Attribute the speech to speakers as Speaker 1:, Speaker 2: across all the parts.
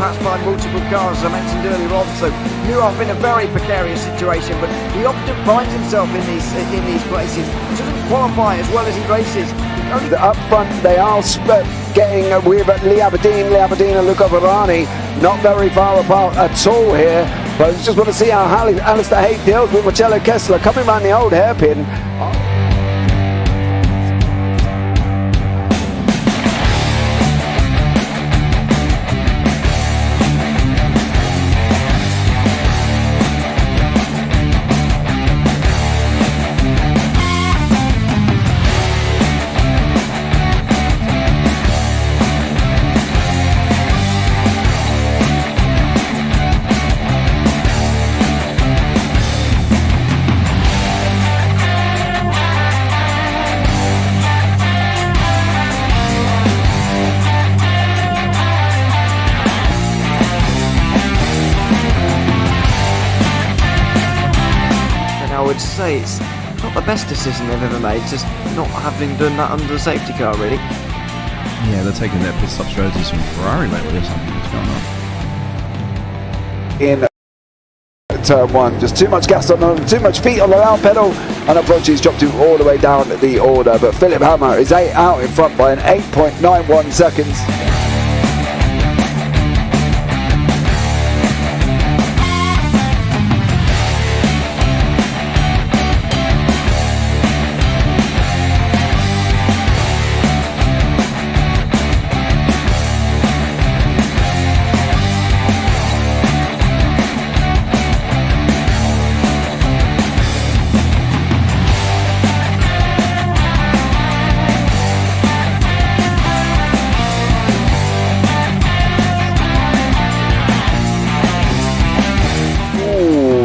Speaker 1: passed by multiple cars, as I mentioned earlier on, so Newhoff in a very precarious situation, but he often finds himself in these places. He doesn't qualify as well as he races.
Speaker 2: Up front, they are getting with Lee Aberdeen and Luca Varani, not very far apart at all here. But I just want to see how Alistair Haig deals with Marcello Kessler coming around the old hairpin.
Speaker 1: I would say it's not the best decision they've ever made, just not having done that under the safety car, really.
Speaker 3: Yeah, they're taking their pit stop strategies from Ferrari lately or something. What's going on?
Speaker 2: In turn one, just too much gas on them, too much feet on the loud pedal, and unfortunately he's dropped him all the way down the order. But Philip Hammer is out in front by an 8.91 seconds.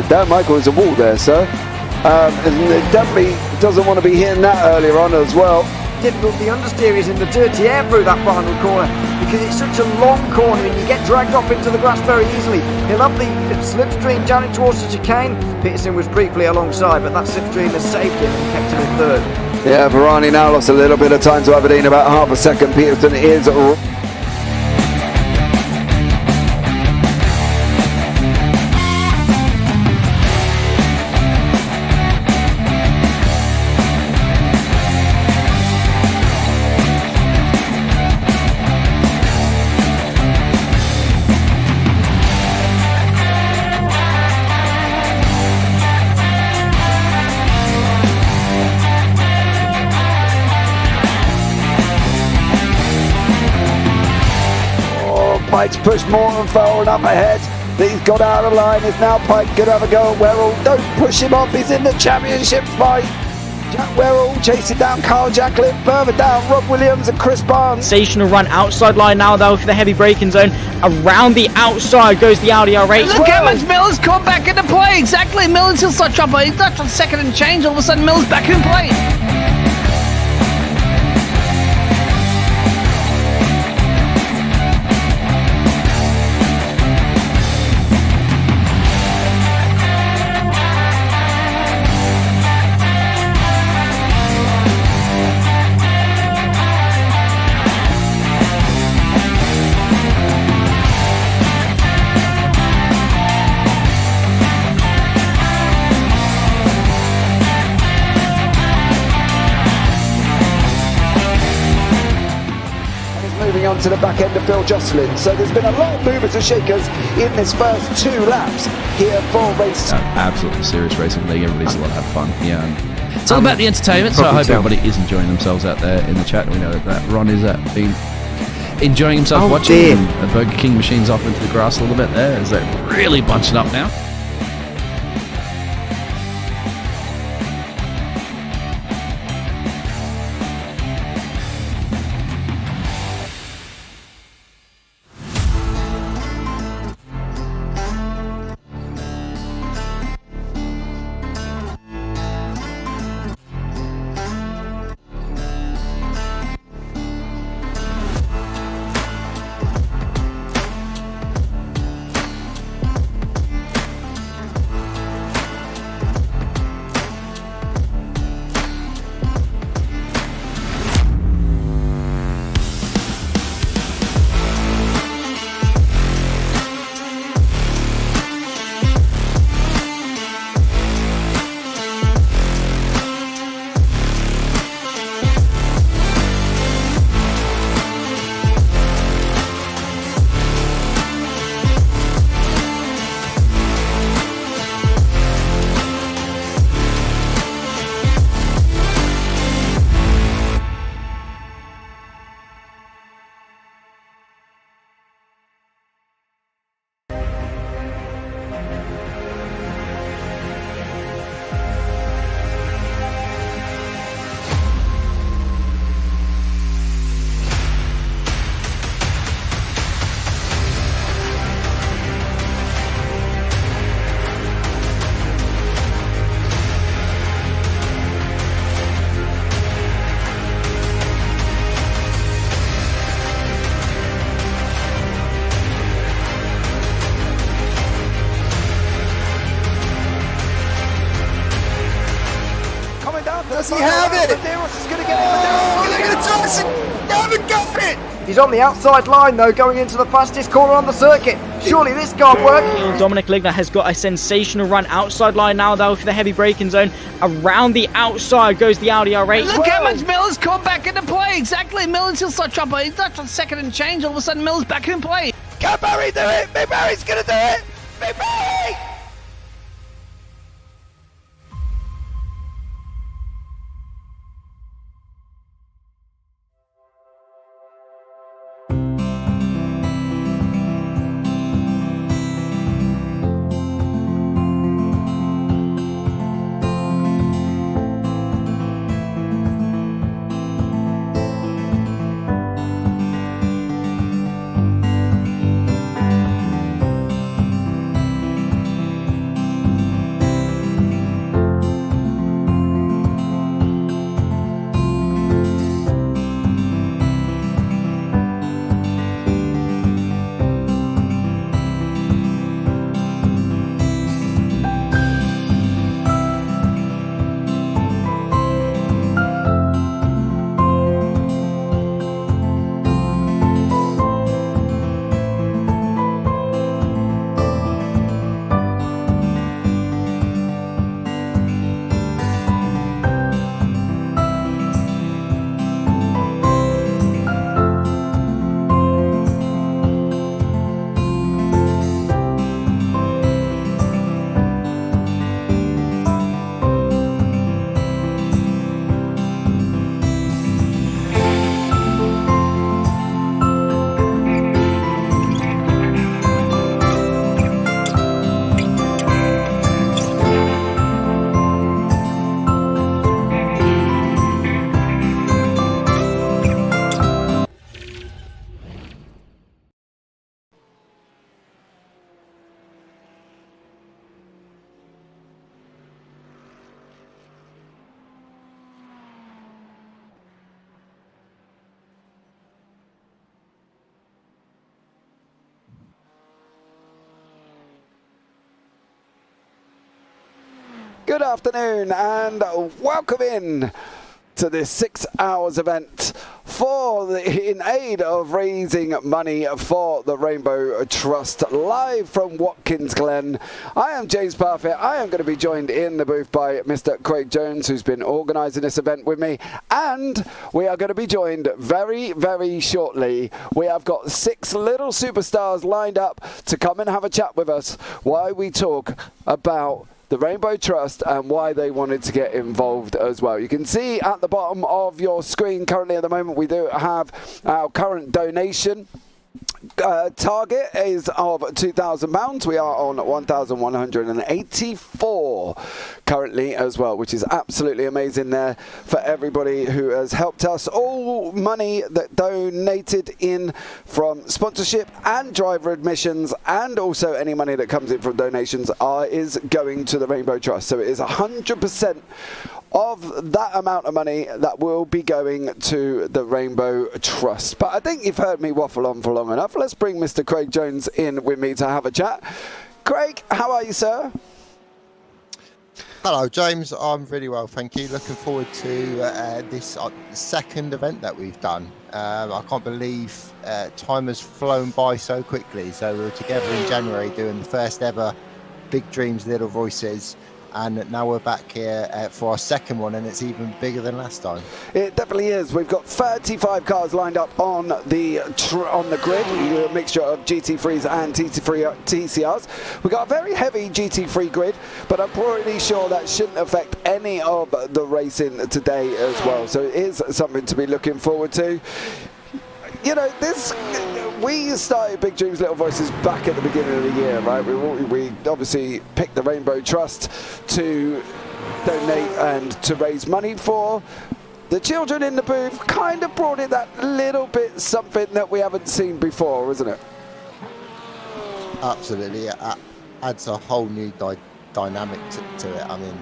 Speaker 2: Dan Michael is a wall there, sir. And definitely doesn't want to be hitting that earlier on as well.
Speaker 1: Difficult, the understeer is in the dirty air through that final corner because it's such a long corner and you get dragged off into the grass very easily. He'll have the slipstream down towards the chicane. Peterson was briefly alongside, but that slipstream has saved him and kept him in third.
Speaker 2: Yeah, Varani now lost a little bit of time to Aberdeen, about half a second. Peterson is Pike's pushed more and far up ahead. He's got out of line. Is now Pike going to have a go at Werrell? Don't push him off. He's in the championship fight. Jack Werrell chasing down Carl Jacklin. Further down, Rob Williams and Chris Barnes.
Speaker 4: Sensational run outside line now though for the heavy braking zone. Around the outside goes the Audi R8.
Speaker 5: Look how much Miller's come back into play. Exactly. Miller's still such up. He's not on second and change. All of a sudden Miller's back in play.
Speaker 2: On to the back end of Phil Jocelyn. So there's been a lot of movers and shakers in this first 2 laps here for race.
Speaker 3: Absolutely serious racing league. Everybody's a lot of fun. Yeah, it's all about the entertainment. So I hope everybody is enjoying themselves out there in the chat. We know that Ron is been enjoying himself watching the Burger King machines off into the grass a little bit there as they're really bunching up now.
Speaker 2: Does he have it?
Speaker 1: Medeiros is going to get it.
Speaker 2: Oh, they're going to toss it. They haven't got it.
Speaker 1: He's on the outside line though, going into the fastest corner on the circuit. Surely this can't work.
Speaker 4: Dominic Ligner has got a sensational run outside line now though for the heavy braking zone. Around the outside goes the Audi R8.
Speaker 5: Look how much Miller's come back into play. Exactly. Miller's still such up. He's not on second and change. All of a sudden, Miller's back in play.
Speaker 2: Can Barry do it? Big Barry's going to do it. Big Barry. Good afternoon and welcome in to this 6 hours event in aid of raising money for the Rainbow Trust, live from Watkins Glen. I am James Parfitt. I am going to be joined in the booth by Mr. Craig Jones, who's been organising this event with me, and we are going to be joined very, very shortly. We have got 6 little superstars lined up to come and have a chat with us while we talk about the Rainbow Trust and why they wanted to get involved as well. You can see at the bottom of your screen currently at the moment we do have our current donation target is of £2,000. We are on 1,184 currently as well, which is absolutely amazing there for everybody who has helped us. All money that donated in from sponsorship and driver admissions, and also any money that comes in from donations is going to the Rainbow Trust. So it is 100% of that amount of money that will be going to the Rainbow Trust. But I think you've heard me waffle on for long enough. Let's bring Mr. Craig Jones in with me to have a chat. Craig, how are you, sir?
Speaker 6: Hello, James. I'm really well, thank you. Looking forward to this second event that we've done. I can't believe time has flown by so quickly. So we were together in January doing the first ever Big Dreams, Little Voices. And now we're back here for our second one, and it's even bigger than last time. It definitely is. We've got 35 cars lined up on the grid, a mixture of GT3s and TCRs. We've got a very heavy GT3 grid, but I'm pretty sure that shouldn't affect any of the racing today as well. So it is something to be looking forward to. You know, we started Big Dreams, Little Voices back at the beginning of the year, right? We obviously picked the Rainbow Trust to donate and to raise money for. The children in the booth kind of brought in that little bit something that we haven't seen before, isn't it? Absolutely. It adds a whole new dynamic to it. I mean,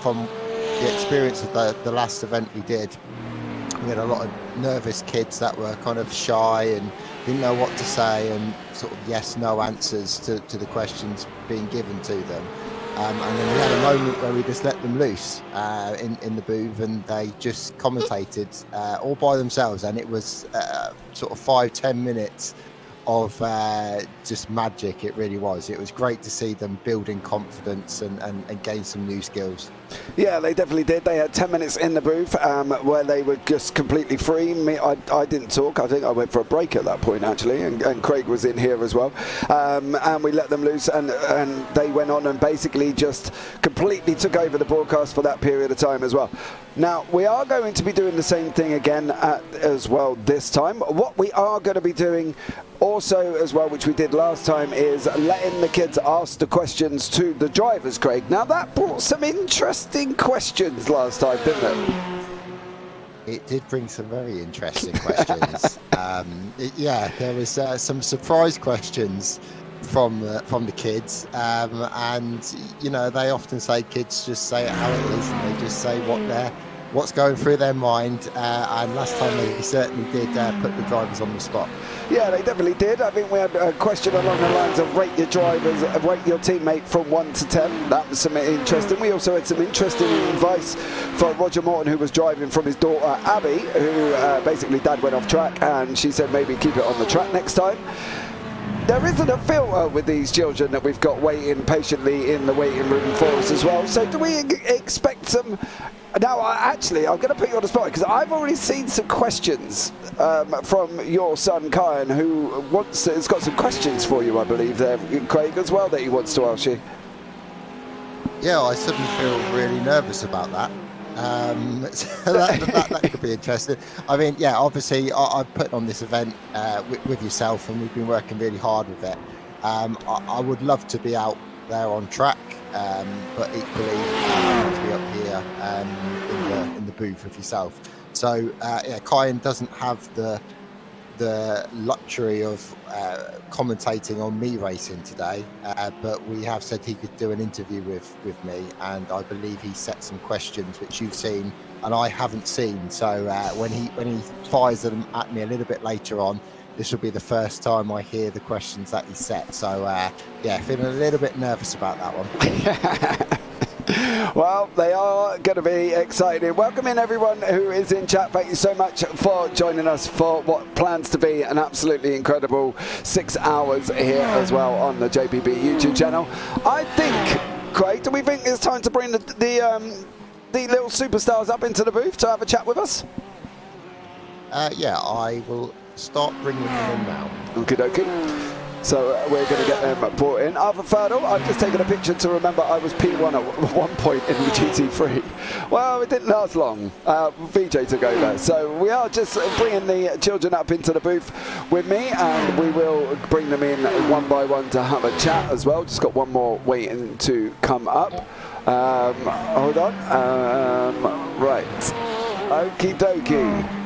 Speaker 6: from the experience of the last event we did, we had a lot of nervous kids that were kind of shy and didn't know what to say, and sort of yes/no answers to the questions being given to them. And then we had a moment where we just let them loose in the booth, and they just commentated all by themselves, and it was sort of 5-10 minutes of just magic. It really was. It was great to see them building confidence and gain some new skills.
Speaker 2: Yeah, they definitely did. They had 10 minutes in the booth where they were just completely free. I didn't talk. I think I went for a break at that point, actually, and Craig was in here as well. And we let them loose, and they went on and basically just completely took over the broadcast for that period of time as well. Now, we are going to be doing the same thing again as well this time. What we are going to be doing also as well, which we did last time, is letting the kids ask the questions to the drivers, Craig. Now, that brought some interesting questions last time, didn't it?
Speaker 6: It did bring some very interesting questions. There was some surprise questions from the kids, and you know, they often say kids just say it how it is, and they just say what's going through their mind. And last time they certainly did put the drivers on the spot.
Speaker 2: Yeah, they definitely did. I think we had a question along the lines of rate your drivers, rate your teammate from 1 to 10. That was some interesting. We also had some interesting advice for Roger Morton, who was driving from his daughter Abby, who basically dad went off track, and she said maybe keep it on the track next time. There isn't a filter with these children that we've got waiting patiently in the waiting room for us as well. So do we expect some... Now, actually, I'm going to put you on the spot because I've already seen some questions from your son, Kyan, who has got some questions for you, I believe, there, Craig, as well, that he wants to ask you.
Speaker 6: Yeah, I suddenly feel really nervous about that. So that could be interesting. I mean, yeah, obviously, I've put on this event with yourself, and we've been working really hard with it. I would love to be out there on track, but equally I want to be up here in the booth with yourself. So yeah, Kyan doesn't have the luxury of commentating on me racing today, but we have said he could do an interview with me, and I believe he set some questions which you've seen and I haven't seen. So when he fires them at me a little bit later on, this will be the first time I hear the questions that he set. So yeah, feeling a little bit nervous about that one.
Speaker 2: Well, they are going to be excited. Welcome in everyone who is in chat. Thank you so much for joining us for what plans to be an absolutely incredible 6 hours here as well on the JPB YouTube channel. I think, Craig, do we think it's time to bring the little superstars up into the booth to have a chat with us?
Speaker 6: Yeah, I will start bringing them in now.
Speaker 2: Okie dokie. So we're going to get them brought in. Arthur Ferdle, I've just taken a picture to remember I was P1 at one point in the GT3. Well, it didn't last long. VJ took over. So we are just bringing the children up into the booth with me, and we will bring them in one by one to have a chat as well. Just got one more waiting to come up. Hold on. Right. Okie dokie.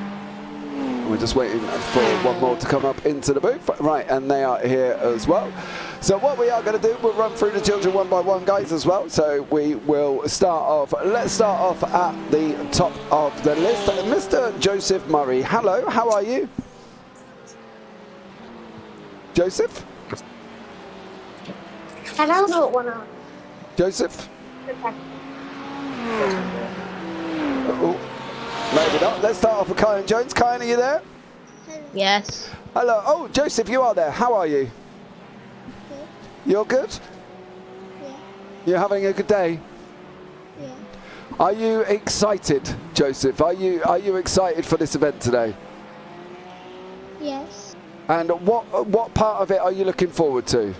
Speaker 2: We're just waiting for one more to come up into the booth. Right, and they are here as well. So what we are going to do, we'll run through the children one by one, guys, as well. So we will start off. Let's start off at the top of the list. Mr. Joseph Murray. Hello, how are you? Joseph?
Speaker 7: Hello, one.
Speaker 2: Joseph? Oh. Maybe not. Let's start off with Kyan Jones. Kyan, are you there?
Speaker 7: Yes.
Speaker 2: Hello. Oh, Joseph, you are there. How are you?
Speaker 7: Good.
Speaker 2: You're good?
Speaker 7: Yeah.
Speaker 2: You're having a good day?
Speaker 7: Yeah.
Speaker 2: Are you excited, Joseph? Are you excited for this event today?
Speaker 7: Yes.
Speaker 2: And what part of it are you looking forward to?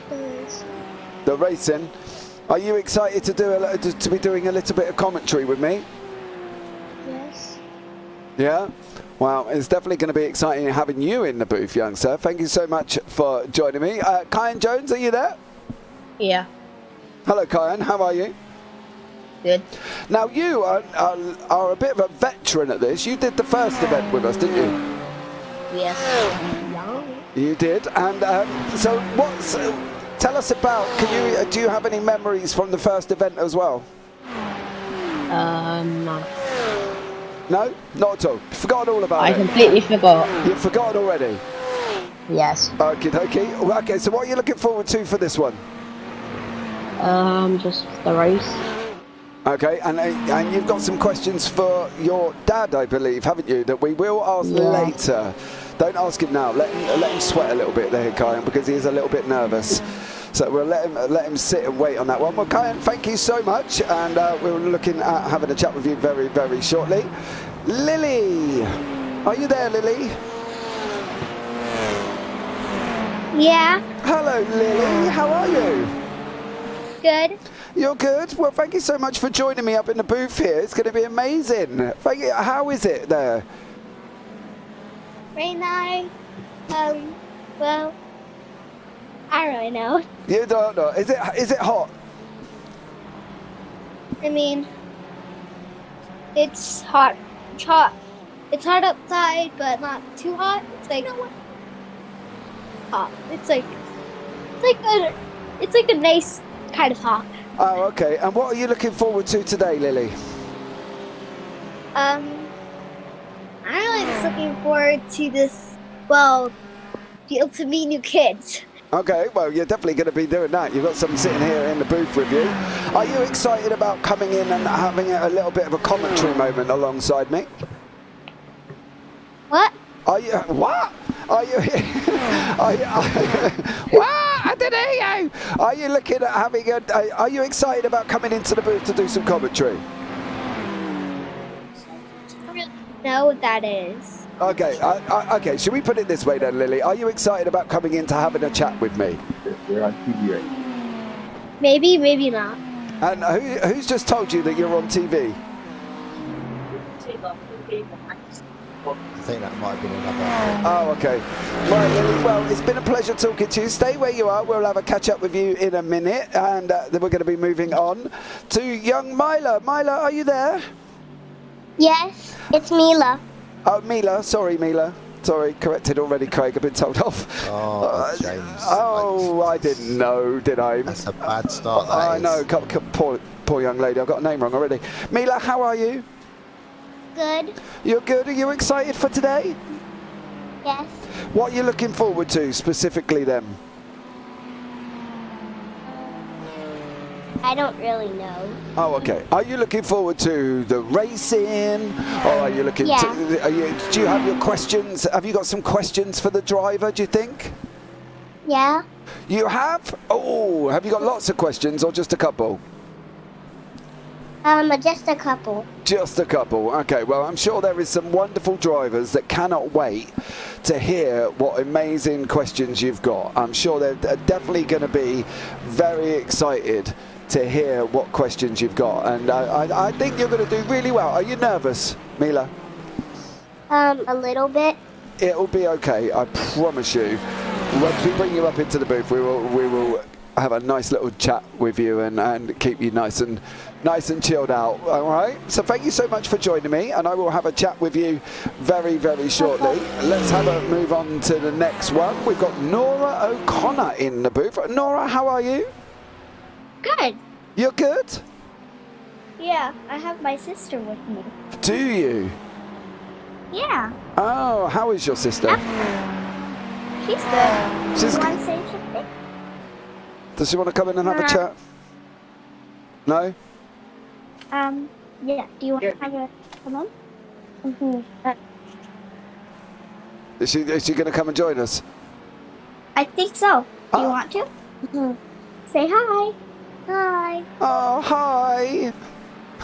Speaker 7: The racing.
Speaker 2: The racing. Are you excited to be doing a little bit of commentary with me?
Speaker 7: Yes.
Speaker 2: Yeah? Well, it's definitely going to be exciting having you in the booth, young sir. Thank you so much for joining me. Kyan Jones, are you there?
Speaker 7: Yeah.
Speaker 2: Hello, Kyan. How are you?
Speaker 7: Good.
Speaker 2: Now, you are a bit of a veteran at this. You did the first event with us, didn't you?
Speaker 7: Yes.
Speaker 2: You did. And so tell us about, do you have any memories from the first event as well?
Speaker 7: No.
Speaker 2: No? Not at all. Forgotten all about it?
Speaker 7: I completely forgot.
Speaker 2: You've forgotten already?
Speaker 7: Yes.
Speaker 2: Okie dokie. Okay, so what are you looking forward to for this one?
Speaker 7: Just the race.
Speaker 2: Okay, and you've got some questions for your dad, I believe, haven't you? That we will ask later. Don't ask him now. Let him sweat a little bit there, Kyan, because he is a little bit nervous. So we'll let him sit and wait on that one. Well, Kyan, thank you so much, and we're looking at having a chat with you very, very shortly. Lily, are you there, Lily?
Speaker 7: Yeah.
Speaker 2: Hello, Lily. How are you?
Speaker 7: Good.
Speaker 2: You're good? Well, thank you so much for joining me up in the booth here. It's going to be amazing. Thank you. How is it there?
Speaker 7: Right now, well, I don't really know.
Speaker 2: You don't know. Is it hot?
Speaker 7: I mean, it's hot. It's hot. It's hot outside, but not too hot. It's like hot. It's like a nice kind of hot.
Speaker 2: Oh, okay. And what are you looking forward to today, Lily?
Speaker 7: I'm just looking forward to this. Well, be able to meet new kids.
Speaker 2: Okay, well, you're definitely going to be doing that. You've got some sitting here in the booth with you. Are you excited about coming in and having a little bit of a commentary moment alongside me?
Speaker 7: What?
Speaker 2: Are you? What? Are you? What? I didn't hear you. Are you looking at having a? Are you excited about coming into the booth to do some commentary?
Speaker 7: I don't really know what that is.
Speaker 2: Okay. Okay. Should we put it this way then, Lily? Are you excited about coming in to having a chat with me?
Speaker 6: We're on TV right.
Speaker 7: Maybe, maybe not.
Speaker 2: And who's just told you that you're on TV?
Speaker 6: I think that might have been another.
Speaker 2: Oh, okay. Right, Lily, well, it's been a pleasure talking to you. Stay where you are. We'll have a catch-up with you in a minute, and then we're going to be moving on to young Mila. Mila, are you there?
Speaker 7: Yes, it's Mila.
Speaker 2: Oh, Mila. Sorry, Mila. Sorry, corrected already, Craig. I've been told off.
Speaker 6: Oh, James.
Speaker 2: Oh, I didn't know, did I?
Speaker 6: That's a bad start, that
Speaker 2: I
Speaker 6: is.
Speaker 2: know. Poor young lady. I've got a name wrong already. Mila, how are you?
Speaker 7: Good.
Speaker 2: You're good? Are you excited for today?
Speaker 7: Yes.
Speaker 2: What are you looking forward to specifically then?
Speaker 7: I don't really know.
Speaker 2: Oh, okay. Are you looking forward to the racing, or are you looking
Speaker 7: Yeah.
Speaker 2: to? Do you have your questions? Have you got some questions for the driver? Do you think?
Speaker 7: Yeah.
Speaker 2: You have? Oh, have you got lots of questions or just a couple?
Speaker 7: Just a couple.
Speaker 2: Just a couple. Okay. Well, I'm sure there is some wonderful drivers that cannot wait to hear what amazing questions you've got. I'm sure they're definitely going to be very excited to hear what questions you've got, and I think you're going to do really well. Are you nervous, Mila?
Speaker 7: A little bit.
Speaker 2: It'll be okay, I promise you. Once we bring you up into the booth, we will have a nice little chat with you and keep you nice and chilled out. All right. So thank you so much for joining me, and I will have a chat with you very, very shortly. Let's have a move on to the next one. We've got Nora O'Connor in the booth. Nora, how are you?
Speaker 7: Good.
Speaker 2: You're good?
Speaker 7: Yeah, I have my sister with me.
Speaker 2: Do you?
Speaker 7: Yeah.
Speaker 2: Oh, how is your sister?
Speaker 7: She's good.
Speaker 2: She's
Speaker 7: you
Speaker 2: good.
Speaker 7: want to say something?
Speaker 2: Does she want to come in and have a chat? No?
Speaker 7: Yeah. Do you want to have a come on?
Speaker 2: Is she going to come and join us?
Speaker 7: I think so. Do you
Speaker 2: Ah.
Speaker 7: want to? Say hi. Hi.
Speaker 2: Oh, hi.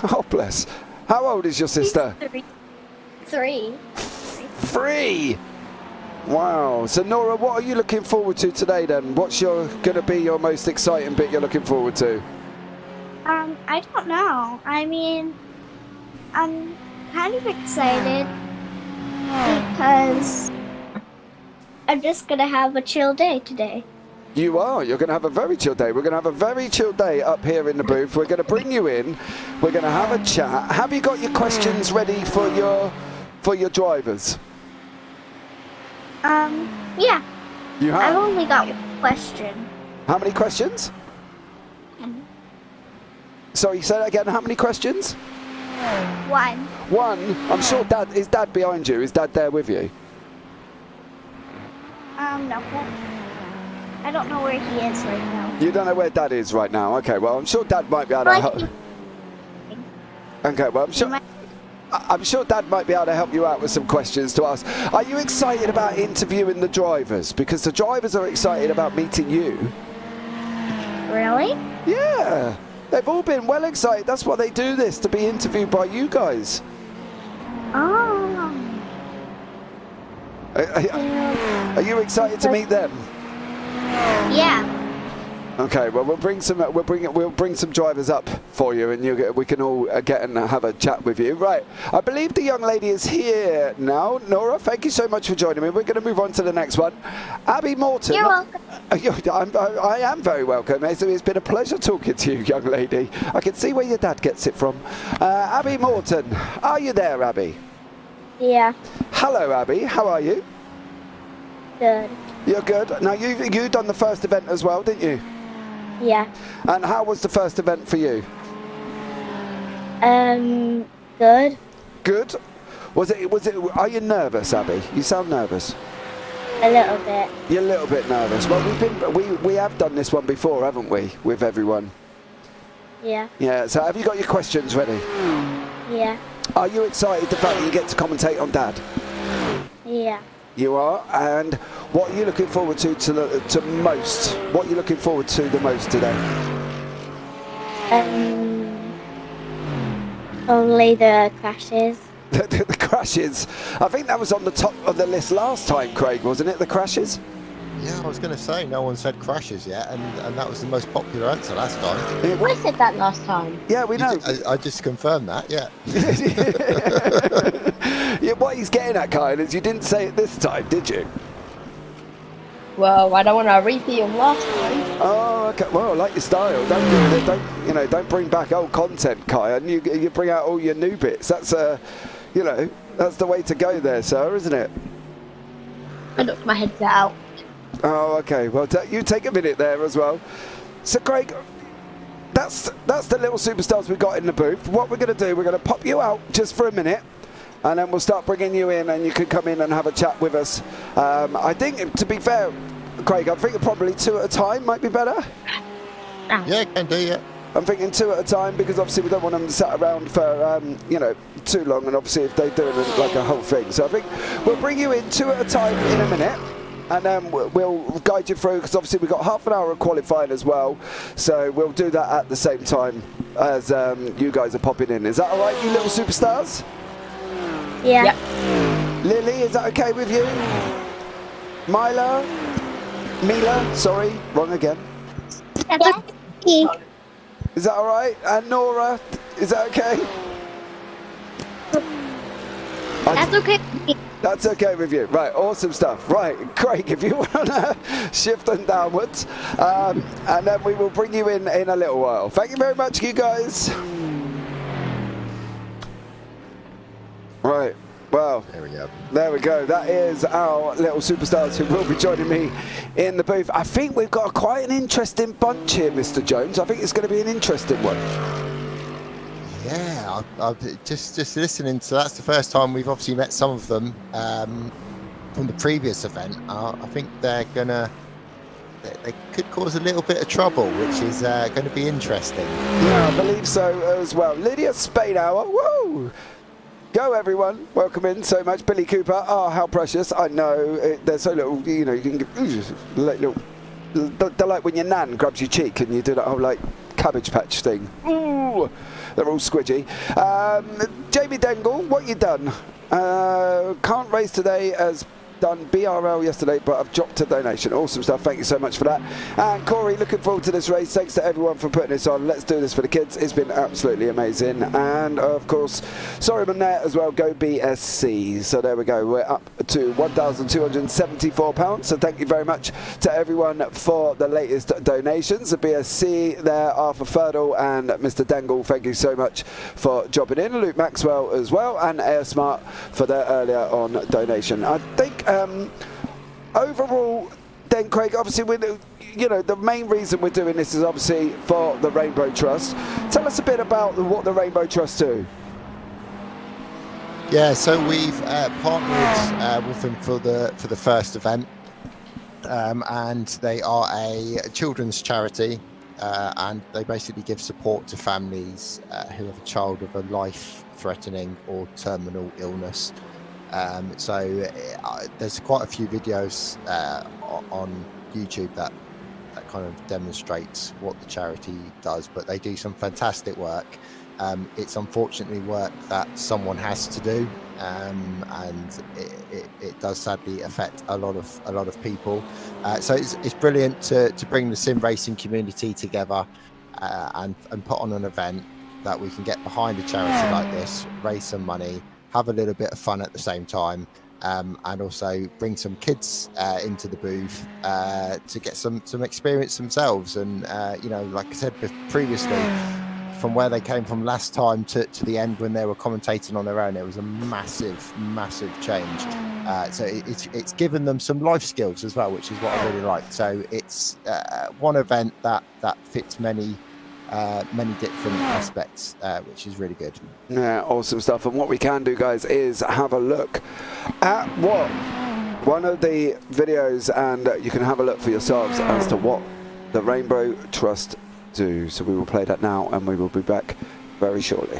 Speaker 2: Oh, bless. How old is your sister?
Speaker 7: 3.
Speaker 2: 3. Wow. So, Nora, what are you looking forward to today then? What's going to be your most exciting bit you're looking forward to?
Speaker 7: I don't know. I mean, I'm kind of excited because I'm just gonna have a chill day today.
Speaker 2: You are. You're going to have a very chill day. We're going to have a very chill day up here in the booth. We're going to bring you in. We're going to have a chat. Have you got your questions ready for your drivers?
Speaker 7: Yeah.
Speaker 2: You
Speaker 7: I've
Speaker 2: have?
Speaker 7: only got one question.
Speaker 2: How many questions? Sorry, say that again. How many questions?
Speaker 7: 1.
Speaker 2: One. I'm sure is Dad behind you? Is Dad there with you?
Speaker 7: No, but I don't know where he is right now.
Speaker 2: You don't know where Dad is right now? Okay, well, I'm sure Dad might be able to help. Okay, well, I'm sure Dad might be able to help you out with some questions to ask. Are you excited about interviewing the drivers? Because the drivers are excited about meeting you.
Speaker 7: Really?
Speaker 2: Yeah, they've all been well excited. That's why they do this, to be interviewed by you guys.
Speaker 7: Oh.
Speaker 2: Are you excited to meet them?
Speaker 7: Yeah.
Speaker 2: Okay, well, we'll bring some drivers up for you, and we can all get and have a chat with you. Right, I believe the young lady is here now. Nora, thank you so much for joining me. We're going to move on to the next one. Abby Morton.
Speaker 7: You're welcome.
Speaker 2: I am very welcome. It's been a pleasure talking to you, young lady. I can see where your dad gets it from. Abby Morton, are you there, Abby?
Speaker 7: Yeah.
Speaker 2: Hello, Abby. How are you?
Speaker 7: Good.
Speaker 2: You're good. Now, you done the first event as well, didn't you?
Speaker 7: Yeah.
Speaker 2: And how was the first event for you?
Speaker 7: Good.
Speaker 2: Good. Was it? Are you nervous, Abby? You sound nervous.
Speaker 7: A little bit.
Speaker 2: You're a little bit nervous. Well, we have done this one before, haven't we? With everyone.
Speaker 7: Yeah.
Speaker 2: Yeah. So have you got your questions ready?
Speaker 7: Yeah.
Speaker 2: Are you excited the fact that you get to commentate on Dad?
Speaker 7: Yeah.
Speaker 2: You are. And what are you looking forward to most? What are you looking forward to the most today?
Speaker 7: Only the crashes.
Speaker 2: The crashes. I think that was on the top of the list last time, Craig, wasn't it? The crashes?
Speaker 6: Yeah, I was going to say, no one said crashes yet, and that was the most popular answer last time.
Speaker 7: I said that last time.
Speaker 2: Yeah, we know.
Speaker 6: I just confirmed that, yeah.
Speaker 2: Yeah, what he's getting at, Kyle, is you didn't say it this time, did you?
Speaker 8: Well, I don't want to repeat of last time.
Speaker 2: Oh, okay. Well, I like your style. Don't bring back old content, Kyle. You bring out all your new bits. That's that's the way to go there, sir, isn't it?
Speaker 8: I looked my headset out.
Speaker 2: Oh, okay. Well, you take a minute there as well. So, Craig, that's the little superstars we've got in the booth. What we're going to do, we're going to pop you out just for a minute, and then we'll start bringing you in, and you can come in and have a chat with us. I think, to be fair, Craig, I think probably 2 at a time might be better.
Speaker 6: Yeah, can do, yeah.
Speaker 2: I'm thinking 2 at a time, because obviously we don't want them to sit around for, too long, and obviously if they do like a whole thing. So I think we'll bring you in 2 at a time in a minute. And then we'll guide you through, because obviously we've got half an hour of qualifying as well. So we'll do that at the same time as you guys are popping in. Is that all right, you little superstars?
Speaker 7: Yeah.
Speaker 8: Yep.
Speaker 2: Lily, is that okay with you? Mila, sorry, wrong again.
Speaker 7: That's okay.
Speaker 2: Is that all right? And Nora, is that okay?
Speaker 7: That's okay.
Speaker 2: That's okay with you. Right, awesome stuff. Right, Craig, if you want to shift them downwards, and then we will bring you in a little while. Thank you very much, you guys. Right, well, there we go. That is our little superstars who will be joining me in the booth. I think we've got quite an interesting bunch here, Mr. Jones. I think it's going to be an interesting one.
Speaker 6: Yeah, I've just listening. So that's the first time we've obviously met some of them from the previous event. I think they could cause a little bit of trouble, which is going to be interesting.
Speaker 2: Yeah, I believe so as well. Lydia Spainhour, woo! Go everyone, welcome in so much. Billy Cooper, oh how precious. I know, they're so little, you can get little, they're like when your nan grabs your cheek and you do that whole like Cabbage Patch thing. Ooh, they're all squidgy. Jamie Dengle, what you done? Can't race today as done BRL yesterday, but I've dropped a donation. Awesome stuff. Thank you so much for that. And Corey, looking forward to this race. Thanks to everyone for putting this on. Let's do this for the kids. It's been absolutely amazing. And of course, sorry Manette as well. Go BSC. So there we go. We're up to £1,274. So thank you very much to everyone for the latest donations. The BSC there, Arthur Ferdle and Mr. Dangle. Thank you so much for dropping in. Luke Maxwell as well, and Air Smart for their earlier on donation. I think overall, then Craig, obviously the main reason we're doing this is obviously for the Rainbow Trust. Tell us a bit about what the Rainbow Trust do.
Speaker 6: Yeah, so we've partnered with them for the first event. and they are a children's charity, and they basically give support to families who have a child with a life-threatening or terminal illness. There's quite a few videos on YouTube that kind of demonstrates what the charity does, but they do some fantastic work. It's unfortunately work that someone has to do, and it does sadly affect a lot of people. So it's brilliant to bring the sim racing community together and put on an event that we can get behind a charity like this, raise some money, have a little bit of fun at the same time, and also bring some kids into the booth to get some experience themselves. And like I said previously, from where they came from last time to the end when they were commentating on their own, it was a massive change. So it's given them some life skills as well, which is what I really like. So it's one event that fits many different aspects, which is really good.
Speaker 2: Yeah, awesome stuff. And what we can do, guys, is have a look at one of the videos, and you can have a look for yourselves as to what the Rainbow Trust do. So we will play that now, and we will be back very shortly.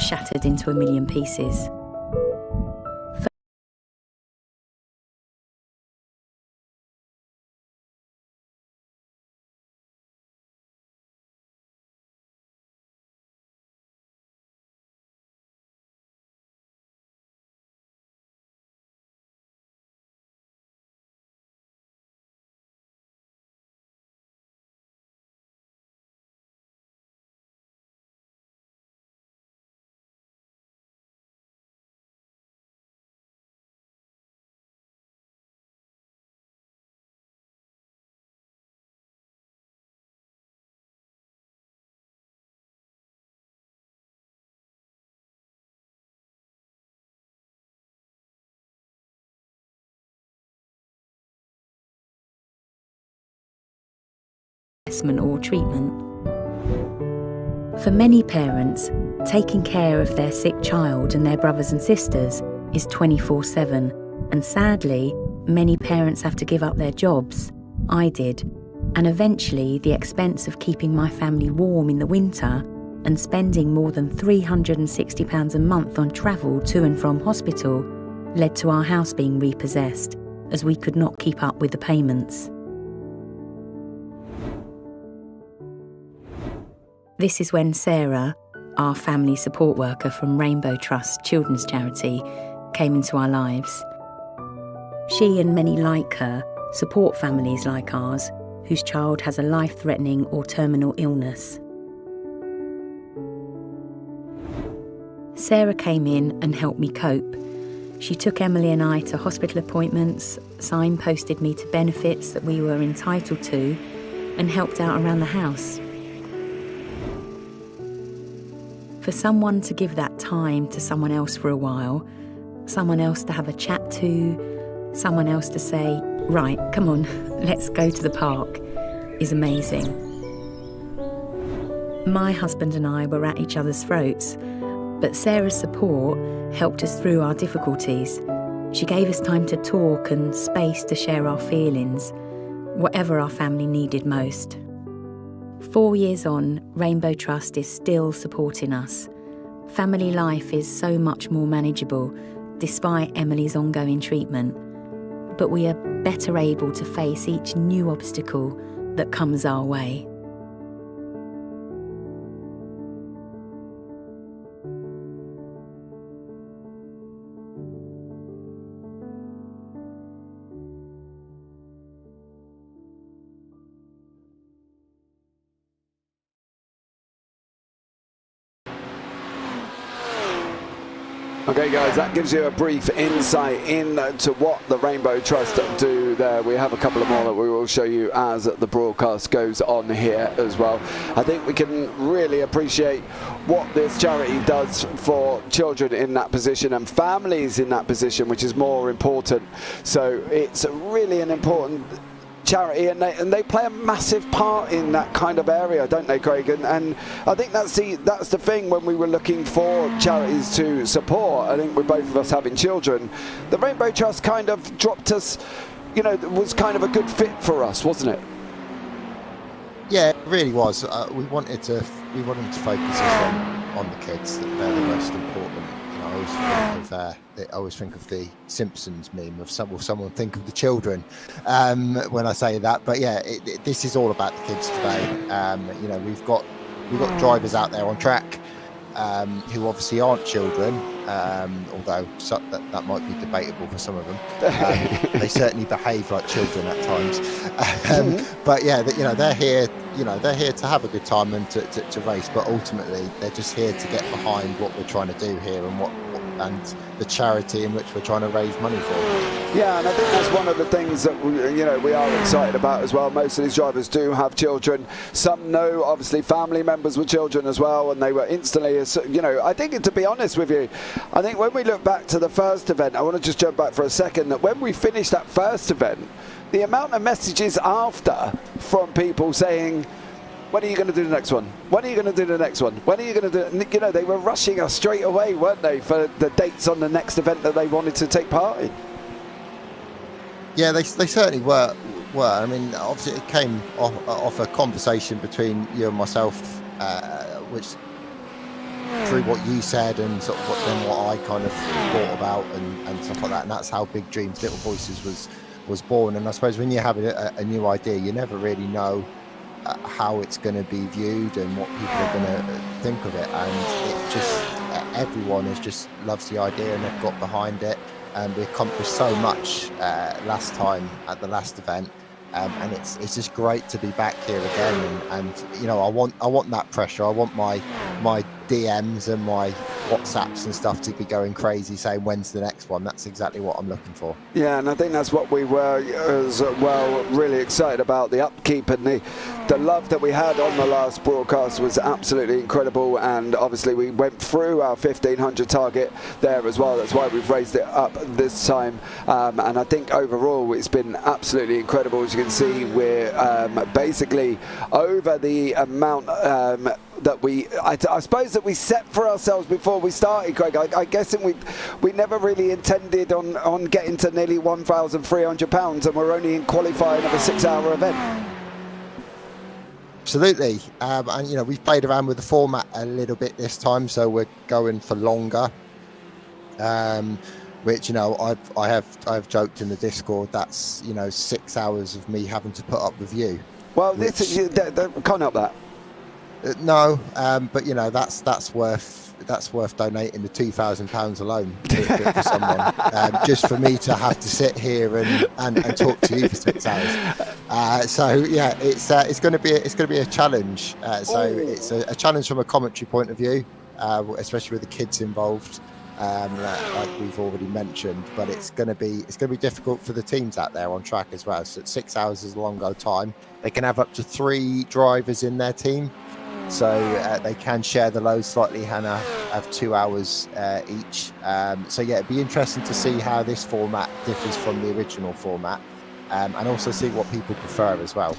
Speaker 9: Shattered into a million pieces. Assessment or treatment. For many parents, taking care of their sick child and their brothers and sisters is 24/7, and sadly, many parents have to give up their jobs. I did, and eventually the expense of keeping my family warm in the winter and spending more than £360 a month on travel to and from hospital led to our house being repossessed, as we could not keep up with the payments. This is when Sarah, our family support worker from Rainbow Trust Children's Charity, came into our lives. She and many like her support families like ours whose child has a life-threatening or terminal illness. Sarah came in and helped me cope. She took Emily and I to hospital appointments, signposted me to benefits that we were entitled to, and helped out around the house. For someone to give that time to someone else for a while, someone else to have a chat to, someone else to say, right, come on, let's go to the park, is amazing. My husband and I were at each other's throats, but Sarah's support helped us through our difficulties. She gave us time to talk and space to share our feelings, whatever our family needed most. 4 years on, Rainbow Trust is still supporting us. Family life is so much more manageable, despite Emily's ongoing treatment. But we are better able to face each new obstacle that comes our way.
Speaker 2: Okay, guys, that gives you a brief insight into what the Rainbow Trust do there. We have a couple of more that we will show you as the broadcast goes on here as well. I think we can really appreciate what this charity does for children in that position and families in that position, which is more important. So it's really an important charity, and they play a massive part in that kind of area, don't they, Craig? And I think that's the thing when we were looking for charities to support. I think with both of us having children, the Rainbow Trust kind of dropped us, was kind of a good fit for us, wasn't it?
Speaker 6: Yeah, it really was. We wanted to focus on the kids. That they're the most important. I always think of the Simpsons meme of someone think of the children when I say that. But yeah, this is all about the kids today. We've got drivers out there on track who obviously aren't children, although that might be debatable for some of them. They certainly behave like children at times. But yeah, they're here. They're here to have a good time and to race. But ultimately, they're just here to get behind what we're trying to do here and the charity in which we're trying to raise money for.
Speaker 2: Yeah, and I think that's one of the things that we are excited about as well. Most of these drivers do have children. Some know, obviously, family members with children as well, and they were instantly, I think, to be honest with you, I think when we look back to the first event, I want to just jump back for a second, that when we finished that first event, the amount of messages after from people saying, when are you going to do the next one? When are you going to do the next one? When are you going to do? They were rushing us straight away, weren't they, for the dates on the next event that they wanted to take part in?
Speaker 6: Yeah, they certainly were. I mean, obviously it came off a conversation between you and myself, which through what you said and sort of what I kind of thought about and stuff like that. And that's how Big Dreams Little Voices was born. And I suppose when you have a new idea, you never really know how it's going to be viewed and what people are going to think of it, and it just everyone just loves the idea and they've got behind it, and we accomplished so much last time at the last event, and it's just great to be back here again, and I want that pressure. I want my DMs and my WhatsApps and stuff to be going crazy saying when's the next one. That's exactly what I'm looking for.
Speaker 2: Yeah, and I think that's what we were as well really excited about. The upkeep and the love that we had on the last broadcast was absolutely incredible, and obviously we went through our 1500 target there as well. That's why we've raised it up this time, and I think overall it's been absolutely incredible. As you can see, we're basically over the amount that I suppose that we set for ourselves before we started, Craig. I guess we never really intended on getting to nearly £1,300, and we're only in qualifying of a 6-hour event.
Speaker 6: Absolutely, and we've played around with the format a little bit this time, so we're going for longer. Which I have joked in the Discord. That's 6 hours of me having to put up with you.
Speaker 2: Well, this can't help that.
Speaker 6: No, but that's worth donating the £2,000 alone for someone, just for me to have to sit here and talk to you for 6 hours. So yeah, it's going to be a challenge. It's a challenge from a commentary point of view, especially with the kids involved, like we've already mentioned. But it's going to be difficult for the teams out there on track as well. So 6 hours is a long old time. They can have up to 3 drivers in their team. So they can share the load slightly and have 2 hours each. So yeah, it'd be interesting to see how this format differs from the original format, and also see what people prefer as well.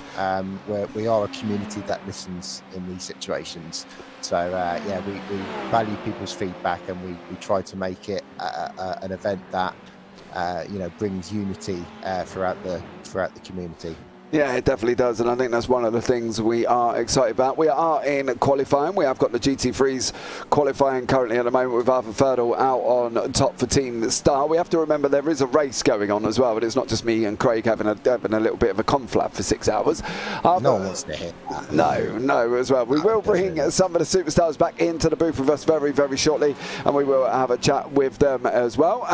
Speaker 6: We are a community that listens in these situations. So yeah, we value people's feedback, and we try to make it an event that brings unity throughout the community.
Speaker 2: Yeah, it definitely does, and I think that's one of the things we are excited about. We are in qualifying. We have got the GT3s qualifying currently at the moment with Arthur Ferdle out on top for Team Star. We have to remember there is a race going on as well, but it's not just me and Craig having a little bit of a conflab for 6 hours.
Speaker 6: No one wants to hit that.
Speaker 2: No, as well. We will bring some of the superstars back into the booth with us very, very shortly, and we will have a chat with them as well.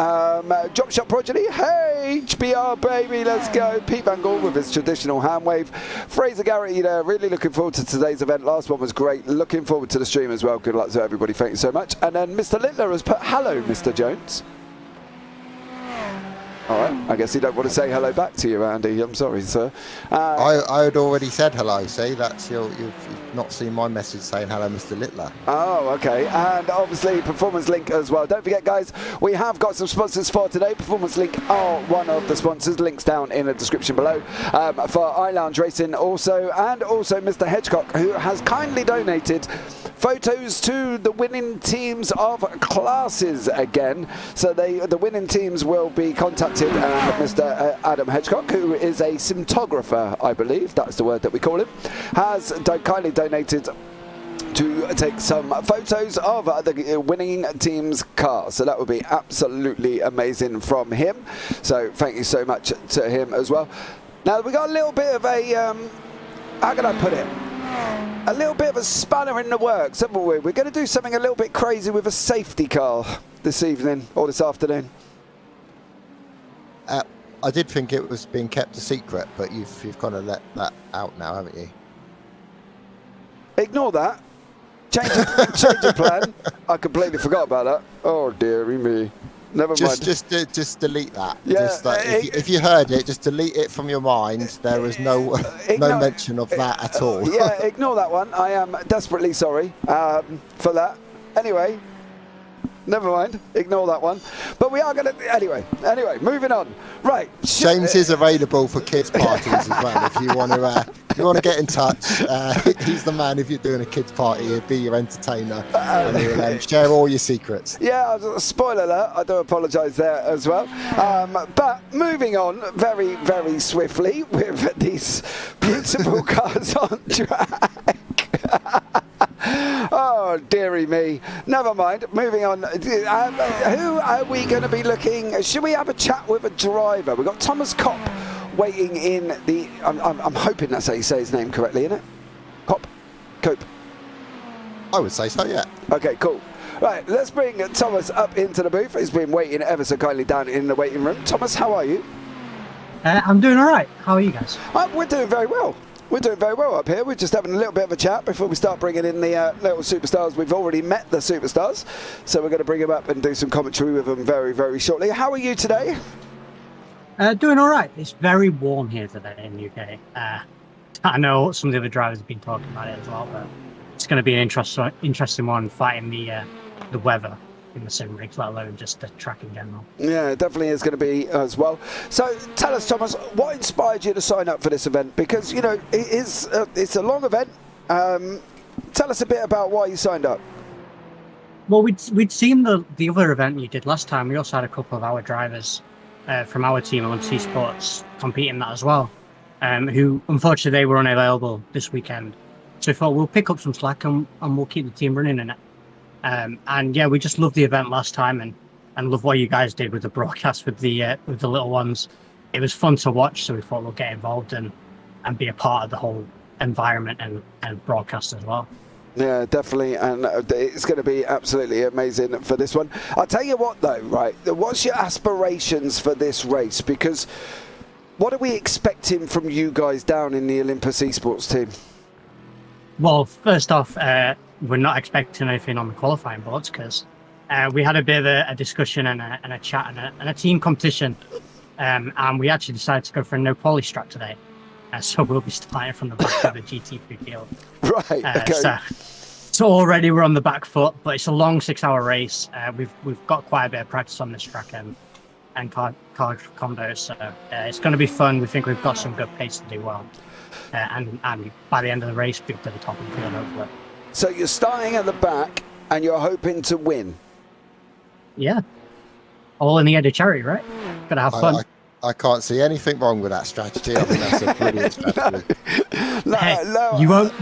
Speaker 2: Drop Shot Progeny, hey, HBR baby, let's go. Pete Van Gaal with his traditional inspirational hand wave. Fraser Garrity there, really looking forward to today's event. Last one was great. Looking forward to the stream as well. Good luck to everybody. Thank you so much. And then Mr. Littler has put hello, Mr. Jones. All right, I guess you don't want to say hello back to you, Andy. I'm sorry, sir.
Speaker 6: I had already said hello. See, that's you've not seen my message saying hello, Mr. Littler.
Speaker 2: Oh, okay. And obviously, Performance Link as well. Don't forget, guys, we have got some sponsors for today. Performance Link are one of the sponsors. Links down in the description below for iLounge Racing also. And also Mr. Hedgecock, who has kindly donated photos to the winning teams of classes again. So the winning teams will be contacted. Mr. Adam Hedgecock, who is a cinematographer, I believe, that's the word that we call him, has kindly donated to take some photos of the winning team's car. So that would be absolutely amazing from him. So thank you so much to him as well. Now we got a little bit of a, how can I put it? A little bit of a spanner in the works, haven't we? We're going to do something a little bit crazy with a safety car this evening or this afternoon.
Speaker 6: I did think it was being kept a secret, but you've kind of let that out now, haven't you?
Speaker 2: Ignore that. Change of plan. I completely forgot about that. Oh dearie me. Never mind.
Speaker 6: Just delete that.
Speaker 2: Yeah,
Speaker 6: just if you heard it, just delete it from your mind. There was no mention of that at all.
Speaker 2: Yeah, ignore that one. I am desperately sorry for that. Anyway. Never mind, ignore that one. But we are going to... Anyway, moving on. Right.
Speaker 6: James is available for kids' parties as well. If you want to get in touch, he's the man if you're doing a kids' party. He'll be your entertainer. And he'll share all your secrets. Yeah,
Speaker 2: spoiler alert, I do apologise there as well. But moving on very, very swiftly with these beautiful cars on track. Oh, dearie me. Never mind. Moving on. Who are we going to be looking? Should we have a chat with a driver? We've got Thomas Kopp waiting in the... I'm hoping that's how you say his name correctly, isn't it? Cope.
Speaker 6: I would say so, yeah.
Speaker 2: Okay, cool. Right, let's bring Thomas up into the booth. He's been waiting ever so kindly down in the waiting room. Thomas, how are you?
Speaker 10: I'm doing all right. How are you guys?
Speaker 2: We're doing very well. We're doing very well up here. We're just having a little bit of a chat before we start bringing in the little superstars. We've already met the superstars, so we're going to bring them up and do some commentary with them very, very shortly. How are you today?
Speaker 10: Doing all right. It's very warm here today in the UK. I know some of the other drivers have been talking about it as well, but it's going to be an interesting one fighting the weather in the sim rigs, let alone just the track in general. Yeah,
Speaker 2: it definitely is going to be as well. So tell us, Thomas, what inspired you to sign up for this event? Because, you know, it's a long event. Tell us a bit about why you signed up.
Speaker 10: Well, we'd seen the other event you did last time. We also had a couple of our drivers from our team, LMC Sports, competing that as well, who, unfortunately, they were unavailable this weekend. So we thought we'll pick up some slack and we'll keep the team running in it. And yeah, we just loved the event last time and love what you guys did with the broadcast with the little ones. It was fun to watch, so we thought we'll get involved and be a part of the whole environment and broadcast as well.
Speaker 2: Yeah, definitely, and it's going to be absolutely amazing for this one. I'll tell you what though, right, what's your aspirations for this race? Because what are we expecting from you guys down in the Olympus Esports team?
Speaker 10: Well, first off, we're not expecting anything on the qualifying boards because we had a bit of a discussion and a chat and a team competition, and we actually decided to go for a no quali strat today. So we'll be starting from the back of the GT3 field.
Speaker 2: Right. Okay.
Speaker 10: So already we're on the back foot, but it's a long 6-hour race. We've got quite a bit of practice on this track and car condos, so it's going to be fun. We think we've got some good pace to do well, and by the end of the race, be up to the top of the field hopefully.
Speaker 2: So you're starting at the back and you're hoping to win?
Speaker 10: Yeah. All in the end of charity, right? Gotta have fun.
Speaker 6: I can't see anything wrong with that strategy. I think that's a brilliant strategy.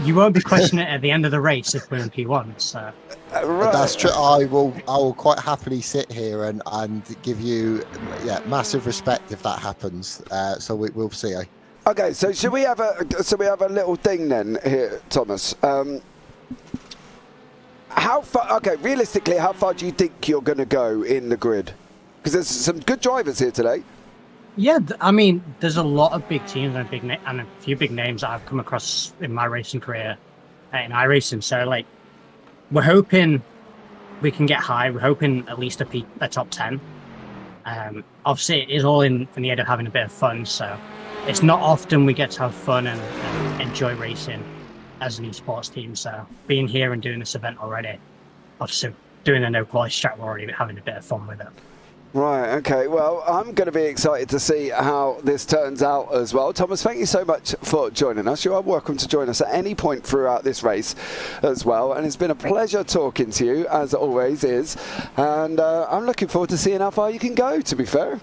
Speaker 10: You won't be questioning it at the end of the race if we're in P1. So.
Speaker 6: Right. That's true. I will quite happily sit here and give you massive respect if that happens. So we'll see.
Speaker 2: Okay, so should we have a little thing then here, Thomas? How far? Okay, realistically, how far do you think you're going to go in the grid? Because there's some good drivers here today.
Speaker 10: Yeah, I mean, there's a lot of big teams and a few big names that I've come across in my racing career in iRacing. So, like, we're hoping we can get high. We're hoping at least a top 10. Obviously, it is all in the aid of having a bit of fun. So, it's not often we get to have fun and enjoy racing as an esports team. So, being here and doing this event already, obviously doing the no quality strat, we're already having a bit of fun with it.
Speaker 2: Right, okay. Well, I'm going to be excited to see how this turns out as well. Thomas, thank you so much for joining us. You are welcome to join us at any point throughout this race as well. And it's been a pleasure talking to you, as it always is. And I'm looking forward to seeing how far you can go, to be fair.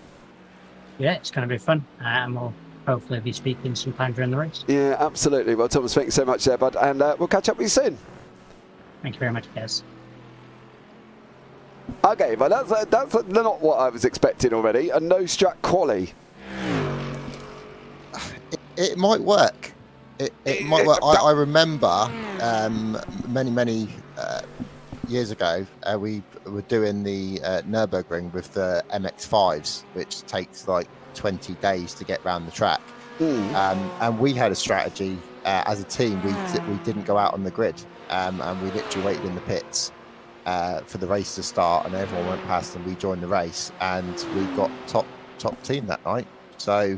Speaker 10: Yeah, it's going to be fun. And we'll hopefully be speaking sometime during the race.
Speaker 2: Yeah, absolutely. Well, Thomas, thank you so much there, bud. And we'll catch up with you soon.
Speaker 10: Thank you very much, guys.
Speaker 2: Okay, but that's not what I was expecting already. A no strat quali.
Speaker 6: It might work. It might work. I remember many years ago we were doing the Nürburgring with the MX-5s, which takes like 20 days to get around the track. And we had a strategy as a team. We didn't go out on the grid, and we literally waited in the pits for the race to start, and everyone went past and we joined the race, and we got top team that night. So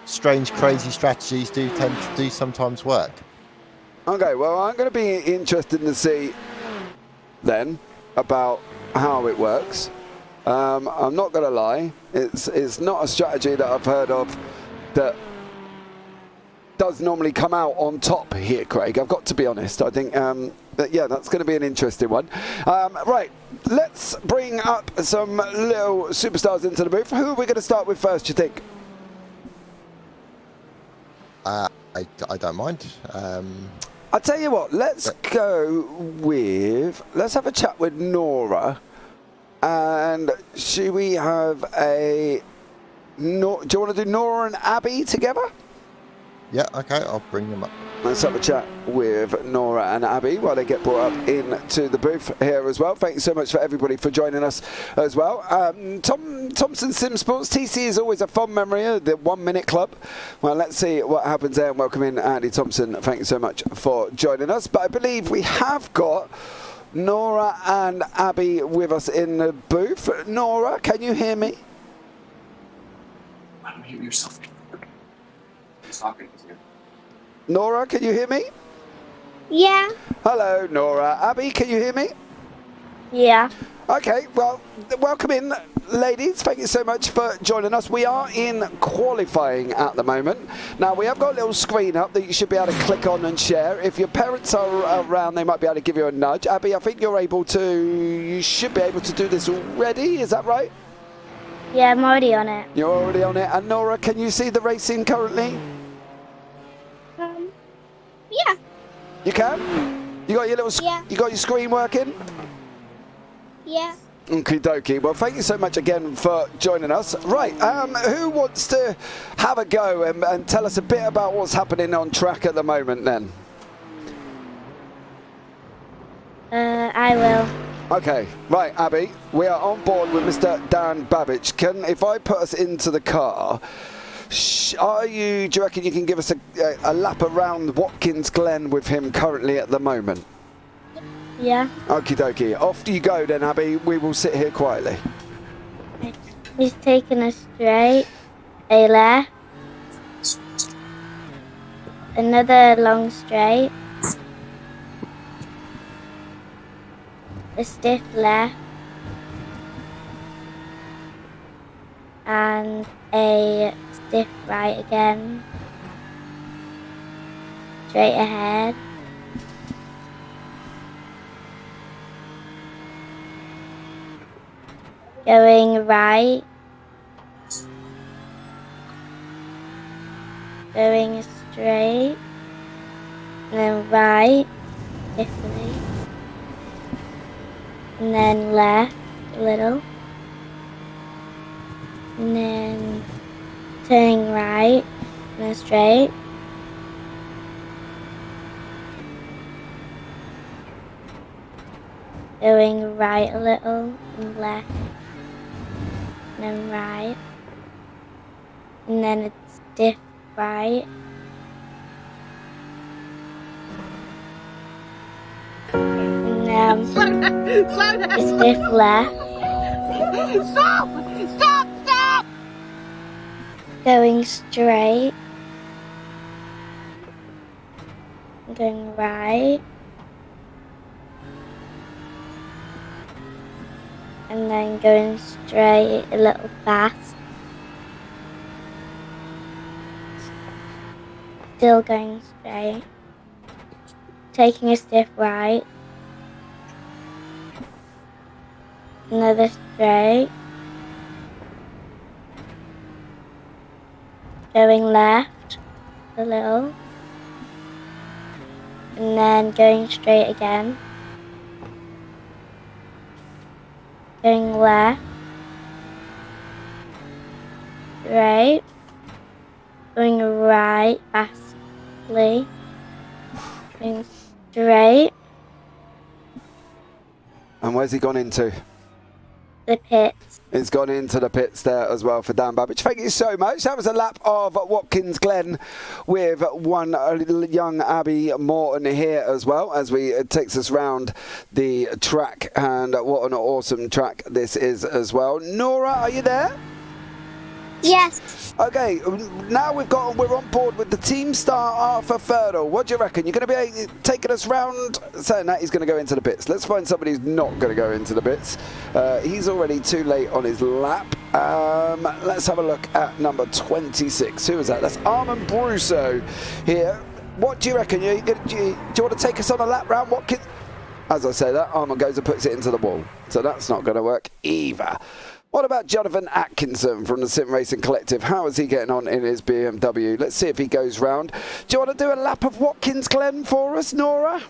Speaker 6: strange, crazy strategies do sometimes work.
Speaker 2: Okay, well, I'm going to be interested to see then about how it works. I'm not going to lie, it's not a strategy that I've heard of that does normally come out on top here, Craig. I've got to be honest. I think yeah, that's going to be an interesting one. Right, let's bring up some little superstars into the booth. Who are we going to start with first, do you think?
Speaker 6: I don't mind.
Speaker 2: I'll tell you what, let's go with, let's have a chat with Nora. And should we have a, do you want to do Nora and Abby together?
Speaker 6: Yeah, okay, I'll bring them up.
Speaker 2: Let's have a chat with Nora and Abby while they get brought up into the booth here as well. Thank you so much for everybody for joining us as well. Thompson Sim Sports, TC is always a fond memory of the 1 Minute Club. Well, let's see what happens there, and welcome in Andy Thompson. Thank you so much for joining us. But I believe we have got Nora and Abby with us in the booth. Nora, can you hear me?
Speaker 11: Unmute yourself.
Speaker 2: Nora, can you hear me?
Speaker 7: Yeah.
Speaker 2: Hello, Nora. Abby, can you hear me?
Speaker 7: Yeah.
Speaker 2: Okay, well, welcome in, ladies. Thank you so much for joining us. We are in qualifying at the moment. Now, we have got a little screen up that you should be able to click on and share. If your parents are around, they might be able to give you a nudge. Abby, I think you should be able to do this already. Is that right?
Speaker 7: Yeah, I'm already on it.
Speaker 2: You're already on it. And Nora, can you see the racing currently?
Speaker 7: Yeah.
Speaker 2: You can? You got your little you got your screen working?
Speaker 7: Yeah.
Speaker 2: Okie dokie. Well, thank you so much again for joining us. Right, who wants to have a go and tell us a bit about what's happening on track at the moment then?
Speaker 7: I will.
Speaker 2: Okay, right, Abby, we are on board with Mr. Dan Babbage. If I put us into the car, do you reckon you can give us a lap around Watkins Glen with him currently at the moment?
Speaker 7: Yeah.
Speaker 2: Okie dokie. Off you go then, Abby. We will sit here quietly.
Speaker 7: He's taking a straight, a left, another long straight, a stiff left, and a stiff right again, straight ahead, going right, going straight, and then right, stiffly, and then left a little, and then turning right, and then straight, going right a little, and left, and then right, and then a stiff right, and then a stiff left.
Speaker 5: Stop!
Speaker 7: Going straight, going right, and then going straight a little fast, still going straight, taking a stiff right, another straight, going left a little, and then going straight again, going left, straight, going right fastly, going straight,
Speaker 2: And where's he gone into?
Speaker 7: the pits.
Speaker 2: He's gone into the pits there as well for Dan Babbage. Thank you so much. That was a lap of Watkins Glen with one young Abby Morton here as well, as it takes us round the track. And what an awesome track this is as well. Nora, are you there?
Speaker 7: Yes.
Speaker 2: Okay, now we're on board with the team star Arthur Ferdle. What do you reckon? You're going to be taking us round, saying that he's going to go into the pits. Let's find somebody who's not going to go into the pits. He's already too late on his lap. Let's have a look at number 26. Who is that? That's Armand Brusso here. What do you reckon? Do you want to take us on a lap round? As I say that, Armand goes and puts it into the wall. So that's not going to work either. What about Jonathan Atkinson from the Sim Racing Collective? How is he getting on in his BMW? Let's see if he goes round. Do you want to do a lap of Watkins Glen for us, Nora?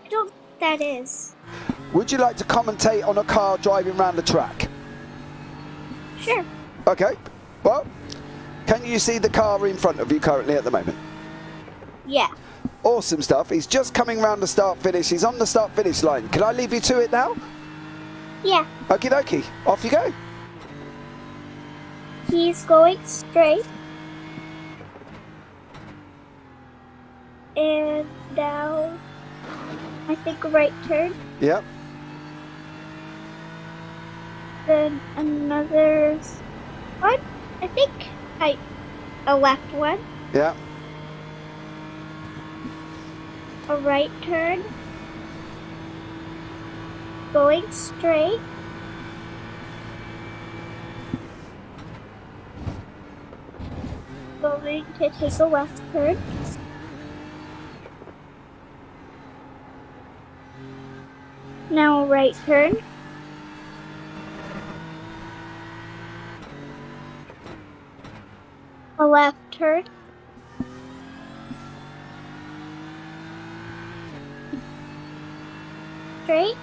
Speaker 7: I don't know what that is.
Speaker 2: Would you like to commentate on a car driving around the track?
Speaker 7: Sure.
Speaker 2: Okay. Well, can you see the car in front of you currently at the moment?
Speaker 7: Yeah.
Speaker 2: Awesome stuff. He's just coming round the start-finish. He's on the start-finish line. Can I leave you to it now?
Speaker 7: Yeah.
Speaker 2: Okie dokie. Off you go.
Speaker 7: He's going straight. And now, I think a right turn.
Speaker 2: Yep.
Speaker 7: Then another one. I think a left one.
Speaker 2: Yep.
Speaker 7: A right turn. Going straight. Going to take a left turn. Now a right turn. A left turn. Straight.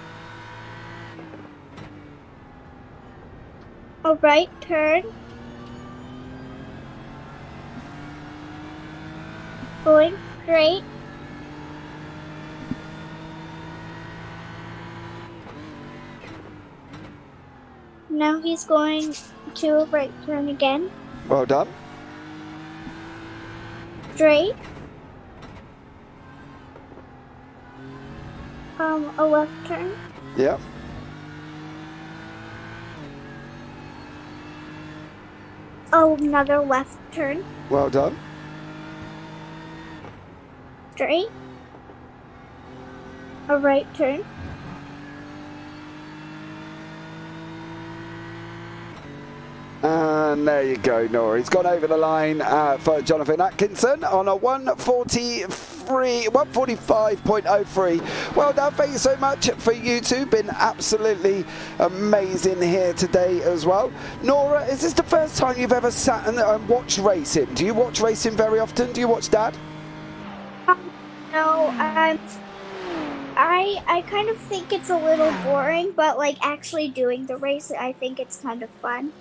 Speaker 7: A right turn. Going straight. Now he's going to a right turn again.
Speaker 2: Well done.
Speaker 7: Straight. A left turn.
Speaker 2: Yep.
Speaker 7: Oh, another left turn.
Speaker 2: Well done.
Speaker 7: Straight. A right turn.
Speaker 2: And there you go, Nora. He's gone over the line for Jonathan Atkinson on a 145.03. Well done. Thank you so much for you two. Been absolutely amazing here today as well. Nora, is this the first time you've ever sat and watched racing? Do you watch racing very often? Do you watch Dad?
Speaker 7: No, I kind of think it's a little boring, but like actually doing the race, I think it's kind of fun.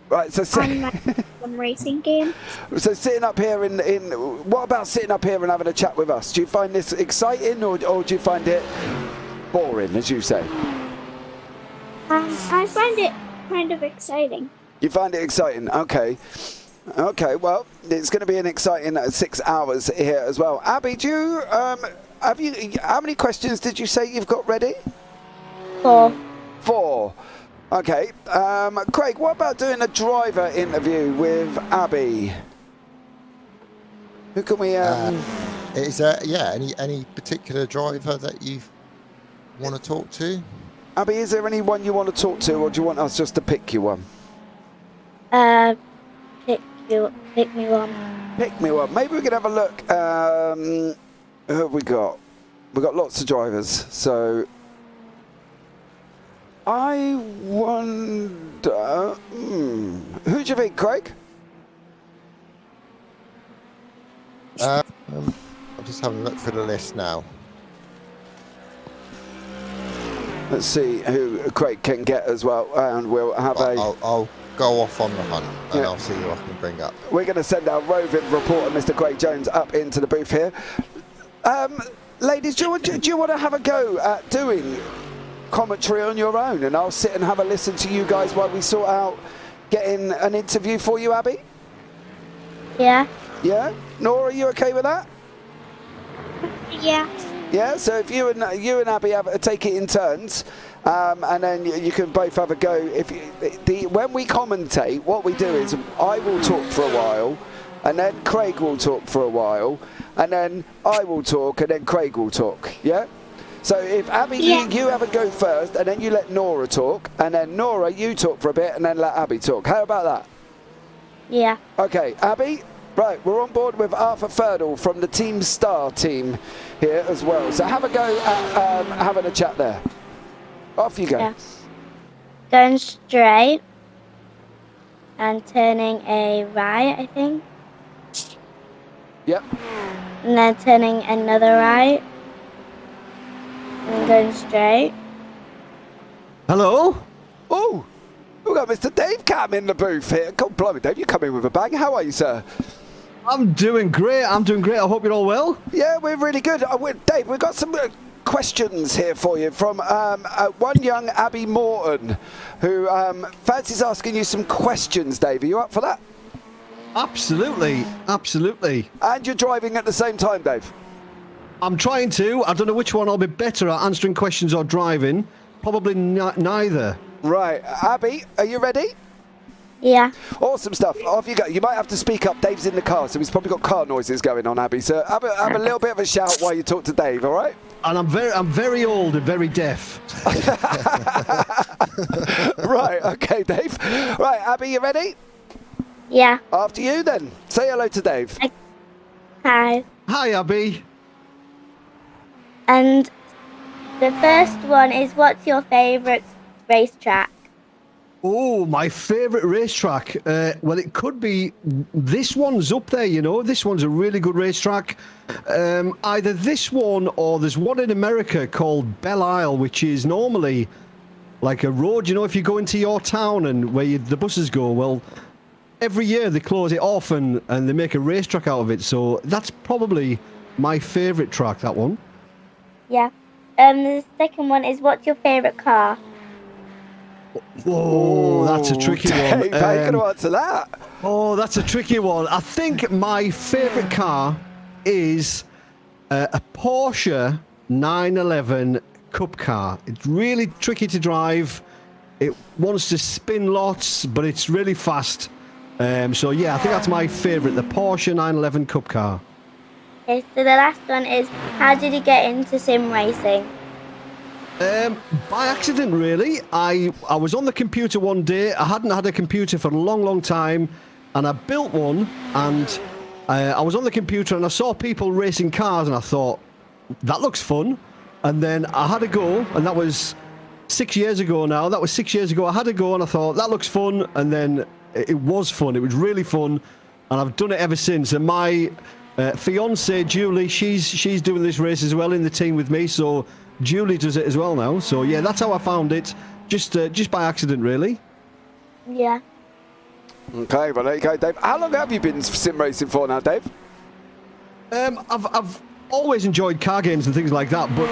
Speaker 2: Right, so
Speaker 7: On my racing game.
Speaker 2: So sitting up here what about sitting up here and having a chat with us? Do you find this exciting or do you find it boring, as you say?
Speaker 7: I find it kind of exciting.
Speaker 2: You find it exciting? Okay. Okay, well, it's going to be an exciting 6 hours here as well. Abby, do you, how many questions did you say you've got ready?
Speaker 7: 4.
Speaker 2: 4. Okay. Craig, what about doing a driver interview with Abby? Who can we...
Speaker 6: Is there, any particular driver that you want to talk to?
Speaker 2: Abby, is there anyone you want to talk to, or do you want us just to pick you one?
Speaker 7: Pick me one.
Speaker 2: Pick me one. Maybe we could have a look. Who have we got? We've got lots of drivers, so... I wonder... Who do you think, Craig?
Speaker 6: I'll just have a look through the list now.
Speaker 2: Let's see who Craig can get as well, and we'll have
Speaker 6: I'll go off on the hunt, and I'll see who I can bring up.
Speaker 2: We're going to send our roving reporter, Mr. Craig Jones, up into the booth here. Ladies, do you want to have a go at doing commentary on your own, and I'll sit and have a listen to you guys while we sort out getting an interview for you, Abby?
Speaker 7: Yeah.
Speaker 2: Yeah? Nora, are you okay with that?
Speaker 7: Yeah.
Speaker 2: Yeah, so if you and Abby take it in turns, and then you can both have a go. When we commentate, what we do is I will talk for a while, and then Craig will talk for a while, and then I will talk, and then Craig will talk. Yeah. So if Abby, you have a go first, and then you let Nora talk, and then Nora, you talk for a bit, and then let Abby talk. How about that?
Speaker 7: Yeah.
Speaker 2: Okay, Abby. Right, we're on board with Arthur Ferdle from the Team Star team here as well. So have a go at having a chat there. Off you go.
Speaker 7: Yeah. Going straight and turning a right, I think.
Speaker 2: Yep.
Speaker 7: And then turning another right. And then going straight.
Speaker 2: Hello? Oh, we've got Mr. Dave Cam in the booth here. God blimey, Dave, you come in with a bang. How are you, sir?
Speaker 11: I'm doing great. I hope you're all well.
Speaker 2: Yeah, we're really good. Dave, we've got some questions here for you from one young Abby Morton who fancies asking you some questions, Dave. Are you up for that?
Speaker 11: Absolutely.
Speaker 2: And you're driving at the same time, Dave?
Speaker 11: I'm trying to. I don't know which one I'll be better at, answering questions or driving. Probably neither.
Speaker 2: Right. Abby, are you ready?
Speaker 7: Yeah.
Speaker 2: Awesome stuff. Off you go. You might have to speak up. Dave's in the car, so he's probably got car noises going on, Abby. So have a little bit of a shout while you talk to Dave, all right?
Speaker 11: And I'm very old and very deaf.
Speaker 2: Right. Okay, Dave. Right, Abby, you ready?
Speaker 7: Yeah.
Speaker 2: After you, then. Say hello to Dave.
Speaker 7: Hi.
Speaker 11: Hi, Abby.
Speaker 7: And the first one is, what's your favourite racetrack?
Speaker 11: Oh, my favourite racetrack. Well, it could be this one's up there, you know. This one's a really good racetrack. Either this one or there's one in America called Belle Isle, which is normally like a road, you know, if you go into your town and where the buses go. Well, every year they close it off and they make a racetrack out of it. So that's probably my favourite track, that one.
Speaker 7: Yeah. The second one is, what's your favourite car?
Speaker 11: Oh, that's a tricky one.
Speaker 2: Dave, how are you going to answer that?
Speaker 11: Oh, that's a tricky one. I think my favourite car is a Porsche 911 Cup car. It's really tricky to drive. It wants to spin lots, but it's really fast. So yeah, I think that's my favourite, the Porsche 911 Cup car.
Speaker 7: Okay, so the last one is, how did you get into sim racing?
Speaker 11: By accident, really. I was on the computer one day. I hadn't had a computer for a long time, and I built one, and I was on the computer and I saw people racing cars, and I thought, that looks fun. And then I had a go, and that was 6 years ago now. That was 6 years ago. I had a go, and I thought, that looks fun. And then it was fun. It was really fun, and I've done it ever since. And my fiance Julie, she's doing this race as well in the team with me. So Julie does it as well now. So yeah, that's how I found it. Just by accident, really.
Speaker 7: Yeah.
Speaker 2: Okay, well there you go, Dave. How long have you been sim racing for now, Dave?
Speaker 11: I've always enjoyed car games and things like that, but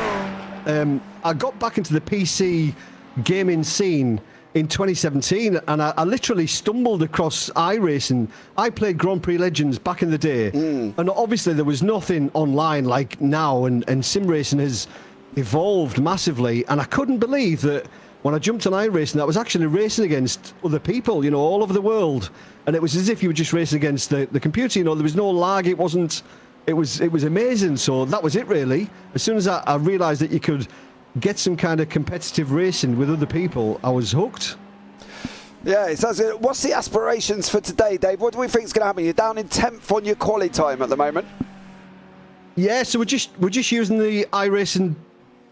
Speaker 11: I got back into the PC gaming scene in 2017, and I literally stumbled across iRacing. I played Grand Prix Legends back in the day, and obviously there was nothing online like now, and sim racing has evolved massively, and I couldn't believe that when I jumped on iRacing, that was actually racing against other people, you know, all over the world, and it was as if you were just racing against the computer. You know, there was no lag. It was amazing. So that was it, really. As soon as I realised that you could get some kind of competitive racing with other people, I was hooked.
Speaker 2: Yeah, it sounds good. What's the aspirations for today, Dave? What do we think is going to happen? You're down in 10th on your quali time at the moment.
Speaker 11: Yeah, so we're just using the iRacing,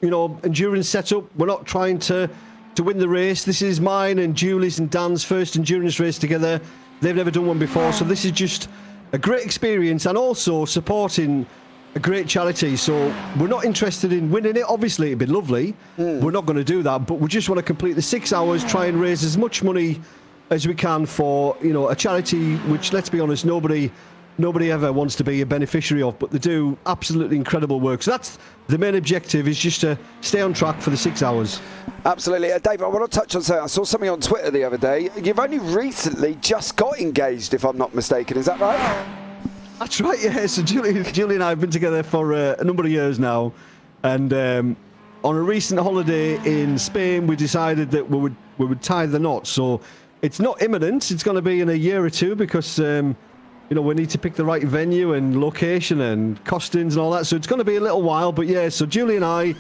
Speaker 11: you know, endurance setup. We're not trying to win the race. This is mine and Julie's and Dan's first endurance race together. They've never done one before, so this is just a great experience, and also supporting a great charity. So we're not interested in winning it. Obviously, it'd be lovely. We're not going to do that, but we just want to complete the 6 hours, try and raise as much money as we can for, you know, a charity which, let's be honest, nobody ever wants to be a beneficiary of, but they do absolutely incredible work. So that's the main objective, is just to stay on track for the 6 hours.
Speaker 2: Absolutely. Dave, I want to touch on something. I saw something on Twitter the other day. You've only recently just got engaged, if I'm not mistaken. Is that right?
Speaker 11: That's right, yeah. So Julie and I have been together for a number of years now. And on a recent holiday in Spain, we decided that we would tie the knot. So it's not imminent. It's going to be in a year or two, because you know, we need to pick the right venue and location and costings and all that. So it's going to be a little while. But yeah, so Julie and I,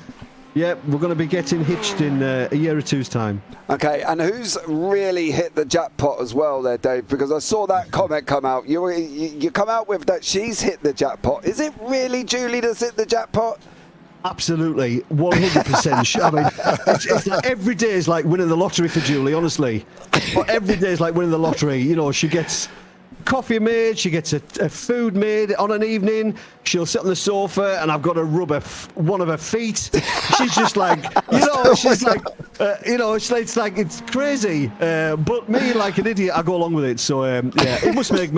Speaker 11: yeah, we're going to be getting hitched in a year or two's time. Okay, and who's really hit the jackpot as well there, Dave? Because I saw that comment come out. You come out with that she's hit the jackpot. Is it really Julie that's hit the jackpot? Absolutely, 100%. I mean, it's like every day is like winning the lottery for Julie, honestly. Every day is like winning the lottery. You know, she gets coffee made, she gets a food made on an evening, she'll sit on the sofa and I've got to rub one of her feet. She's just like, you know, she's like, you know, it's like, it's crazy. But me, like an idiot, I go along with it. So yeah, it must make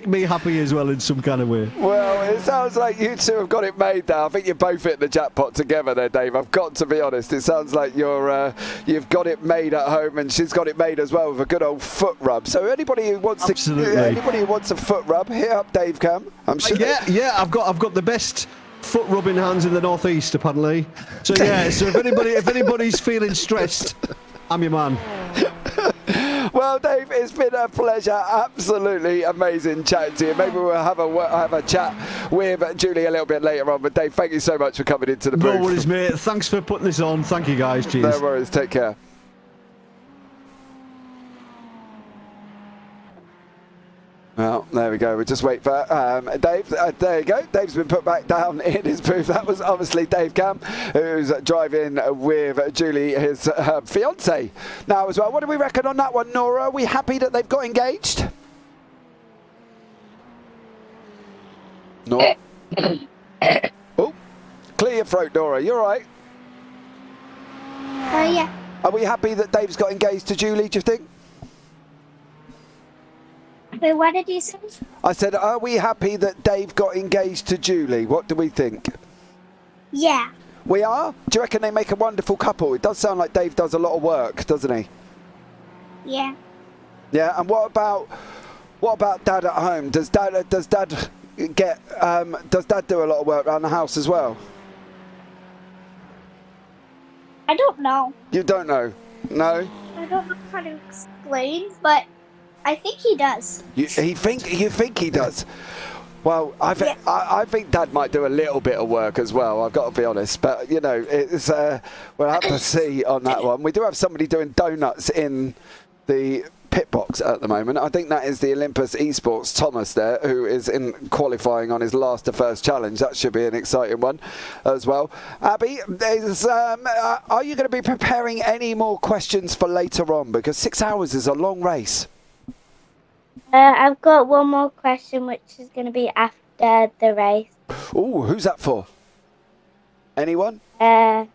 Speaker 11: me happy as well in some kind of way.
Speaker 2: Well, it sounds like you two have got it made now. I think you both hit the jackpot together there, Dave. I've got to be honest. It sounds like you've got it made at home, and she's got it made as well with a good old foot rub. So anybody who wants a foot rub, hit up Dave Cam. I'm sure.
Speaker 11: Yeah, I've got the best foot rubbing hands in the northeast, apparently. So yeah, so if anybody's feeling stressed, I'm your man.
Speaker 2: Well, Dave, it's been a pleasure. Absolutely amazing chatting to you. Maybe we'll have a chat with Julie a little bit later on. But Dave, thank you so much for coming into the booth.
Speaker 11: No worries, mate. Thanks for putting this on. Thank you, guys. Cheers.
Speaker 2: No worries. Take care. Well, there we go. We'll just wait for Dave. There you go. Dave's been put back down in his booth. That was obviously Dave Cam, who's driving with Julie, his fiancée, now as well. What do we reckon on that one, Nora? Are we happy that they've got engaged? Nora? Oh, clear your throat, Nora. You all right?
Speaker 7: Yeah.
Speaker 2: Are we happy that Dave's got engaged to Julie, do you think?
Speaker 7: Wait, what did you say?
Speaker 2: I said, are we happy that Dave got engaged to Julie? What do we think?
Speaker 7: Yeah.
Speaker 2: We are? Do you reckon they make a wonderful couple? It does sound like Dave does a lot of work, doesn't he?
Speaker 7: Yeah.
Speaker 2: Yeah, and what about Dad at home? Does Dad do a lot of work around the house as well?
Speaker 7: I don't know.
Speaker 2: You don't know? No?
Speaker 7: I don't know how to explain, but I think he does. You
Speaker 2: think he does? Well, I think Dad might do a little bit of work as well. I've got to be honest, but you know, it's we'll have to see on that one. We do have somebody doing donuts in the pit box at the moment. I think that is the Olympus Esports Thomas there, who is in qualifying on his last to first challenge. That should be an exciting one as well. Abby, are you going to be preparing any more questions for later on? Because 6 hours is a long race.
Speaker 7: I've got one more question, which is going to be after the race.
Speaker 2: Oh, who's that for? Anyone?
Speaker 7: I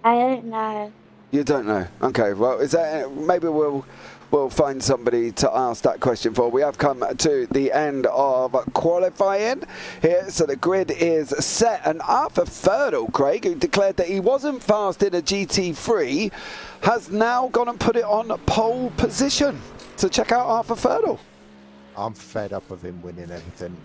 Speaker 7: don't know.
Speaker 2: You don't know? Okay. Well, is that maybe we'll we'll find somebody to ask that question for. We have come to the end of qualifying here, so the grid is set. And Arthur Ferdle, Craig, who declared that he wasn't fast in a GT3, has now gone and put it on pole position. So check out Arthur Ferdle.
Speaker 6: I'm fed up of him winning everything.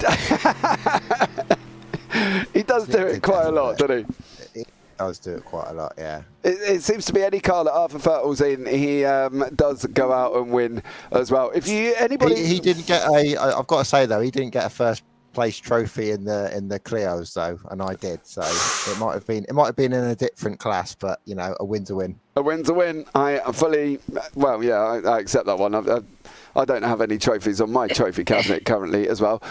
Speaker 2: He does do it quite a lot, doesn't he?
Speaker 6: He does do it quite a lot, yeah.
Speaker 2: It seems to be any car that Arthur Ferdle's in, he does go out and win as well. If you anybody,
Speaker 6: he didn't get a. I've got to say though, he didn't get a first place trophy in the Clios though, and I did. So it might have been in a different class, but you know, a win's a win.
Speaker 2: A win's a win. I fully, well, yeah, I accept that one. I don't have any trophies on my trophy cabinet currently as well.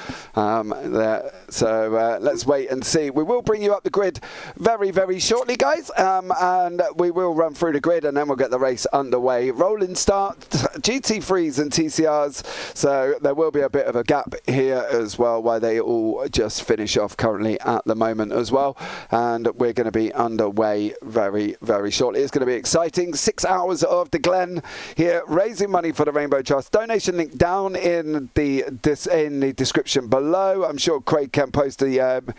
Speaker 2: So let's wait and see. We will bring you up the grid very, very shortly, guys. And we will run through the grid and then we'll get the race underway. Rolling start, GT3s and TCRs. So there will be a bit of a gap here as well, while they all just finish off currently at the moment as well. And we're going to be underway very, very shortly. It's going to be exciting. 6 hours of the Glen here, raising money for the Rainbow Trust. Donation link down in the description below. I'm sure Craig can post the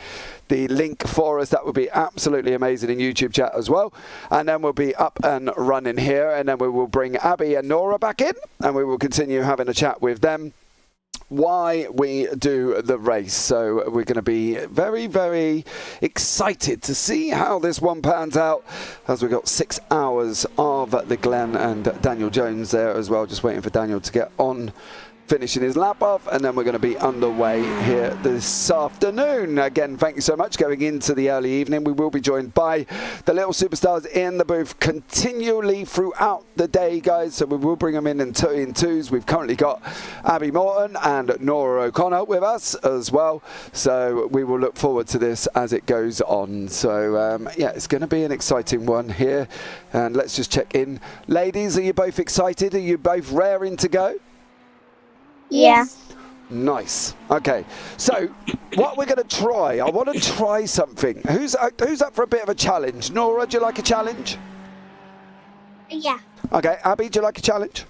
Speaker 2: link for us. That would be absolutely amazing in YouTube chat as well. And then we'll be up and running here, and then we will bring Abby and Nora back in, and we will continue having a chat with them why we do the race. So we're going to be very, very excited to see how this one pans out, as we've got 6 hours of the Glen, and Daniel Jones there as well, just waiting for Daniel to get on, finishing his lap off, and then we're going to be underway here this afternoon. Again, thank you so much. Going into the early evening, we will be joined by the little superstars in the booth continually throughout the day, guys, so we will bring them in twos. We've currently got Abby Morton and Nora O'Connor with us as well, so we will look forward to this as it goes on. So yeah, it's going to be an exciting one here, and let's just check in. Ladies, are you both excited? Are you both raring to go?
Speaker 7: Yeah.
Speaker 2: Nice. Okay, so what we're going to try, I want to try something. Who's up for a bit of a challenge? Nora, do you like a challenge?
Speaker 7: Yeah.
Speaker 2: Okay, Abby, do you like a challenge?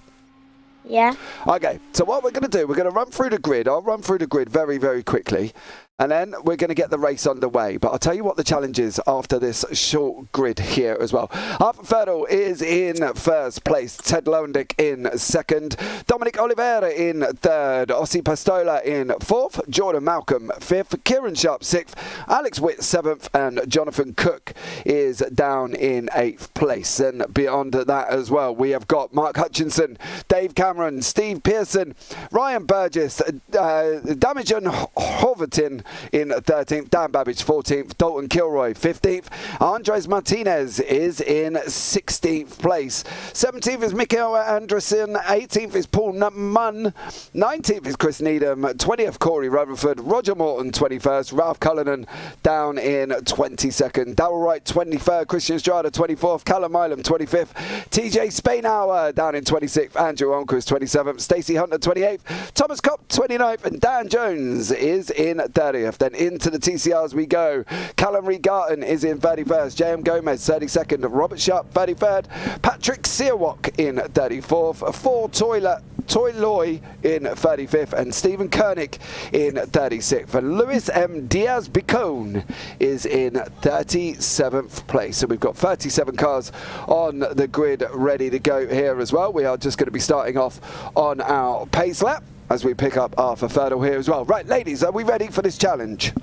Speaker 7: Yeah.
Speaker 2: Okay, so what we're going to do, we're going to run through the grid. I'll run through the grid very, very quickly, and then we're going to get the race underway. But I'll tell you what the challenge is after this short grid here as well. Arthur Ferdle is in first place. Ted Lowendick in second. Dominic Oliveira in third. Ossie Pastola in fourth. Jordan Malcolm fifth. Kieran Sharp sixth. Alex Witt seventh. And Jonathan Cook is down in eighth place. And beyond that as well, we have got Mark Hutchinson, Dave Cameron, Steve Pearson, Ryan Burgess, Damijan Hoverton in 13th, Dan Babbage 14th, Dalton Kilroy 15th, Andres Martinez is in 16th place, 17th is Mikael Anderson, 18th is Paul Munn, 19th is Chris Needham, 20th Corey Rutherford, Roger Morton 21st, Ralph Cullinan down in 22nd, Darrell Wright 23rd, Christian Strada 24th, Callum Milam 25th, TJ Spainhour down in 26th, Andrew Onquist 27th, Stacey Hunter 28th, Thomas Kopp 29th, and Dan Jones is in 30th. Then into the TCRs we go. Callum Reed-Garton is in 31st. J.M. Gomez 32nd. Robert Sharp 33rd. Patrick Searwalk in 34th. Four Toy-Loy in 35th. And Stephen Koenig in 36th. And Luis M. Diaz-Bicone is in 37th place. So we've got 37 cars on the grid ready to go here as well. We are just going to be starting off on our pace lap as we pick up Arthur Ferdle here as well. Right, ladies, are we ready for this challenge?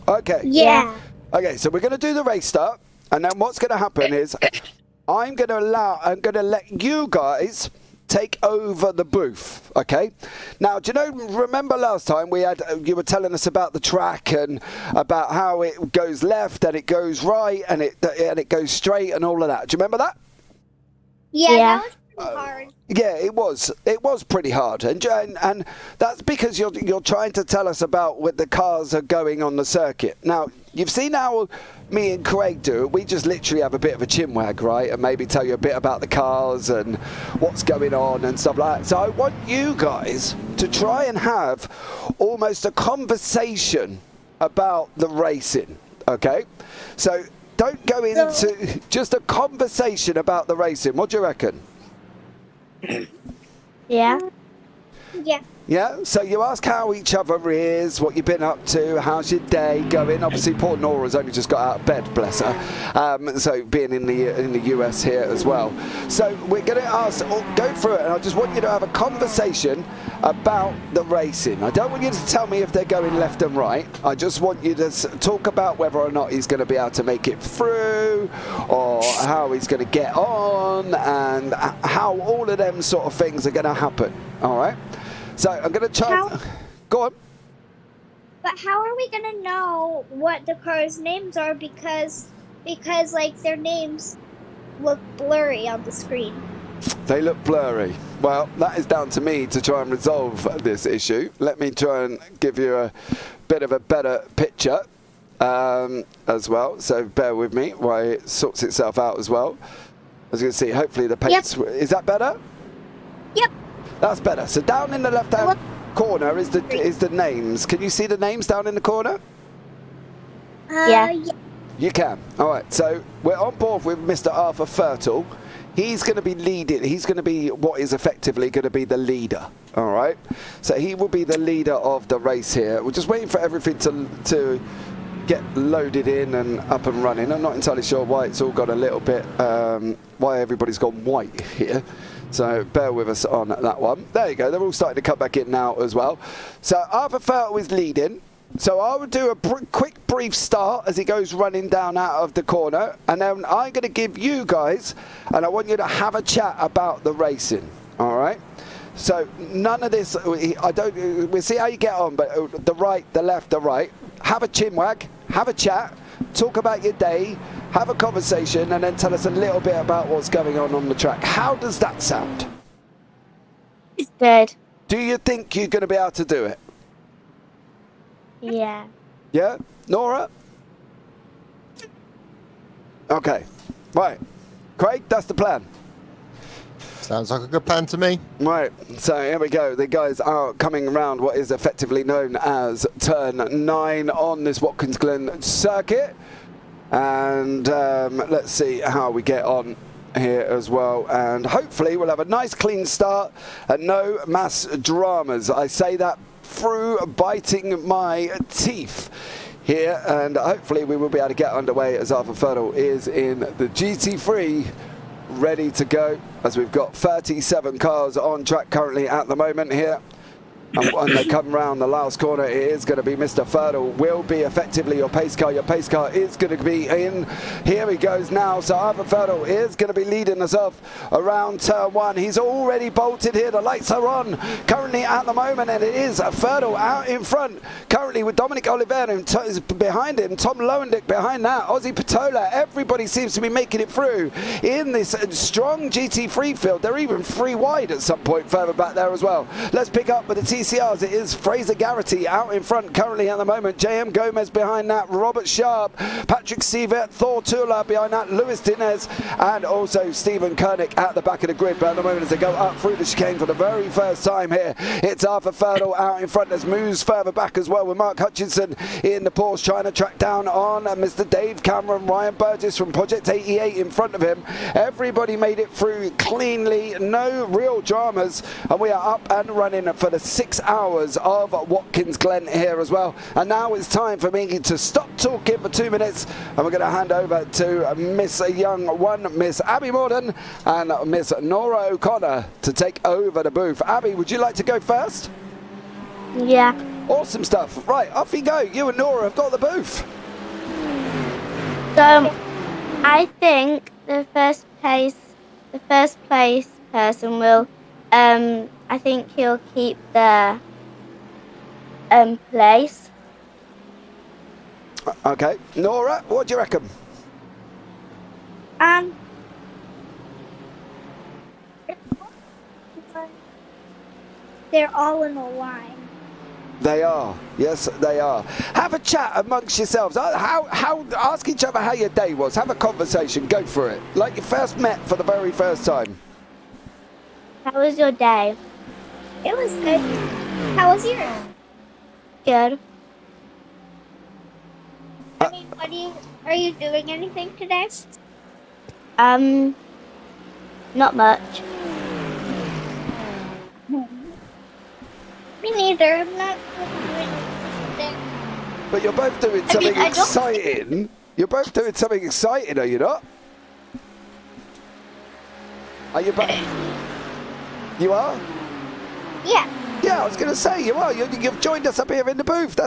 Speaker 2: Okay.
Speaker 7: Yeah.
Speaker 2: Okay, so we're going to do the race start, and then what's going to happen is I'm going to let you guys take over the booth, okay? Now, do you remember last time you were telling us about the track and about how it goes left and it goes right and it goes straight and all of that? Do you remember that?
Speaker 7: Yeah. That was hard.
Speaker 2: Yeah, it was. It was pretty hard, and that's because you're trying to tell us about what the cars are going on the circuit. Now, you've seen how me and Craig do it. We just literally have a bit of a chinwag, right, and maybe tell you a bit about the cars and what's going on and stuff like that. So I want you guys to try and have almost a conversation about the racing, okay? So don't go into just a conversation about the racing. What do you reckon?
Speaker 7: Yeah. Yeah.
Speaker 2: Yeah, so you ask how each other is, what you've been up to, how's your day going. Obviously, poor Nora's only just got out of bed, bless her. So being in the US here as well. So we're going to go through it, and I just want you to have a conversation about the racing. I don't want you to tell me if they're going left and right. I just want you to talk about whether or not he's going to be able to make it through, or how he's going to get on, and how all of them sort of things are going to happen. All right? So I'm going to try. Go on.
Speaker 7: But how are we going to know what the cars' names are because like their names look blurry on the screen?
Speaker 2: They look blurry. Well, that is down to me to try and resolve this issue. Let me try and give you a bit of a better picture as well. So bear with me while it sorts itself out as well. As you can see, hopefully the paint's... Yep. Is that better?
Speaker 7: Yep.
Speaker 2: That's better. So down in the left-hand corner is the names. Can you see the names down in the corner?
Speaker 7: Yeah.
Speaker 2: You can. All right. So we're on board with Mr. Arthur Fertile. He's going to be leading. He's going to be what is effectively going to be the leader. All right. So he will be the leader of the race here. We're just waiting for everything to get loaded in and up and running. I'm not entirely sure why it's all got a little bit, why everybody's gone white here. So bear with us on that one. There you go. They're all starting to come back in now as well. So Arthur Fertile is leading. So I would do a quick brief start as he goes running down out of the corner. And then I'm going to give you guys, and I want you to have a chat about the racing. All right? So none of this, we'll see how you get on, but the right, the left, the right. Have a chinwag, have a chat, talk about your day, have a conversation, and then tell us a little bit about what's going on the track. How does that sound?
Speaker 7: It's good.
Speaker 2: Do you think you're going to be able to do it?
Speaker 7: Yeah.
Speaker 2: Yeah? Nora? Okay. Right. Craig, that's the plan.
Speaker 6: Sounds like a good plan to me.
Speaker 2: Right, so here we go. The guys are coming around what is effectively known as turn 9 on this Watkins Glen circuit. And let's see how we get on here as well. And hopefully we'll have a nice clean start and no mass dramas. I say that through biting my teeth here. And hopefully we will be able to get underway as Arthur Fertile is in the GT3. Ready to go, as we've got 37 cars on track currently at the moment here. And when they come round the last corner, it is going to be Mr. Fertile will be effectively your pace car. Your pace car is going to be in. Here he goes now. So Arthur Fertile is going to be leading us off around turn 1. He's already bolted here. The lights are on currently at the moment, and it is Fertile out in front currently with Dominic Oliveira is behind him. Tom Lowendick behind that. Ozzy Patola. Everybody seems to be making it through in this strong GT3 field. They're even 3 wide at some point further back there as well. Let's pick up with the TCRs. It is Fraser Garrity out in front currently at the moment. JM Gomez behind that. Robert Sharp, Patrick Sievert, Thor Tula behind that. Lewis Dinez, and also Stephen Koenig at the back of the grid. But at the moment, as they go up through the chicane for the very first time here, it's Arthur Fertile out in front. There's moves further back as well with Mark Hutchinson in the Porsche trying to track down on Mr. Dave Cameron. Ryan Burgess from Project 88 in front of him. Everybody made it through cleanly. No real dramas. And we are up and running for the 6 hours of Watkins Glen here as well. And now it's time for me to stop talking for 2 minutes, and we're going to hand over to Miss Young One, Miss Abby Morden, and Miss Nora O'Connor to take over the booth. Abby, would you like to go first?
Speaker 7: Yeah.
Speaker 2: Awesome stuff. Right, off you go. You and Nora have got the booth.
Speaker 7: So, I think the first place person will, I think he'll keep the place.
Speaker 2: Okay. Nora, what do you reckon?
Speaker 7: They're all in a line.
Speaker 2: They are. Yes, they are. Have a chat amongst yourselves. Ask each other how your day was. Have a conversation. Go for it. Like you first met for the very first time.
Speaker 7: How was your day? It was good. How was yours? Good. I mean, are you doing anything today?
Speaker 9: Not much.
Speaker 7: Me neither. I'm not doing anything.
Speaker 2: But you're both doing something exciting. You're both doing something exciting, are you not? Are you both? You are?
Speaker 7: Yeah.
Speaker 2: Yeah, I was going to say, you are. You've joined us up here in the booth.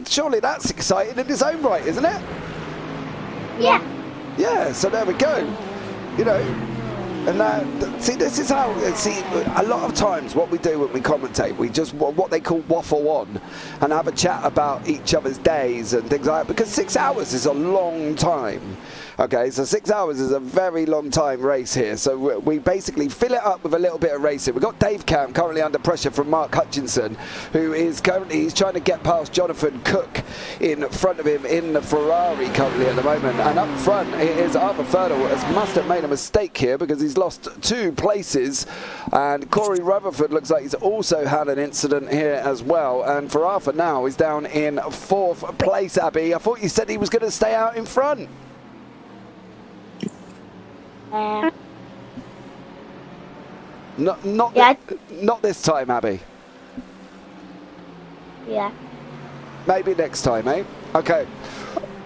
Speaker 2: Surely that's exciting in its own right, isn't it?
Speaker 7: Yeah.
Speaker 2: Yeah, so there we go. You know, and see, this is how, a lot of times what we do when we commentate, we just, what they call waffle on and have a chat about each other's days and things like that, because 6 hours is a long time. Okay, so 6 hours is a very long time race here. So we basically fill it up with a little bit of racing. We've got Dave Cam currently under pressure from Mark Hutchinson, who is he's trying to get past Jonathan Cook in front of him in the Ferrari currently at the moment. And up front it is Arthur Ferdel, must have made a mistake here because he's lost 2 places. And Corey Rutherford looks like he's also had an incident here as well. And for Arthur now, he's down in 4th place, Abby. I thought you said he was going to stay out in front. Not this time, Abby.
Speaker 7: Yeah.
Speaker 2: Maybe next time, eh? Okay.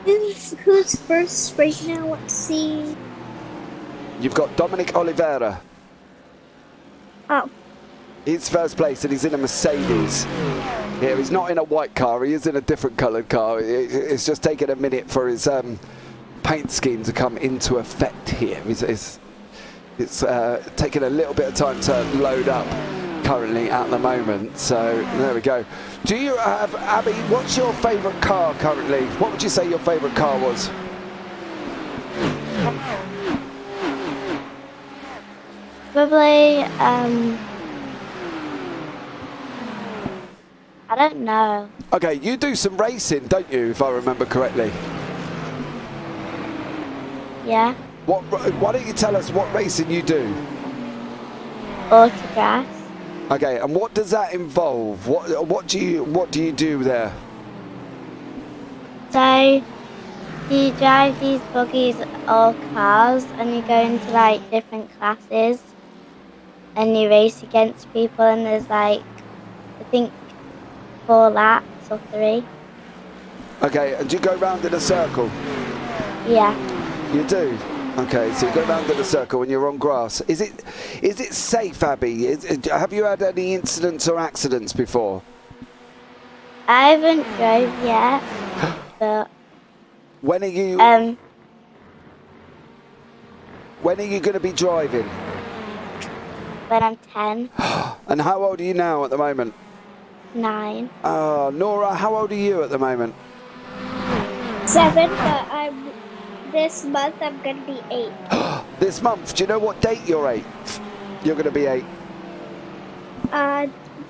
Speaker 7: Who's first right now? Let's see.
Speaker 2: You've got Dominic Oliveira.
Speaker 7: Oh.
Speaker 2: He's first place and he's in a Mercedes. Yeah, he's not in a white car. He is in a different coloured car. It's just taken a minute for his paint scheme to come into effect here. It's taking a little bit of time to load up currently at the moment. So there we go. Do you have, Abby, what's your favourite car currently? What would you say your favourite car was?
Speaker 7: Probably, I don't know.
Speaker 2: Okay, you do some racing, don't you, if I remember correctly?
Speaker 7: Yeah.
Speaker 2: Why don't you tell us what racing you do?
Speaker 7: Autographs.
Speaker 2: Okay, and what does that involve? What do you do there?
Speaker 7: So you drive these buggies or cars and you go into like different classes and you race against people and there's like I think 4 laps or 3.
Speaker 2: Okay, and do you go round in a circle?
Speaker 7: Yeah.
Speaker 2: You do? Okay, so you go round in a circle when you're on grass. Is it safe, Abby? Have you had any incidents or accidents before?
Speaker 7: I haven't drove yet, but
Speaker 2: when are you going to be driving?
Speaker 7: When I'm 10.
Speaker 2: And how old are you now at the moment?
Speaker 7: 9.
Speaker 2: Nora, how old are you at the moment?
Speaker 7: 7, but this month I'm gonna be 8.
Speaker 2: This month? Do you know what date you're 8? You're gonna be 8.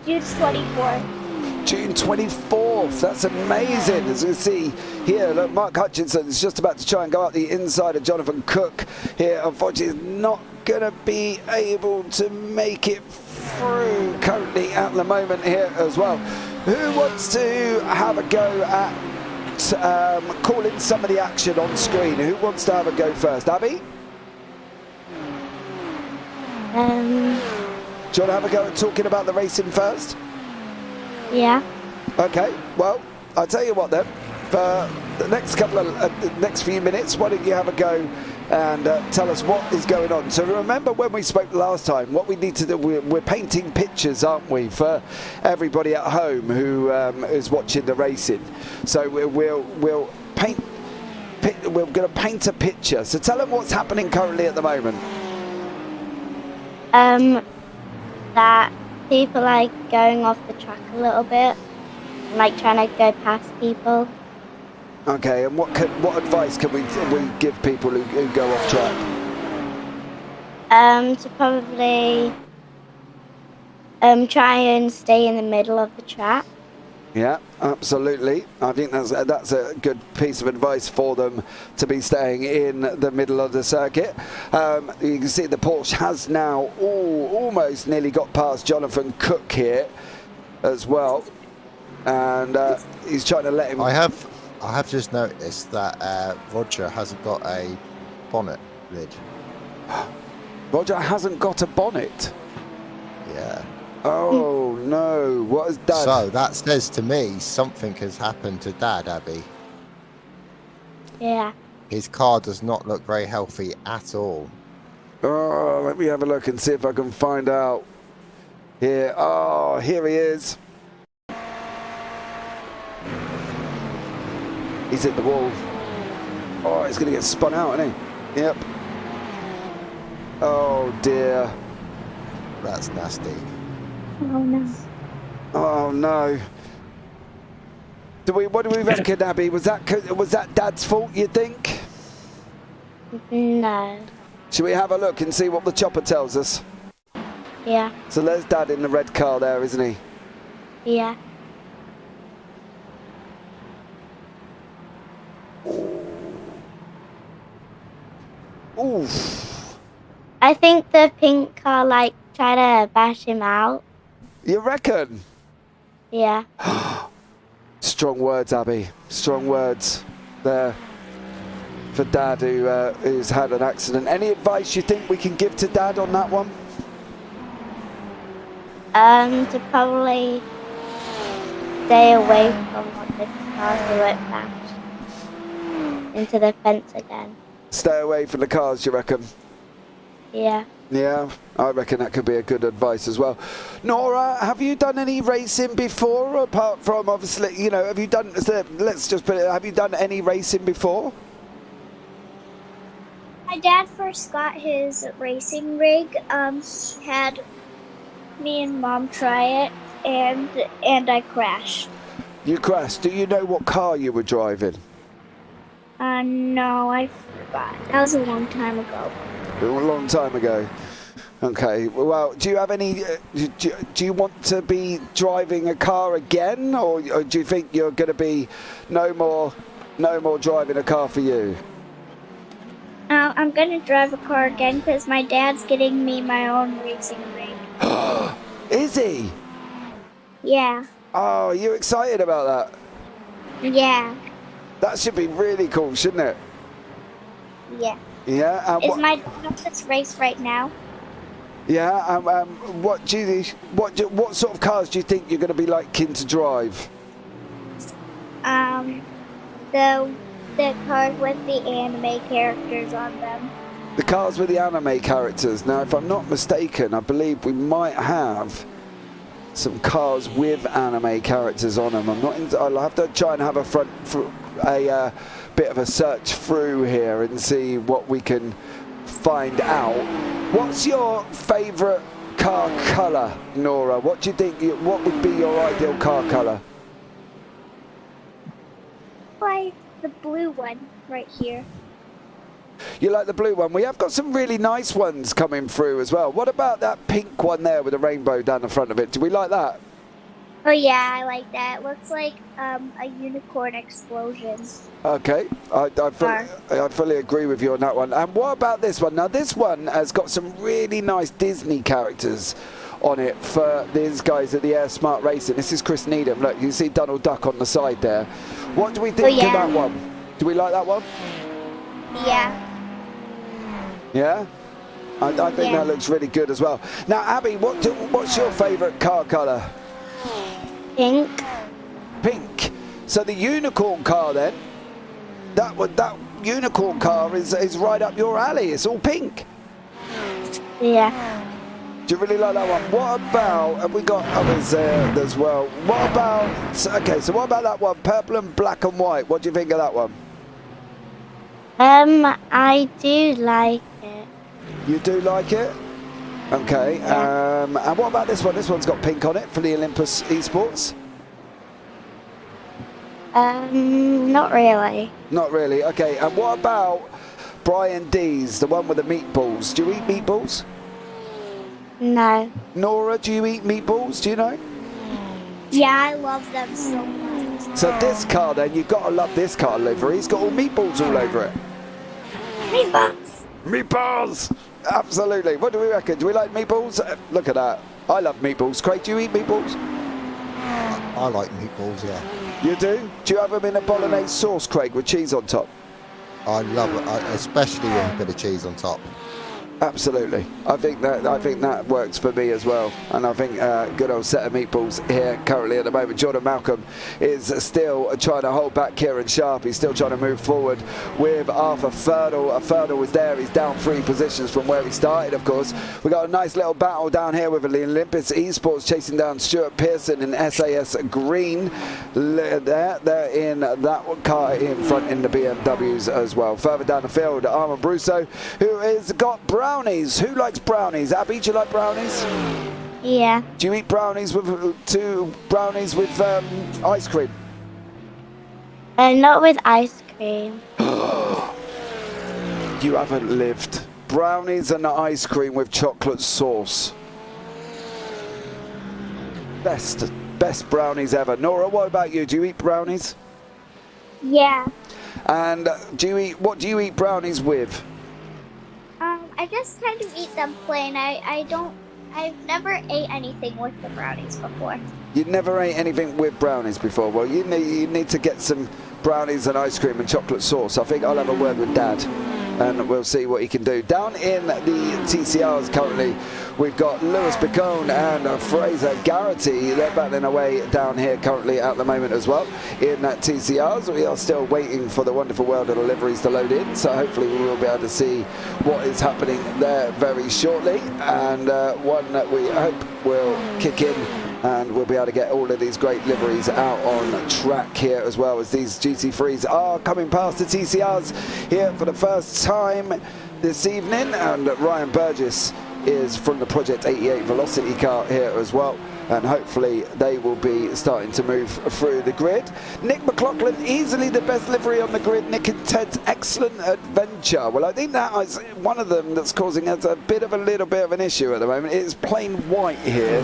Speaker 7: June 24th.
Speaker 2: June 24th. That's amazing. As you can see here, look, Mark Hutchinson is just about to try and go up the inside of Jonathan Cook here. Unfortunately, he's not gonna be able to make it through currently at the moment here as well. Who wants to have a go at calling some of the action on screen? Who wants to have a go first? Abby? Do you want to have a go at talking about the racing first?
Speaker 7: Yeah.
Speaker 2: Okay, well, I'll tell you what then. For the next couple of next few minutes, why don't you have a go and tell us what is going on. So remember when we spoke last time, what we need to do, we're painting pictures, aren't we, for everybody at home who is watching the racing. So we're going to paint a picture. So tell them what's happening currently at the moment.
Speaker 7: That people like going off the track a little bit, and, like trying to go past people.
Speaker 2: Okay, and what advice can we give people who go off track?
Speaker 7: To probably try and stay in the middle of the track.
Speaker 2: Yeah, absolutely. I think that's a good piece of advice for them, to be staying in the middle of the circuit. You can see the Porsche has now almost nearly got past Jonathan Cook here as well, and he's trying to let him.
Speaker 6: I have just noticed that Roger hasn't got a bonnet lid.
Speaker 2: Roger hasn't got a bonnet?
Speaker 6: Yeah.
Speaker 2: Oh no, what has Dad?
Speaker 6: So that says to me something has happened to Dad, Abby.
Speaker 7: Yeah.
Speaker 6: His car does not look very healthy at all.
Speaker 2: Oh, let me have a look and see if I can find out. Here, oh, here he is. He's hit the wall. Oh, he's going to get spun out, isn't he? Yep. Oh dear.
Speaker 6: That's nasty.
Speaker 7: Oh no.
Speaker 2: Oh no. What do we reckon, Abby? Was that Dad's fault, you think?
Speaker 7: No.
Speaker 2: Should we have a look and see what the chopper tells us?
Speaker 7: Yeah.
Speaker 2: So there's Dad in the red car there, isn't he?
Speaker 7: Yeah.
Speaker 2: Oof.
Speaker 7: I think the pink car tried to bash him out.
Speaker 2: You reckon?
Speaker 7: Yeah.
Speaker 2: Strong words, Abby. Strong words there for Dad who's had an accident. Any advice you think we can give to Dad on that one?
Speaker 7: To probably stay away from what the cars who won't bash into the fence again.
Speaker 2: Stay away from the cars, you reckon?
Speaker 7: Yeah.
Speaker 2: Yeah, I reckon that could be a good advice as well. Nora, have you done any racing before, apart from obviously, you know, have you done, let's just put it, have you done any racing before?
Speaker 12: My dad first got his racing rig. He had me and Mom try it, and I crashed.
Speaker 2: You crashed. Do you know what car you were driving?
Speaker 12: No, I forgot. That was a long time ago.
Speaker 2: A long time ago. Okay. Well, do you have any? Do you want to be driving a car again, or do you think you're going to be no more driving a car for you?
Speaker 12: I'm gonna drive a car again because my dad's getting me my own racing rig.
Speaker 2: Is he?
Speaker 12: Yeah.
Speaker 2: Oh, are you excited about that?
Speaker 12: Yeah.
Speaker 2: That should be really cool, shouldn't it?
Speaker 12: Yeah.
Speaker 2: Yeah.
Speaker 12: Is my dad at this race right now?
Speaker 2: Yeah. What sort of cars do you think you're going to be liking to drive?
Speaker 12: The cars with the anime characters on them.
Speaker 2: The cars with the anime characters. Now, if I'm not mistaken, I believe we might have some cars with anime characters on them. I'll have to try and have a bit of a search through here and see what we can find out. What's your favourite car colour, Nora? What do you think? What would be your ideal car colour?
Speaker 12: Like the blue one right here.
Speaker 2: You like the blue one? We have got some really nice ones coming through as well. What about that pink one there with a rainbow down the front of it? Do we like that?
Speaker 12: Oh yeah, I like that. It looks like a unicorn explosion.
Speaker 2: Okay, I fully agree with you on that one. And what about this one? Now this one has got some really nice Disney characters on it for these guys at the Air Smart Racing. This is Chris Needham. Look, you see Donald Duck on the side there. What do we think of that one? Do we like that one?
Speaker 12: Yeah.
Speaker 2: Yeah? I think that looks really good as well. Now, Abby, what's your favourite car colour?
Speaker 7: Pink.
Speaker 2: Pink. So the unicorn car then, that unicorn car is right up your alley. It's all pink.
Speaker 7: Yeah.
Speaker 2: Do you really like that one? What about, and we got others there as well. What about, okay, so what about that one? Purple and black and white. What do you think of that one?
Speaker 7: I do like it.
Speaker 2: You do like it? Okay.
Speaker 7: Yeah.
Speaker 2: And what about this one? This one's got pink on it for the Olympus Esports.
Speaker 7: Not really.
Speaker 2: Not really. Okay. And what about Brian D's, the one with the meatballs? Do you eat meatballs?
Speaker 7: No.
Speaker 2: Nora, do you eat meatballs? Do you know?
Speaker 12: Yeah, I love them so much.
Speaker 2: So this car then, you've got to love this car livery. It's got all meatballs all over it.
Speaker 12: Meatballs.
Speaker 2: Meatballs! Absolutely. What do we reckon? Do we like meatballs? Look at that. I love meatballs. Craig, do you eat meatballs?
Speaker 6: I like meatballs, yeah.
Speaker 2: You do? Do you have them in a bolognese sauce, Craig, with cheese on top?
Speaker 6: I love it, especially with a bit of cheese on top.
Speaker 2: Absolutely. I think that works for me as well. And I think good old set of meatballs here currently at the moment. Jordan Malcolm is still trying to hold back Kieran Sharp. He's still trying to move forward with Arthur Ferdle. Ferdle was there. He's down 3 positions from where he started, of course. We got a nice little battle down here with the Olympus Esports chasing down Stuart Pearson and SAS Green. They're in that car in front in the BMWs as well. Further down the field, Armand Brusso, who has got brownies. Who likes brownies? Abby, do you like brownies?
Speaker 7: Yeah.
Speaker 2: Do you eat brownies with ice cream?
Speaker 7: Not with ice cream.
Speaker 2: You haven't lived. Brownies and ice cream with chocolate sauce. Best brownies ever. Nora, what about you? Do you eat brownies?
Speaker 12: Yeah.
Speaker 2: And what do you eat brownies with?
Speaker 12: I just kind of eat them plain. I've never ate anything with the brownies before.
Speaker 2: You never ate anything with brownies before? Well, you need to get some brownies and ice cream and chocolate sauce. I think I'll have a word with Dad and we'll see what he can do. Down in the TCRs currently, we've got Lewis Bicone and Fraser Garrity. They're battling away down here currently at the moment as well in TCRs. We are still waiting for the wonderful world of deliveries to load in, so hopefully we will be able to see what is happening there very shortly, and one that we hope will kick in and we'll be able to get all of these great liveries out on track here, as well as these GT3s are coming past the TCRs here for the first time this evening. And Ryan Burgess is from the Project 88 Velocity car here as well, and hopefully they will be starting to move through the grid. Nick McLaughlin, easily the best livery on the grid. Nick and Ted's Excellent Adventure. Well, I think that is one of them that's causing us a little bit of an issue at the moment. It's plain white here,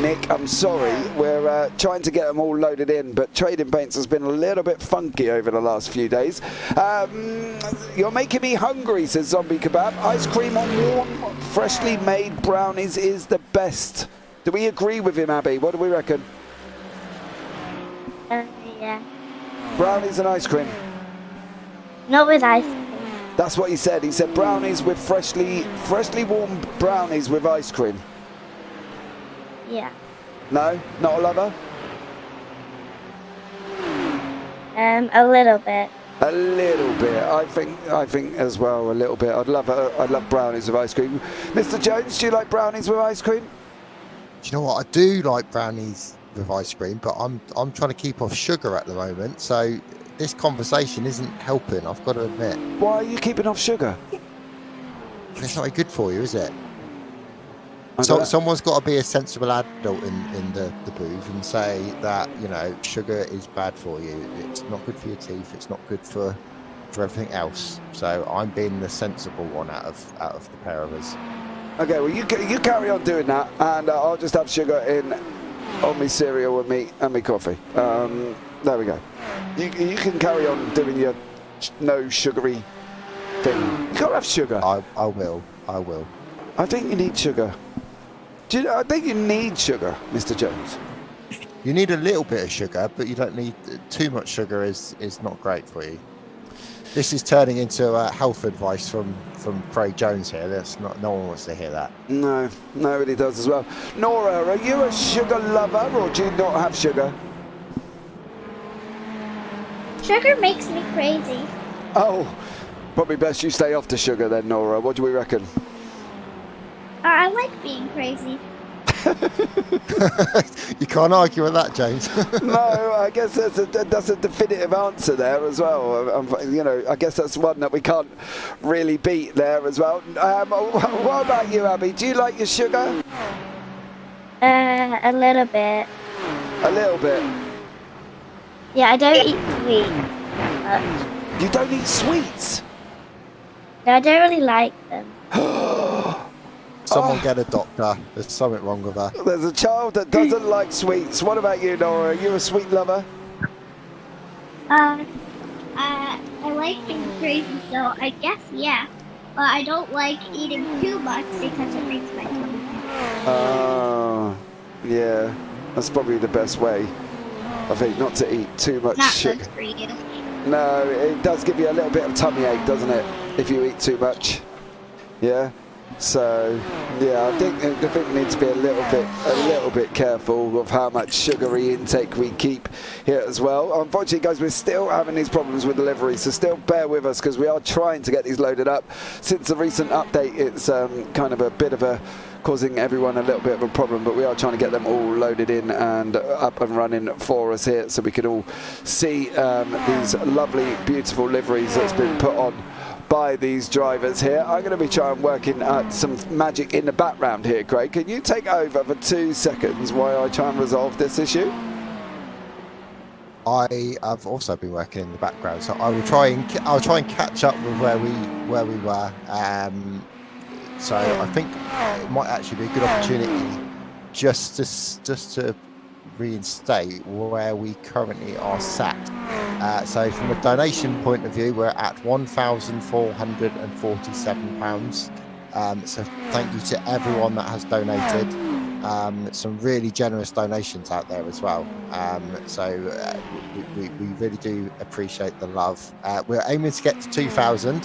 Speaker 2: Nick. I'm sorry. We're trying to get them all loaded in, but Trading Paints has been a little bit funky over the last few days. You're making me hungry, says Zombie Kebab. Ice cream on warm, freshly made brownies is the best. Do we agree with him, Abby? What do we reckon?
Speaker 7: Yeah.
Speaker 2: Brownies and ice cream.
Speaker 7: Not with ice cream.
Speaker 2: That's what he said. He said brownies with freshly warm brownies with ice cream.
Speaker 7: Yeah.
Speaker 2: No? Not a lover?
Speaker 7: A little bit.
Speaker 2: A little bit. I think as well, a little bit. I'd love brownies with ice cream. Mr. Jones, do you like brownies with ice cream?
Speaker 6: Do you know what? I do like brownies with ice cream, but I'm trying to keep off sugar at the moment, so this conversation isn't helping, I've got to admit.
Speaker 2: Why are you keeping off sugar?
Speaker 6: It's not good for you, is it? So someone's got to be a sensible adult in the booth and say that, you know, sugar is bad for you. It's not good for your teeth. It's not good for everything else. So I'm being the sensible one out of the pair of us.
Speaker 2: Okay, well, you carry on doing that, and I'll just have sugar on me cereal and me coffee. There we go. You can carry on doing your no sugary thing. You can't have sugar.
Speaker 6: I will.
Speaker 2: I think you need sugar. I think you need sugar, Mr. Jones.
Speaker 6: You need a little bit of sugar, but you don't need too much sugar. Is not great for you. This is turning into health advice from Craig Jones here. No one wants to hear that.
Speaker 2: No, nobody does as well. Nora, are you a sugar lover, or do you not have sugar?
Speaker 12: Sugar makes me crazy.
Speaker 2: Oh, probably best you stay off the sugar then, Nora. What do we reckon?
Speaker 12: I like being crazy.
Speaker 6: You can't argue with that, James.
Speaker 2: No, I guess that's a definitive answer there as well. You know, I guess that's one that we can't really beat there as well. What about you, Abby? Do you like your sugar?
Speaker 7: A little bit.
Speaker 2: A little bit?
Speaker 7: Yeah, I don't eat sweets much.
Speaker 2: You don't eat sweets?
Speaker 7: No, I don't really like them.
Speaker 6: Someone get a doctor. There's something wrong with her.
Speaker 2: There's a child that doesn't like sweets. What about you, Nora? Are you a sweet lover?
Speaker 12: I like being crazy, so I guess yeah. But I don't like eating too much because it makes my tummy hurt.
Speaker 2: Oh, yeah. That's probably the best way, I think, not to eat too much sugar.
Speaker 12: Not good for you.
Speaker 2: No, it does give you a little bit of tummy ache, doesn't it, if you eat too much? Yeah? So yeah, I think we need to be a little bit careful of how much sugary intake we keep here as well. Unfortunately, guys, we're still having these problems with delivery, so still bear with us because we are trying to get these loaded up. Since the recent update, it's kind of a bit of a causing everyone a little bit of a problem, but we are trying to get them all loaded in and up and running for us here, so we can all see these lovely, beautiful liveries that's been put on by these drivers here. I'm going to be trying working some magic in the background here, Craig. Can you take over for 2 seconds while I try and resolve this issue?
Speaker 6: I have also been working in the background, so I'll try and catch up with where we were. So I think it might actually be a good opportunity just to reinstate where we currently are sat. So from a donation point of view, we're at £1,447. So thank you to everyone that has donated. Some really generous donations out there as well. We really do appreciate the love. We're aiming to get to 2,000.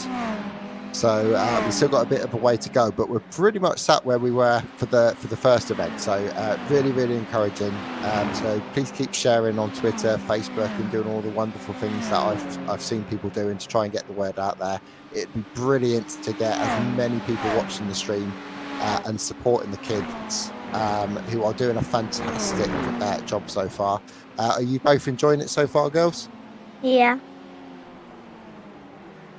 Speaker 6: So we've still got a bit of a way to go, but we're pretty much sat where we were for the first event. So really, really encouraging. So please keep sharing on Twitter, Facebook, and doing all the wonderful things that I've seen people doing to try and get the word out there. It'd be brilliant to get as many people watching the stream and supporting the kids who are doing a fantastic job so far. Are you both enjoying it so far, girls?
Speaker 7: Yeah.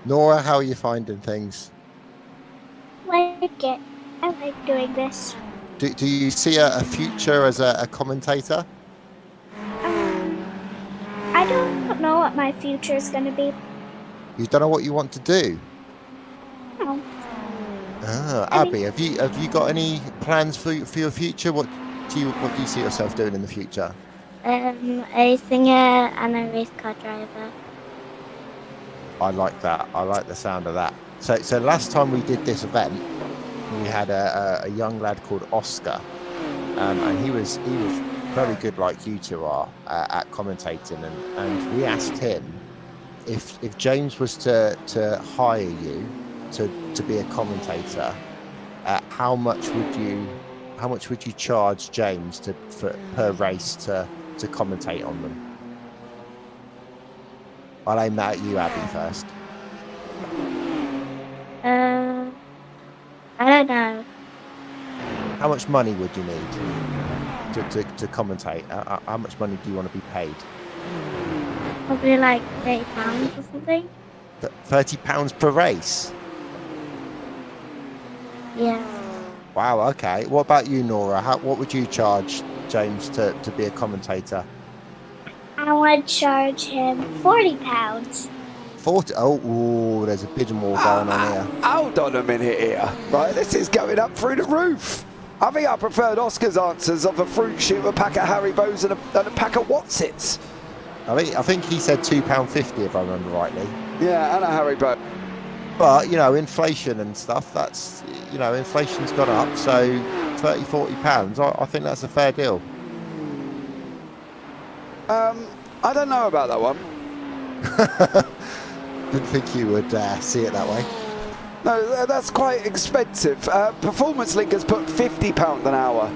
Speaker 6: Nora, how are you finding things?
Speaker 7: Like it. I like doing this.
Speaker 6: Do you see a future as a commentator?
Speaker 7: I don't know what my future is going to be.
Speaker 6: You don't know what you want to do?
Speaker 7: No.
Speaker 6: Abby, have you got any plans for your future? What do you see yourself doing in the future?
Speaker 7: A singer and a race car driver.
Speaker 6: I like that. I like the sound of that. So last time we did this event, we had a young lad called Oscar, and he was very good, like you two are, at commentating. And we asked him if James was to hire you to be a commentator, how much would you charge James per race to commentate on them? I'll aim that at you, Abby, first.
Speaker 7: I don't know.
Speaker 6: How much money would you need to commentate? How much money do you want to be paid?
Speaker 7: Probably like £30 or something.
Speaker 6: £30 per race?
Speaker 7: Yeah.
Speaker 6: Wow, okay. What about you, Nora? What would you charge James to be a commentator?
Speaker 7: I would charge him £40.
Speaker 6: 40? Oh, there's a bidding war going on here.
Speaker 2: Hold on a minute here. Right, this is going up through the roof. I think I preferred Oscar's answers of a fruit shoot, a pack of Haribos, and a pack of Watsits.
Speaker 6: I think he said £2.50 if I remember rightly.
Speaker 2: Yeah, and a Haribo.
Speaker 6: But, inflation and stuff, that's, inflation's gone up, so £30-40, I think that's a fair deal.
Speaker 2: I don't know about that one.
Speaker 6: Didn't think you would see it that way.
Speaker 2: No, that's quite expensive. Performance Link has put £50 an hour.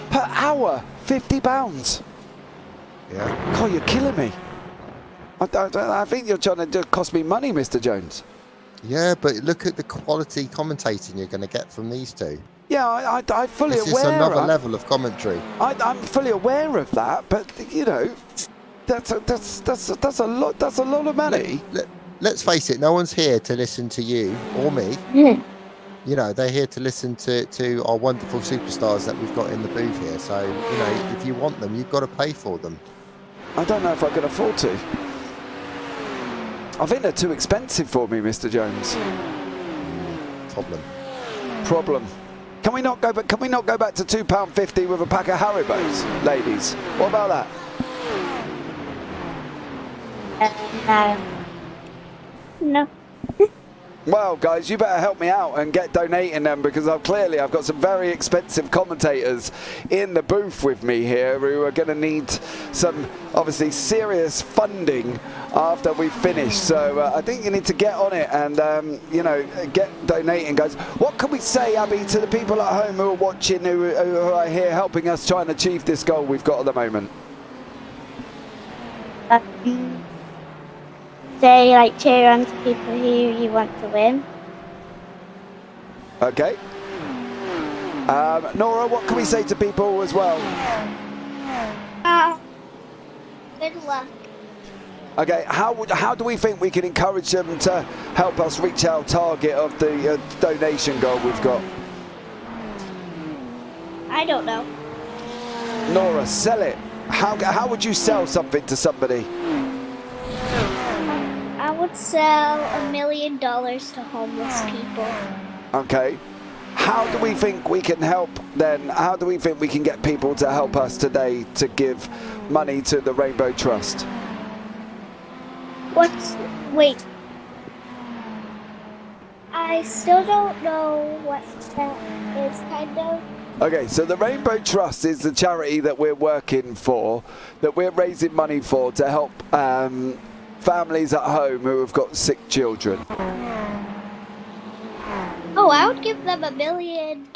Speaker 2: Per hour, £50.
Speaker 6: Yeah.
Speaker 2: God, you're killing me. I think you're trying to cost me money, Mr. Jones.
Speaker 6: Yeah, but look at the quality commentating you're going to get from these two.
Speaker 2: Yeah, I'm fully aware.
Speaker 6: This is another level of commentary.
Speaker 2: I'm fully aware of that, but that's a lot. That's a lot of money.
Speaker 6: Let's face it. No one's here to listen to you or me. They're here to listen to our wonderful superstars that we've got in the booth here. So if you want them, you've got to pay for them.
Speaker 2: I don't know if I can afford to. I think they're too expensive for me, Mr. Jones. Problem. Can we not go back? Can we not go back to £2.50 with a pack of Haribos, ladies? What about that?
Speaker 7: No.
Speaker 2: Well, guys, you better help me out and get donating them, because I've got some very expensive commentators in the booth with me here who are going to need some, obviously, serious funding after we've finished. So I think you need to get on it and, you know, get donating, guys. What can we say, Abby, to the people at home who are watching, who are here helping us try and achieve this goal we've got at the moment?
Speaker 7: Say, like, cheer on to people who you want to win.
Speaker 2: Okay. Nora, what can we say to people as well?
Speaker 12: Good luck.
Speaker 2: Okay, how do we think we can encourage them to help us reach our target of the donation goal we've got?
Speaker 12: I don't know.
Speaker 2: Nora, sell it. How would you sell something to somebody?
Speaker 12: I would sell $1 million to homeless people.
Speaker 2: Okay. How do we think we can help then? How do we think we can get people to help us today to give money to the Rainbow Trust?
Speaker 12: Wait. I still don't know what that is, kind of.
Speaker 2: Okay, so the Rainbow Trust is the charity that we're working for, that we're raising money for to help families at home who have got sick children.
Speaker 12: Oh, I would give them $1 million.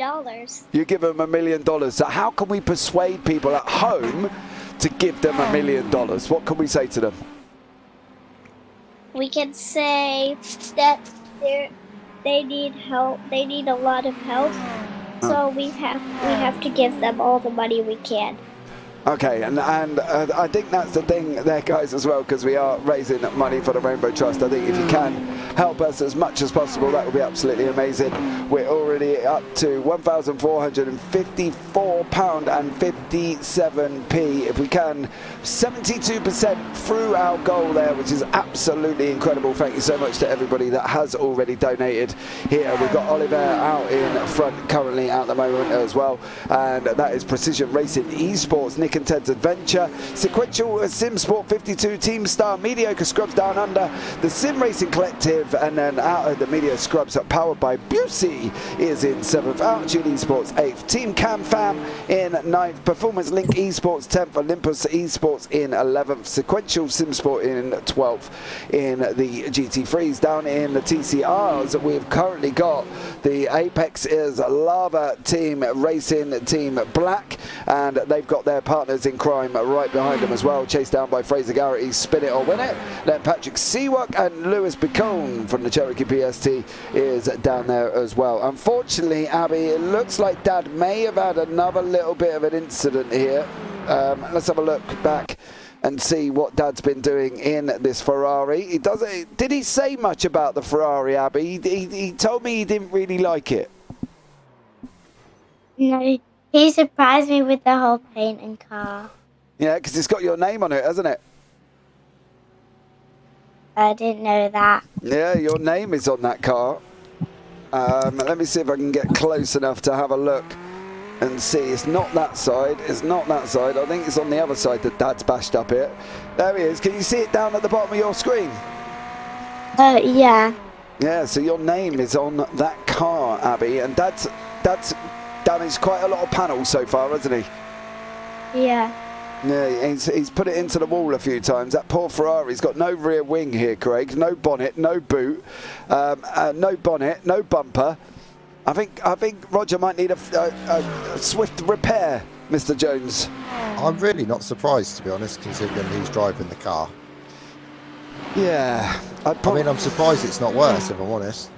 Speaker 2: You give them $1 million. So how can we persuade people at home to give them $1 million? What can we say to them?
Speaker 12: We can say that they need help. They need a lot of help. So we have to give them all the money we can.
Speaker 2: Okay, and I think that's the thing there, guys, as well, because we are raising money for the Rainbow Trust. I think if you can help us as much as possible, that would be absolutely amazing. We're already up to £1,454.57. If we can, 72% through our goal there, which is absolutely incredible. Thank you so much to everybody that has already donated here. We've got Oliver out in front currently at the moment as well, and that is Precision Racing Esports, Nick and Ted's Adventure, Sequential Sim Sport 52, Team Star, Mediocre Scrubs Down Under, the Sim Racing Collective, and then out of the Media Scrubs powered by Busey is in 7th, Altitude Esports 8th, Team Cam Fam in 9th, Performance Link Esports 10th, Olympus Esports in 11th, Sequential Sim Sport in 12th. In the GT3s, down in the TCRs, we've currently got the Apex is Lava Team Racing Team Black, and they've got their partners in crime right behind them as well, chased down by Fraser Garrity, Spin It or Win It. Then Patrick Sewak and Lewis Bicone from the Cherokee PST is down there as well. Unfortunately, Abby, it looks like Dad may have had another little bit of an incident here. Let's have a look back and see what Dad's been doing in this Ferrari. Did he say much about the Ferrari, Abby? He told me he didn't really like it.
Speaker 7: No, he surprised me with the whole paint and car.
Speaker 2: Yeah, because it's got your name on it, hasn't it?
Speaker 7: I didn't know that.
Speaker 2: Yeah, your name is on that car. Let me see if I can get close enough to have a look and see. It's not that side. It's not that side. I think it's on the other side that Dad's bashed up it. There he is. Can you see it down at the bottom of your screen?
Speaker 7: Yeah.
Speaker 2: Yeah, so your name is on that car, Abby, and Dad's damaged quite a lot of panels so far, hasn't he?
Speaker 7: Yeah.
Speaker 2: Yeah, he's put it into the wall a few times. That poor Ferrari's got no rear wing here, Craig. No bonnet, no boot, no bonnet, no bumper. I think Roger might need a swift repair, Mr. Jones.
Speaker 6: I'm really not surprised, to be honest, considering who's driving the car.
Speaker 2: Yeah.
Speaker 6: I mean, I'm surprised it's not worse, if I'm honest.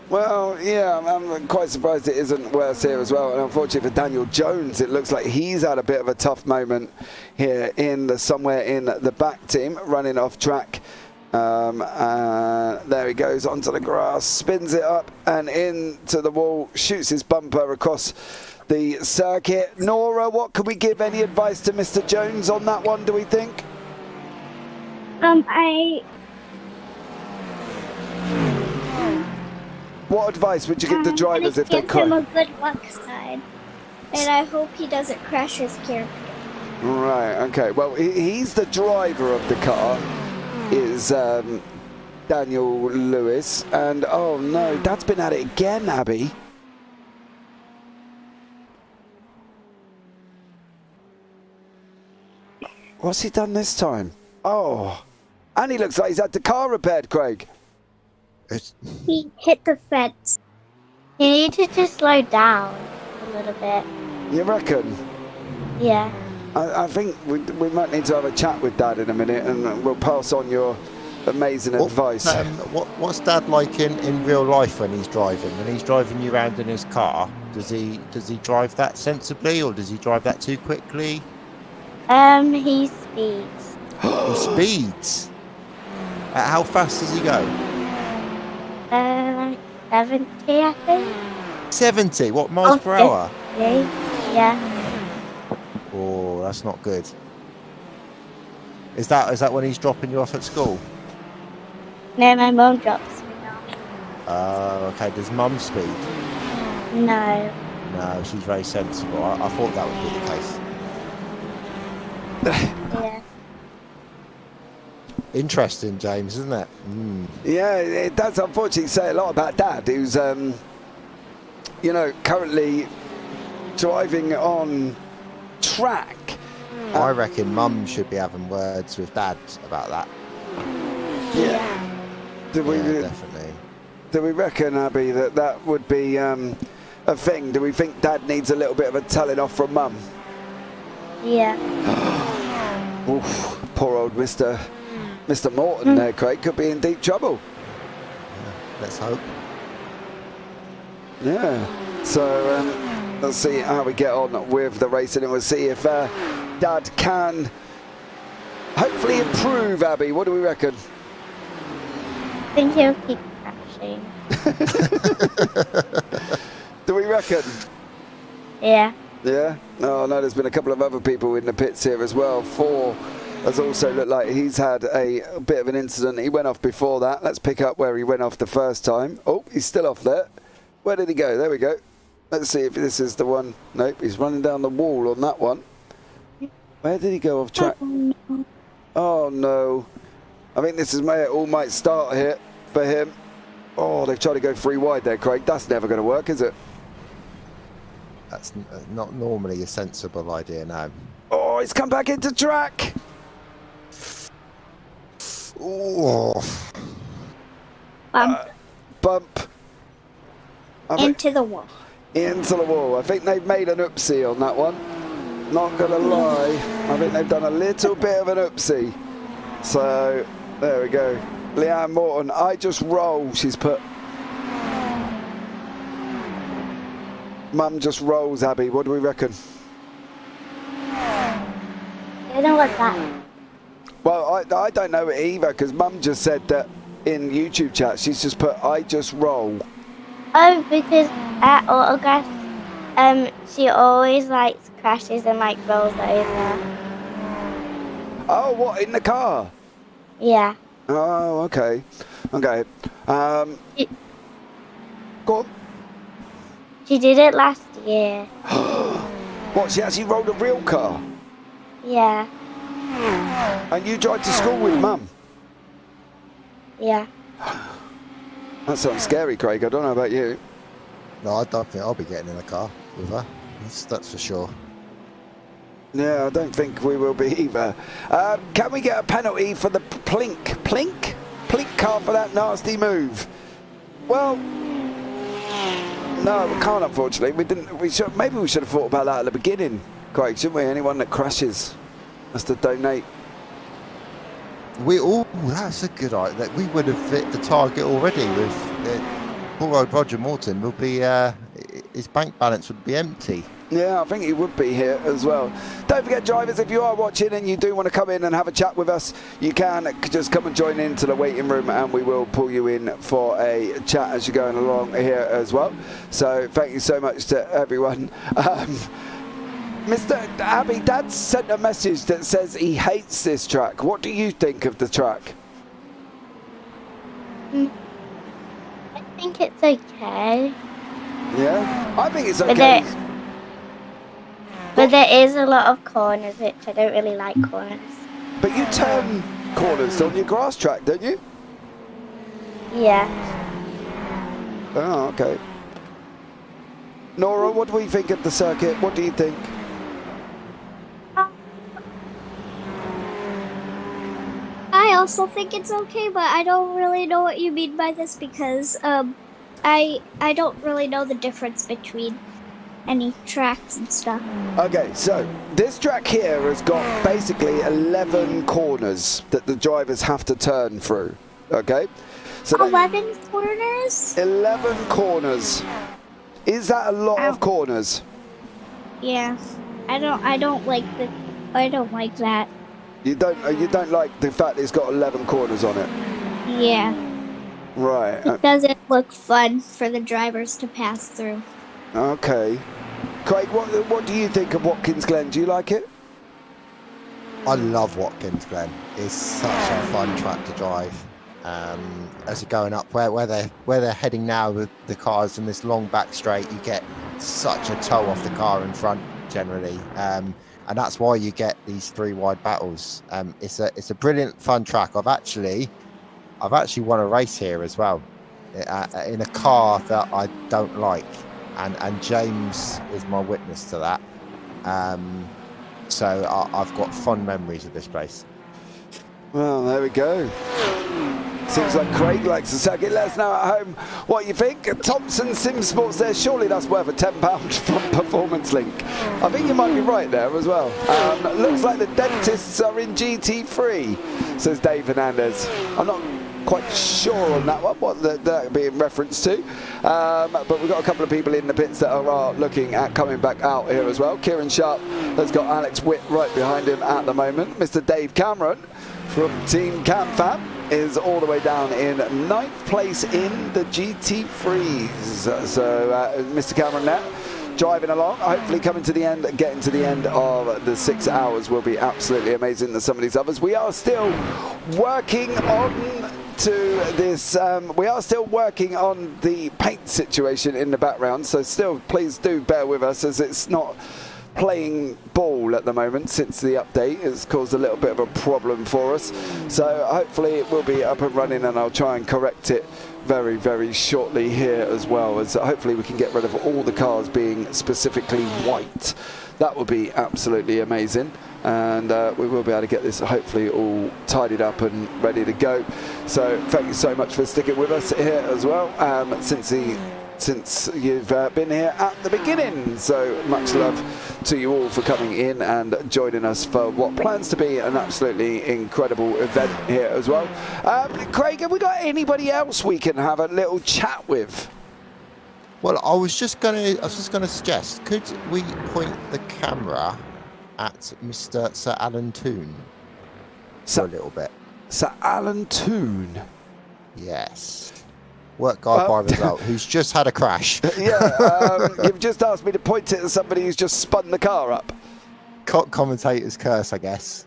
Speaker 2: Well, yeah, I'm quite surprised it isn't worse here as well. And unfortunately for Daniel Jones, it looks like he's had a bit of a tough moment here somewhere in the back team, running off track. There he goes onto the grass, spins it up and into the wall, shoots his bumper across the circuit. Nora, what can we give? Any advice to Mr. Jones on that one, do we think? What advice would you give the drivers if they crash?
Speaker 12: Give him a good luck sign, and I hope he doesn't crash his character.
Speaker 2: Right, okay. Well, he's the driver of the car. Is Daniel Lewis. And, oh no, Dad's been at it again, Abby. What's he done this time? Oh, and he looks like he's had the car repaired, Craig.
Speaker 12: He hit the fence.
Speaker 7: You need to just slow down a little bit.
Speaker 2: You reckon?
Speaker 7: Yeah.
Speaker 2: I think we might need to have a chat with Dad in a minute, and we'll pass on your amazing advice.
Speaker 6: What's Dad like in real life when he's driving? When he's driving you around in his car, does he drive that sensibly, or does he drive that too quickly?
Speaker 7: He speeds.
Speaker 6: He speeds? How fast does he go?
Speaker 7: Like 70, I think.
Speaker 6: 70? What, miles per hour?
Speaker 7: 50, yeah.
Speaker 6: Oh, that's not good. Is that when he's dropping you off at school?
Speaker 7: No, my mum drops me off.
Speaker 6: Okay. Does Mum speed?
Speaker 7: No.
Speaker 6: No, she's very sensible. I thought that would be the case.
Speaker 7: Yeah.
Speaker 6: Interesting, James, isn't it?
Speaker 2: Yeah, it does unfortunately say a lot about Dad, who's, currently driving on track.
Speaker 6: I reckon Mum should be having words with Dad about that.
Speaker 2: Yeah.
Speaker 6: Definitely.
Speaker 2: Do we reckon, Abby, that would be a thing? Do we think Dad needs a little bit of a telling off from Mum?
Speaker 7: Yeah.
Speaker 2: Oof, poor old Mr. Morton there, Craig, could be in deep trouble.
Speaker 6: Let's hope.
Speaker 2: Yeah. So let's see how we get on with the racing, and we'll see if Dad can hopefully improve, Abby. What do we reckon?
Speaker 7: I think he'll keep crashing.
Speaker 2: Do we reckon?
Speaker 7: Yeah.
Speaker 2: Yeah? Oh, no, there's been a couple of other people in the pits here as well. Four has also looked like he's had a bit of an incident. He went off before that. Let's pick up where he went off the first time. Oh, he's still off there. Where did he go? There we go. Let's see if this is the one. Nope, he's running down the wall on that one. Where did he go off track? Oh, no. I think this is where it all might start here for him. Oh, they've tried to go 3 wide there, Craig. That's never going to work, is it?
Speaker 6: That's not normally a sensible idea now.
Speaker 2: Oh, he's come back into track.
Speaker 6: Oh.
Speaker 2: Bump.
Speaker 12: Into the wall.
Speaker 2: Into the wall. I think they've made an oopsie on that one. Not gonna lie. I think they've done a little bit of an oopsie. So, there we go. Leanne Morton, I just roll, she's put. Mum just rolls, Abby. What do we reckon?
Speaker 7: I don't know what that.
Speaker 2: Well, I don't know it either, because Mum just said that in YouTube chat. She's just put, I just roll.
Speaker 7: Oh, because at Autographs, she always crashes and rolls over.
Speaker 2: Oh, what, in the car?
Speaker 7: Yeah.
Speaker 2: Oh, okay. Okay. Go on.
Speaker 7: She did it last year.
Speaker 2: What, she actually rolled a real car?
Speaker 7: Yeah.
Speaker 2: And you drive to school with Mum?
Speaker 7: Yeah.
Speaker 2: That sounds scary, Craig. I don't know about you.
Speaker 6: No, I don't think I'll be getting in a car with her. That's for sure.
Speaker 2: Yeah, I don't think we will be either. Can we get a penalty for the plink car for that nasty move? Well, no, we can't, unfortunately. We didn't. Maybe we should have thought about that at the beginning, Craig, shouldn't we? Anyone that crashes has to donate.
Speaker 6: That's a good idea. We would have hit the target already with poor old Roger Morton. Will be his bank balance would be empty.
Speaker 2: Yeah, I think he would be here as well. Don't forget, drivers, if you are watching and you do want to come in and have a chat with us, you can just come and join into the waiting room, and we will pull you in for a chat as you're going along here as well. So thank you so much to everyone. Mr. Abby, Dad sent a message that says he hates this track. What do you think of the track?
Speaker 7: I think it's okay.
Speaker 2: Yeah? I think it's okay.
Speaker 7: But there is a lot of corners, which I don't really like corners.
Speaker 2: But you turn corners on your grass track, don't you?
Speaker 7: Yeah.
Speaker 2: Oh, okay. Nora, what do we think of the circuit? What do you think?
Speaker 12: I also think it's okay, but I don't really know what you mean by this because I don't really know the difference between any tracks and stuff.
Speaker 2: Okay, so this track here has got basically 11 corners that the drivers have to turn through. Okay, so
Speaker 12: 11 corners.
Speaker 2: 11 corners. Is that a lot of corners?
Speaker 12: Yeah, I don't like that.
Speaker 2: You don't like the fact it's got 11 corners on it.
Speaker 12: Yeah.
Speaker 2: Right.
Speaker 12: It doesn't look fun for the drivers to pass through.
Speaker 2: Okay. Craig, what do you think of Watkins Glen? Do you like it?
Speaker 6: I love Watkins Glen. It's such a fun track to drive. As you're going up where they're heading now with the cars in this long back straight, you get such a toe off the car in front generally, and that's why you get these 3 wide battles. It's a brilliant fun track. I've actually won a race here as well in a car that I don't like, and James is my witness to that. So I've got fond memories of this place.
Speaker 2: Well, there we go. Seems like Craig likes the circuit. Let us know at home what you think. Thompson Sim Sports there. Surely that's worth a £10 from Performance Link. I think you might be right there as well. Looks like the dentists are in GT3, says Dave Hernandez. I'm not quite sure on that one, what that be in reference to. But we've got a couple of people in the pits that are looking at coming back out here as well. Kieran Sharp has got Alex Witt right behind him at the moment. Mr. Dave Cameron from Team CamFam is all the way down in 9th place in the GT3s. So Mr. Cameron there driving along, hopefully coming to the end, getting to the end of the 6 hours will be absolutely amazing. Some of these others. We are still working on we are still working on the paint situation in the background, so still please do bear with us as it's not playing ball at the moment since the update. It's caused a little bit of a problem for us, so hopefully it will be up and running, and I'll try and correct it very, very shortly here as well, as hopefully we can get rid of all the cars being specifically white. That would be absolutely amazing, and we will be able to get this hopefully all tidied up and ready to go. So thank you so much for sticking with us here as well, since you've been here at the beginning. So much love to you all for coming in and joining us for what plans to be an absolutely incredible event here as well. Craig, have we got anybody else we can have a little chat with?
Speaker 6: Well, I was just gonna suggest, could we point the camera at Mr. Sir Alan Toon for a little bit?
Speaker 2: Sir Alan Toon?
Speaker 6: Yes. Work guy by result, who's just had a crash.
Speaker 2: Yeah, you've just asked me to point it at somebody who's just spun the car up.
Speaker 6: Commentator's curse, I guess.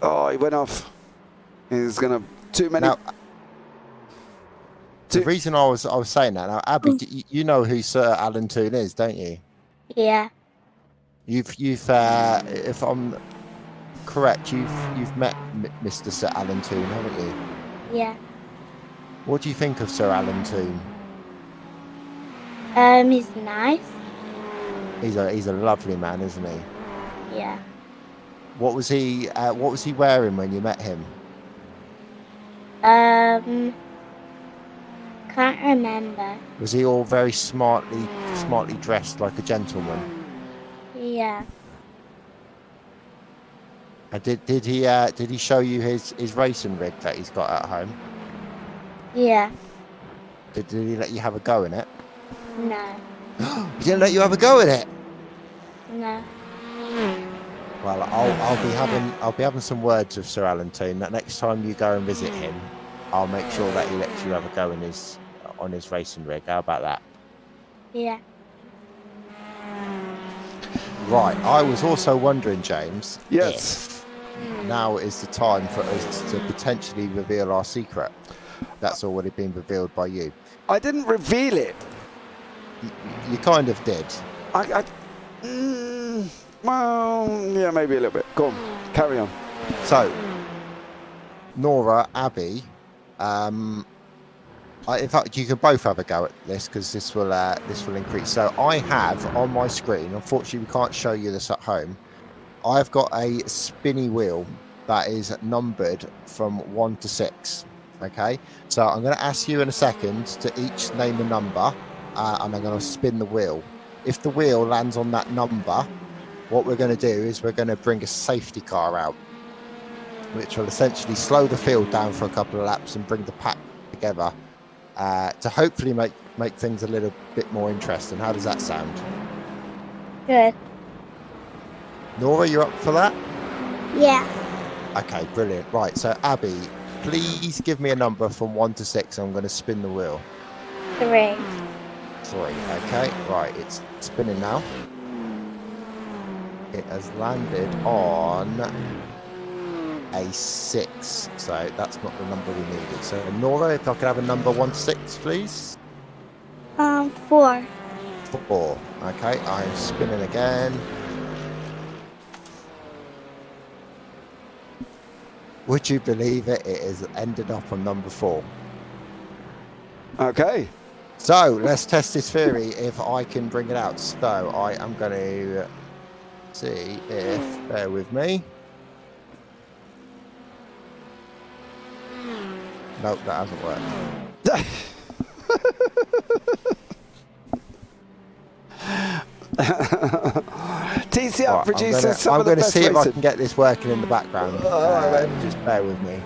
Speaker 2: Oh, he went off. He's gonna too many.
Speaker 6: Now, the reason I was saying that now, Abby, you know who Sir Alan Toon is, don't you?
Speaker 7: Yeah.
Speaker 6: You've if I'm correct, you've met Mr. Sir Alan Toon, haven't you?
Speaker 7: Yeah.
Speaker 6: What do you think of Sir Alan Toon?
Speaker 7: He's nice.
Speaker 6: He's a lovely man, isn't he?
Speaker 7: Yeah.
Speaker 6: What was he wearing when you met him?
Speaker 7: Can't remember.
Speaker 6: Was he all very smartly dressed like a gentleman?
Speaker 7: Yeah.
Speaker 6: And did he show you his racing rig that he's got at home?
Speaker 7: Yeah.
Speaker 6: Did he let you have a go in it?
Speaker 7: No.
Speaker 6: He didn't let you have a go in it?
Speaker 7: No.
Speaker 6: Well, I'll be having some words with Sir Alan Toon. That next time you go and visit him, I'll make sure that he lets you have a go in on his racing rig. How about that?
Speaker 7: Yeah.
Speaker 6: Right. I was also wondering, James.
Speaker 2: Yes.
Speaker 6: If now is the time for us to potentially reveal our secret. That's already been revealed by you.
Speaker 2: I didn't reveal it.
Speaker 6: You kind of did.
Speaker 2: Well, yeah, maybe a little bit. Go on, carry on.
Speaker 6: So, Nora, Abby, In fact, you can both have a go at this because this will increase. So I have on my screen. Unfortunately, we can't show you this at home. I've got a spinny wheel that is numbered from 1 to 6. Okay, so I'm going to ask you in a second to each name a number, and I'm going to spin the wheel. If the wheel lands on that number, what we're going to do is we're going to bring a safety car out, which will essentially slow the field down for a couple of laps and bring the pack together to hopefully make things a little bit more interesting. How does that sound?
Speaker 7: Good.
Speaker 6: Nora, you're up for that?
Speaker 12: Yeah.
Speaker 6: Okay, brilliant. Right, so Abby, please give me a number from 1 to 6. I'm going to spin the wheel.
Speaker 7: 3.
Speaker 6: 3. Okay, right, it's spinning now. It has landed on a 6, so that's not the number we needed. So Nora, if I could have a number 1 to 6, please.
Speaker 7: 4.
Speaker 6: 4. Okay, I'm spinning again. Would you believe it? It has ended up on number 4.
Speaker 2: Okay.
Speaker 6: So let's test this theory if I can bring it out. So I am going to see if, bear with me. Nope, that hasn't worked.
Speaker 2: TCR
Speaker 6: Right,
Speaker 2: produces some of the best
Speaker 6: I'm going to see if I
Speaker 2: racing.
Speaker 6: can get this working in the background. Just bear with me.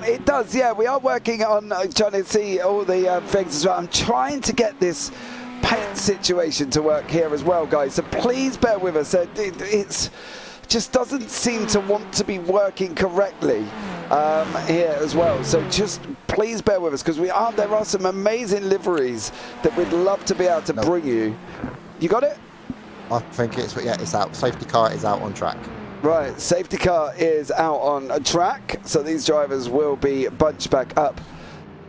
Speaker 2: It does, yeah. We are working on trying to see all the things as well. I'm trying to get this paint situation to work here as well, guys. So please bear with us. It's just doesn't seem to want to be working correctly here as well. So just please bear with us because there are some amazing liveries that we'd love to be able to bring you. You got it?
Speaker 6: I think it's out. Safety car is out on track.
Speaker 2: Right, safety car is out on a track, so these drivers will be bunched back up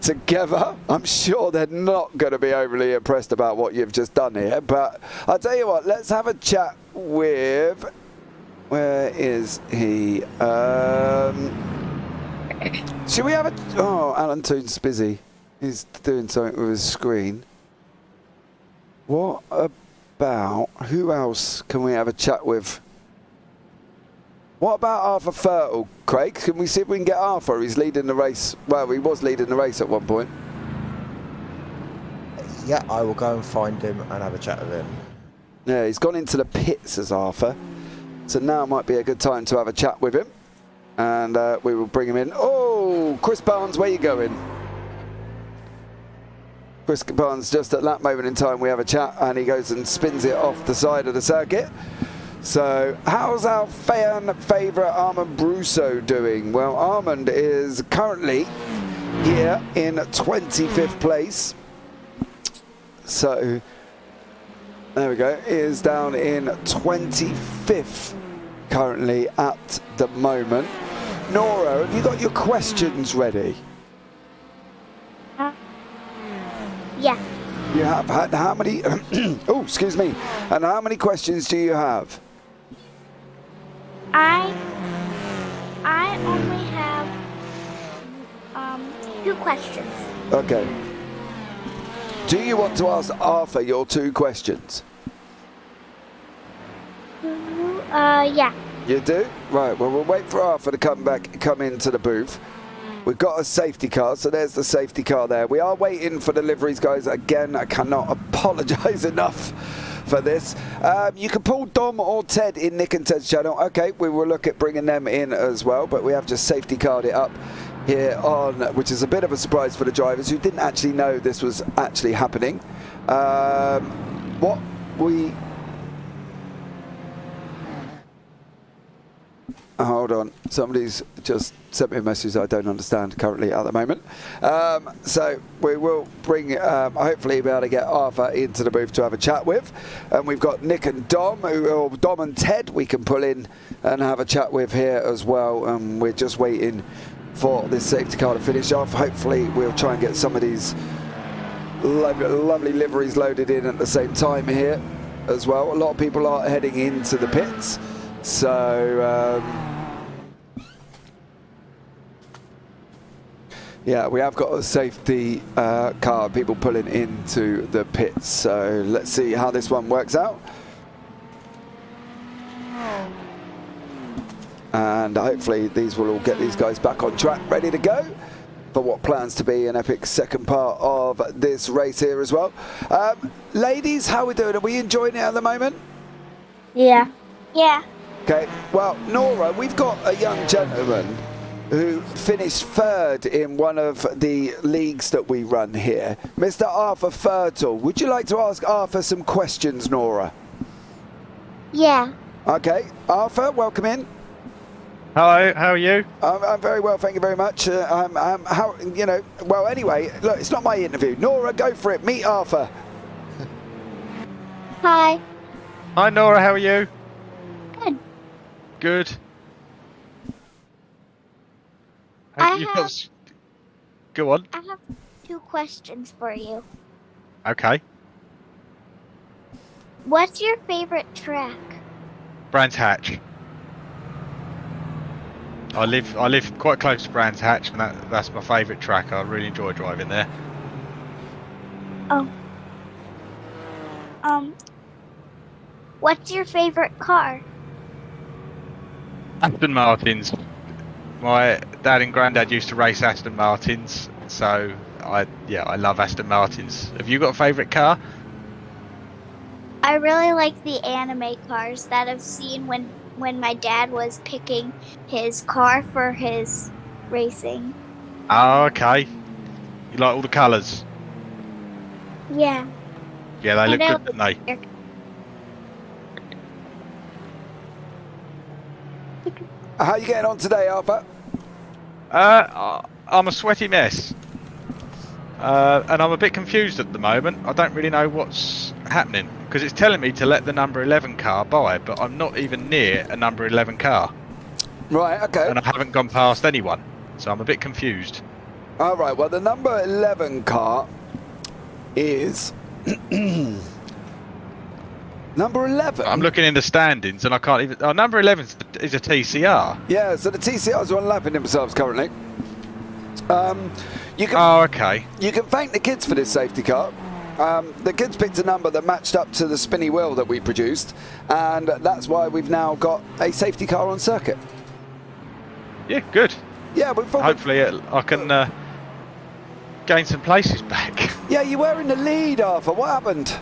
Speaker 2: together. I'm sure they're not going to be overly impressed about what you've just done here, but I'll tell you what, let's have a chat with... Where is he? Should we have a... Oh, Alan Toon's busy. He's doing something with his screen. What about... Who else can we have a chat with? What about Arthur Fertile, Craig? Can we see if we can get Arthur? He's leading the race. Well, he was leading the race at one point.
Speaker 6: Yeah, I will go and find him and have a chat with him.
Speaker 2: Yeah, he's gone into the pits as Arthur. So now might be a good time to have a chat with him. And we will bring him in. Oh, Chris Barnes, where you going? Chris Barnes, just at that moment in time, we have a chat and he goes and spins it off the side of the circuit. So how's our fan favourite Armand Brousseau doing? Well, Armand is currently here in 25th place. So there we go. He is down in 25th currently at the moment. Nora, have you got your questions ready?
Speaker 7: Yeah.
Speaker 2: You have had how many? Oh, excuse me. And how many questions do you have?
Speaker 7: I only have 2 questions.
Speaker 2: Okay. Do you want to ask Arthur your 2 questions?
Speaker 7: Yeah.
Speaker 2: You do? Right, well, we'll wait for Arthur to come into the booth. We've got a safety car, so there's the safety car there. We are waiting for deliveries, guys. Again, I cannot apologise enough for this. You can pull Dom or Ted in Nick and Ted's channel. Okay, we will look at bringing them in as well, but we have just safety car'd it up here on, which is a bit of a surprise for the drivers who didn't actually know this was actually happening. What we... Hold on, somebody's just sent me a message I don't understand currently at the moment. So we will bring, hopefully be able to get Arthur into the booth to have a chat with. And we've got Nick and Dom, or Dom and Ted we can pull in and have a chat with here as well. And we're just waiting for this safety car to finish off. Hopefully we'll try and get some of these lovely liveries loaded in at the same time here as well. A lot of people are heading into the pits. So Yeah, we have got a safety car, people pulling into the pits. So let's see how this one works out. And hopefully these will all get these guys back on track, ready to go for what plans to be an epic second part of this race here as well. Ladies, how are we doing? Are we enjoying it at the moment?
Speaker 7: Yeah. Yeah.
Speaker 2: Okay, well, Nora, we've got a young gentleman who finished third in one of the leagues that we run here, Mr. Arthur Fertile. Would you like to ask Arthur some questions, Nora?
Speaker 7: Yeah.
Speaker 2: Okay, Arthur, welcome in.
Speaker 13: Hello, how are you?
Speaker 2: I'm very well, thank you very much. How, you know, well, anyway, look, it's not my interview. Nora, go for it. Meet Arthur.
Speaker 7: Hi.
Speaker 13: Hi, Nora, how are you?
Speaker 7: Good.
Speaker 13: Good. Go on.
Speaker 7: I have 2 questions for you.
Speaker 13: Okay.
Speaker 7: What's your favorite track?
Speaker 13: Brands Hatch. I live quite close to Brands Hatch, and that's my favourite track. I really enjoy driving there.
Speaker 7: Oh. What's your favorite car?
Speaker 13: Aston Martins. My dad and granddad used to race Aston Martins, so I love Aston Martins. Have you got a favourite car?
Speaker 7: I really like the anime cars that I've seen when my dad was picking his car for his racing.
Speaker 13: Oh, okay. You like all the colours?
Speaker 7: Yeah.
Speaker 13: Yeah, they look good, don't they?
Speaker 2: How are you getting on today, Arthur?
Speaker 13: I'm a sweaty mess. And I'm a bit confused at the moment. I don't really know what's happening, because it's telling me to let the number 11 car by, but I'm not even near a number 11 car.
Speaker 2: Right, okay.
Speaker 13: And I haven't gone past anyone, so I'm a bit confused.
Speaker 2: All right, well, the number 11 car is... number 11?
Speaker 13: I'm looking in the standings, and I can't even... Oh, number 11 is a TCR.
Speaker 2: Yeah, so the TCRs are unlapping themselves currently.
Speaker 13: Okay.
Speaker 2: You can thank the kids for this safety car. The kids picked a number that matched up to the spinny wheel that we produced, and that's why we've now got a safety car on circuit.
Speaker 13: Yeah, good.
Speaker 2: Yeah, we thought...
Speaker 13: Hopefully I can gain some places back.
Speaker 2: Yeah, you were in the lead, Arthur. What happened?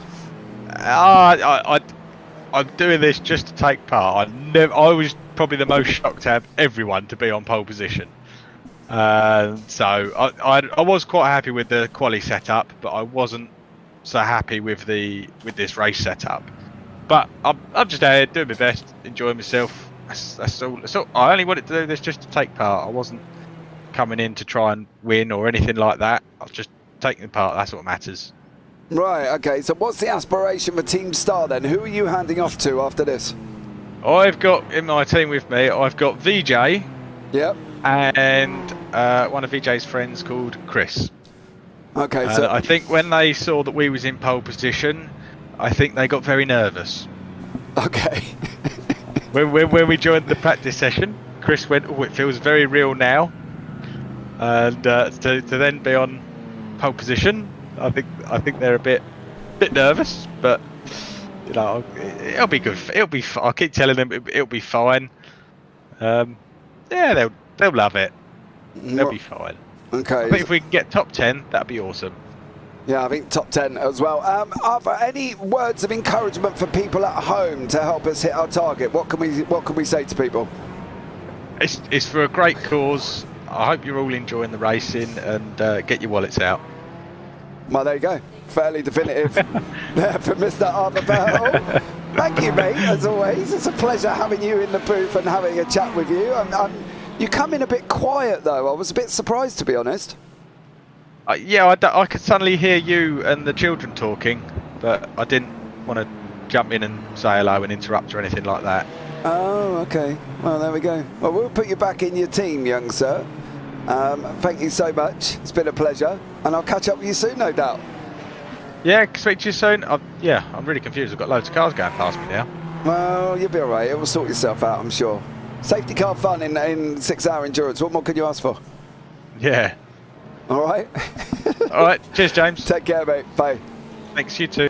Speaker 13: I'm doing this just to take part. I was probably the most shocked to have everyone to be on pole position. So I was quite happy with the quali setup, but I wasn't so happy with this race setup. But I'm just out here doing my best, enjoying myself. That's all. I only wanted to do this just to take part. I wasn't coming in to try and win or anything like that. I was just taking part. That's what matters.
Speaker 2: Right. Okay. So what's the aspiration for Team Star then? Who are you handing off to after this?
Speaker 13: I've got in my team with me. I've got VJ.
Speaker 2: Yep.
Speaker 13: And one of VJ's friends called Chris.
Speaker 2: Okay, so
Speaker 13: I think when they saw that we was in pole position, I think they got very nervous.
Speaker 2: Okay.
Speaker 13: when we joined the practice session, Chris went, "Oh, it feels very real now," and to then be on pole position, I think they're a bit nervous, but you know, it'll be good. It'll be. I keep telling them it'll be fine. Yeah, they'll love it. They'll be fine.
Speaker 2: Okay.
Speaker 13: I think if we can get top 10, that'd be awesome.
Speaker 2: Yeah, I think top 10 as well. Arthur, any words of encouragement for people at home to help us hit our target? What can we say to people?
Speaker 13: It's for a great cause. I hope you're all enjoying the racing, and get your wallets out.
Speaker 2: Well, there you go. Fairly definitive there for Mr. Arthur Fertile. Thank you, mate, as always. It's a pleasure having you in the booth and having a chat with you. You come in a bit quiet, though. I was a bit surprised, to be honest.
Speaker 13: Yeah, I could suddenly hear you and the children talking, but I didn't want to jump in and say hello and interrupt or anything like that.
Speaker 2: Oh, okay. Well, there we go. Well, we'll put you back in your team, young sir. Thank you so much. It's been a pleasure, and I'll catch up with you soon, no doubt.
Speaker 13: Yeah, speak to you soon. I'm really confused. I've got loads of cars going past me now.
Speaker 2: Well, you'll be all right. It will sort yourself out, I'm sure. Safety car fun in 6-hour endurance. What more could you ask for?
Speaker 13: Yeah.
Speaker 2: All right.
Speaker 13: All right. Cheers, James.
Speaker 2: Take care, mate. Bye.
Speaker 13: Thanks, you too.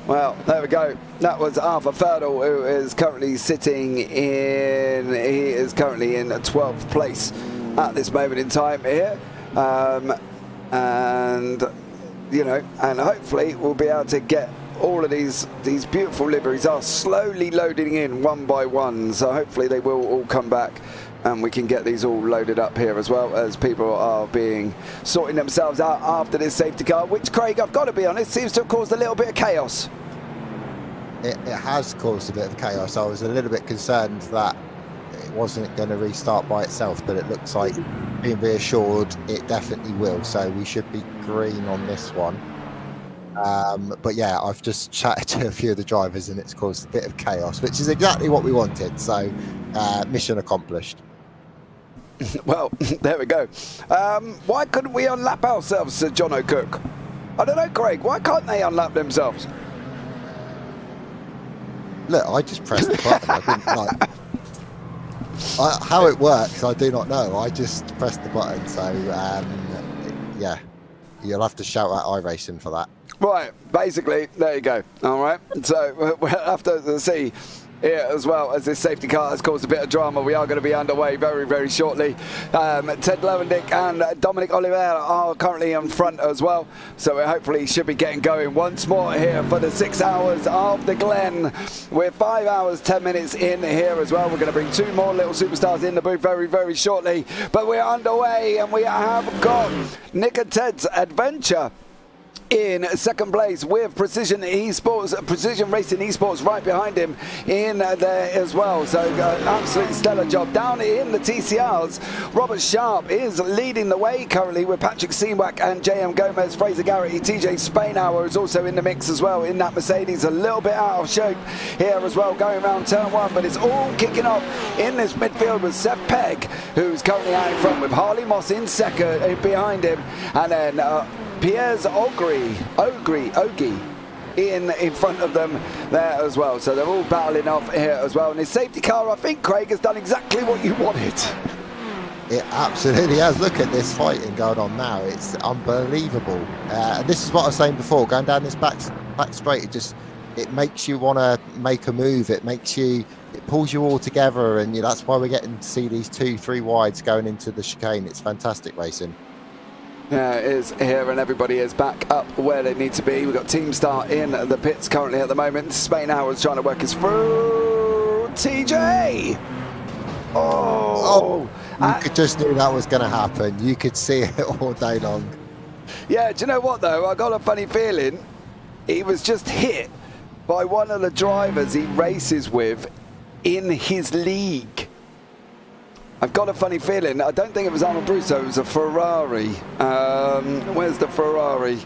Speaker 2: Well, there we go. That was Arthur Ferdle, who is currently sitting in. He is currently in 12th place at this moment in time here, and you know, and hopefully we'll be able to get all of these beautiful liveries are slowly loading in one by one. So hopefully they will all come back. And we can get these all loaded up here as well, as people are sorting themselves out after this safety car, which, Craig, I've got to be honest, seems to have caused a little bit of chaos.
Speaker 6: It has caused a bit of chaos. I was a little bit concerned that it wasn't going to restart by itself, but it looks like, being reassured, it definitely will. So we should be green on this one. But yeah, I've just chatted to a few of the drivers and it's caused a bit of chaos, which is exactly what we wanted. So mission accomplished.
Speaker 2: Well, there we go. Why couldn't we unlap ourselves, Sir John O'Cook? I don't know, Craig. Why can't they unlap themselves?
Speaker 6: Look, I just pressed the button. I didn't like. How it works, I do not know. I just pressed the button. So yeah, you'll have to shout at iRacing for that.
Speaker 2: Right, basically, there you go. All right, so we'll have to see here as well, as this safety car has caused a bit of drama. We are going to be underway very, very shortly. Ted Lowendick and Dominic Oliver are currently in front as well, so we hopefully should be getting going once more here for the 6 hours of the Glen. We're 5 hours 10 minutes in here as well. We're going to bring 2 more little superstars in the booth very, very shortly, but we're underway and we have got Nick and Ted's Adventure in second place with Precision Racing Esports right behind him in there as well. So absolutely stellar job. Down in the TCRs, Robert Sharp is leading the way currently with Patrick Seawack and JM Gomez. Fraser Garrity, TJ Spainhour is also in the mix as well in that Mercedes. A little bit out of shape here as well going around turn 1, but it's all kicking off in this midfield with Seth Pegg, who's currently out in front with Harley Moss in second behind him, and then Piers Ogie in front of them there as well. So they're all battling off here as well. And his safety car, I think, Craig, has done exactly what you wanted.
Speaker 6: It absolutely has. Look at this fighting going on now. It's unbelievable. And this is what I was saying before. Going down this back straight, it makes you want to make a move. It pulls you all together, and that's why we're getting to see these 2-3 wides going into the chicane. It's fantastic racing.
Speaker 2: Yeah, it is here, and everybody is back up where they need to be. We've got Team Star in the pits currently at the moment. Spain Hours trying to work his through. TJ! Oh!
Speaker 6: You could just knew that was going to happen. You could see it all day long.
Speaker 2: Yeah, do you know what, though? I got a funny feeling he was just hit by one of the drivers he races with in his league. I've got a funny feeling. I don't think it was Armand Brusso, it was a Ferrari. Where's the Ferrari?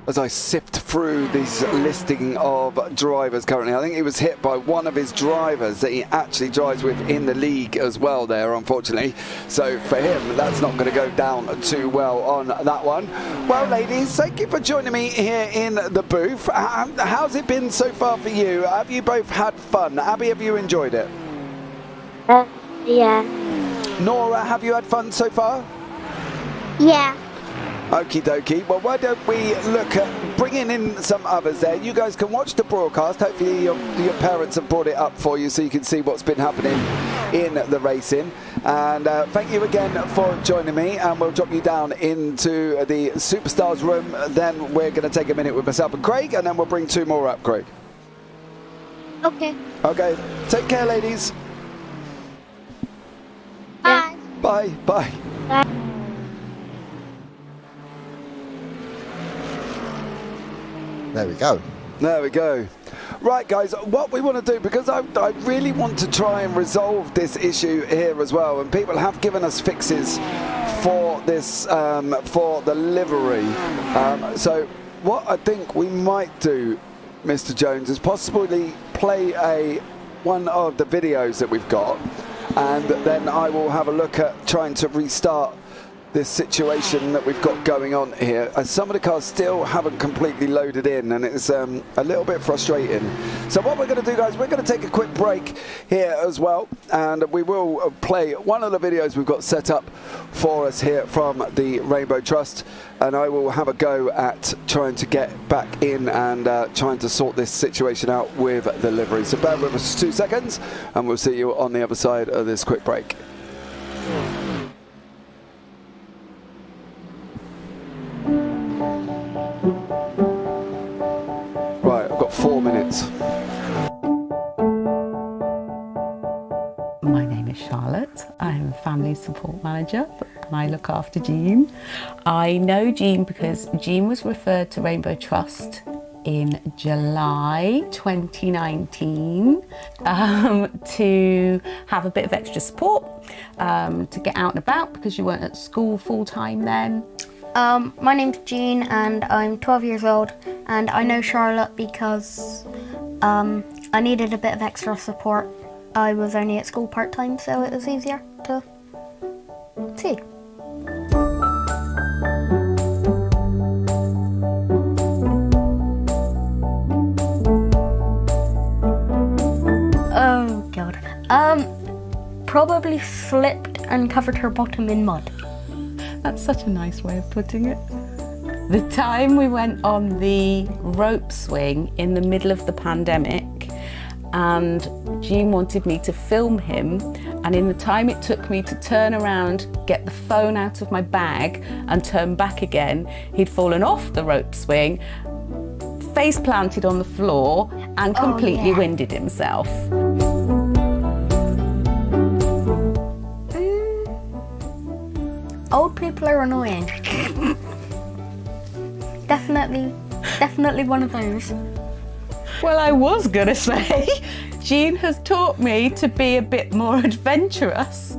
Speaker 2: As I sift through this listing of drivers currently, I think he was hit by one of his drivers that he actually drives with in the league as well there, unfortunately. So for him, that's not going to go down too well on that one. Well, ladies, thank you for joining me here in the booth. How's it been so far for you? Have you both had fun? Abby, have you enjoyed it?
Speaker 7: Yeah.
Speaker 2: Nora, have you had fun so far?
Speaker 7: Yeah.
Speaker 2: Okie dokie. Well, why don't we look at bringing in some others there? You guys can watch the broadcast. Hopefully your parents have brought it up for you so you can see what's been happening in the racing. And thank you again for joining me. And we'll drop you down into the Superstars room. Then we're going to take a minute with myself and Craig, and then we'll bring 2 more up, Craig.
Speaker 7: Okay.
Speaker 2: Okay. Take care, ladies.
Speaker 7: Bye.
Speaker 2: Bye. Bye.
Speaker 7: Bye.
Speaker 6: There we go.
Speaker 2: There we go. Right, guys, what we want to do, because I really want to try and resolve this issue here as well, and people have given us fixes for this, for the livery. So what I think we might do, Mr. Jones, is possibly play one of the videos that we've got, and then I will have a look at trying to restart this situation that we've got going on here. Some of the cars still haven't completely loaded in, and it's a little bit frustrating. So what we're going to do, guys, we're going to take a quick break here as well, and we will play one of the videos we've got set up for us here from the Rainbow Trust, and I will have a go at trying to get back in and trying to sort this situation out with the livery. So bear with us 2 seconds, and we'll see you on the other side of this quick break. Right, I've got 4 minutes.
Speaker 14: My name is Charlotte. I'm Family Support Manager and I look after Jean. I know Jean because Jean was referred to Rainbow Trust in July 2019 to have a bit of extra support, to get out and about because you weren't at school full time then.
Speaker 15: My name's Jean and I'm 12 years old, and I know Charlotte because I needed a bit of extra support. I was only at school part-time, so it was easier to see. Oh God. Probably slipped and covered her bottom in mud.
Speaker 14: That's such a nice way of putting it. The time we went on the rope swing in the middle of the pandemic, and Jean wanted me to film him, and in the time it took me to turn around, get the phone out of my bag and turn back again, he'd fallen off the rope swing, face planted on the floor and completely winded himself.
Speaker 15: Old people are annoying. Definitely one of those.
Speaker 14: Well, I was gonna say, Jean has taught me to be a bit more adventurous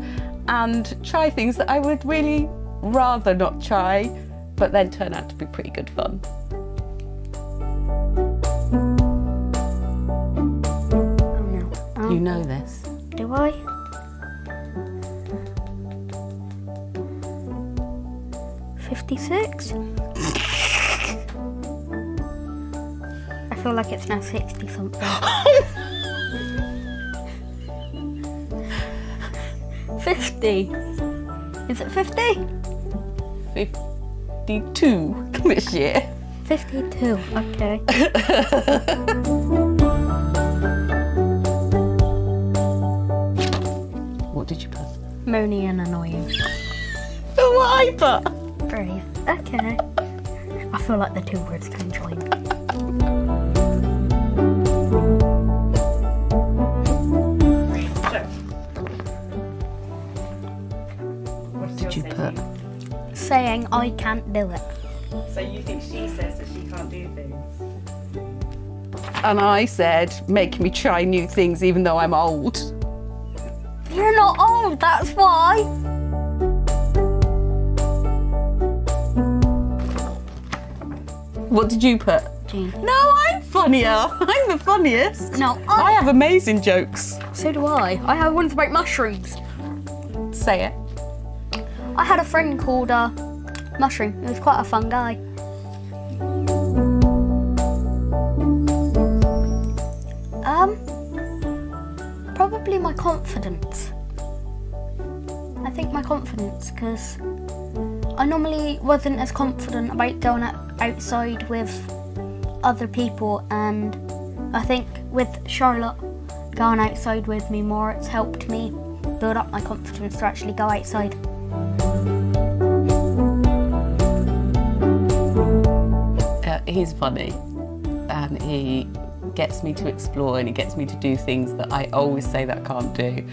Speaker 14: and try things that I would really rather not try, but then turn out to be pretty good fun.
Speaker 15: Oh no.
Speaker 14: You know this.
Speaker 15: Do I? $56? I feel like it's now 60 something. 50? Is it 50?
Speaker 14: 52 this year.
Speaker 15: 52, okay.
Speaker 14: What did you put?
Speaker 15: Moany and annoying.
Speaker 14: What I put?
Speaker 15: Brave. Okay. I feel like the two words can join.
Speaker 14: What did you put?
Speaker 15: Saying I can't do it.
Speaker 14: So you think she says that she can't do things? And I said, make me try new things even though I'm old.
Speaker 15: You're not old, that's why.
Speaker 14: What did you put?
Speaker 15: Jean.
Speaker 14: No, I'm funnier. I'm the funniest.
Speaker 15: No,
Speaker 14: I have amazing jokes.
Speaker 15: So do I. I have ones about mushrooms.
Speaker 14: Say it.
Speaker 15: I had a friend called Mushroom. He was quite a fun guy. Probably my confidence. I think my confidence, because I normally wasn't as confident about going outside with other people, and I think with Charlotte going outside with me more, it's helped me build up my confidence to actually go outside.
Speaker 14: He's funny, and he gets me to explore, and he gets me to do things that I always say that I can't do.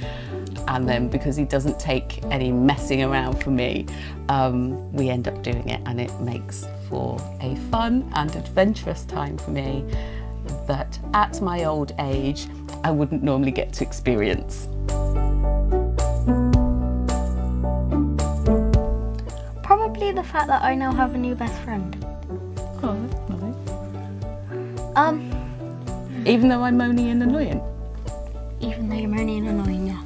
Speaker 14: And then because he doesn't take any messing around for me, we end up doing it, and it makes for a fun and adventurous time for me that at my old age I wouldn't normally get to experience.
Speaker 15: Probably the fact that I now have a new best friend.
Speaker 14: Oh, that's nice. Even though I'm moany and annoying?
Speaker 15: Even though you're moany and annoying, yes.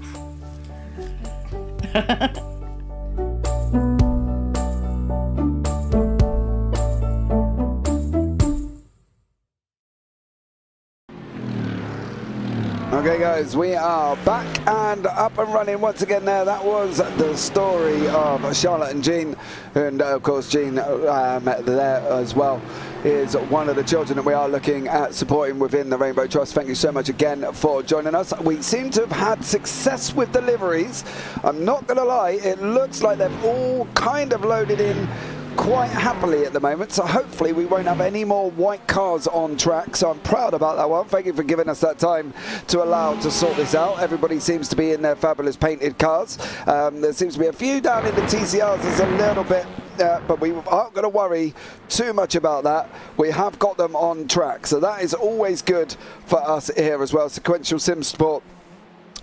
Speaker 2: Okay, guys, we are back and up and running once again there. That was the story of Charlotte and Jean. And, of course, Jean there as well is one of the children that we are looking at supporting within the Rainbow Trust. Thank you so much again for joining us. We seem to have had success with deliveries. I'm not going to lie, it looks like they've all kind of loaded in quite happily at the moment, so hopefully we won't have any more white cars on track, so I'm proud about that one. Thank you for giving us that time to allow to sort this out. Everybody seems to be in their fabulous painted cars. There seems to be a few down in the TCRs. There's a little bit, but we aren't going to worry too much about that. We have got them on track, so that is always good for us here as well. Sequential Sim Sport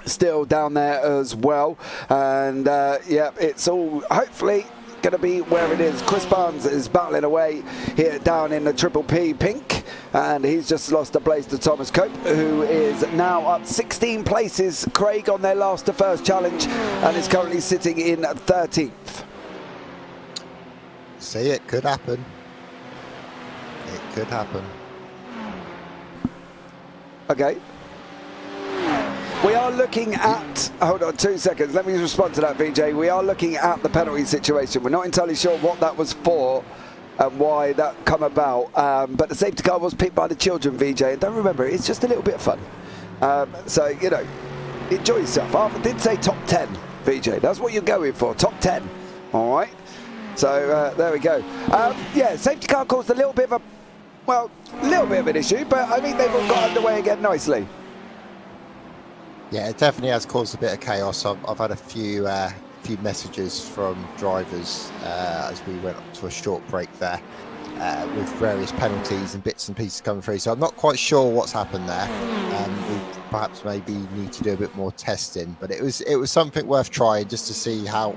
Speaker 2: still down there as well, and yeah, it's all hopefully going to be where it is. Chris Barnes is battling away here down in the Triple P pink, and he's just lost a place to Thomas Cope, who is now up 16 places, Craig, on their last to first challenge, and is currently sitting in 13th.
Speaker 6: See, it could happen. It could happen.
Speaker 2: Okay. We are looking at, hold on 2 seconds, let me respond to that, VJ. We are looking at the penalty situation. We're not entirely sure what that was for and why that come about, but the safety car was picked by the children, VJ, and don't remember, it's just a little bit of fun. So, you know, enjoy yourself. Arthur did say top 10, VJ, that's what you're going for, top 10, all right? So, there we go. Yeah, safety car caused a little bit of a, well, a little bit of an issue, but I think they've all got underway again nicely.
Speaker 6: Yeah, it definitely has caused a bit of chaos. I've had a few messages from drivers as we went to a short break there with various penalties and bits and pieces coming through. So I'm not quite sure what's happened there. We perhaps maybe need to do a bit more testing, but it was something worth trying just to see how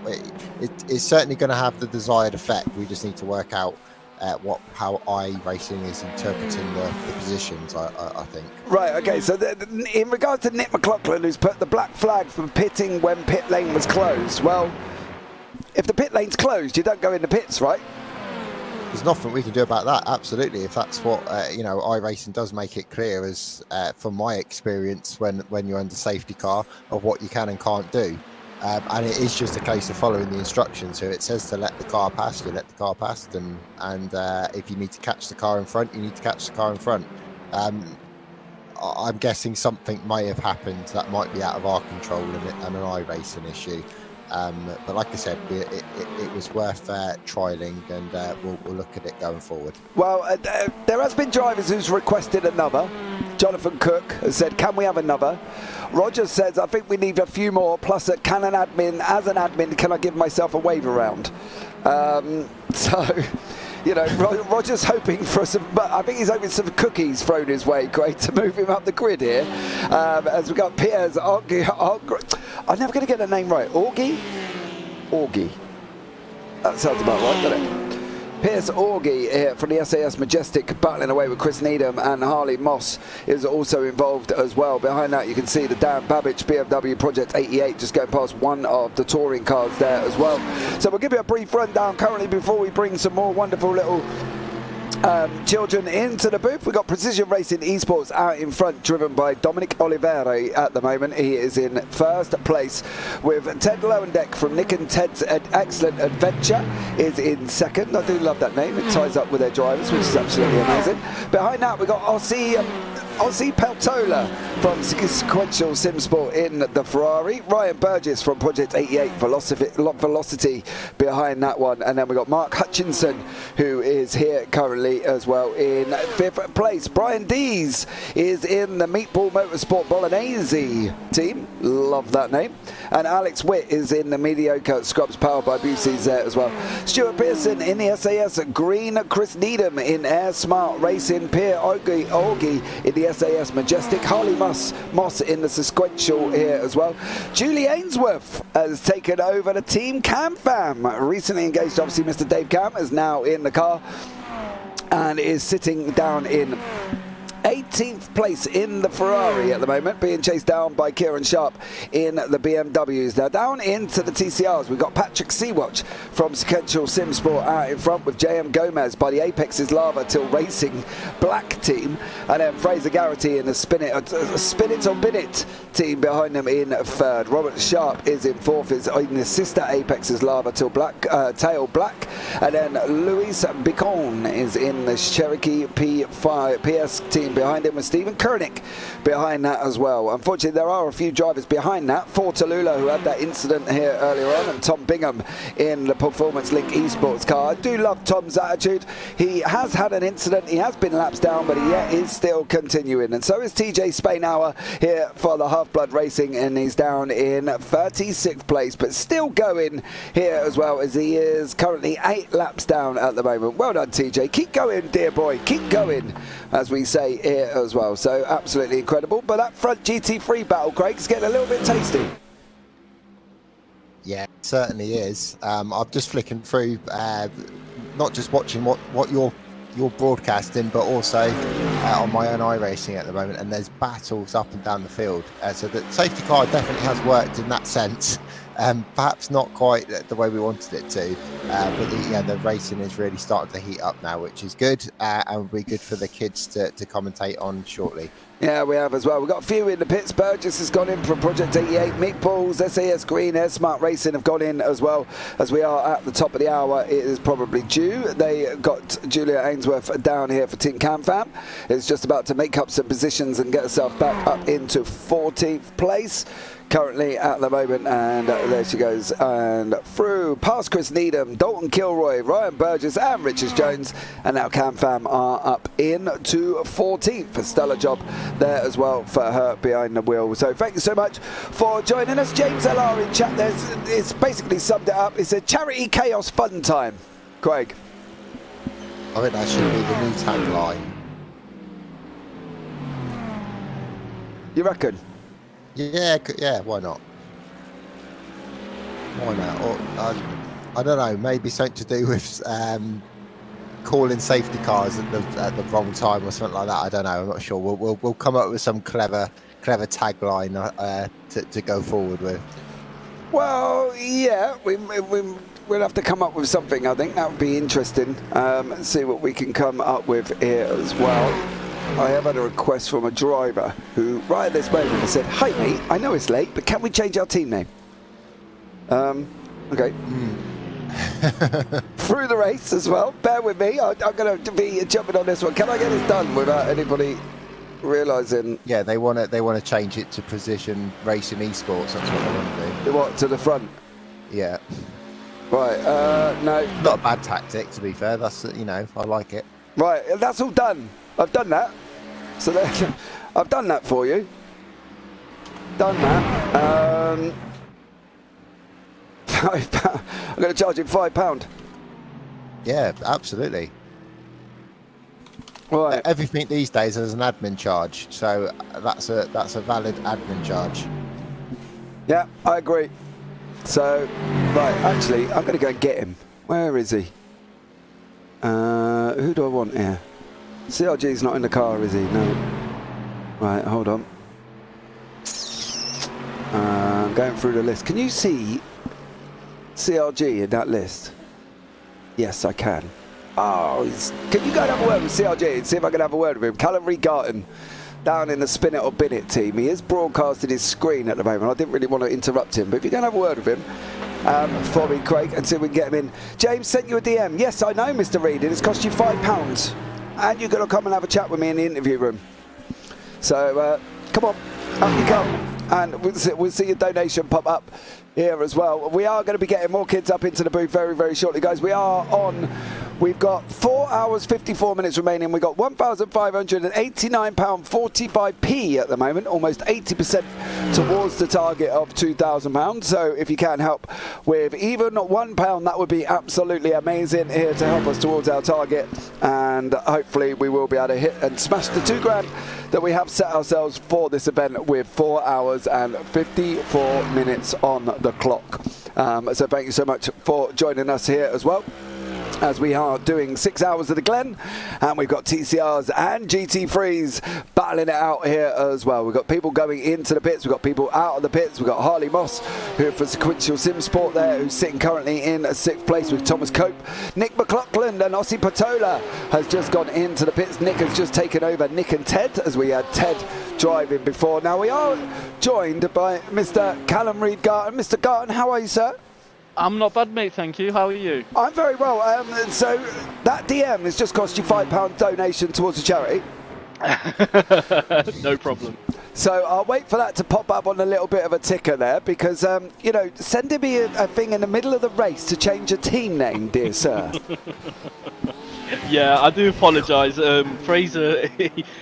Speaker 6: it's certainly going to have the desired effect. We just need to work out how iRacing is interpreting the positions, I think.
Speaker 2: Right, okay, so in regards to Nick McLaughlin, who's put the black flag for pitting when pit lane was closed, well, if the pit lane's closed, you don't go in the pits, right?
Speaker 6: There's nothing we can do about that, absolutely. If that's what, you know, iRacing does make it clear, as from my experience when you're under safety car, of what you can and can't do. And it is just a case of following the instructions. So it says to let the car pass, you let the car pass, and if you need to catch the car in front, you need to catch the car in front. I'm guessing something may have happened that might be out of our control and an iRacing issue. But like I said, it was worth trialling, and we'll look at it going forward.
Speaker 2: Well, there has been drivers who's requested another. Jonathan Cook has said, can we have another? Rogers says, I think we need a few more, plus as an admin, can I give myself a wave around? So, you know, Rogers hoping for some, but I think he's hoping some cookies thrown his way, Craig, to move him up the grid here. As we've got Piers, I'm never going to get the name right. Augie? That sounds about right, doesn't it? Piers Augie here from the SAS Majestic, battling away with Chris Needham, and Harley Moss is also involved as well. Behind that you can see the Dan Babbage BMW Project 88 just going past one of the touring cars there as well. So we'll give you a brief rundown currently before we bring some more wonderful little children into the booth. We've got Precision Racing Esports out in front, driven by Dominic Oliveri at the moment. He is in first place, with Ted Lowendeck from Nick and Ted's Excellent Adventure is in second. I do love that name. It ties up with their drivers, which is absolutely amazing. Behind that we've got Aussie Peltola from Sequential Sim Sport in the Ferrari. Ryan Burgess from Project 88 Velocity behind that one. And then we've got Mark Hutchinson, who is here currently as well in fifth place. Brian Dees is in the Meatball Motorsport Bolognese team. Love that name. And Alex Witt is in the Mediocre Scrubs powered by Busey's there as well. Stuart Pearson in the SAS Green. Chris Needham in Air Smart Racing. Pierre Augie in the SAS Majestic. Harley Moss in the Sequential here as well. Julie Ainsworth has taken over the Team Cam Fam. Recently engaged, obviously, Mr. Dave Cam is now in the car and is sitting down in 18th place in the Ferrari at the moment, being chased down by Kieran Sharp in the BMWs. Now down into the TCRs, we've got Patrick Seawatch from Sequential Sim Sport out in front with JM Gomez by the Apex's Lava Till Racing Black team, and then Fraser Garrity in the Spin It or Bin It team behind them in third. Robert Sharp is in fourth, is in the sister Apex's Lava Till Tail Black, and then Luis Bicon is in the Cherokee P5 PS team behind him, with Stephen Kernick behind that as well. Unfortunately, there are a few drivers behind that. For Tallulah, who had that incident here earlier on, and Tom Bingham in the Performance Link Esports car. I do love Tom's attitude. He has had an incident, he has been laps down, but he is still continuing, and so is TJ Spainhour here for the Half-Blood Racing, and he's down in 36th place, but still going here as well, as he is currently 8 laps down at the moment. Well done, TJ. Keep going, dear boy. Keep going, as we say here as well. So absolutely incredible. But that front GT3 battle, Craig, is getting a little bit tasty.
Speaker 6: Yeah, it certainly is. I'm just flicking through, not just watching what you're broadcasting, but also on my own iRacing at the moment, and there's battles up and down the field. So the safety car definitely has worked in that sense. Perhaps not quite the way we wanted it to, but the racing is really starting to heat up now, which is good, and will be good for the kids to commentate on shortly.
Speaker 2: Yeah, we have as well. We've got a few in the pits. Burgess has gone in from Project 88. Mick Balls, SAS Green, Air Smart Racing have gone in as well. As we are at the top of the hour, it is probably due. They got Julia Ainsworth down here for Team CamFam. It's just about to make up some positions and get herself back up into 14th place currently at the moment, and there she goes, and through past Chris Needham, Dalton Kilroy, Ryan Burgess and Richard Jones, and now CamFam are up into 14th. A stellar job there as well for her behind the wheel. So thank you so much for joining us. James LR in chat there, it's basically summed it up. It's a charity chaos fun time. Craig,
Speaker 6: I think that should be the new tagline.
Speaker 2: You reckon?
Speaker 6: Yeah, why not? Why not? Or, I don't know, maybe something to do with calling safety cars at the wrong time or something like that. I don't know. I'm not sure. We'll come up with some clever tagline to go forward with.
Speaker 2: Well, yeah, we'll have to come up with something. I think that would be interesting. See what we can come up with here as well. I have had a request from a driver who, right at this moment, has said, "Hi mate, I know it's late, but can we change our team name?" Okay. Through the race as well. Bear with me. I'm going to be jumping on this one. Can I get this done without anybody realising?
Speaker 6: Yeah, they want to change it to Precision Racing Esports. That's what they want to do.
Speaker 2: What, to the front?
Speaker 6: Yeah.
Speaker 2: Right. No.
Speaker 6: Not a bad tactic, to be fair. That's I like it.
Speaker 2: Right. That's all done. I've done that. So I've done that for you. Done that. £5. I'm going to charge him £5.
Speaker 6: Yeah, absolutely.
Speaker 2: Right.
Speaker 6: Everything these days has an admin charge, so that's a valid admin charge.
Speaker 2: Yeah, I agree. So, right, actually, I'm going to go and get him. Where is he? Who do I want here? CRG's not in the car, is he? No. Right, hold on. I'm going through the list. Can you see CRG in that list? Yes, I can. Oh, can you go and have a word with CRG and see if I can have a word with him? Callum Regarton down in the Spin It or Bin It team. He is broadcasting his screen at the moment. I didn't really want to interrupt him, but if you can have a word with him for me, Craig, and see if we can get him in. James sent you a DM. Yes, I know, Mr. Reed. It has cost you £5. And you're going to come and have a chat with me in the interview room. So, come on, up you come. And we'll see your donation pop up here as well. We are going to be getting more kids up into the booth very, very shortly, guys. We are on. We've got 4 hours, 54 minutes remaining. We've got £1,589.45p at the moment, almost 80% towards the target of £2,000. So if you can help with even £1, that would be absolutely amazing here to help us towards our target. And hopefully we will be able to hit and smash the £2,000 that we have set ourselves for this event with 4 hours and 54 minutes on the clock. So thank you so much for joining us here as well. as we are doing 6 hours of the Glen, and we've got TCRs and GT3s battling it out here as well. We've got people going into the pits, we've got people out of the pits, we've got Harley Moss, who for Sequential Sim Sport there, who's sitting currently in 6th place with Thomas Cope. Nick McLaughlin and Ossie Patola has just gone into the pits. Nick has just taken over Nick and Ted, as we had Ted driving before. Now we are joined by Mr. Callum Reid Garton. Mr. Garton, how are you, sir?
Speaker 16: I'm not bad, mate, thank you. How are you?
Speaker 2: I'm very well. So that DM has just cost you £5 donation towards the charity.
Speaker 16: No problem.
Speaker 2: So I'll wait for that to pop up on a little bit of a ticker there, because, you know, sending me a thing in the middle of the race to change a team name, dear sir.
Speaker 16: Yeah, I do apologise. Fraser,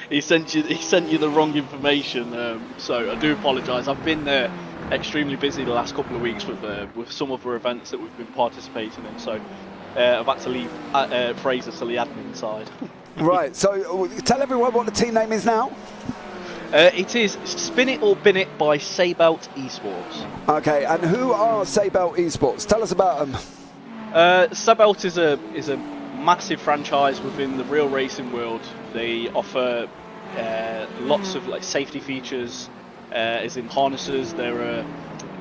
Speaker 16: he sent you the wrong information. So I do apologise. I've been extremely busy the last couple of weeks with some other events that we've been participating in. So I've had to leave Fraser to the admin side.
Speaker 2: Right. So tell everyone what the team name is now.
Speaker 16: It is Spin It or Bin It by Saybelt Esports.
Speaker 2: Okay. And who are Saybelt Esports? Tell us about them.
Speaker 16: Saybelt is a massive franchise within the real racing world. They offer lots of safety features, as in harnesses. They're a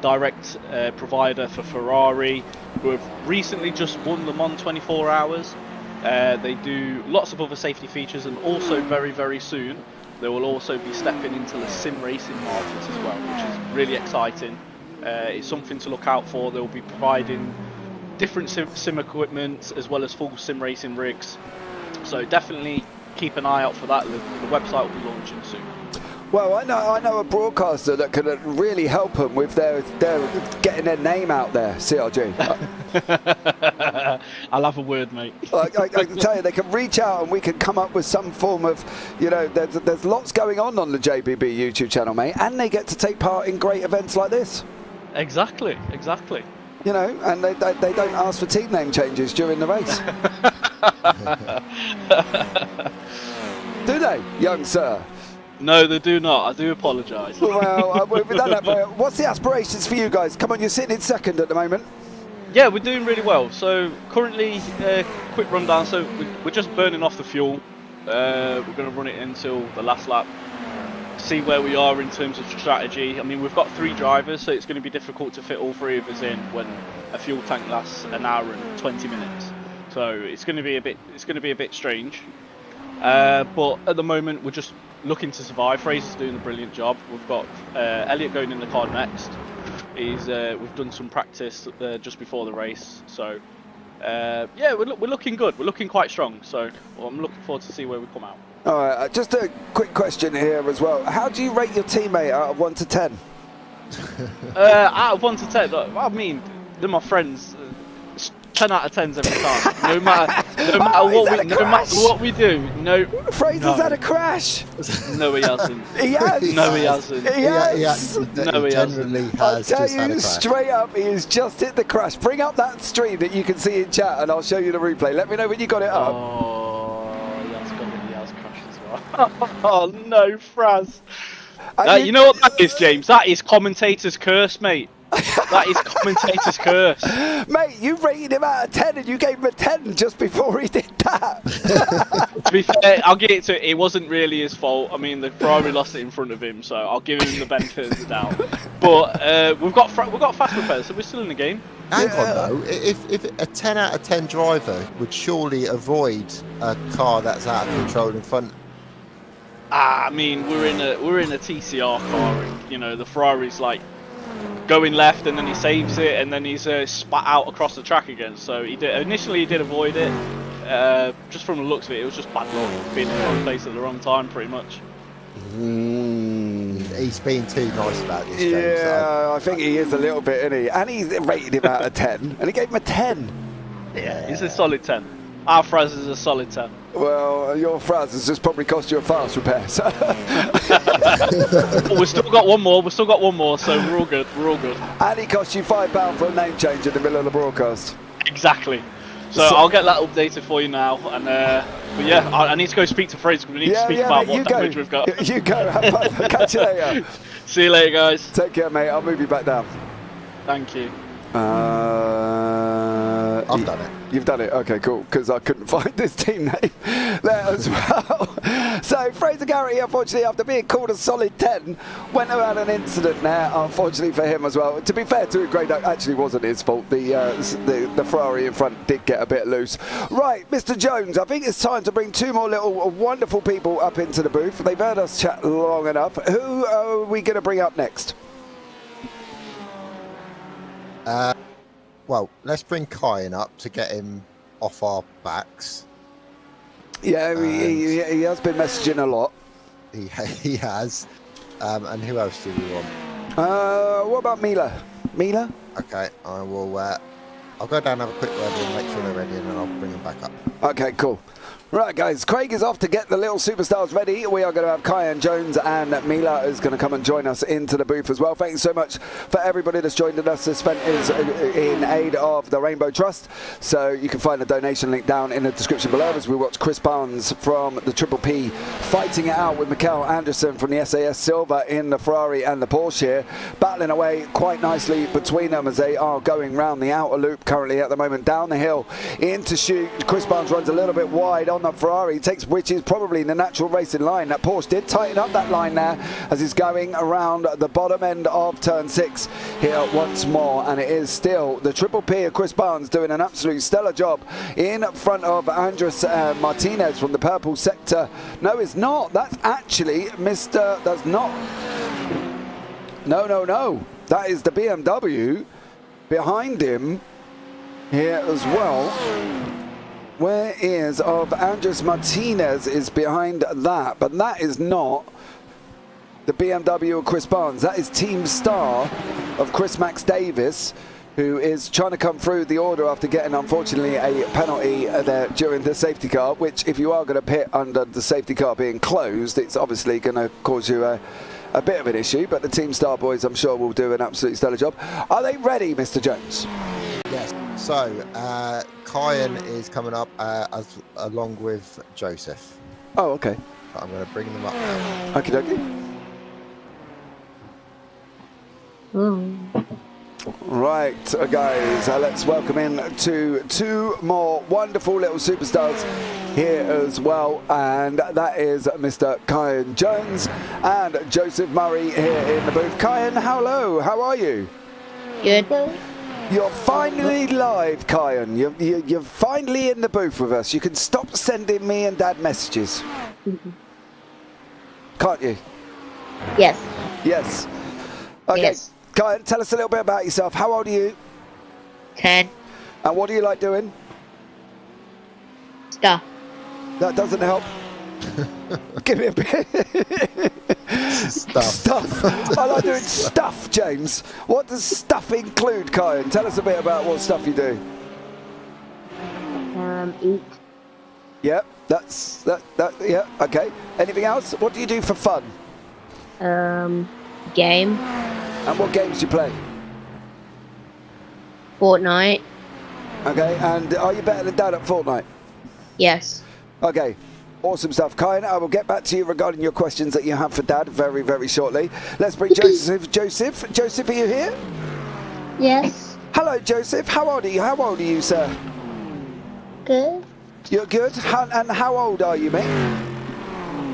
Speaker 16: direct provider for Ferrari, who have recently just won Le Mans 24 Hours. They do lots of other safety features, and also very, very soon they will also be stepping into the sim racing market as well, which is really exciting. It's something to look out for. They'll be providing different sim equipment as well as full sim racing rigs, so definitely keep an eye out for that. The website will be launching soon.
Speaker 2: Well, I know a broadcaster that could really help them with their getting their name out there. CRG.
Speaker 16: I'll have a word, mate.
Speaker 2: I can tell you, they can reach out and we can come up with some form of, you know, there's lots going on the JPB YouTube channel, mate, and they get to take part in great events like this.
Speaker 16: Exactly.
Speaker 2: You know, and they don't ask for team name changes during the race. Do they, young sir?
Speaker 16: No, they do not. I do apologise.
Speaker 2: Well, we've done that. What's the aspirations for you guys? Come on, you're sitting in second at the moment.
Speaker 16: Yeah, we're doing really well. So currently, quick rundown. So we're just burning off the fuel. We're going to run it until the last lap. See where we are in terms of strategy. I mean, we've got 3 drivers, so it's going to be difficult to fit all 3 of us in when a fuel tank lasts an hour and 20 minutes. So it's going to be a bit strange. But at the moment, we're just looking to survive. Fraser's doing a brilliant job. We've got Elliot going in the car next. We've done some practice just before the race. So yeah, we're looking good. We're looking quite strong. So I'm looking forward to see where we come out.
Speaker 2: All right, just a quick question here as well. How do you rate your teammate out of 1 to 10?
Speaker 16: Out of 1 to 10, I mean, they're my friends. 10 out of 10s every time. No matter what we do. No.
Speaker 2: Fraser's had a crash.
Speaker 16: No, he hasn't.
Speaker 2: He has.
Speaker 16: No, he hasn't.
Speaker 2: He has.
Speaker 16: No, he hasn't.
Speaker 2: I'll tell you straight up, he has just hit the crash. Bring up that stream that you can see in chat, and I'll show you the replay. Let me know when you got it up.
Speaker 16: He has crashed as well. Oh no, Fraz. You know what that is, James? That is commentator's curse, mate. That is commentator's curse.
Speaker 2: Mate, you rated him out of 10 and you gave him a 10 just before he did that.
Speaker 16: To be fair, I'll get it to it. It wasn't really his fault. I mean, the Ferrari lost it in front of him, so I'll give him the benefit of the doubt. But we've got fast repairs, so we're still in the game.
Speaker 6: Hang on though, if a 10 out of 10 driver would surely avoid a car that's out of control in front.
Speaker 16: I mean, we're in a TCR car, and you know the Ferrari's like going left, and then he saves it, and then he's spat out across the track again. So initially he did avoid it. Just from the looks of it, it was just bad luck, being in the wrong place at the wrong time, pretty much.
Speaker 6: He's being too nice about this, James.
Speaker 2: Yeah, I think he is a little bit, isn't he? And he rated him out of 10, and he gave him a 10.
Speaker 16: Yeah, he's a solid 10. Our Fraz is a solid 10.
Speaker 2: Well, your Fraz has just probably cost you a fast repair. So.
Speaker 16: We've still got one more. So we're all good.
Speaker 2: And he cost you £5 for a name change in the middle of the broadcast.
Speaker 16: Exactly. So I'll get that updated for you now. And but yeah, I need to go speak to Fraser because we need to speak about what damage we've got.
Speaker 2: You go. Have fun. Catch you later.
Speaker 16: See you later, guys.
Speaker 2: Take care, mate. I'll move you back down.
Speaker 16: Thank you.
Speaker 6: I've done it.
Speaker 2: You've done it. Okay, cool. Because I couldn't find this team name there as well. So Fraser Garrity, unfortunately, after being called a solid 10, went around an incident there. Unfortunately for him as well. To be fair to Greg, that actually wasn't his fault. The Ferrari in front did get a bit loose. Right, Mr. Jones, I think it's time to bring two more little wonderful people up into the booth. They've heard us chat long enough. Who are we going to bring up next?
Speaker 6: Well, let's bring Kyan up to get him off our backs.
Speaker 2: Yeah, he has been messaging a lot.
Speaker 6: He has. And who else do we want?
Speaker 2: What about Mila? Mila?
Speaker 6: Okay, I will. I'll go down and have a quick word and make sure they're ready, and then I'll bring them back up.
Speaker 2: Okay, cool. Right, guys, Craig is off to get the little superstars ready. We are going to have Kyan Jones, and Mila is going to come and join us into the booth as well. Thanks so much for everybody that's joined us. This event is in aid of the Rainbow Trust, so you can find the donation link down in the description below as we watch Chris Barnes from the Triple P fighting it out with Mikael Anderson from the SAS Silver in the Ferrari and the Porsche here, battling away quite nicely between them as they are going round the outer loop currently at the moment, down the hill into shoot. Chris Barnes runs a little bit wide on the Ferrari, takes which is probably the natural racing line. That Porsche did tighten up that line there as he's going around the bottom end of turn 6 here once more, and it is still the Triple P of Chris Barnes doing an absolute stellar job in front of Andres Martinez from the purple sector. No, it's not. That's actually Mr. That's not. No. That is the BMW behind him here as well. Where is of Andres Martinez is behind that, but that is not the BMW of Chris Barnes. That is Team Star of Chris Max Davis, who is trying to come through the order after getting, unfortunately, a penalty there during the safety car, which if you are going to pit under the safety car being closed, it's obviously going to cause you a bit of an issue, but the Team Star boys, I'm sure, will do an absolutely stellar job. Are they ready, Mr. Jones?
Speaker 6: Yes. So, Kyan is coming up along with Joseph.
Speaker 2: Oh, okay.
Speaker 6: I'm going to bring them up now.
Speaker 2: Okie dokie. Right, guys, let's welcome in to two more wonderful little superstars here as well, and that is Mr. Kyan Jones and Joseph Murray here in the booth. Kyan, hello, how are you?
Speaker 8: Good.
Speaker 2: You're finally live, Kyan. You're finally in the booth with us. You can stop sending me and Dad messages. Can't you?
Speaker 8: Yes.
Speaker 2: Yes. Okay.
Speaker 8: Yes.
Speaker 2: Kyan, tell us a little bit about yourself. How old are you?
Speaker 8: 10.
Speaker 2: And what do you like doing?
Speaker 8: Stuff.
Speaker 2: That doesn't help. Give me a bit. Stuff. I like doing stuff, James. What does stuff include, Kyan? Tell us a bit about what stuff you do.
Speaker 8: Eat.
Speaker 2: Yep, yeah, okay. Anything else? What do you do for fun?
Speaker 8: Game.
Speaker 2: And what games do you play?
Speaker 8: Fortnite.
Speaker 2: Okay, and are you better than Dad at Fortnite?
Speaker 8: Yes.
Speaker 2: Okay, awesome stuff. Kyan, I will get back to you regarding your questions that you have for Dad very, very shortly. Let's bring Joseph. Joseph, are you here?
Speaker 12: Yes.
Speaker 2: Hello, Joseph. How old are you? How old are you, sir?
Speaker 12: Good.
Speaker 2: You're good? And how old are you, mate?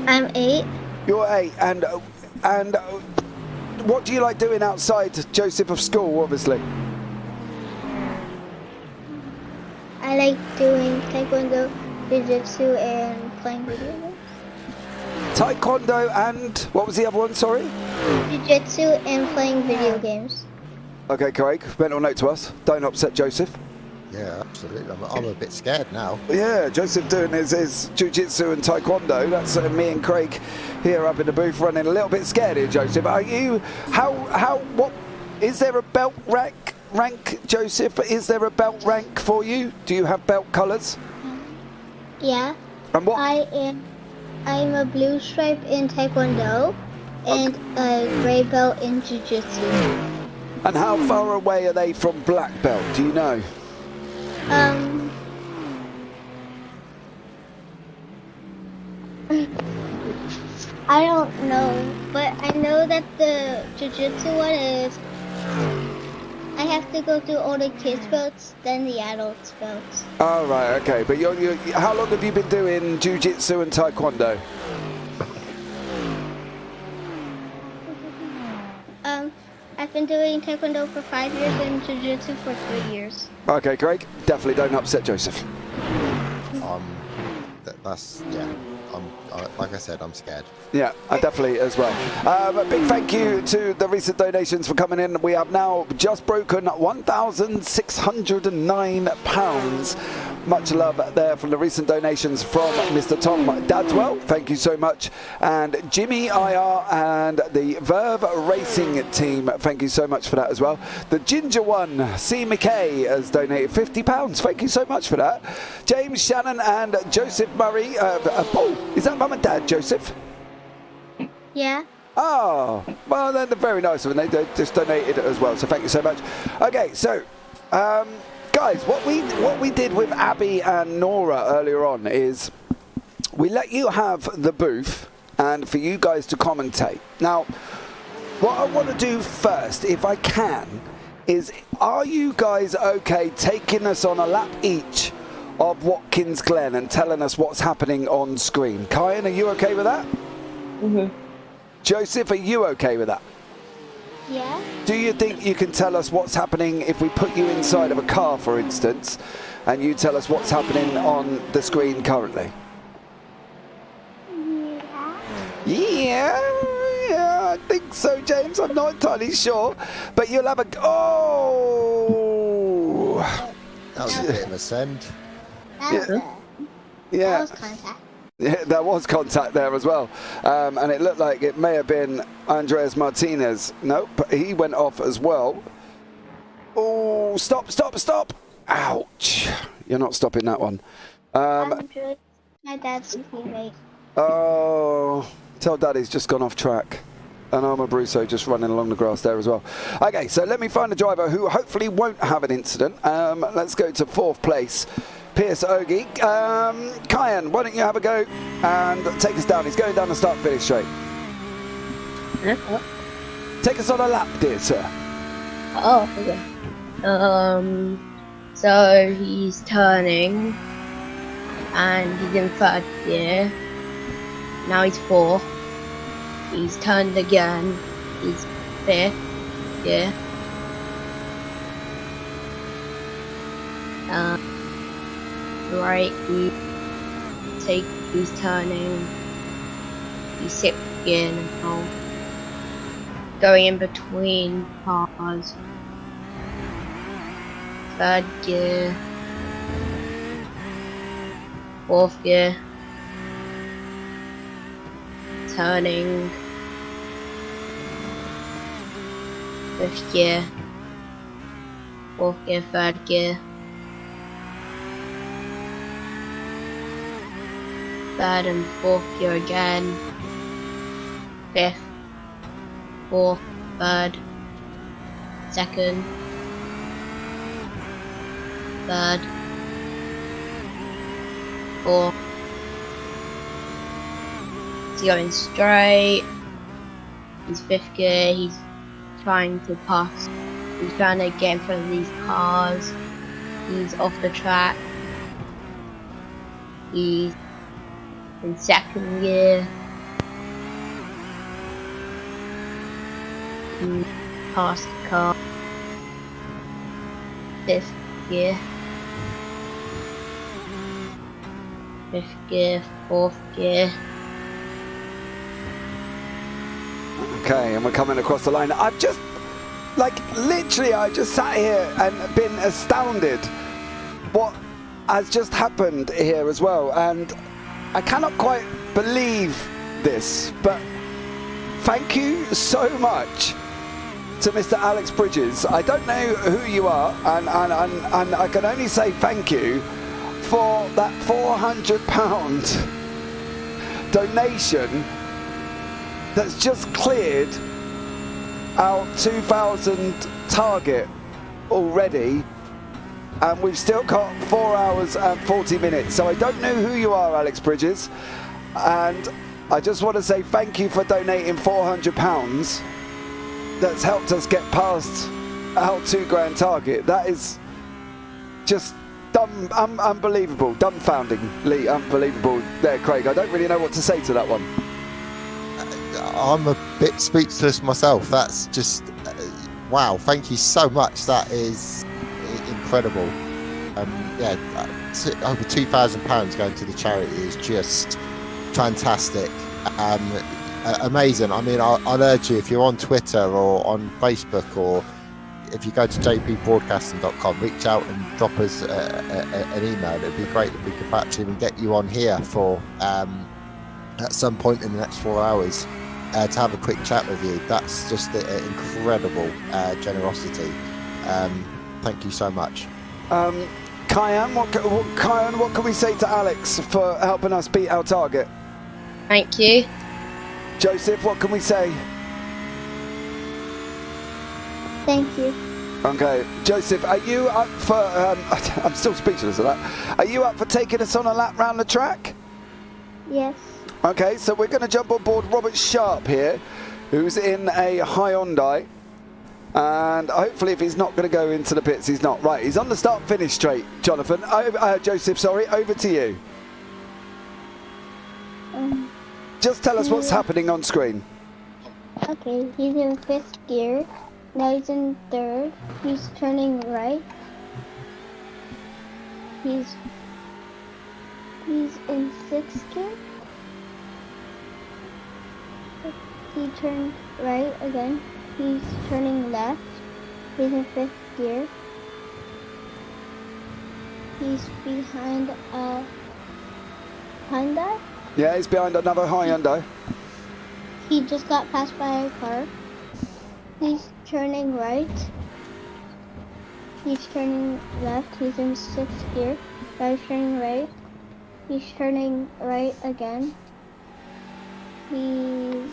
Speaker 12: I'm 8.
Speaker 2: You're 8. And what do you like doing outside, Joseph, of school, obviously?
Speaker 12: I like doing taekwondo, jiu-jitsu, and playing video games.
Speaker 2: Taekwondo and what was the other one, sorry?
Speaker 12: Jiu-jitsu and playing video games.
Speaker 2: Okay, Craig, mental note to us. Don't upset Joseph.
Speaker 6: Yeah, absolutely. I'm a bit scared now.
Speaker 2: Yeah, Joseph doing his jiu-jitsu and taekwondo. That's me and Craig here up in the booth running a little bit scared here, Joseph. Are you, what, is there a belt rank, Joseph? Is there a belt rank for you? Do you have belt colours?
Speaker 12: Yeah.
Speaker 2: And what?
Speaker 12: I'm a blue stripe in taekwondo and a gray belt in jiu-jitsu.
Speaker 2: And how far away are they from black belt? Do you know?
Speaker 12: I don't know, but I know that the jiu-jitsu one is. I have to go through all the kids' boats, then the adults' boats.
Speaker 2: Oh, right, okay. But how long have you been doing jiu-jitsu and taekwondo?
Speaker 12: I've been doing taekwondo for 5 years and jiu-jitsu for 3 years.
Speaker 2: Okay, Craig, definitely don't upset Joseph.
Speaker 6: Like I said, I'm scared.
Speaker 2: Yeah, definitely as well. A big thank you to the recent donations for coming in. We have now just broken £1,609. Much love there from the recent donations from Mr. Tom Dadswell. Thank you so much. And Jimmy IR and the Verve Racing team, thank you so much for that as well. The Ginger One, C. McKay, has donated £50. Thank you so much for that. James Shannon and Joseph Murray. Is that Mum and Dad, Joseph?
Speaker 12: Yeah.
Speaker 2: Oh, well, they're very nice of them. They just donated as well, so thank you so much. Okay, so, guys, what we did with Abby and Nora earlier on is we let you have the booth and for you guys to commentate. Now, what I want to do first, if I can, is are you guys okay taking us on a lap each of Watkins Glen and telling us what's happening on screen? Kyan, are you okay with that?
Speaker 8: Mm-hmm.
Speaker 2: Joseph, are you okay with that?
Speaker 12: Yeah.
Speaker 2: Do you think you can tell us what's happening if we put you inside of a car, for instance, and you tell us what's happening on the screen currently? Yeah, I think so, James. I'm not entirely sure, but you'll have a... Oh!
Speaker 6: That was a bit of a send.
Speaker 2: Yeah.
Speaker 12: That was contact.
Speaker 2: Yeah, there was contact there as well. And it looked like it may have been Andres Martinez. Nope, he went off as well. Oh, stop. Ouch. You're not stopping that one.
Speaker 12: Andres, my dad's teammate.
Speaker 2: Oh, tell Daddy's just gone off track. And Arma Brusso just running along the grass there as well. Okay, so let me find a driver who hopefully won't have an incident. Let's go to 4th place. Pierce Ogie. Kyan, why don't you have a go and take us down? He's going down the start-finish straight. Take us on a lap, dear sir.
Speaker 8: Oh, okay. So he's turning, and he's in 3rd gear. Now he's 4th. He's turned again. He's 5th gear. Right, he's turning. He's 6th gear now. Going in between cars. 3rd gear. 4th gear. Turning. 5th gear. 4th gear, 3rd gear. 3rd and 4th gear again. 5th, 4th, 3rd, 2nd, 3rd, 4th. He's going straight. He's 5th gear. He's trying to pass. He's trying to get in front of these cars. He's off the track. He's in 2nd gear. Past the car. 5th gear. 5th gear, 4th gear.
Speaker 2: Okay, and we're coming across the line. I've just, literally, I just sat here and been astounded what has just happened here as well. And I cannot quite believe this, but thank you so much to Mr. Alex Bridges. I don't know who you are, and I can only say thank you for that £400 donation that's just cleared our 2,000 target already, and we've still got 4 hours and 40 minutes. So I don't know who you are, Alex Bridges, and I just want to say thank you for donating £400. That's helped us get past our £2,000 target. That is just unbelievable, dumbfoundingly unbelievable there, Craig. I don't really know what to say to that one.
Speaker 6: I'm a bit speechless myself. That's just wow. Thank you so much. That is incredible. Over £2,000 going to the charity is just fantastic. Amazing. I mean, I'll urge you, if you're on Twitter or on Facebook, or if you go to JPBroadcasting.com, reach out and drop us an email. It'd be great if we could perhaps even get you on here for at some point in the next 4 hours to have a quick chat with you. That's just incredible generosity. Thank you so much.
Speaker 2: Kyan, what can we say to Alex for helping us beat our target?
Speaker 8: Thank you.
Speaker 2: Joseph, what can we say?
Speaker 12: Thank you.
Speaker 2: Okay, Joseph, are you up for... I'm still speechless at that. Are you up for taking us on a lap round the track?
Speaker 12: Yes.
Speaker 2: Okay, so we're going to jump on board Robert Sharp here, who's in a Hyundai. And hopefully if he's not going to go into the pits, he's not. Right, he's on the start-finish straight, Jonathan. Joseph, sorry, over to you. Just tell us what's happening on screen.
Speaker 12: Okay, he's in 5th gear. Now he's in 3rd. He's turning right. He's in 6th gear. He turned right again. He's turning left. He's in 5th gear. He's behind a Hyundai.
Speaker 2: Yeah, he's behind another Hyundai.
Speaker 12: He just got passed by a car. He's turning right. He's turning left. He's in 6th gear. Now he's turning right. He's turning right again. He's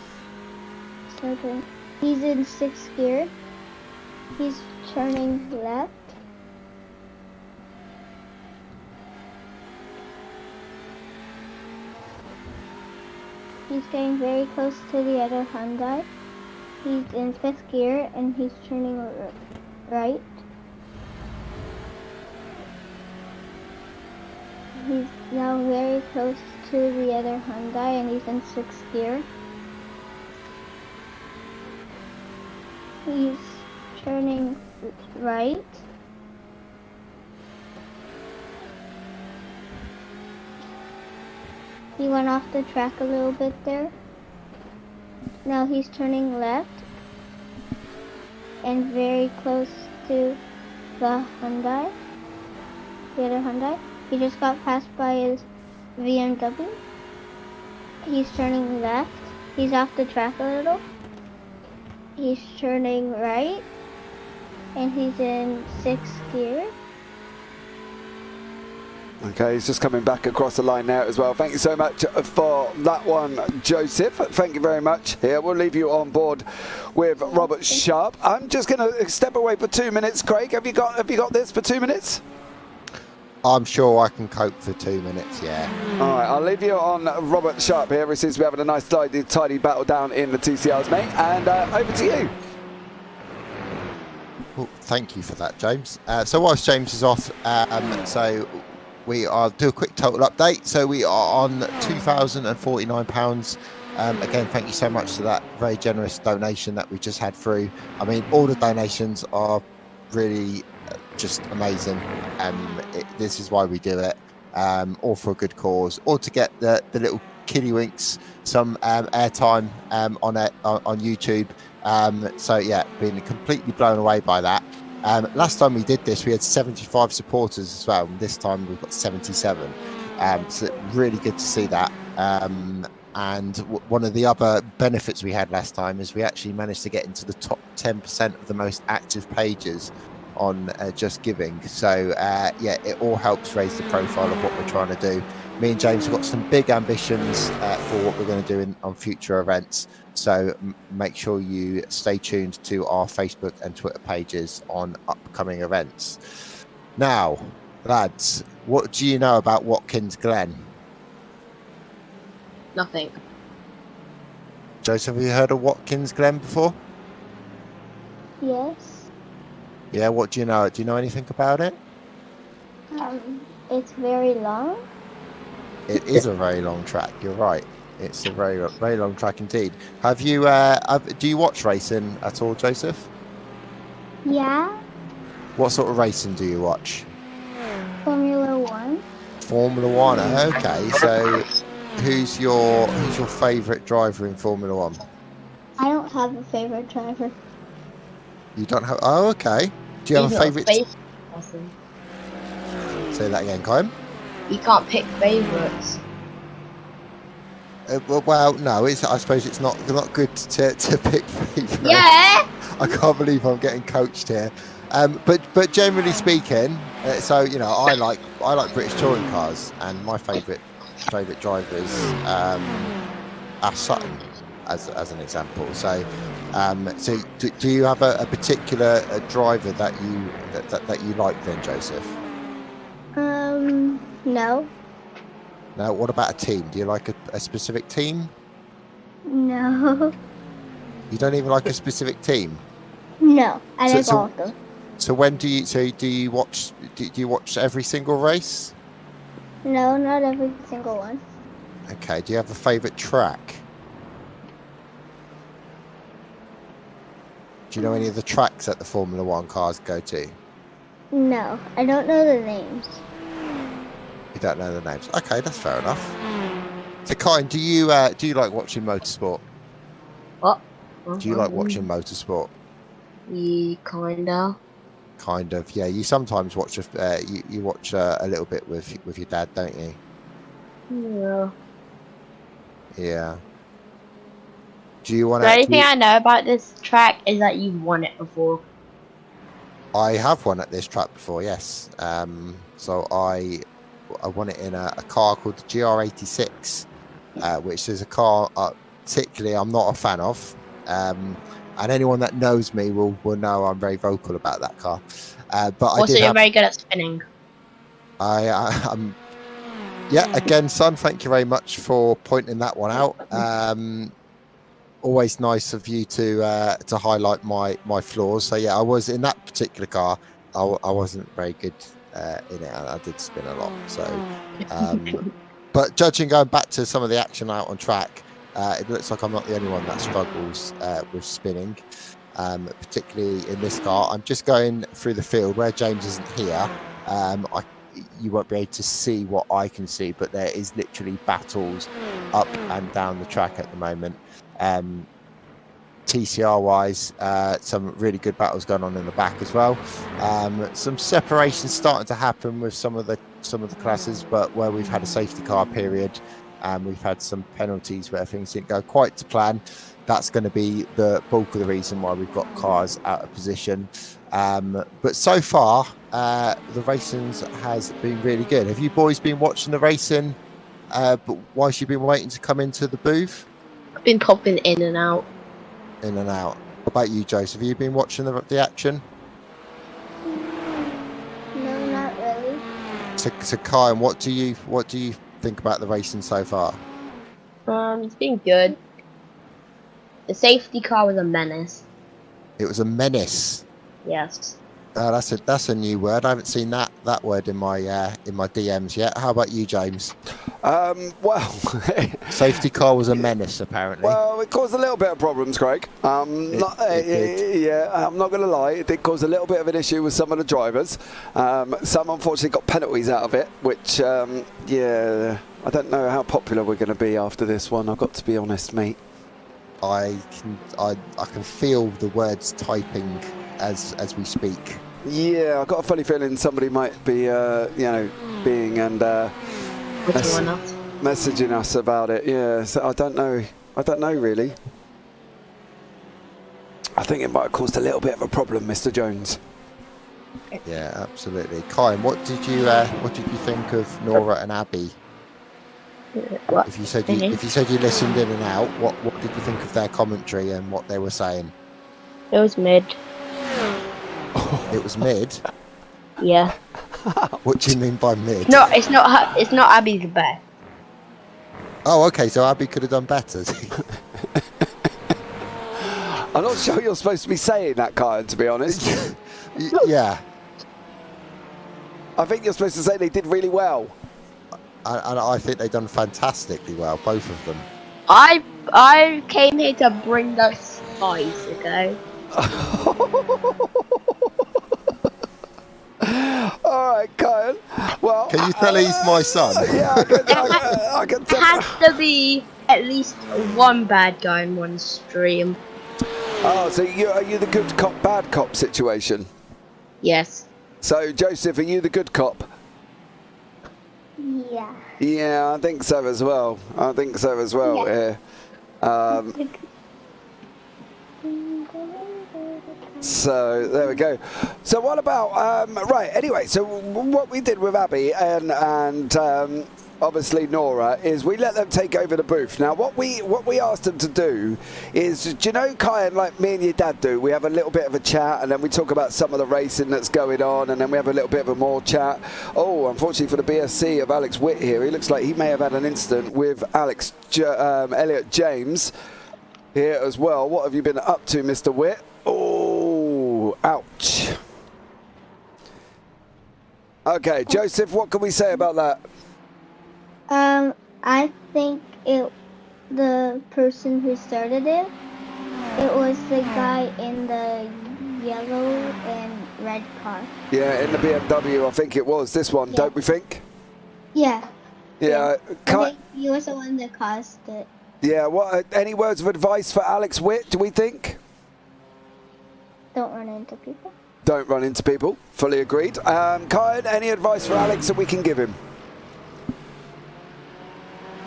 Speaker 12: in 6th gear. He's turning left. He's getting very close to the other Hyundai. He's in 5th gear and he's turning right. He's now very close to the other Hyundai and he's in 6th gear. He's turning right. He went off the track a little bit there. Now he's turning left and very close to the Hyundai, the other Hyundai. He just got passed by his BMW. He's turning left. He's off the track a little. He's turning right and he's in 6th gear.
Speaker 2: Okay, he's just coming back across the line now as well. Thank you so much for that one, Joseph. Thank you very much. Here, we'll leave you on board with Robert Sharp. I'm just going to step away for 2 minutes. Craig, have you got this for 2 minutes?
Speaker 6: I'm sure I can cope for 2 minutes, yeah.
Speaker 2: All right, I'll leave you on Robert Sharp here. He seems to be having a nice tidy battle down in the TCRs, mate. And over to you.
Speaker 6: Well, thank you for that, James. So whilst James is off, I'll do a quick total update. So we are on £2,049. Again, thank you so much for that very generous donation that we just had through. I mean, all the donations are really just amazing. This is why we do it, all for a good cause, or to get the little kiddywinks some airtime on YouTube. So yeah, been completely blown away by that. Last time we did this, we had 75 supporters as well. And this time we've got 77. So really good to see that. And one of the other benefits we had last time is we actually managed to get into the top 10% of the most active pages on Just Giving. So yeah, it all helps raise the profile of what we're trying to do. Me and James have got some big ambitions for what we're going to do on future events. So make sure you stay tuned to our Facebook and Twitter pages on upcoming events. Now, lads, what do you know about Watkins Glen?
Speaker 8: Nothing.
Speaker 6: Joseph, have you heard of Watkins Glen before?
Speaker 12: Yes.
Speaker 6: Yeah, what do you know? Do you know anything about it?
Speaker 12: It's very long.
Speaker 6: It is a very long track. You're right. It's a very, very long track indeed. Have you? Do you watch racing at all, Joseph?
Speaker 12: Yeah.
Speaker 6: What sort of racing do you watch?
Speaker 12: Formula One.
Speaker 6: Formula One. Okay, so who's your favourite driver in Formula One?
Speaker 12: I don't have a favorite driver.
Speaker 6: You don't have. Oh, okay. Do you have a favourite?
Speaker 8: Person.
Speaker 6: Say that again, Kyle.
Speaker 8: You can't pick favourites.
Speaker 6: Well, no. I suppose it's not good to pick favourites.
Speaker 8: Yeah.
Speaker 6: I can't believe I'm getting coached here. But generally speaking, so you know, I like British touring cars, and my favourite drivers Ash Sutton as an example. So do you have a particular driver that you like then, Joseph?
Speaker 12: No.
Speaker 6: Now, what about a team? Do you like a specific team?
Speaker 12: No.
Speaker 6: You don't even like a specific team?
Speaker 12: No, I like all of them.
Speaker 6: So when do you watch every single race?
Speaker 12: No, not every single one.
Speaker 6: Okay. Do you have a favourite track? Do you know any of the tracks that the Formula One cars go to?
Speaker 12: No, I don't know the names.
Speaker 6: You don't know the names. Okay, that's fair enough. So, Kyle, do you like watching motorsport?
Speaker 8: What?
Speaker 6: Do you like watching motorsport?
Speaker 8: Kinda.
Speaker 6: Kind of, yeah. You sometimes watch you watch a little bit with your dad, don't you?
Speaker 8: Yeah.
Speaker 6: Yeah. Do you want
Speaker 8: The
Speaker 6: to?
Speaker 8: only thing I know about this track is that you've won it before.
Speaker 6: I have won at this track before, yes. So I won it in a car called the GR86, which is a car particularly I'm not a fan of. And anyone that knows me will know I'm very vocal about that car. But
Speaker 8: Also, you're very good at spinning.
Speaker 6: I'm. Yeah, again, son, thank you very much for pointing that one out. Always nice of you to highlight my flaws. So yeah, I was in that particular car. I wasn't very good in it, and I did spin a lot. So, but going back to some of the action out on track, it looks like I'm not the only one that struggles with spinning, particularly in this car. I'm just going through the field where James isn't here. You won't be able to see what I can see, but there is literally battles up and down the track at the moment. TCR wise, some really good battles going on in the back as well. Some separation starting to happen with some of the classes, but where we've had a safety car period and we've had some penalties where things didn't go quite to plan, that's going to be the bulk of the reason why we've got cars out of position. But so far, the racing has been really good. Have you boys been watching the racing? But whilst you've been waiting to come into the booth?
Speaker 8: I've been popping in and out.
Speaker 6: In and out. What about you, Joseph? Have you been watching the action?
Speaker 12: No, not really.
Speaker 6: So Kai, what do you think about the racing so far?
Speaker 8: It's been good. The safety car was a menace.
Speaker 6: It was a menace.
Speaker 8: Yes.
Speaker 6: That's a new word. I haven't seen that word in my DMs yet. How about you, James?
Speaker 2: Well,
Speaker 6: safety car was a menace, apparently.
Speaker 2: Well, it caused a little bit of problems, Craig. Yeah, I'm not going to lie. It did cause a little bit of an issue with some of the drivers. Some unfortunately got penalties out of it, which, yeah, I don't know how popular we're going to be after this one. I've got to be honest, mate.
Speaker 6: I can feel the words typing as we speak.
Speaker 2: Yeah, I've got a funny feeling somebody might be, being and messaging us about it. Yeah, so I don't know really. I think it might have caused a little bit of a problem, Mr. Jones.
Speaker 6: Yeah, absolutely. Kai, what did you think of Nora and Abby?
Speaker 8: What?
Speaker 6: If you said you listened in and out, what did you think of their commentary and what they were saying?
Speaker 8: It was mid.
Speaker 6: It was mid?
Speaker 8: Yeah.
Speaker 6: What do you mean by mid?
Speaker 8: No, it's not Abby's best.
Speaker 6: Oh, okay, so Abby could have done better.
Speaker 2: I'm not sure you're supposed to be saying that, Kyle, to be honest.
Speaker 6: Yeah.
Speaker 2: I think you're supposed to say they did really well.
Speaker 6: And I think they've done fantastically well, both of them.
Speaker 8: I came here to bring the spice, okay?
Speaker 2: All right, Kyle. Well,
Speaker 6: can you tell he's my son?
Speaker 2: Yeah, I can tell.
Speaker 8: There has to be at least one bad guy in one stream.
Speaker 2: Oh, so are you the good cop, bad cop situation?
Speaker 8: Yes.
Speaker 2: So, Joseph, are you the good cop?
Speaker 12: Yeah.
Speaker 2: Yeah, I think so as well. Yeah. So there we go. So what about right? Anyway, so what we did with Abby and obviously Nora is we let them take over the booth. Now what we asked them to do is, do you know, Kyan, like me and your dad do, we have a little bit of a chat and then we talk about some of the racing that's going on and then we have a little bit of a more chat. Oh, unfortunately for the BSC of Alex Witt here, he looks like he may have had an incident with Elliot James here as well. What have you been up to, Mr. Witt? Oh, ouch. Okay, Joseph, what can we say about that?
Speaker 12: I think the person who started it was the guy in the yellow and red car.
Speaker 2: Yeah, in the BMW, I think it was this one, don't we think?
Speaker 12: Yeah.
Speaker 2: Yeah.
Speaker 12: I think he was the one that caused it.
Speaker 2: Yeah, what? Any words of advice for Alex Witt, do we think?
Speaker 12: Don't run into people.
Speaker 2: Don't run into people, fully agreed. Kyan, any advice for Alex that we can give him?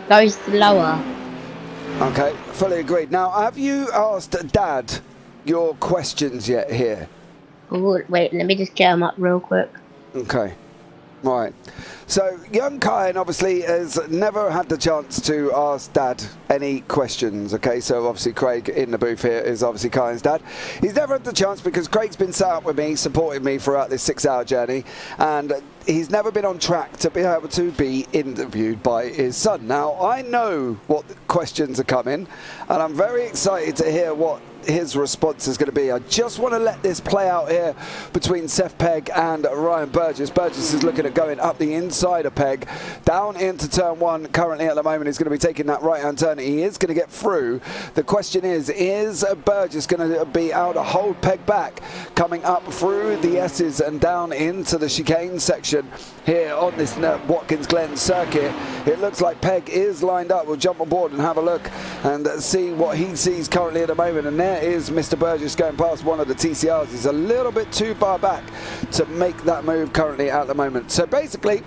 Speaker 8: Go slower.
Speaker 2: Okay, fully agreed. Now, have you asked Dad your questions yet here?
Speaker 8: Ooh, wait, let me just get them up real quick.
Speaker 2: Okay, right. So, young Kyan obviously has never had the chance to ask Dad any questions, okay? So, obviously, Craig in the booth here is obviously Kyan's dad. He's never had the chance because Craig's been sat up with me, supporting me throughout this 6-hour journey, and he's never been on track to be able to be interviewed by his son. Now, I know what questions are coming, and I'm very excited to hear what his response is going to be. I just want to let this play out here between Seth Pegg and Ryan Burgess. Burgess is looking at going up the inside of Pegg, down into turn one. Currently at the moment he's going to be taking that right-hand turn. He is going to get through. The question is Burgess going to be able to hold Pegg back, coming up through the S's and down into the chicane section here on this Watkins Glen circuit? It looks like Pegg is lined up. We'll jump on board and have a look and see what he sees currently at the moment. And there is Mr. Burgess going past one of the TCRs. He's a little bit too far back to make that move currently at the moment. So basically,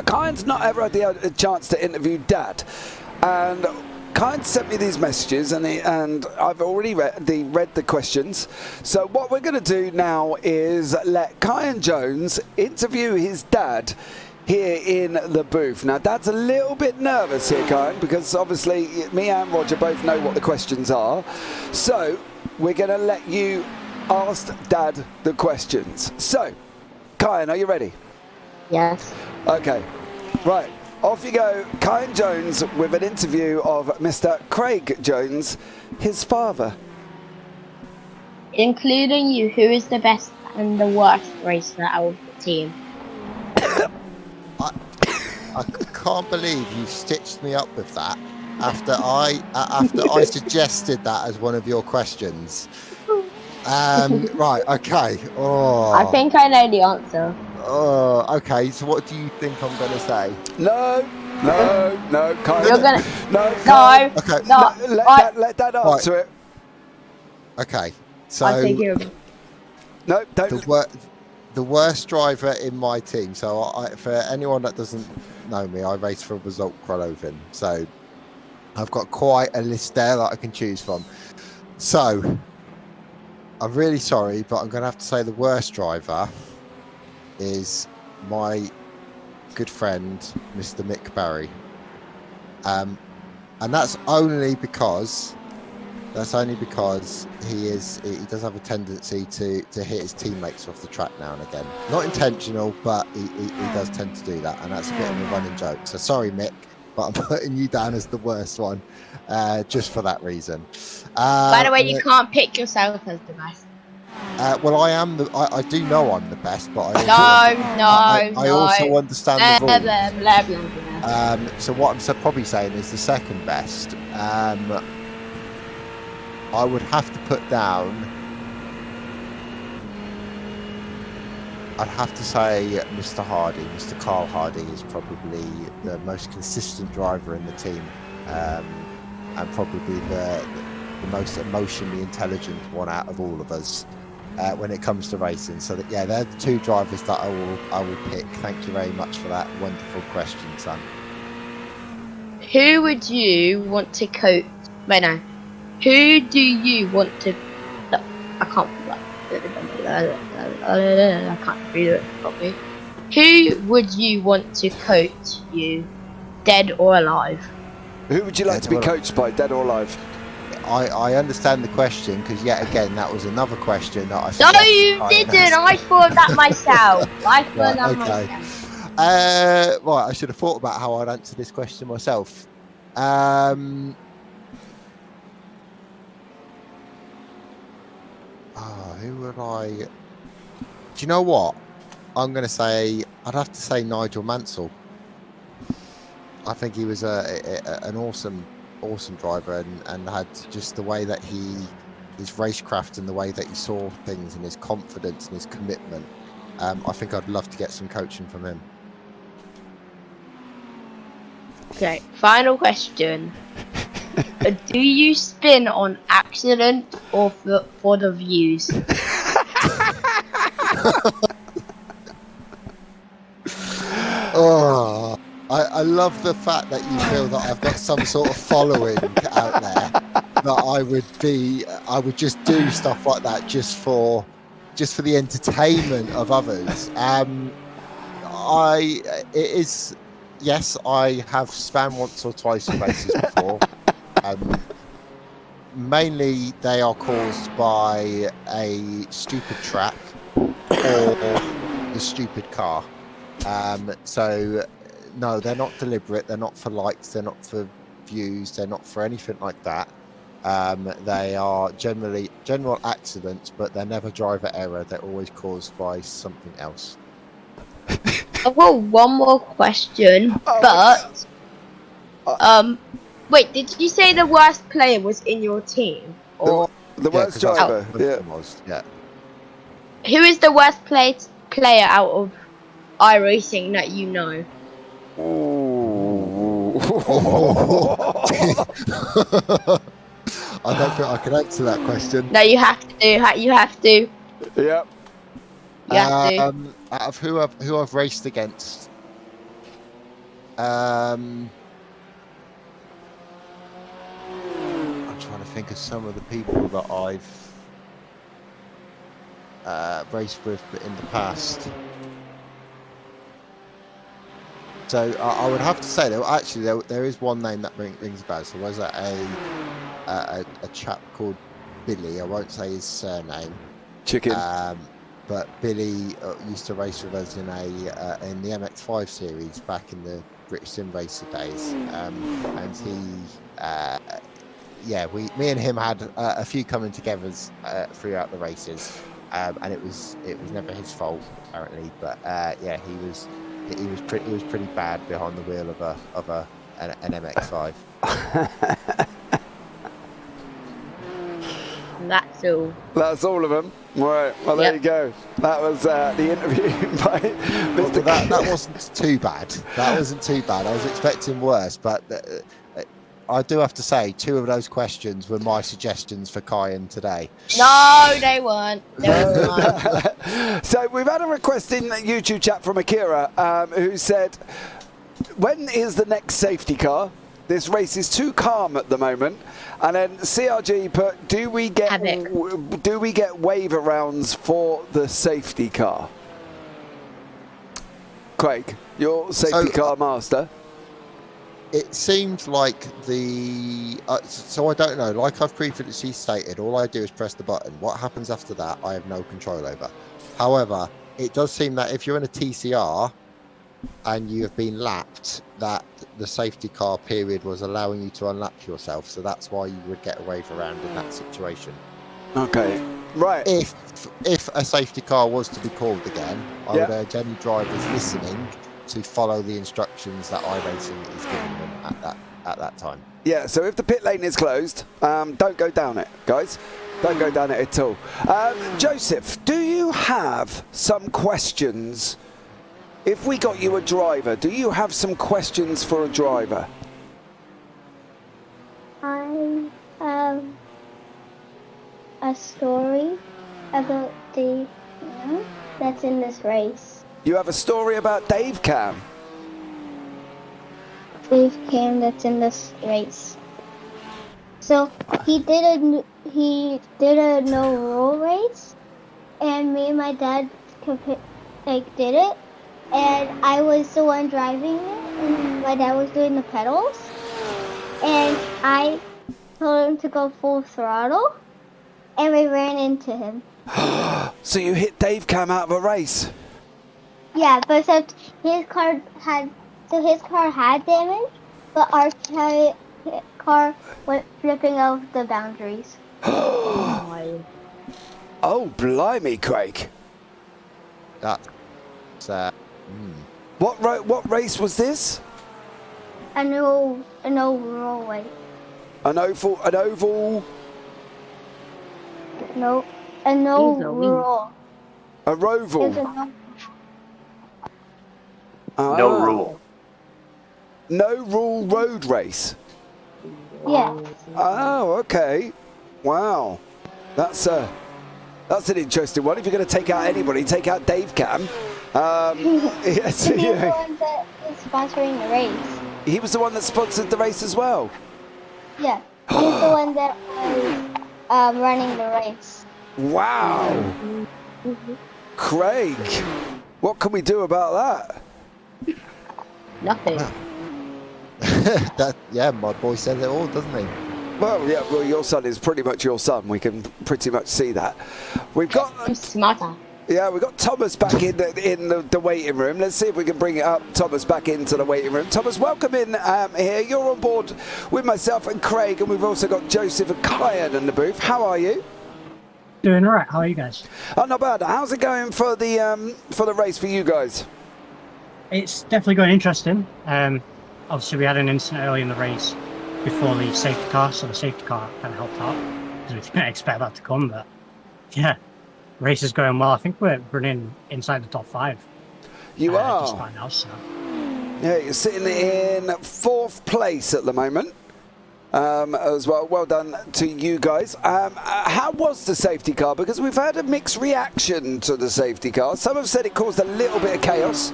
Speaker 2: Kyan's not ever had the chance to interview Dad. And Kyan sent me these messages, and I've already read the questions. So what we're going to do now is let Kyan Jones interview his dad here in the booth. Now, Dad's a little bit nervous here, Kyan, because obviously me and Roger both know what the questions are. So we're going to let you ask Dad the questions. So, Kyan, are you ready?
Speaker 8: Yes.
Speaker 2: Okay. Right. Off you go, Kyan Jones, with an interview of Mr. Craig Jones, his father.
Speaker 8: Including you, who is the best and the worst racer out of the team?
Speaker 6: I can't believe you stitched me up with that after I suggested that as one of your questions. Right, okay. Oh.
Speaker 8: I think I know the answer.
Speaker 6: Oh, okay. So what do you think I'm going to say?
Speaker 2: No, Kyan.
Speaker 8: You're gonna.
Speaker 2: Kyan.
Speaker 6: Okay.
Speaker 8: No.
Speaker 2: Let Dad answer it.
Speaker 6: Okay. So.
Speaker 8: I think you're.
Speaker 2: No, don't.
Speaker 6: The worst driver in my team. So for anyone that doesn't know me, I race for Result Krollovin. So I've got quite a list there that I can choose from. So I'm really sorry, but I'm going to have to say the worst driver is my good friend, Mr. Mick Barry. And that's only because he does have a tendency to hit his teammates off the track now and again. Not intentional, but he does tend to do that, and that's a bit of a running joke. So sorry, Mick, but I'm putting you down as the worst one, just for that reason.
Speaker 8: By the way, you can't pick yourself as the best.
Speaker 6: Well, I am I do know I'm the best, but
Speaker 8: I
Speaker 6: also understand the rules.
Speaker 8: Blah, blah, blah, blah.
Speaker 6: So what I'm probably saying is the second best. I would have to put down. I'd have to say Mr. Hardy, Mr. Carl Hardy, is probably the most consistent driver in the team, and probably the most emotionally intelligent one out of all of us when it comes to racing. So they're the two drivers that I will pick. Thank you very much for that wonderful question, son.
Speaker 8: Who would you want to coach? Wait, no. Who do you want to? No, I can't. I can't read it properly. Who would you want to coach you, dead or alive?
Speaker 2: Who would you like to be coached by, dead or alive?
Speaker 6: I understand the question, because yet again that was another question that I.
Speaker 8: No, you didn't. I thought that myself.
Speaker 6: Right, I should have thought about how I'd answer this question myself. Who would I? Do you know what? I'm going to say I'd have to say Nigel Mansell. I think he was an awesome driver, and had just the way that his racecraft and the way that he saw things and his confidence and his commitment. I think I'd love to get some coaching from him.
Speaker 8: Okay, final question. Do you spin on accident or for the views?
Speaker 6: Oh, I love the fact that you feel that I've got some sort of following out there, that I would just do stuff like that just for the entertainment of others. Yes, I have spun once or twice in races before. Mainly they are caused by a stupid track or the stupid car. So no, they're not deliberate, they're not for likes, they're not for views, they're not for anything like that. They are general accidents, but they're never driver error, they're always caused by something else.
Speaker 8: I've got one more question, but wait, did you say the worst player was in your team? Or
Speaker 2: the worst driver?
Speaker 6: Yeah.
Speaker 8: Who is the worst player out of iRacing that you know?
Speaker 6: I don't think I can answer that question.
Speaker 8: No, you have to. You have to.
Speaker 2: Yep.
Speaker 8: You have to.
Speaker 6: Out of who I've raced against, I'm trying to think of some of the people that I've raced with in the past. So I would have to say there is one name that rings a bell. So was that a chap called Billy? I won't say his surname.
Speaker 2: Chicken.
Speaker 6: But Billy used to race with us in the MX5 series back in the British Sim Racer days, and me and him had a few coming together throughout the races, and it was never his fault apparently, but he was pretty bad behind the wheel of an MX5.
Speaker 8: That's all.
Speaker 2: That's all of them. Right. Well, there you go. That was the interview by Mr.
Speaker 6: That wasn't too bad. That wasn't too bad. I was expecting worse, but I do have to say, 2 of those questions were my suggestions for Kyan today.
Speaker 8: No, they weren't.
Speaker 2: So we've had a request in the YouTube chat from Akira, who said, when is the next safety car? This race is too calm at the moment. And then CRG put, do we get waiver rounds for the safety car? Craig, your safety car master.
Speaker 6: It seems like so I don't know, like I've previously stated, all I do is press the button. What happens after that, I have no control over. However, it does seem that if you're in a TCR and you have been lapped, that the safety car period was allowing you to unlap yourself, so that's why you would get a waiver round in that situation.
Speaker 2: Okay. Right.
Speaker 6: If a safety car was to be called again, I would urge any drivers listening to follow the instructions that iRacing is giving them at that time.
Speaker 2: Yeah, so if the pit lane is closed, don't go down it, guys. Don't go down it at all. Joseph, do you have some questions? If we got you a driver, do you have some questions for a driver?
Speaker 12: I have a story about Dave Cam that's in this race.
Speaker 2: You have a story about Dave Cam?
Speaker 12: Dave Cam that's in this race. So he did a no rule race, and me and my dad did it, and I was the one driving it, and my dad was doing the pedals, and I told him to go full throttle, and we ran into him.
Speaker 2: So you hit Dave Cam out of a race?
Speaker 12: Yeah, but except his car had damage, but our car went flipping off the boundaries.
Speaker 2: Oh, blimey, Craig. What race was this?
Speaker 12: An oval way.
Speaker 2: An oval.
Speaker 12: No, an oval.
Speaker 2: A roval.
Speaker 12: No rule.
Speaker 2: No rule road race.
Speaker 12: Yeah.
Speaker 2: Oh, okay. Wow. That's an interesting one. If you're going to take out anybody, take out Dave Cam. Yes,
Speaker 12: He's the one that is sponsoring the race.
Speaker 2: He was the one that sponsored the race as well.
Speaker 12: Yeah. He's the one that was running the race.
Speaker 2: Wow. Craig, what can we do about that?
Speaker 8: Nothing.
Speaker 6: My boy said it all, doesn't he?
Speaker 2: Well, yeah, your son is pretty much your son. We can pretty much see that. We've got...
Speaker 8: I'm smarter.
Speaker 2: Yeah, we've got Thomas back in the waiting room. Let's see if we can bring it up. Thomas back into the waiting room. Thomas, welcome in here. You're on board with myself and Craig, and we've also got Joseph and Kyan in the booth. How are you?
Speaker 10: Doing all right. How are you guys?
Speaker 2: Oh, not bad. How's it going for the race for you guys?
Speaker 10: It's definitely going interesting. Obviously, we had an incident early in the race before the safety car, so the safety car kind of helped out because we didn't expect that to come. But yeah, race is going well. I think we're running inside the top 5.
Speaker 2: You are.
Speaker 10: Just by now, so.
Speaker 2: Yeah, you're sitting in 4th place at the moment. As well. Well done to you guys. How was the safety car? Because we've had a mixed reaction to the safety car. Some have said it caused a little bit of chaos.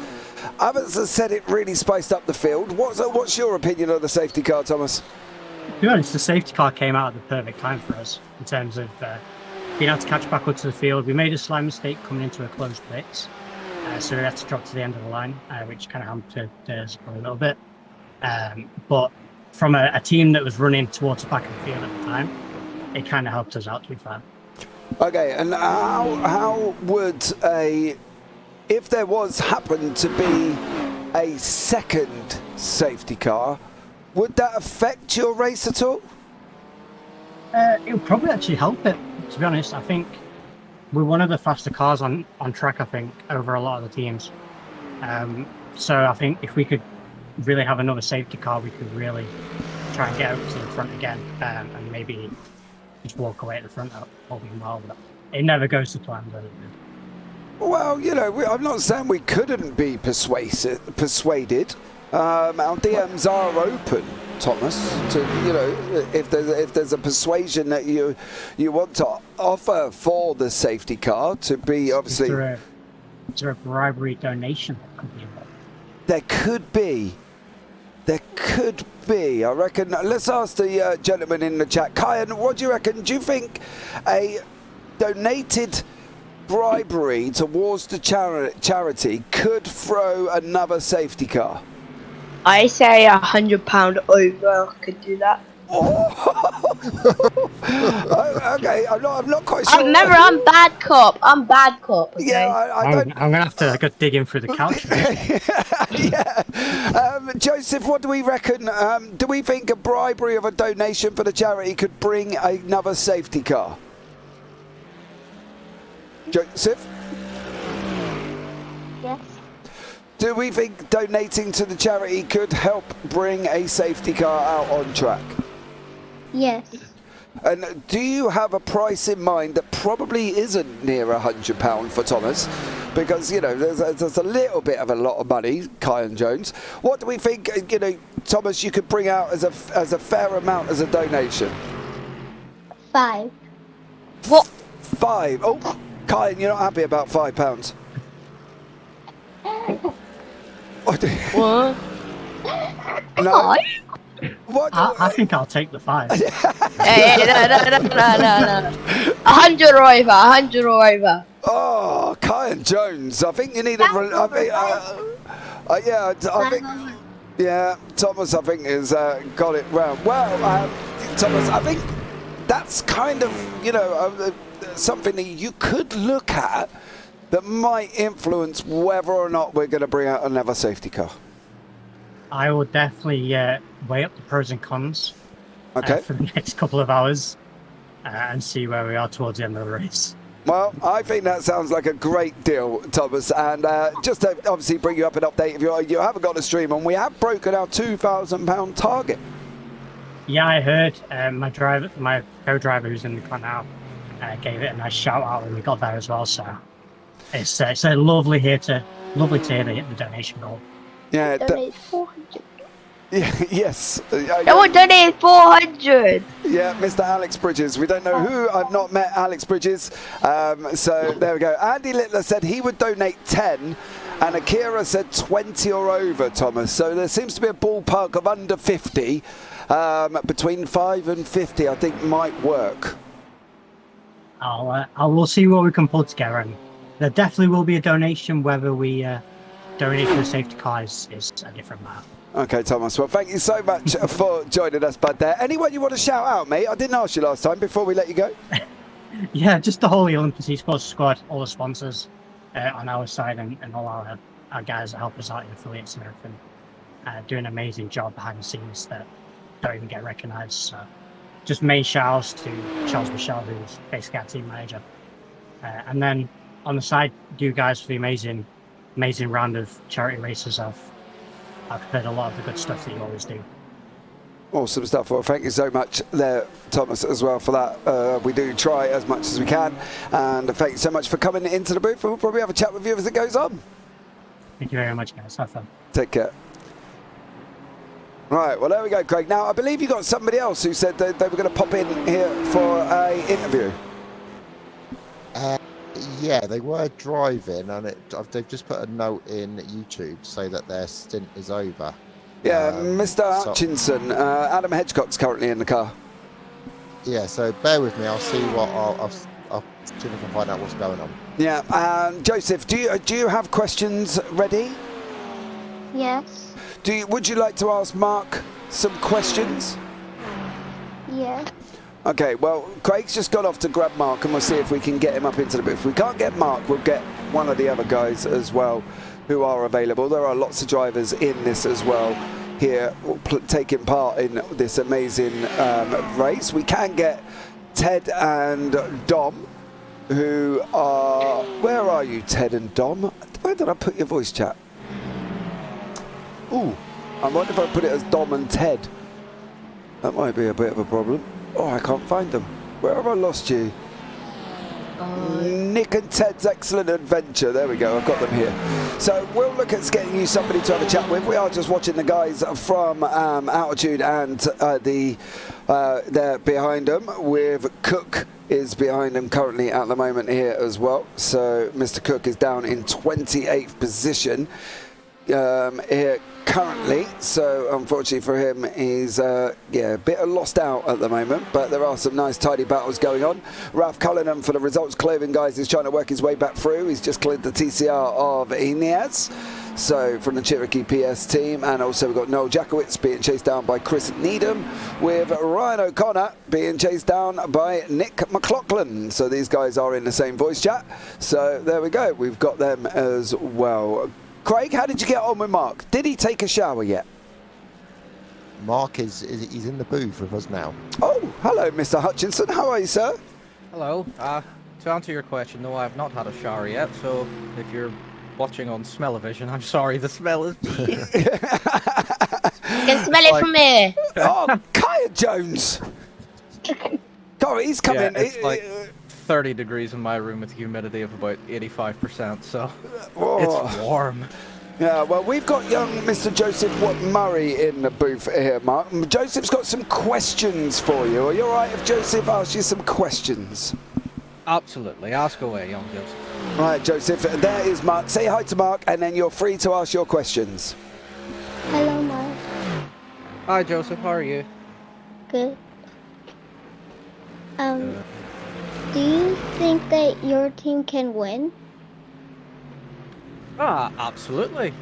Speaker 2: Others have said it really spiced up the field. What's your opinion of the safety car, Thomas?
Speaker 10: To be honest, the safety car came out at the perfect time for us in terms of being able to catch back up to the field. We made a slight mistake coming into a closed pits, so we had to drop to the end of the line, which kind of hampered us a little bit. But from a team that was running towards the back of the field at the time, it kind of helped us out, to be fair.
Speaker 2: Okay, and how would if there happened to be a second safety car, would that affect your race at all?
Speaker 10: It would probably actually help it, to be honest. I think we're one of the faster cars on track, I think, over a lot of the teams. So I think if we could really have another safety car, we could really try and get out to the front again, and maybe just walk away at the front all being well. But it never goes to plan, does it?
Speaker 2: Well, I'm not saying we couldn't be persuaded. Our DMs are open, Thomas. To if there's a persuasion that you want to offer for the safety car to be obviously.
Speaker 10: Is there a bribery donation that could be involved?
Speaker 2: There could be. There could be. I reckon. Let's ask the gentleman in the chat. Kyan, what do you reckon? Do you think a donated bribery towards the charity could throw another safety car?
Speaker 8: I say £100 over could do that.
Speaker 2: Okay, I'm not quite sure.
Speaker 8: I'm bad cop. Okay?
Speaker 2: Yeah,
Speaker 10: I'm gonna have to go digging through the couch.
Speaker 2: Yeah. Joseph, what do we reckon? Do we think a bribery of a donation for the charity could bring another safety car? Joseph?
Speaker 12: Yes.
Speaker 2: Do we think donating to the charity could help bring a safety car out on track?
Speaker 12: Yes.
Speaker 2: And do you have a price in mind that probably isn't near £100 for Thomas? Because, you know, there's a little bit of a lot of money, Kyan Jones. What do we think, you know, Thomas, you could bring out as a fair amount as a donation?
Speaker 12: 5.
Speaker 2: What? 5? Oh, Kyan, you're not happy about £5?
Speaker 8: What?
Speaker 2: No. What?
Speaker 10: I think I'll take the 5.
Speaker 8: Hey, no. 100 or over, 100 or over.
Speaker 2: Oh, Kyan Jones, I think you need yeah, Thomas, I think, has got it round. Well, Thomas, I think that's kind of, you know, something that you could look at that might influence whether or not we're going to bring out another safety car.
Speaker 10: I will definitely weigh up the pros and cons
Speaker 2: Okay.
Speaker 10: for the next couple of hours and see where we are towards the end of the race.
Speaker 2: Well, I think that sounds like a great deal, Thomas. And just to obviously bring you up an update, if you haven't got a stream on, we have broken our £2,000 target.
Speaker 10: Yeah, I heard my co-driver who's in the car now gave it a nice shout out when we got there as well. So it's lovely to hear they hit the donation goal.
Speaker 2: Yeah.
Speaker 12: Donate 400.
Speaker 2: Yeah, yes.
Speaker 8: Someone donated 400.
Speaker 2: Yeah, Mr. Alex Bridges. We don't know who. I've not met Alex Bridges. So there we go. Andy Littler said he would donate 10, and Akira said 20 or over, Thomas. So there seems to be a ballpark of under 50. Between 5 and 50, I think, might work.
Speaker 10: We'll see what we can pull together, and there definitely will be a donation. Whether we donate for the safety car is a different matter.
Speaker 2: Okay, Thomas. Well, thank you so much for joining us, bud. There. Anyone you want to shout out, mate? I didn't ask you last time before we let you go.
Speaker 10: Yeah, just the whole Olympus Esports squad, all the sponsors on our side, and all our guys that help us out in affiliates and everything, doing an amazing job behind the scenes that don't even get recognised. So, just main shouts to Charles Michel, who's basically our team manager, and then on the side, you guys for the amazing round of charity races. I've heard a lot of the good stuff that you always do.
Speaker 2: Awesome stuff. Well, thank you so much there, Thomas, as well for that. We do try as much as we can. And thank you so much for coming into the booth. We'll probably have a chat with you as it goes on.
Speaker 10: Thank you very much, guys. Have fun.
Speaker 2: Take care. Right, well, there we go, Craig. Now, I believe you got somebody else who said they were going to pop in here for an interview.
Speaker 6: Yeah, they were driving, and they've just put a note in YouTube to say that their stint is over.
Speaker 2: Yeah, Mr. Hutchinson, Adam Hedgecock's currently in the car.
Speaker 6: Yeah, so bear with me. I'll see what I'll see if I can find out what's going on.
Speaker 2: Yeah, Joseph, do you have questions ready?
Speaker 12: Yes.
Speaker 2: Would you like to ask Mark some questions?
Speaker 12: Yes.
Speaker 2: Okay, well, Craig's just got off to grab Mark, and we'll see if we can get him up into the booth. If we can't get Mark, we'll get one of the other guys as well who are available. There are lots of drivers in this as well here taking part in this amazing race. We can get Ted and Dom, who are... Where are you, Ted and Dom? Where did I put your voice chat? Ooh, I wonder if I put it as Dom and Ted. That might be a bit of a problem. Oh, I can't find them. Where have I lost you? Nick and Ted's Excellent Adventure. There we go. I've got them here. So we'll look at getting you somebody to have a chat with. We are just watching the guys from Altitude, and they're behind them with Cook is behind them currently at the moment here as well. So Mr. Cook is down in 28th position here currently, so unfortunately for him, he's a bit lost out at the moment, but there are some nice tidy battles going on. Ralph Cullinan for the Results Clothing guys is trying to work his way back through. He's just cleared the TCR of Inez, so from the Cherokee PS team, and also we've got Noel Jackowitz being chased down by Chris Needham, with Ryan O'Connor being chased down by Nick McLaughlin. So these guys are in the same voice chat, so there we go, we've got them as well. Craig, how did you get on with Mark? Did he take a shower yet?
Speaker 6: Mark he's in the booth with us now.
Speaker 2: Oh, hello, Mr. Hutchinson. How are you, sir?
Speaker 17: Hello. to answer your question, no, I have not had a shower yet. So if you're watching on Smell-O-Vision, I'm sorry, the smell is.
Speaker 8: You can smell it from here.
Speaker 2: Oh, Kaya Jones! God, he's coming.
Speaker 17: Yeah, it's like 30 degrees in my room with humidity of about 85%, so it's warm.
Speaker 2: Yeah, well, we've got young Mr. Joseph Murray in the booth here, Mark. Joseph's got some questions for you. Are you all right if Joseph asks you some questions?
Speaker 17: Absolutely. Ask away, young Joseph.
Speaker 2: Right, Joseph, there is Mark. Say hi to Mark, and then you're free to ask your questions.
Speaker 12: Hello, Mark.
Speaker 17: Hi, Joseph. How are you?
Speaker 12: Good. Do you think that your team can win?
Speaker 17: Absolutely.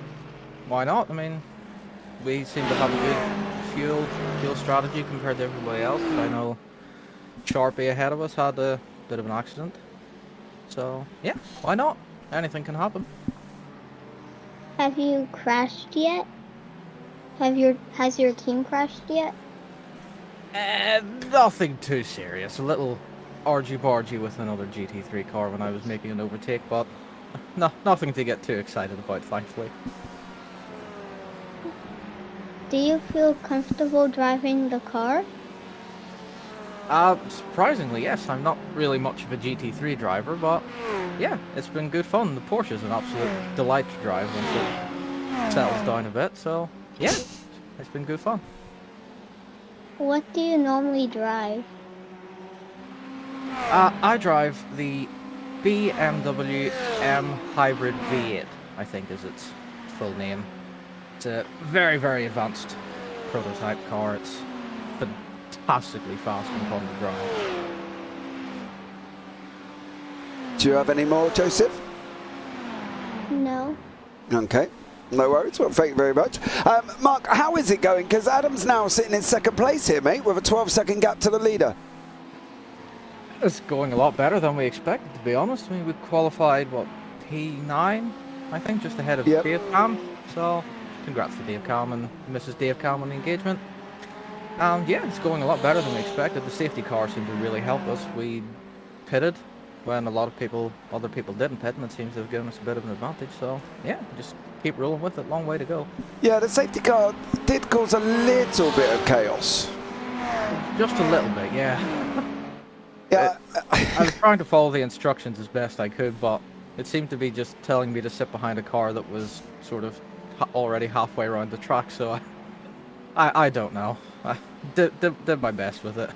Speaker 17: Why not? I mean, we seem to have a good fuel strategy compared to everybody else. I know Sharpie ahead of us had a bit of an accident. So, yeah, why not? Anything can happen.
Speaker 12: Have you crashed yet? Has your team crashed yet?
Speaker 17: Nothing too serious. A little argy-bargy with another GT3 car when I was making an overtake, but nothing to get too excited about, thankfully.
Speaker 12: Do you feel comfortable driving the car?
Speaker 17: Surprisingly, yes. I'm not really much of a GT3 driver, but yeah, it's been good fun. The Porsche's an absolute delight to drive once it settles down a bit, so yeah, it's been good fun.
Speaker 12: What do you normally drive?
Speaker 17: I drive the BMW M Hybrid V8, I think is its full name. It's a very, very advanced prototype car. It's fantastically fast and fun to drive.
Speaker 2: Do you have any more, Joseph?
Speaker 12: No.
Speaker 2: Okay. No worries. Well, thank you very much. Mark, how is it going? Because Adam's now sitting in second place here, mate, with a 12-second gap to the leader.
Speaker 17: It's going a lot better than we expected, to be honest. I mean, we qualified, P9, I think, just ahead of Dave Cam. So, congrats to Dave Cam and Mrs. Dave Cam on the engagement. Yeah, it's going a lot better than we expected. The safety car seemed to really help us. We pitted when a lot of other people didn't pit, and it seems to have given us a bit of an advantage. So, yeah, just keep rolling with it. Long way to go.
Speaker 2: Yeah, the safety car did cause a little bit of chaos.
Speaker 17: Just a little bit, yeah.
Speaker 2: Yeah.
Speaker 17: I was trying to follow the instructions as best I could, but it seemed to be just telling me to sit behind a car that was sort of already halfway around the track, so I don't know. I did my best with it.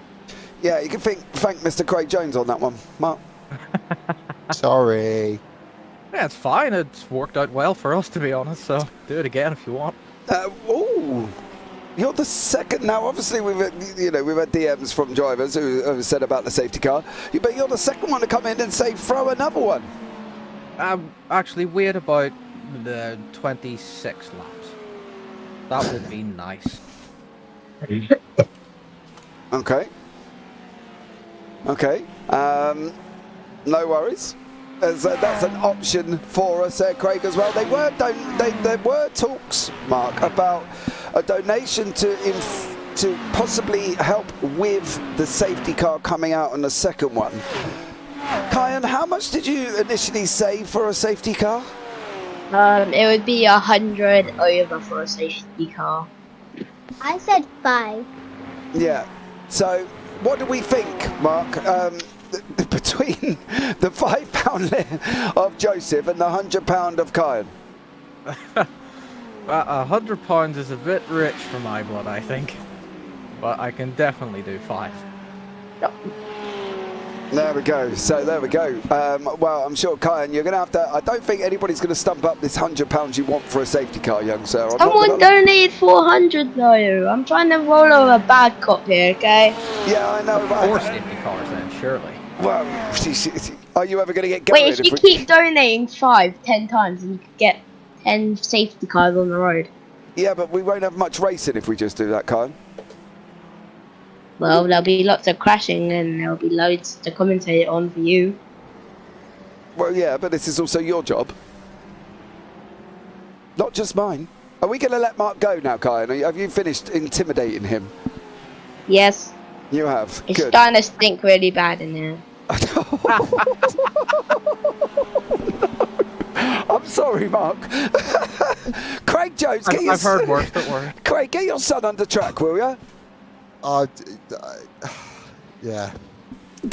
Speaker 2: Yeah, you can thank Mr. Craig Jones on that one, Mark.
Speaker 6: Sorry.
Speaker 2: Yeah,
Speaker 17: it's fine. It's worked out well for us, to be honest, so do it again if you want.
Speaker 2: Ooh. You're the second now. Obviously, we've had DMs from drivers who have said about the safety car, but you're the second one to come in and say throw another one.
Speaker 17: Actually, we had about the 26 laps. That would be nice.
Speaker 2: Okay. Okay. No worries. That's an option for us, Craig, as well. There were talks, Mark, about a donation to possibly help with the safety car coming out on the second one. Kyan, how much did you initially say for a safety car?
Speaker 8: It would be 100 over for a safety car.
Speaker 12: I said 5.
Speaker 2: Yeah. So, what do we think, Mark? Between the £5 of Joseph and the £100 of Kyan?
Speaker 17: £100 is a bit rich for my blood, I think. But I can definitely do 5.
Speaker 8: Yep.
Speaker 2: There we go. So there we go. Well, I'm sure, Kyan, you're going to have to... I don't think anybody's going to stump up this £100 you want for a safety car, young sir.
Speaker 8: Someone donated 400 though. I'm trying to roll over a bad cop here, okay?
Speaker 2: Yeah, I know.
Speaker 17: 4 safety cars then, surely.
Speaker 2: Well, are you ever going to get going?
Speaker 8: Wait, if you keep donating 5, 10 times, and you could get 10 safety cars on the road.
Speaker 2: Yeah, but we won't have much racing if we just do that, Kyan.
Speaker 8: Well, there'll be lots of crashing and there'll be loads to commentate on for you.
Speaker 2: Well, yeah, but this is also your job. Not just mine. Are we going to let Mark go now, Kyan? Have you finished intimidating him?
Speaker 8: Yes.
Speaker 2: You have.
Speaker 8: It's
Speaker 2: Good.
Speaker 8: starting to stink really bad in here.
Speaker 2: I'm sorry, Mark. Craig Jones,
Speaker 17: I've heard worse, don't worry.
Speaker 2: Craig, get your son under track, will you?
Speaker 6: Yeah.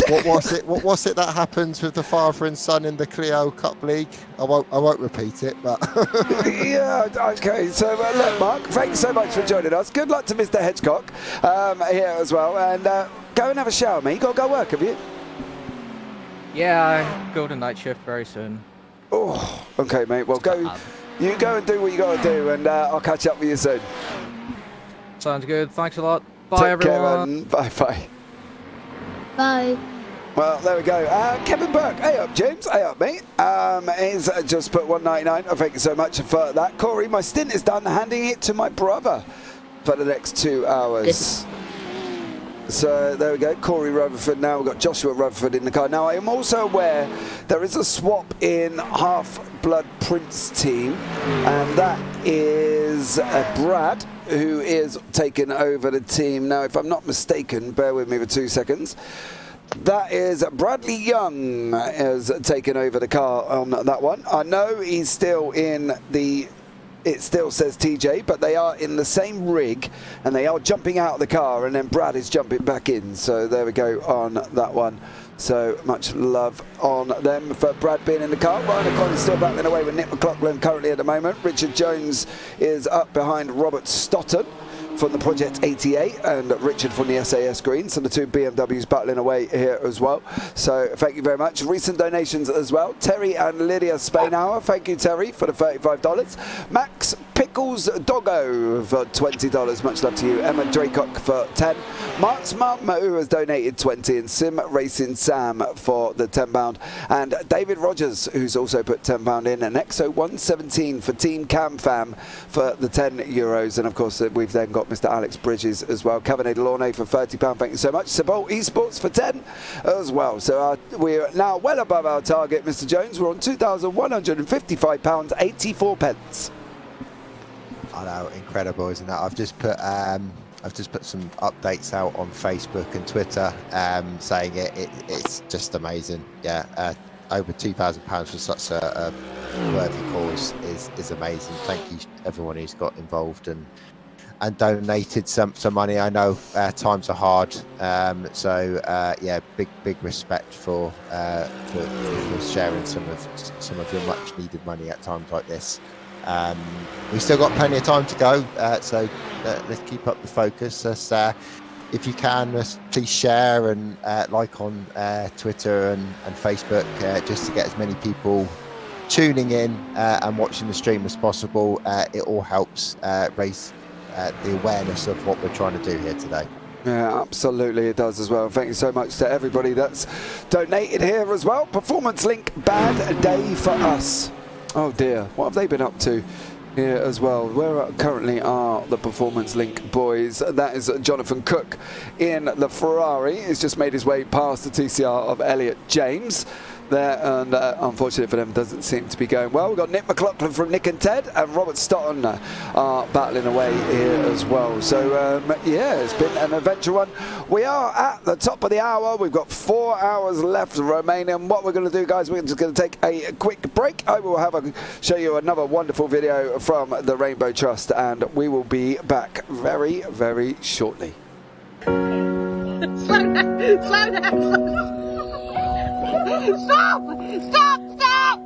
Speaker 6: What was it that happens with the father and son in the Clio Cup League? I won't repeat it, but
Speaker 2: yeah, okay. So look, Mark, thanks so much for joining us. Good luck to Mr. Hedgecock here as well, and go and have a shower, mate. You got to go work, have you?
Speaker 17: Yeah, I go to night shift very soon.
Speaker 2: Oh, okay, mate. Well, you go and do what you got to do, and I'll catch up with you soon.
Speaker 17: Sounds good. Thanks a lot. Bye,
Speaker 2: Take
Speaker 17: everyone.
Speaker 2: Care, bye.
Speaker 12: Bye.
Speaker 2: Well, there we go. Kevin Burke, hey up, James. Hey up, mate. He's just put 199. Oh, thank you so much for that. Corey, my stint is done. Handing it to my brother for the next 2 hours. So there we go. Corey Rutherford. Now we've got Joshua Rutherford in the car. Now I am also aware there is a swap in Half-Blood Prince team, and that is Brad, who is taking over the team. Now, if I'm not mistaken, bear with me for 2 seconds. That is Bradley Young has taken over the car on that one. I know he's still in the... It still says TJ, but they are in the same rig, and they are jumping out of the car, and then Brad is jumping back in. So there we go on that one. So much love on them for Brad being in the car. Ryan O'Connor still battling away with Nick McLaughlin currently at the moment. Richard Jones is up behind Robert Stotton from the Project 88 and Richard from the SAS Green. So the two BMWs battling away here as well. So thank you very much. Recent donations as well. Terry and Lydia Spainhour. Thank you, Terry, for the $35. Max Pickles Doggo for $20. Much love to you. Emma Draycock for 10. Mark's mum, who has donated 20, and Sim Racing Sam for the £10. And David Rogers, who's also put £10 in, and Exo 117 for Team Cam Fam for the €10. And of course, we've then got Mr. Alex Bridges as well. Kevin Delaunay for £30. Thank you so much. Sabol Esports for 10 as well. So we're now well above our target, Mr. Jones. We're on £2,155.84.
Speaker 6: I know, incredible, isn't that? I've just put some updates out on Facebook and Twitter, saying it's just amazing. Yeah, over £2,000 for such a worthy cause is amazing. Thank you everyone who's got involved and donated some money. I know times are hard, so yeah, big respect for sharing some of your much needed money at times like this. We've still got plenty of time to go, so let's keep up the focus. If you can, please share and like on Twitter and Facebook, just to get as many people tuning in and watching the stream as possible. It all helps raise the awareness of what we're trying to do here today.
Speaker 2: Yeah, absolutely it does as well. Thank you so much to everybody that's donated here as well. Performance Link, bad day for us. Oh dear, what have they been up to here as well? Where currently are the Performance Link boys? That is Jonathan Cook in the Ferrari. He's just made his way past the TCR of Elliot James there, and unfortunately for them, doesn't seem to be going well. We've got Nick McLaughlin from Nick and Ted, and Robert Stotton are battling away here as well. So yeah, it's been an adventure one. We are at the top of the hour. We've got 4 hours left remaining. And what we're going to do, guys, we're just going to take a quick break. I will show you another wonderful video from the Rainbow Trust, and we will be back very, very shortly.
Speaker 5: Slow down! Slow down! Stop! Stop! Stop! Stop!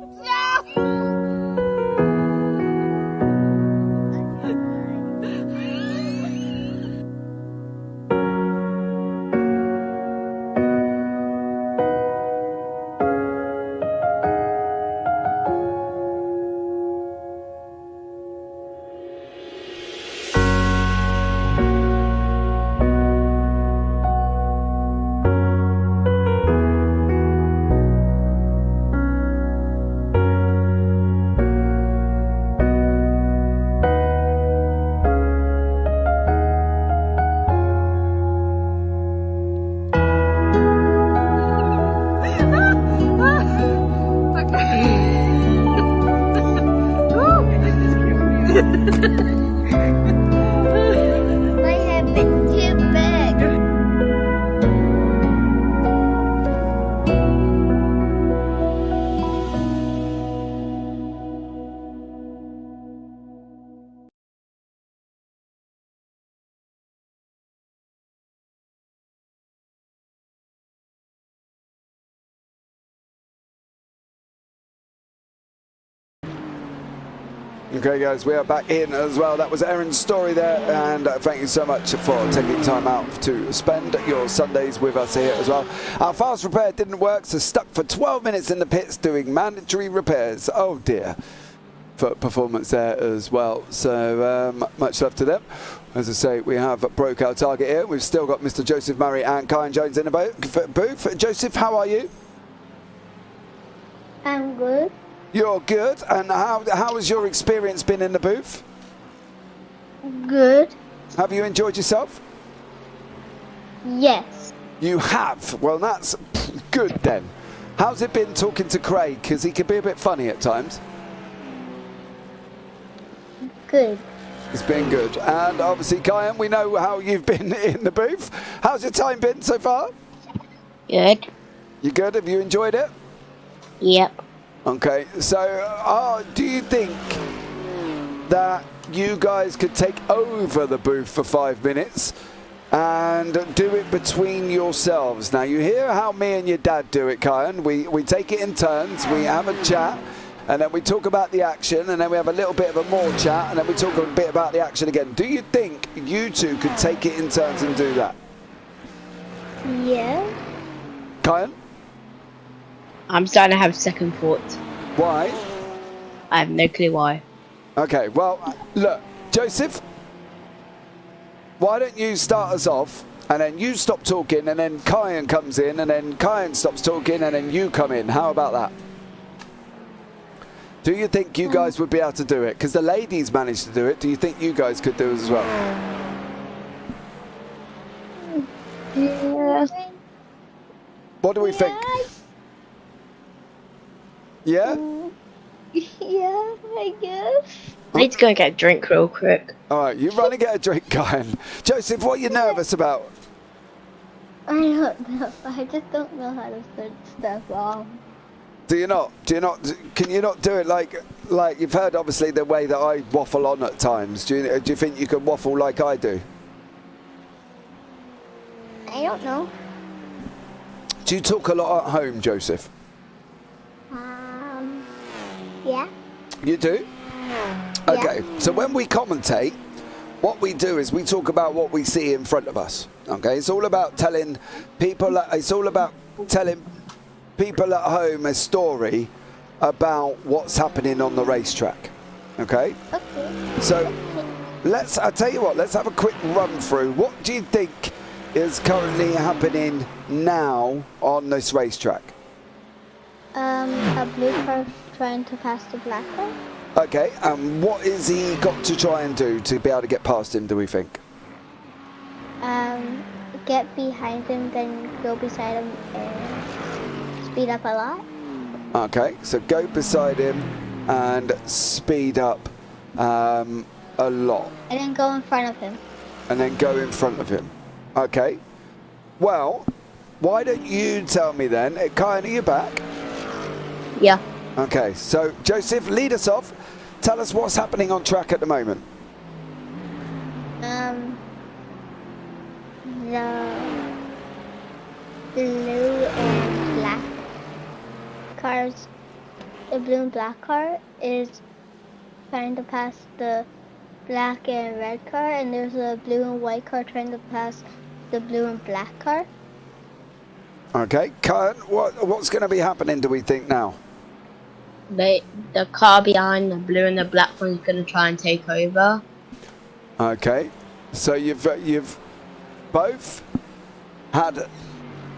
Speaker 2: Okay, guys, we are back in as well. That was Aaron's story there, and thank you so much for taking time out to spend your Sundays with us here as well. Our fast repair didn't work, so stuck for 12 minutes in the pits doing mandatory repairs. Oh dear. For performance there as well. So much love to them. As I say, we have broke our target here. We've still got Mr. Joseph Murray and Kyan Jones in the booth. Joseph, how are you?
Speaker 12: I'm good.
Speaker 2: You're good. And how has your experience been in the booth?
Speaker 12: Good.
Speaker 2: Have you enjoyed yourself?
Speaker 12: Yes.
Speaker 2: You have? Well, that's good then. How's it been talking to Craig? Because he can be a bit funny at times.
Speaker 12: Good.
Speaker 2: It's been good. And obviously, Kyan, we know how you've been in the booth. How's your time been so far?
Speaker 8: Good.
Speaker 2: You good? Have you enjoyed it?
Speaker 8: Yep.
Speaker 2: Okay. So, do you think that you guys could take over the booth for 5 minutes and do it between yourselves? Now, you hear how me and your dad do it, Kyan. We take it in turns. We have a chat. And then we talk about the action, and then we have a little bit of a more chat, and then we talk a bit about the action again. Do you think you two could take it in turns and do that?
Speaker 12: Yeah.
Speaker 2: Kyan?
Speaker 8: I'm starting to have second thoughts.
Speaker 2: Why?
Speaker 8: I have no clue why.
Speaker 2: Okay, well, look, Joseph, why don't you start us off, and then you stop talking, and then Kyan comes in, and then Kyan stops talking, and then you come in. How about that? Do you think you guys would be able to do it? Because the ladies managed to do it. Do you think you guys could do it as well?
Speaker 12: Yeah.
Speaker 2: What do we think? Yeah?
Speaker 12: Yeah, I guess.
Speaker 8: I need to go and get a drink real quick.
Speaker 2: All right, you run and get a drink, Kyan. Joseph, what are you nervous about?
Speaker 12: I don't know. I just don't know how to start stuff off.
Speaker 2: Do you not? Can you not do it like you've heard obviously the way that I waffle on at times? Do you think you can waffle like I do?
Speaker 12: I don't know.
Speaker 2: Do you talk a lot at home, Joseph?
Speaker 12: Yeah.
Speaker 2: You do? Okay, so when we commentate, what we do is we talk about what we see in front of us. Okay, it's all about telling people at home a story about what's happening on the racetrack. Okay?
Speaker 12: Okay.
Speaker 2: So I'll tell you what, let's have a quick run through. What do you think is currently happening now on this racetrack?
Speaker 12: A blue car trying to pass the black car.
Speaker 2: Okay, and what is he got to try and do to be able to get past him, do we think?
Speaker 12: Get behind him, then go beside him and speed up a lot.
Speaker 2: Okay, so go beside him and speed up a lot.
Speaker 12: And then go in front of him.
Speaker 2: And then go in front of him. Okay. Well, why don't you tell me then, Kyan, are you back?
Speaker 8: Yeah.
Speaker 2: Okay, so Joseph, lead us off. Tell us what's happening on track at the moment.
Speaker 12: The blue and black cars, the blue and black car is trying to pass the black and red car, and there's a blue and white car trying to pass the blue and black car.
Speaker 2: Okay, Kyan, what's going to be happening, do we think now?
Speaker 8: The car behind the blue and the black one is going to try and take over.
Speaker 2: Okay, so you've both had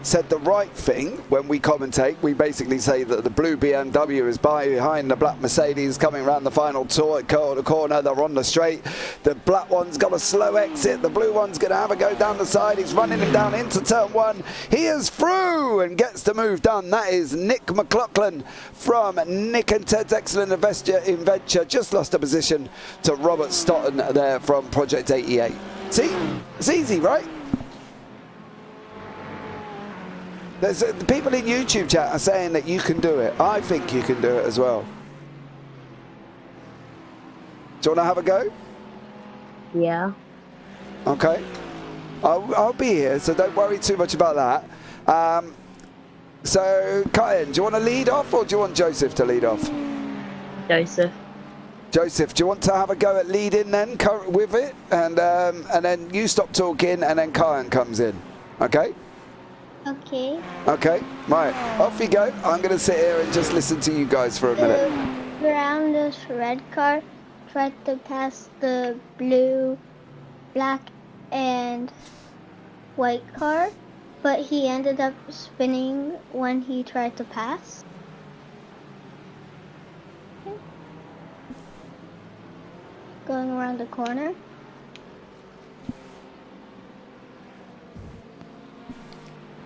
Speaker 2: said the right thing. When we commentate, we basically say that the blue BMW is behind the black Mercedes coming around the final corner. They're on the straight. The black one's got a slow exit. The blue one's going to have a go down the side. He's running him down into turn one. He is through and gets the move done. That is Nick McLaughlin from Nick and Ted's Excellent Adventure. Just lost a position to Robert Stotton there from Project 88. See? It's easy, right? There's the people in YouTube chat are saying that you can do it. I think you can do it as well. Do you want to have a go?
Speaker 8: Yeah.
Speaker 2: Okay. I'll be here, so don't worry too much about that. So, Kyan, do you want to lead off, or do you want Joseph to lead off?
Speaker 8: Joseph.
Speaker 2: Joseph, do you want to have a go at leading then with it? And then you stop talking and then Kyan comes in. Okay?
Speaker 12: Okay.
Speaker 2: Okay, right. Off you go. I'm going to sit here and just listen to you guys for a minute.
Speaker 12: Around this red car tried to pass the blue, black, and white car, but he ended up spinning when he tried to pass. Okay. Going around the corner.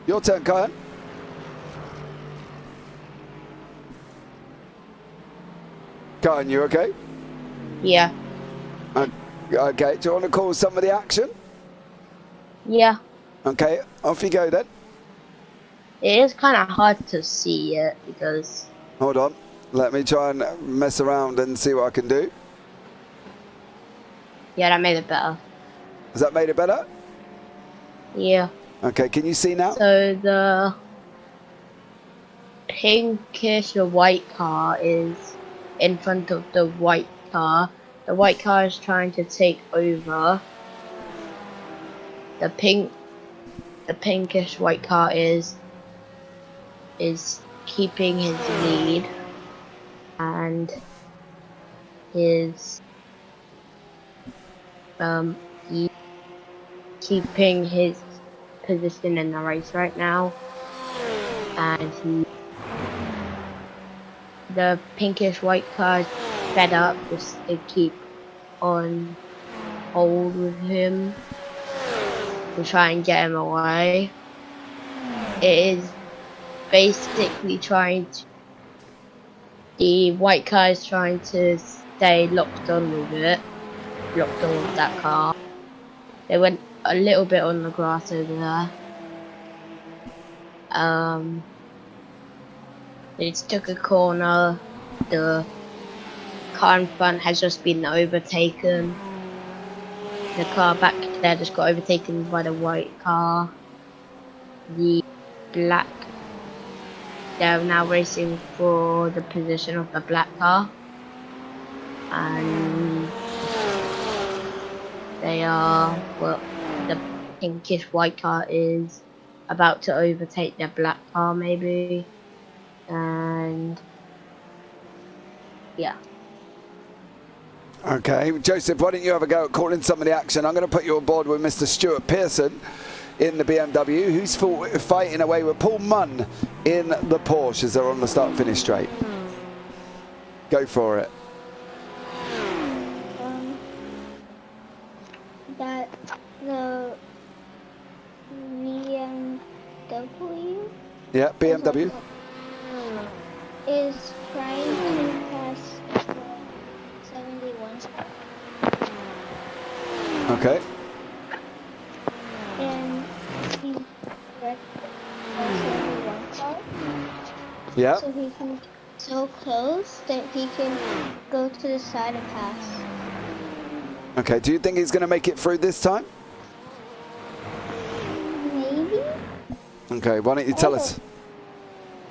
Speaker 2: Your turn, Kyan. Kyan, you okay?
Speaker 8: Yeah.
Speaker 2: Okay, do you want to call some of the action?
Speaker 8: Yeah.
Speaker 2: Okay, off you go then.
Speaker 8: It is kind of hard to see it because...
Speaker 2: Hold on. Let me try and mess around and see what I can do.
Speaker 8: Yeah, that made it better.
Speaker 2: Has that made it better?
Speaker 8: Yeah.
Speaker 2: Okay, can you see now?
Speaker 8: So the pinkish white car is in front of the white car. The white car is trying to take over. The pinkish white car is keeping his lead, and he's keeping his position in the race right now, and the pinkish white car is fed up just to keep on hold with him to try and get him away. It is basically the white car is trying to stay locked on with that car. They went a little bit on the grass over there. They just took a corner. The car in front has just been overtaken. The car back there just got overtaken by the white car. The black, they're now racing for the position of the black car. And they are, well, the pinkish white car is about to overtake the black car maybe. And yeah.
Speaker 2: Okay, Joseph, why don't you have a go at calling some of the action? I'm going to put you on board with Mr. Stuart Pearson in the BMW, who's fighting away with Paul Munn in the Porsche as they're on the start-finish straight. Go for it.
Speaker 12: That the BMW
Speaker 2: Yeah, BMW.
Speaker 12: is trying to pass 71.
Speaker 2: Okay.
Speaker 12: And he's wrecked the 71 car.
Speaker 2: Yeah.
Speaker 12: So he can get so close that he can go to the side and pass.
Speaker 2: Okay, do you think he's going to make it through this time?
Speaker 12: Maybe?
Speaker 2: Okay, why don't you tell us?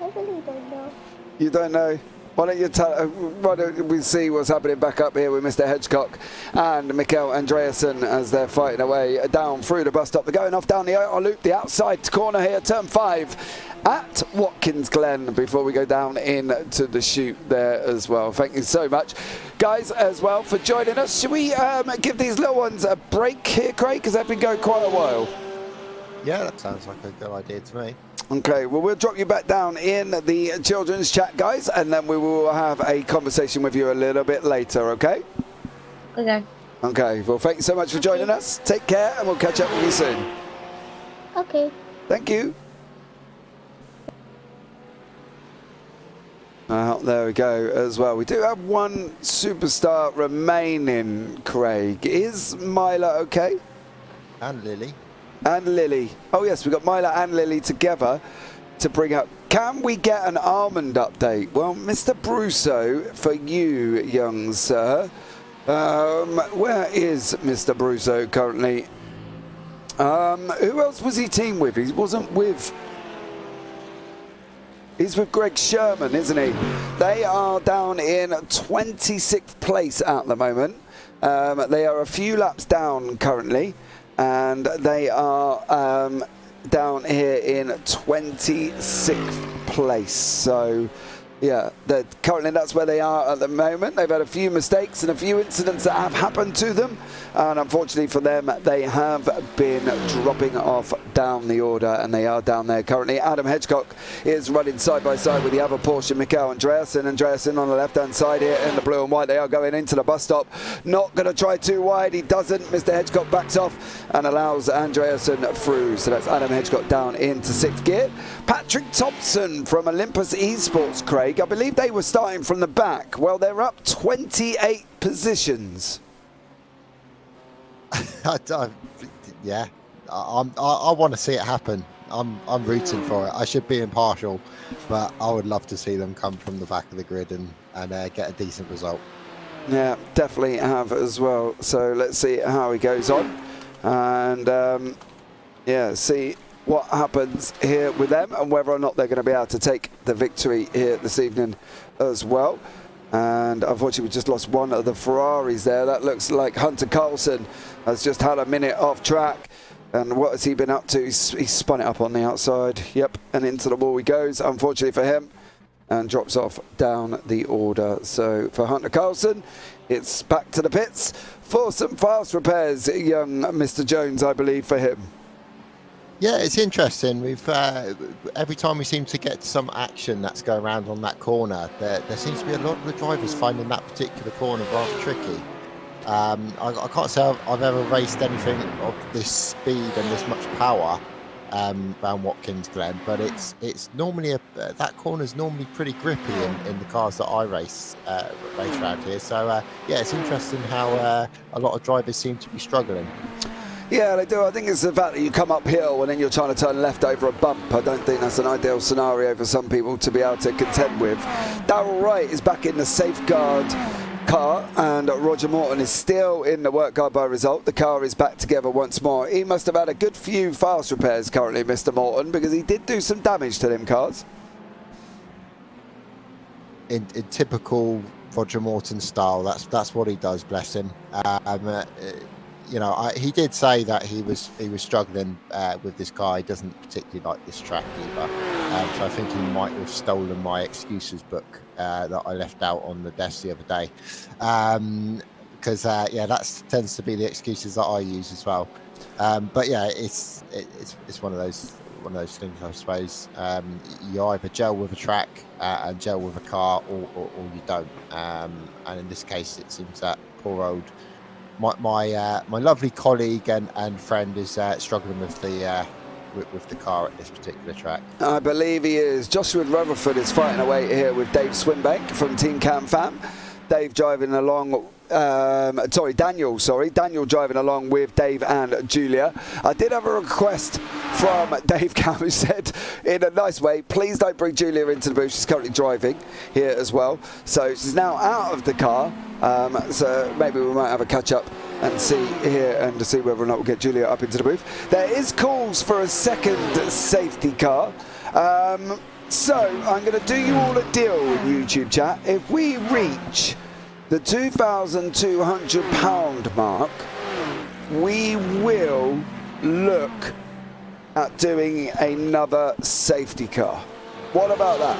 Speaker 12: I really don't know.
Speaker 2: You don't know? Why don't we see what's happening back up here with Mr. Hedgecock and Mikael Andreasen as they're fighting away down through the bus stop. They're going off down the outer loop, the outside corner here, turn 5 at Watkins Glen before we go down into the chute there as well. Thank you so much, guys, as well for joining us. Should we give these little ones a break here, Craig? Because they've been going quite a while.
Speaker 6: Yeah, that sounds like a good idea to me.
Speaker 2: Okay, well, we'll drop you back down in the children's chat, guys, and then we will have a conversation with you a little bit later, okay?
Speaker 8: Okay.
Speaker 2: Okay, well, thank you so much for joining us. Take care, and we'll catch up with you soon.
Speaker 12: Okay.
Speaker 2: Thank you. There we go as well. We do have one superstar remaining, Craig. Is Myla okay?
Speaker 6: And Lily.
Speaker 2: And Lily. Oh, yes, we've got Myla and Lily together to bring up. Can we get an almond update? Well, Mr. Brusso, for you, young sir. Where is Mr. Brusso currently? Who else was he teamed with? He wasn't with He's with Greg Sherman, isn't he? They are down in 26th place at the moment. They are a few laps down currently, and they are down here in 26th place. So, yeah, currently that's where they are at the moment. They've had a few mistakes and a few incidents that have happened to them, and unfortunately for them, they have been dropping off down the order, and they are down there currently. Adam Hedgecock is running side by side with the other Porsche, Mikael Andreasen. Andreasen on the left-hand side here in the blue and white. They are going into the bus stop. Not going to try too wide. He doesn't. Mr. Hedgecock backs off and allows Andreasen through. So that's Adam Hedgecock down into 6th gear. Patrick Thompson from Olympus Esports, Craig. I believe they were starting from the back. Well, they're up 28 positions.
Speaker 6: Yeah, I want to see it happen. I'm rooting for it. I should be impartial, but I would love to see them come from the back of the grid and get a decent result.
Speaker 2: Yeah, definitely have as well. So let's see how he goes on, and yeah, see what happens here with them and whether or not they're going to be able to take the victory here this evening as well. And unfortunately we just lost one of the Ferraris there. That looks like Hunter Carlson has just had a minute off track. And what has he been up to? He spun it up on the outside. Yep, and into the wall he goes, unfortunately for him, and drops off down the order. So for Hunter Carlson, it's back to the pits for some fast repairs, young Mr. Jones, I believe, for him.
Speaker 6: Yeah, it's interesting. We've every time we seem to get some action that's going around on that corner, there seems to be a lot of the drivers finding that particular corner rather tricky. I can't say I've ever raced anything of this speed and this much power around Watkins Glen, but it's normally that corner's normally pretty grippy in the cars that I race around here. So yeah, it's interesting how a lot of drivers seem to be struggling.
Speaker 2: Yeah, they do. I think it's the fact that you come uphill and then you're trying to turn left over a bump. I don't think that's an ideal scenario for some people to be able to contend with. Darrell Wright is back in the safeguard car, and Roger Morton is still in the work car by result. The car is back together once more. He must have had a good few fast repairs currently, Mr. Morton, because he did do some damage to them cars.
Speaker 6: In typical Roger Morton style, that's what he does, bless him. You know, he did say that he was struggling with this car. He doesn't particularly like this track either. So I think he might have stolen my excuses book that I left out on the desk the other day. Because yeah, that tends to be the excuses that I use as well. But yeah, it's one of those things, I suppose. You either gel with a track and gel with a car, or you don't. And in this case, it seems that poor old. My lovely colleague and friend is struggling with the car at this particular track.
Speaker 2: I believe he is. Joshua Rutherford is fighting away here with Dave Swinbank from Team Cam Fam. Dave driving along. Daniel driving along with Dave and Julia. I did have a request from Dave Cam, who said in a nice way, please don't bring Julia into the booth. She's currently driving here as well, so she's now out of the car, so maybe we might have a catch up and see here and to see whether or not we'll get Julia up into the booth. There is calls for a second safety car, so I'm going to do you all a deal in YouTube chat. If we reach the £2,200 mark, we will look at doing another safety car. What about that?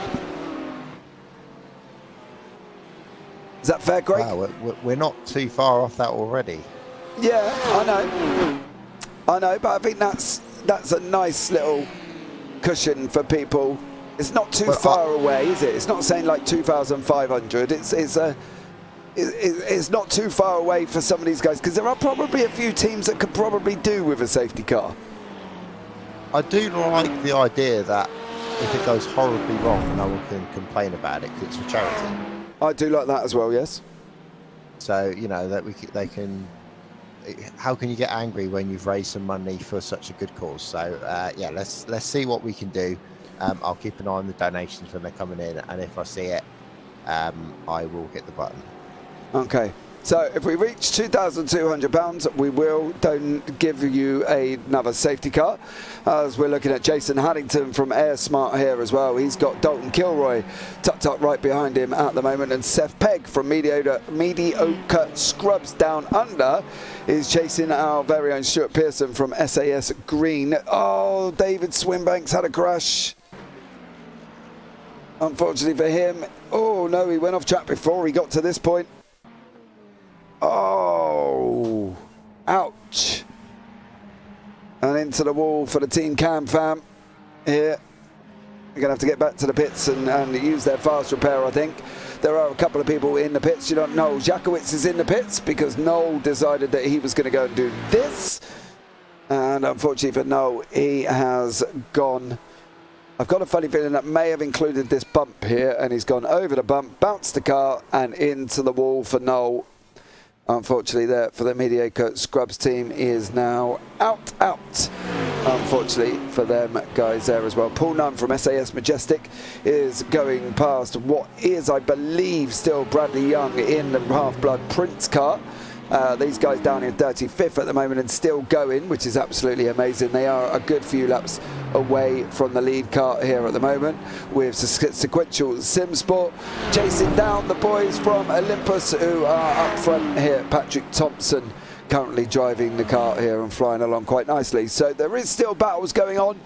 Speaker 2: Is that fair, Greg?
Speaker 6: Wow, we're not too far off that already.
Speaker 2: Yeah, I know, but I think that's a nice little cushion for people. It's not too far away, is it? It's not saying like 2,500. It's not too far away for some of these guys, because there are probably a few teams that could probably do with a safety car.
Speaker 6: I do like the idea that if it goes horribly wrong, no one can complain about it because it's for charity.
Speaker 2: I do like that as well, yes.
Speaker 6: So, you know, that they can. How can you get angry when you've raised some money for such a good cause? So, yeah, let's see what we can do. I'll keep an eye on the donations when they're coming in, and if I see it, I will hit the button.
Speaker 2: Okay, So if we reach £2,200, we will give you another safety car. As we're looking at Jason Haddington from Air Smart here as well. He's got Dalton Kilroy tucked up right behind him at the moment, and Seth Pegg from Mediocre Scrubs Down Under is chasing our very own Stuart Pearson from SAS Green. Oh, David Swinbanks had a crash. Unfortunately for him. Oh no, he went off track before he got to this point. Oh, ouch. And into the wall for the Team Cam fam here. They're going to have to get back to the pits and use their fast repair, I think. There are a couple of people in the pits. You don't know. Jakowitz is in the pits because Noel decided that he was going to go and do this. And unfortunately for Noel, he has gone. I've got a funny feeling that may have included this bump here, and he's gone over the bump, bounced the car, and into the wall for Noel. Unfortunately, there for the Mediocre Scrubs team is now out. Unfortunately for them guys there as well. Paul Nunn from SAS Majestic is going past what is, I believe, still Bradley Young in the Half-Blood Prince car. These guys down in 35th at the moment and still going, which is absolutely amazing. They are a good few laps away from the lead car here at the moment, with Sequential Sim Sport chasing down the boys from Olympus who are up front here. Patrick Thompson currently driving the car here and flying along quite nicely. So there is still battles going on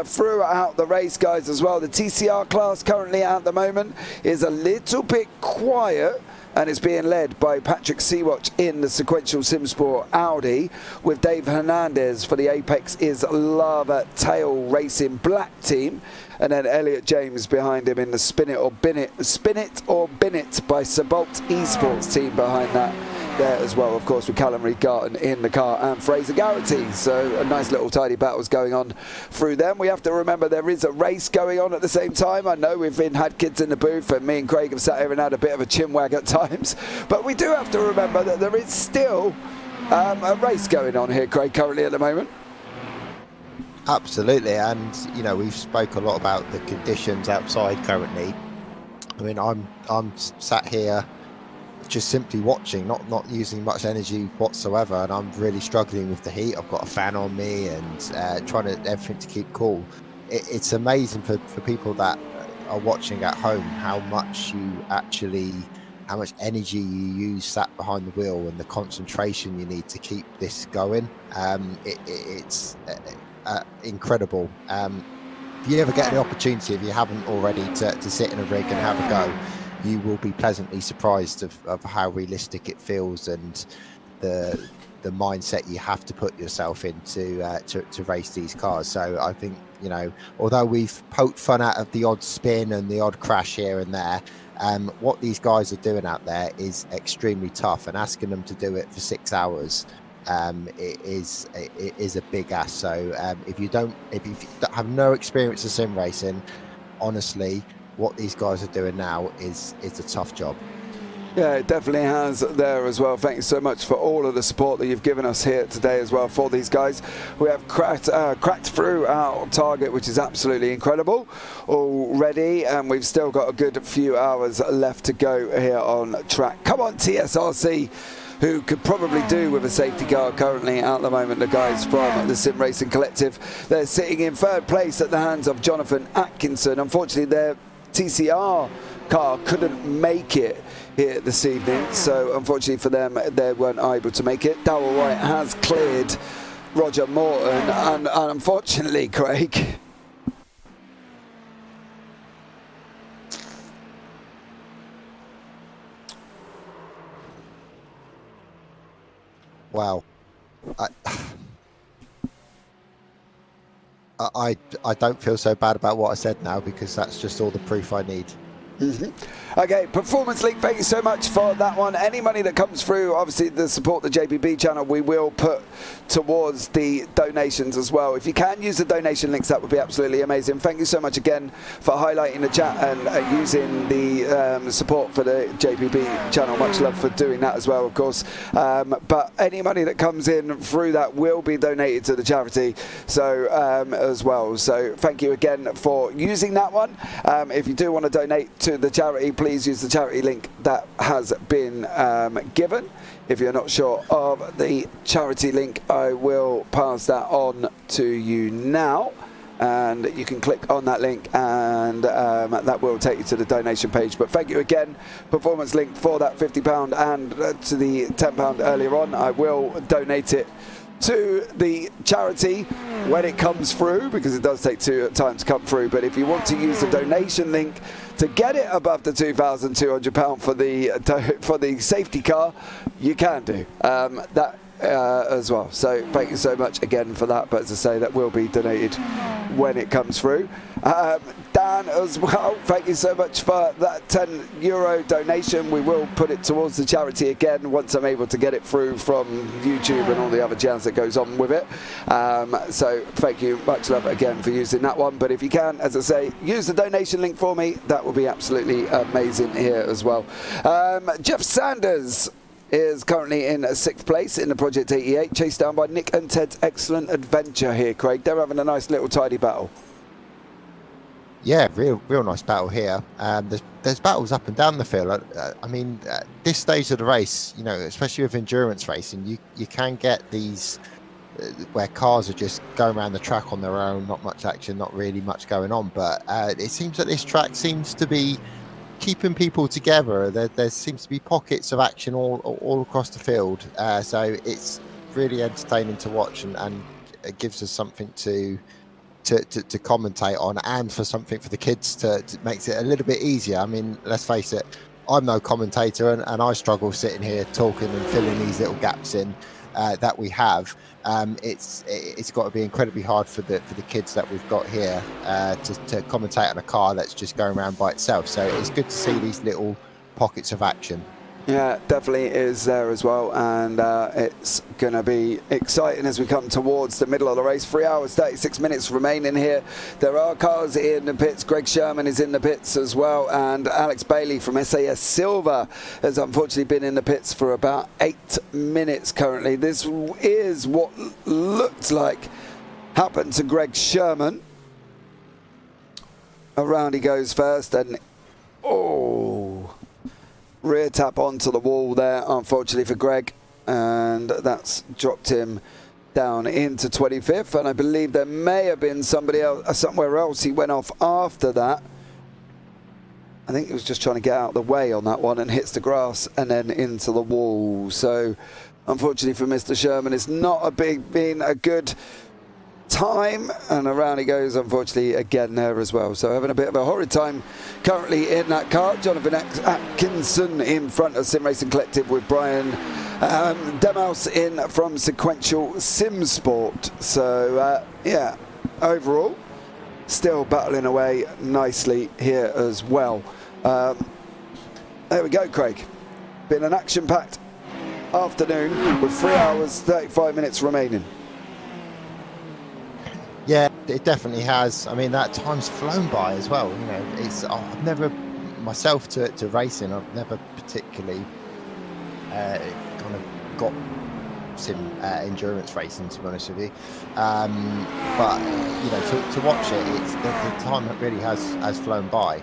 Speaker 2: throughout the race, guys, as well. The TCR class currently at the moment is a little bit quiet, and it's being led by Patrick Seawatch in the Sequential Simsport Audi, with Dave Hernandez for the Apex is Lava Tail Racing Black team, and then Elliot James behind him in the Spin It or Bin It by Sabalt Esports team behind that there as well, of course, with Callum Reed-Garton in the car and Fraser Garrity. So a nice little tidy battles going on through them. We have to remember there is a race going on at the same time. I know we've had kids in the booth, and me and Craig have sat here and had a bit of a chinwag at times, but we do have to remember that there is still a race going on here, Craig, currently at the moment.
Speaker 6: Absolutely, and you know, we've spoke a lot about the conditions outside currently. I mean, I'm sat here just simply watching, not using much energy whatsoever, and I'm really struggling with the heat. I've got a fan on me and trying to everything to keep cool. It's amazing for people that are watching at home how much energy you use sat behind the wheel and the concentration you need to keep this going. It's incredible. If you ever get the opportunity, if you haven't already, to sit in a rig and have a go, you will be pleasantly surprised of how realistic it feels and the mindset you have to put yourself into to race these cars. So I think, you know, although we've poked fun out of the odd spin and the odd crash here and there, what these guys are doing out there is extremely tough, and asking them to do it for 6 hours it is a big ask. So if you have no experience of sim racing, honestly, what these guys are doing now is a tough job.
Speaker 2: Yeah, it definitely has there as well. Thank you so much for all of the support that you've given us here today as well for these guys. We have cracked through our target, which is absolutely incredible already, and we've still got a good few hours left to go here on track. Come on, TSRC, who could probably do with a safety car currently at the moment. The guys from the Sim Racing Collective, they're sitting in third place at the hands of Jonathan Atkinson. Unfortunately, their TCR car couldn't make it here this evening, so unfortunately for them, they weren't able to make it. Darrell Wright has cleared Roger Morton, and unfortunately, Craig,
Speaker 6: wow. I don't feel so bad about what I said now, because that's just all the proof I need.
Speaker 2: Okay, Performance League, thank you so much for that one. Any money that comes through, obviously, to support the JPB channel, we will put towards the donations as well. If you can use the donation links, that would be absolutely amazing. Thank you so much again for highlighting the chat and using the support for the JPB channel. Much love for doing that as well, of course. But any money that comes in through that will be donated to the charity, so as well. So thank you again for using that one. If you do want to donate to to the charity, please use the charity link that has been given. If you're not sure of the charity link, I will pass that on to you now. And you can click on that link and that will take you to the donation page. But thank you again, Performance Link, for that £50 and to the £10 earlier on. I will donate it to the charity when it comes through, because it does take time to come through. But if you want to use the donation link to get it above the £2,200 for the safety car, you can do that as well. So thank you so much again for that. But as I say, that will be donated when it comes through. Dan as well, thank you so much for that €10 donation. We will put it towards the charity again once I'm able to get it through from YouTube and all the other jazz that goes on with it. So thank you, much love again for using that one. But if you can, as I say, use the donation link for me. That will be absolutely amazing here as well. Jeff Sanders is currently in 6th place in the Project 88, chased down by Nick and Ted's Excellent Adventure here, Craig. They're having a nice little tidy battle.
Speaker 6: Yeah, real nice battle here. There's battles up and down the field. I mean, at this stage of the race, you know, especially with endurance racing, you can get these where cars are just going around the track on their own, not much action, not really much going on. But it seems that this track seems to be keeping people together. There seems to be pockets of action all across the field. So it's really entertaining to watch, and it gives us something to commentate on, and for something for the kids to makes it a little bit easier. I mean, let's face it, I'm no commentator, and I struggle sitting here talking and filling these little gaps in that we have. It's got to be incredibly hard for the kids that we've got here to commentate on a car that's just going around by itself. So it's good to see these little pockets of action.
Speaker 2: Yeah, definitely is there as well, and it's going to be exciting as we come towards the middle of the race. 3 hours, 36 minutes remaining here. There are cars in the pits. Greg Sherman is in the pits as well, and Alex Bailey from SAS Silver has unfortunately been in the pits for about 8 minutes currently. This is what looked like happened to Greg Sherman. Around he goes first, and rear tap onto the wall there, unfortunately for Greg, and that's dropped him down into 25th. And I believe there may have been somebody else somewhere else he went off after that. I think he was just trying to get out of the way on that one and hits the grass and then into the wall. So unfortunately for Mr. Sherman, it's not been a good time, and around he goes unfortunately again there as well. So having a bit of a horrid time currently in that car. Jonathan Atkinson in front of Sim Racing Collective with Brian Demaus in from Sequential Sim Sport. So yeah, overall still battling away nicely here as well. There we go, Craig. Been an action-packed afternoon with 3 hours 35 minutes remaining.
Speaker 6: Yeah, it definitely has. I mean, that time's flown by as well. You know, I've never myself to racing. I've never particularly kind of got sim endurance racing, to be honest with you. But you know, to watch it, it's the time really has flown by.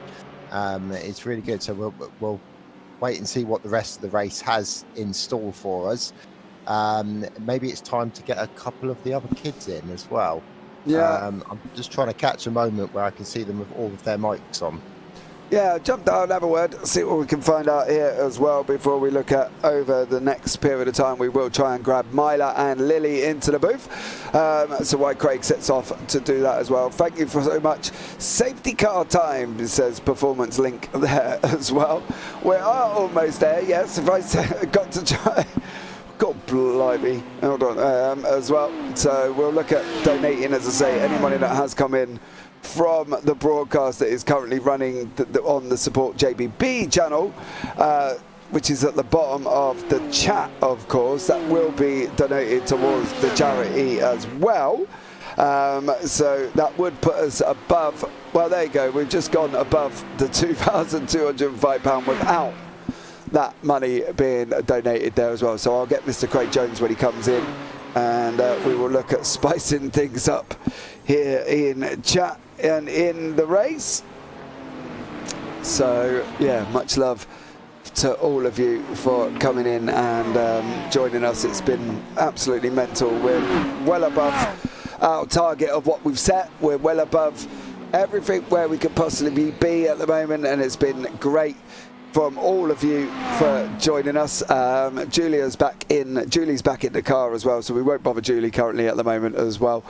Speaker 6: It's really good. So we'll wait and see what the rest of the race has in store for us. Maybe it's time to get a couple of the other kids in as well.
Speaker 2: Yeah,
Speaker 6: I'm just trying to catch a moment where I can see them with all of their mics on.
Speaker 2: Yeah, jump down, have a word, see what we can find out here as well before we look at over the next period of time. We will try and grab Myla and Lily into the booth. So while Craig sets off to do that as well. Thank you for so much. Safety car time, says Performance Link there as well. We are almost there, yes. If I got to try... God blimey, hold on, as well. So we'll look at donating, as I say, any money that has come in from the broadcast that is currently running on the Support JPB channel, which is at the bottom of the chat, of course. That will be donated towards the charity as well. So that would put us above, well, there you go. We've just gone above the £2,205 without that money being donated there as well. So I'll get Mr. Craig Jones when he comes in, and we will look at spicing things up here in chat and in the race. So yeah, much love to all of you for coming in and joining us. It's been absolutely mental. We're well above our target of what we've set. We're well above everything where we could possibly be at the moment, and it's been great from all of you for joining us. Julie's back in the car as well, so we won't bother Julie currently at the moment as well,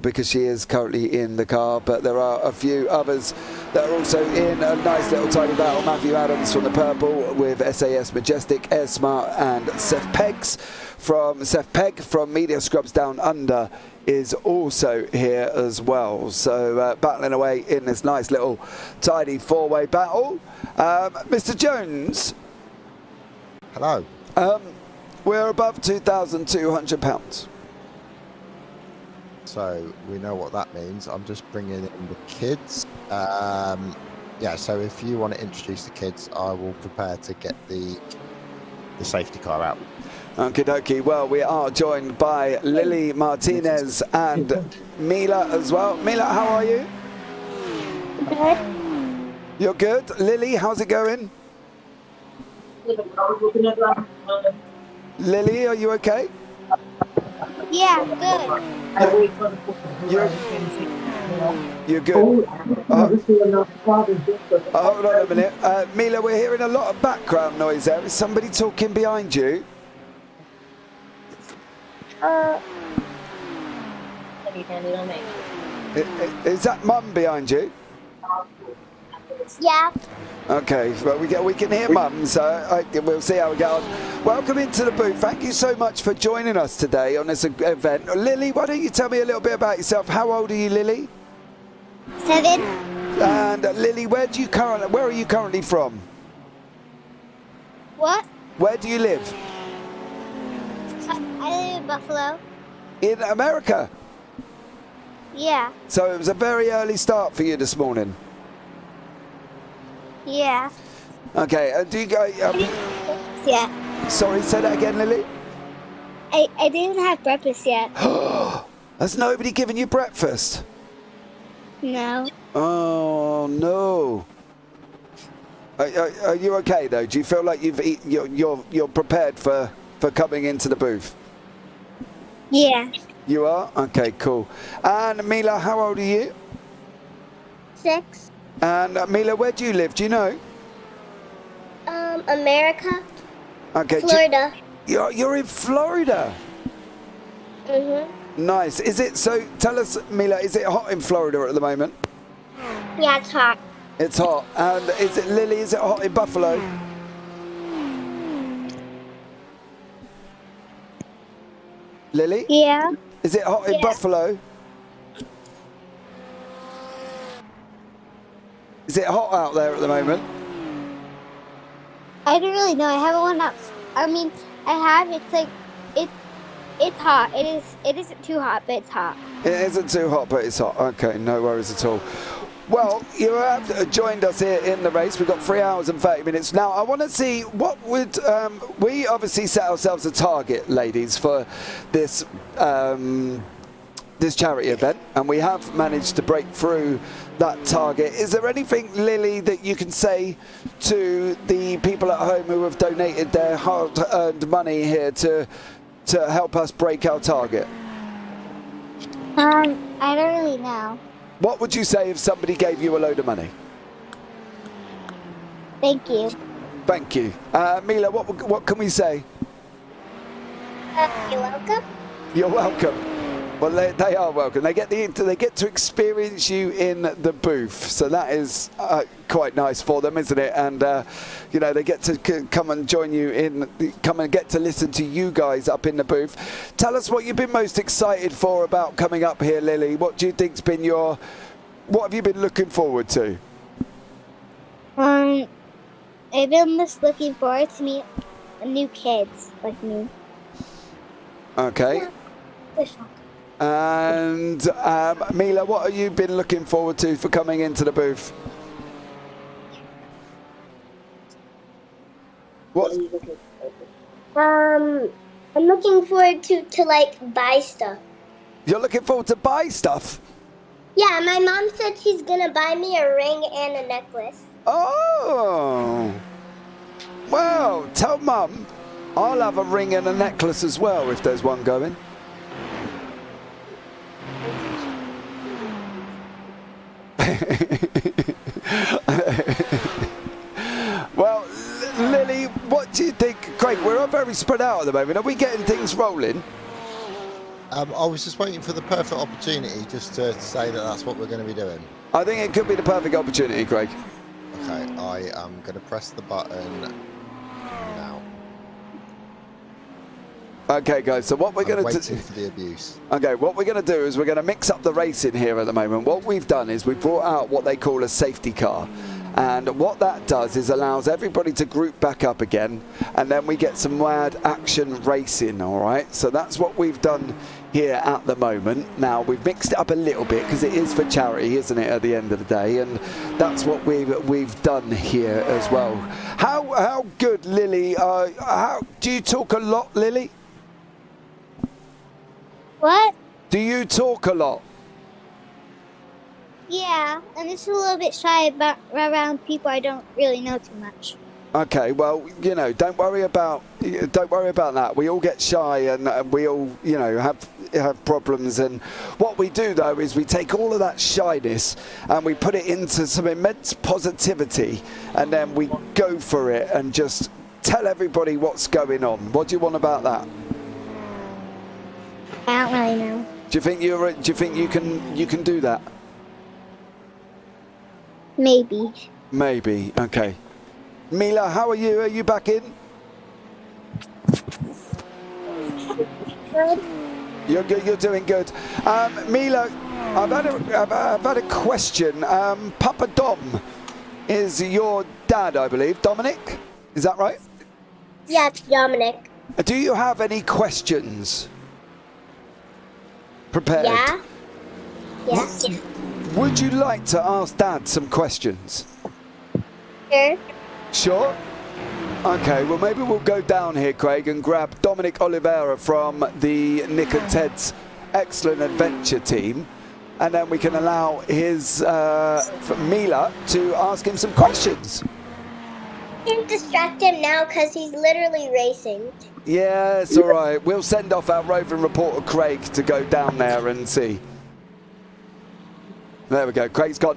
Speaker 2: because she is currently in the car. But there are a few others that are also in a nice little tiny battle. Matthew Adams from the purple with SAS Majestic, Air Smart, and Seth Pegg from Media Scrubs Down Under is also here as well. So battling away in this nice little tiny four-way battle. Mr. Jones.
Speaker 6: Hello.
Speaker 2: We're above £2,200.
Speaker 6: So we know what that means. I'm just bringing in the kids. Yeah, so if you want to introduce the kids, I will prepare to get the safety car out.
Speaker 2: Okie dokie. Well, we are joined by Lily Martinez and Mila as well. Mila, how are you?
Speaker 12: Good.
Speaker 2: You're good? Lily, how's it going? Lily, are you okay?
Speaker 12: Yeah, good.
Speaker 2: You're good. Hold on a minute. Mila, we're hearing a lot of background noise there. Is somebody talking behind you? Is that Mum behind you?
Speaker 12: Yeah.
Speaker 2: Okay, well we can hear Mum, so we'll see how we get on. Welcome into the booth. Thank you so much for joining us today on this event. Lily, why don't you tell me a little bit about yourself? How old are you, Lily?
Speaker 12: 7.
Speaker 2: And Lily, where are you currently from?
Speaker 12: What?
Speaker 2: Where do you live?
Speaker 12: I live in Buffalo.
Speaker 2: In America?
Speaker 12: Yeah.
Speaker 2: So it was a very early start for you this morning.
Speaker 12: Yeah.
Speaker 2: Okay, do you go...
Speaker 12: Yeah.
Speaker 2: Sorry, say that again, Lily?
Speaker 12: I didn't have breakfast yet.
Speaker 2: Has nobody given you breakfast?
Speaker 12: No.
Speaker 2: Oh, no. Are you okay, though? Do you feel like you're prepared for coming into the booth?
Speaker 12: Yeah.
Speaker 2: You are? Okay, cool. And Mila, how old are you?
Speaker 12: 6.
Speaker 2: And Mila, where do you live? Do you know?
Speaker 12: America.
Speaker 2: Okay.
Speaker 12: Florida.
Speaker 2: You're in Florida?
Speaker 12: Mhm.
Speaker 2: Nice. Is it, so tell us, Mila, is it hot in Florida at the moment?
Speaker 12: Yeah, it's hot.
Speaker 2: It's hot. And Lily, is it hot in Buffalo? Lily?
Speaker 12: Yeah.
Speaker 2: Is it hot in Buffalo? Is it hot out there at the moment?
Speaker 12: I don't really know. I haven't went out. I mean, I have. It's like, it's hot. It isn't too hot, but it's hot.
Speaker 2: It isn't too hot, but it's hot. Okay, no worries at all. Well, you have joined us here in the race. We've got 3 hours and 30 minutes. Now, I want to see what would... we obviously set ourselves a target, ladies, for this this charity event, and we have managed to break through that target. Is there anything, Lily, that you can say to the people at home who have donated their hard-earned money here to help us break our target?
Speaker 12: I don't really know.
Speaker 2: What would you say if somebody gave you a load of money?
Speaker 12: Thank you.
Speaker 2: Thank you. Mila, what can we say?
Speaker 12: You're welcome.
Speaker 2: You're welcome. Well, they are welcome. They get to experience you in the booth, so that is quite nice for them, isn't it? And you know, they get to come and join you come and get to listen to you guys up in the booth. Tell us what you've been most excited for about coming up here, Lily. What do you think's been what have you been looking forward to?
Speaker 12: I've been just looking forward to meet new kids like me.
Speaker 2: Okay. And Mila, what have you been looking forward to for coming into the booth? What?
Speaker 12: I'm looking forward to like buy stuff.
Speaker 2: You're looking forward to buy stuff?
Speaker 12: Yeah, my mom said she's gonna buy me a ring and a necklace.
Speaker 2: Oh! Well, tell Mum I'll have a ring and a necklace as well if there's one going. Well, Lily, what do you think? Craig, we're all very spread out at the moment. Are we getting things rolling?
Speaker 6: I was just waiting for the perfect opportunity just to say that that's what we're going to be doing.
Speaker 2: I think it could be the perfect opportunity, Craig.
Speaker 6: Okay, I am going to press the button now.
Speaker 2: Okay, guys, so what we're going to do...
Speaker 6: waiting for the abuse.
Speaker 2: Okay, what we're going to do is we're going to mix up the racing here at the moment. What we've done is we've brought out what they call a safety car. And what that does is allows everybody to group back up again, and then we get some mad action racing, all right? So that's what we've done here at the moment. Now, we've mixed it up a little bit because it is for charity, isn't it, at the end of the day? And that's what we've done here as well. How good, Lily? Do you talk a lot, Lily?
Speaker 12: What?
Speaker 2: Do you talk a lot?
Speaker 12: Yeah, I'm just a little bit shy around people I don't really know too much.
Speaker 2: Okay, well, you know, don't worry about that. We all get shy, and we all, you know, have problems. And what we do though is we take all of that shyness and we put it into some immense positivity, and then we go for it and just tell everybody what's going on. What do you want about that?
Speaker 12: I don't really know.
Speaker 2: Do you think you can do that?
Speaker 12: Maybe.
Speaker 2: Maybe. Okay. Mila, how are you? Are you back in?
Speaker 12: Good.
Speaker 2: You're good. You're doing good. Mila, I've had a question. Papa Dom is your dad, I believe. Dominic, is that right?
Speaker 12: Yeah, it's Dominic.
Speaker 2: Do you have any questions prepared?
Speaker 12: Yeah. Yes.
Speaker 2: Would you like to ask Dad some questions?
Speaker 12: Sure.
Speaker 2: Sure? Okay, well maybe we'll go down here, Craig, and grab Dominic Oliveira from the Nick and Ted's Excellent Adventure team, and then we can allow his Mila to ask him some questions.
Speaker 12: You can distract him now because he's literally racing.
Speaker 2: Yeah, it's all right. We'll send off our roving reporter Craig to go down there and see. There we go, Craig's gone.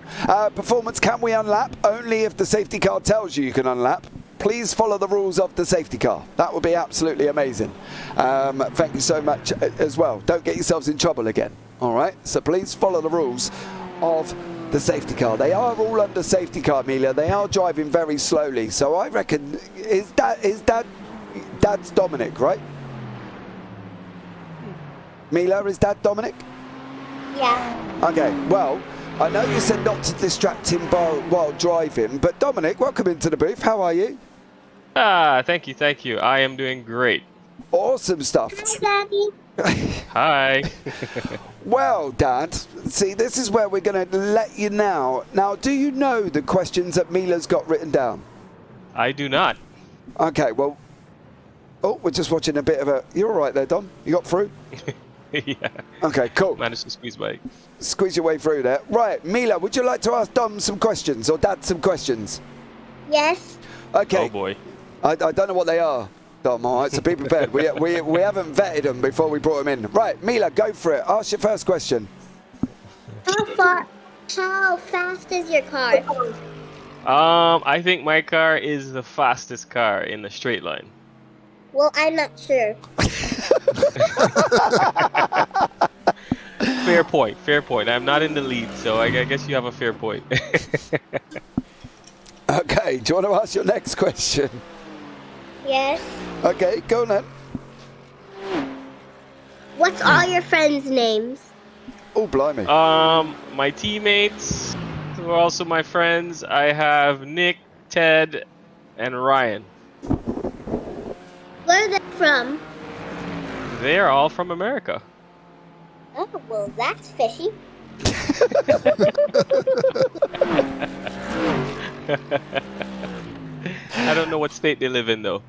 Speaker 2: Performance, can we unlap? Only if the safety car tells you can unlap. Please follow the rules of the safety car. That would be absolutely amazing. Thank you so much as well. Don't get yourselves in trouble again, all right? So please follow the rules of the safety car. They are all under safety car, Amelia. They are driving very slowly. So I reckon, Dad's Dominic, right? Mila, is Dad Dominic?
Speaker 12: Yeah.
Speaker 2: Okay, well, I know you said not to distract him while driving, but Dominic, welcome into the booth. How are you?
Speaker 18: Thank you. I am doing great.
Speaker 2: Awesome stuff.
Speaker 12: Hi, Daddy.
Speaker 18: Hi.
Speaker 2: Well, Dad, see, this is where we're going to let you now. Now, do you know the questions that Mila's got written down?
Speaker 18: I do not.
Speaker 2: Okay, well, oh, we're just watching a bit of a... You're all right there, Dom? You got through?
Speaker 18: Yeah.
Speaker 2: Okay, cool.
Speaker 18: Managed to squeeze
Speaker 2: your way through there. Right, Mila, would you like to ask Dom some questions or Dad some questions?
Speaker 12: Yes.
Speaker 2: Okay.
Speaker 18: Oh boy.
Speaker 2: I don't know what they are, Dom. All right, so be prepared. we haven't vetted them before we brought them in. Right, Mila, go for it. Ask your first question.
Speaker 12: How fast is your car?
Speaker 18: I think my car is the fastest car in the straight line.
Speaker 12: Well, I'm not sure.
Speaker 18: Fair point. I'm not in the lead, so I guess you have a fair point.
Speaker 2: Okay, do you want to ask your next question?
Speaker 12: Yes.
Speaker 2: Okay, go on then.
Speaker 12: What's all your friends' names?
Speaker 2: Oh, blimey.
Speaker 18: My teammates, who are also my friends, I have Nick, Ted, and Ryan.
Speaker 12: Where are they from?
Speaker 18: They're all from America.
Speaker 12: Oh, well, that's fishy.
Speaker 18: I don't know what state they live in, though.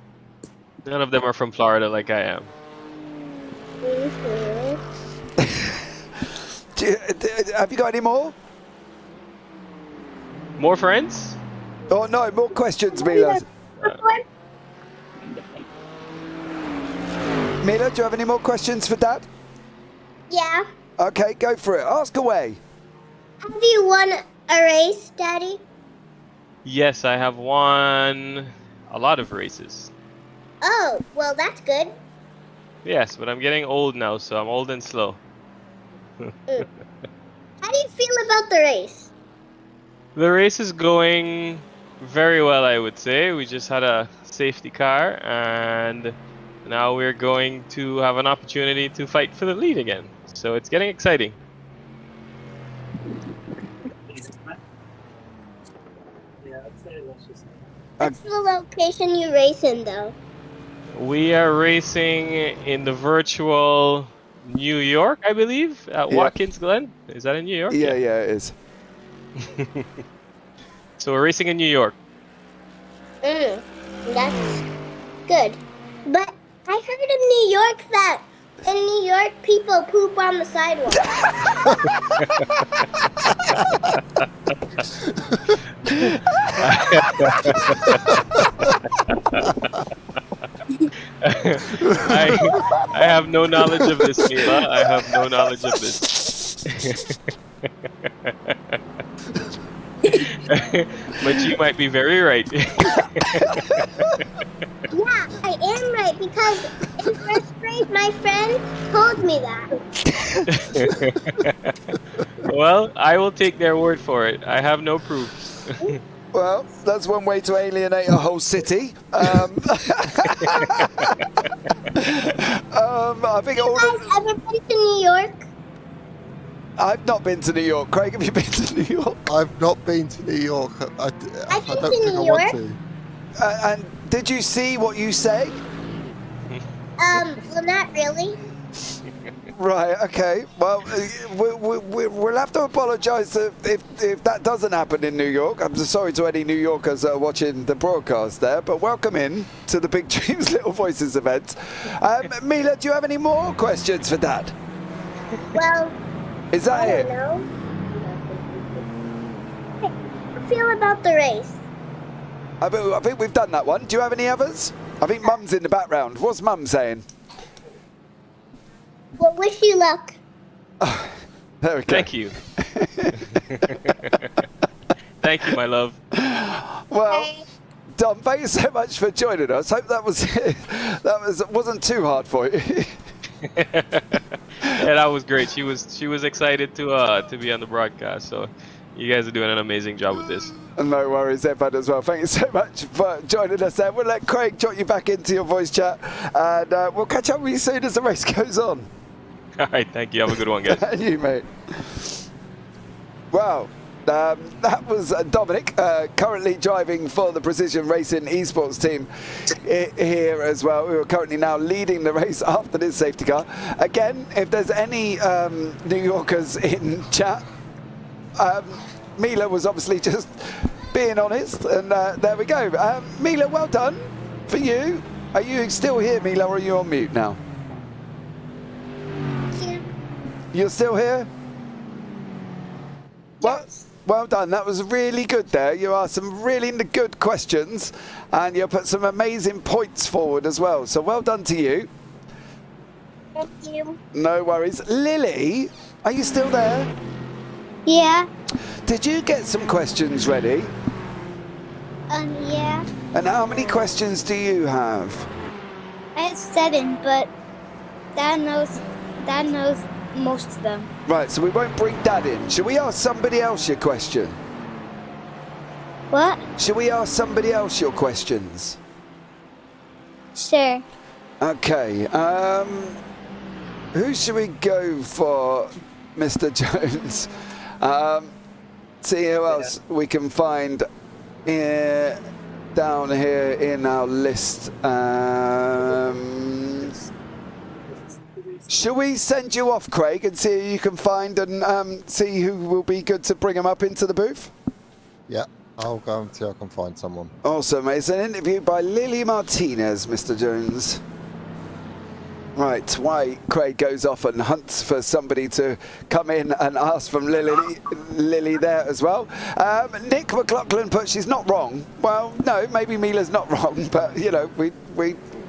Speaker 18: None of them are from Florida like I am.
Speaker 2: Have you got any more?
Speaker 18: More friends?
Speaker 2: Oh no, more questions, Mila. Mila, do you have any more questions for Dad?
Speaker 12: Yeah.
Speaker 2: Okay, go for it. Ask away.
Speaker 12: Have you won a race, Daddy?
Speaker 18: Yes, I have won a lot of races.
Speaker 12: Oh, well, that's good.
Speaker 18: Yes, but I'm getting old now, so I'm old and slow.
Speaker 12: How do you feel about the race?
Speaker 18: The race is going very well, I would say. We just had a safety car, and now we're going to have an opportunity to fight for the lead again. So it's getting exciting.
Speaker 12: What's the location you race in, though?
Speaker 18: We are racing in the virtual New York, I believe, at Watkins Glen. Is that in New York?
Speaker 2: Yeah, it is.
Speaker 18: So we're racing in New York.
Speaker 12: That's good. But I heard in New York that in New York people poop on the sidewalk.
Speaker 18: I have no knowledge of this, Mila. I have no knowledge of this. But you might be very right.
Speaker 12: Yeah, I am right because in first grade my friend told me that.
Speaker 18: Well, I will take their word for it. I have no proof.
Speaker 2: Well, that's one way to alienate a whole city. I think all.
Speaker 12: Have you guys ever been to New York?
Speaker 2: I've not been to New York. Craig, have you been to New York?
Speaker 6: I've not been to New York. I
Speaker 12: been
Speaker 6: don't
Speaker 12: to
Speaker 6: think
Speaker 12: New
Speaker 6: I want
Speaker 12: York.
Speaker 6: to.
Speaker 2: And did you see what you say?
Speaker 12: Well, not really.
Speaker 2: Right, okay. Well, we'll have to apologise if that doesn't happen in New York. I'm so sorry to any New Yorkers that are watching the broadcast there, but welcome in to the Big Dreams Little Voices event. Mila, do you have any more questions for Dad?
Speaker 12: Well,
Speaker 2: is that
Speaker 12: I don't know. How do you feel about the race?
Speaker 2: I think we've done that one. Do you have any others? I think Mum's in the background. What's Mum saying?
Speaker 12: Well, wish you luck.
Speaker 2: There we go.
Speaker 18: Thank you. Thank you, my love.
Speaker 2: Well, Dom, thank you so much for joining us. Hope that wasn't too hard for you.
Speaker 18: Yeah, that was great. She was excited to be on the broadcast. So you guys are doing an amazing job with this.
Speaker 2: No worries there, bud, as well. Thank you so much for joining us there. We'll let Craig jot you back into your voice chat, and we'll catch up with you soon as the race goes on.
Speaker 18: All right, thank you. Have a good one, guys.
Speaker 2: And you, mate. Wow. That was Dominic, currently driving for the Precision Racing esports team here as well. We are currently now leading the race after this safety car. Again, if there's any New Yorkers in chat, Mila was obviously just being honest, and there we go. Mila, well done for you. Are you still here, Mila, or are you on mute now?
Speaker 12: Yeah.
Speaker 2: You're still here? Well done. That was really good there. You asked some really good questions, and you put some amazing points forward as well. So well done to you.
Speaker 12: Thank you.
Speaker 2: No worries. Lily, are you still there?
Speaker 12: Yeah.
Speaker 2: Did you get some questions ready?
Speaker 12: Yeah.
Speaker 2: And how many questions do you have?
Speaker 12: I have 7, but Dad knows most of them.
Speaker 2: Right, so we won't bring Dad in. Should we ask somebody else your question?
Speaker 12: What?
Speaker 2: Should we ask somebody else your questions?
Speaker 12: Sure.
Speaker 2: Okay. Who should we go for, Mr. Jones? See who else we can find down here in our list. Shall we send you off, Craig, and see who you can find and see who will be good to bring them up into the booth?
Speaker 6: Yeah, I'll go and see if I can find someone.
Speaker 2: Awesome. It's an interview by Lily Martinez, Mr. Jones. Right, why Craig goes off and hunts for somebody to come in and ask from Lily there as well. Nick McLaughlin put she's not wrong. Well, no, maybe Mila's not wrong, but you know, we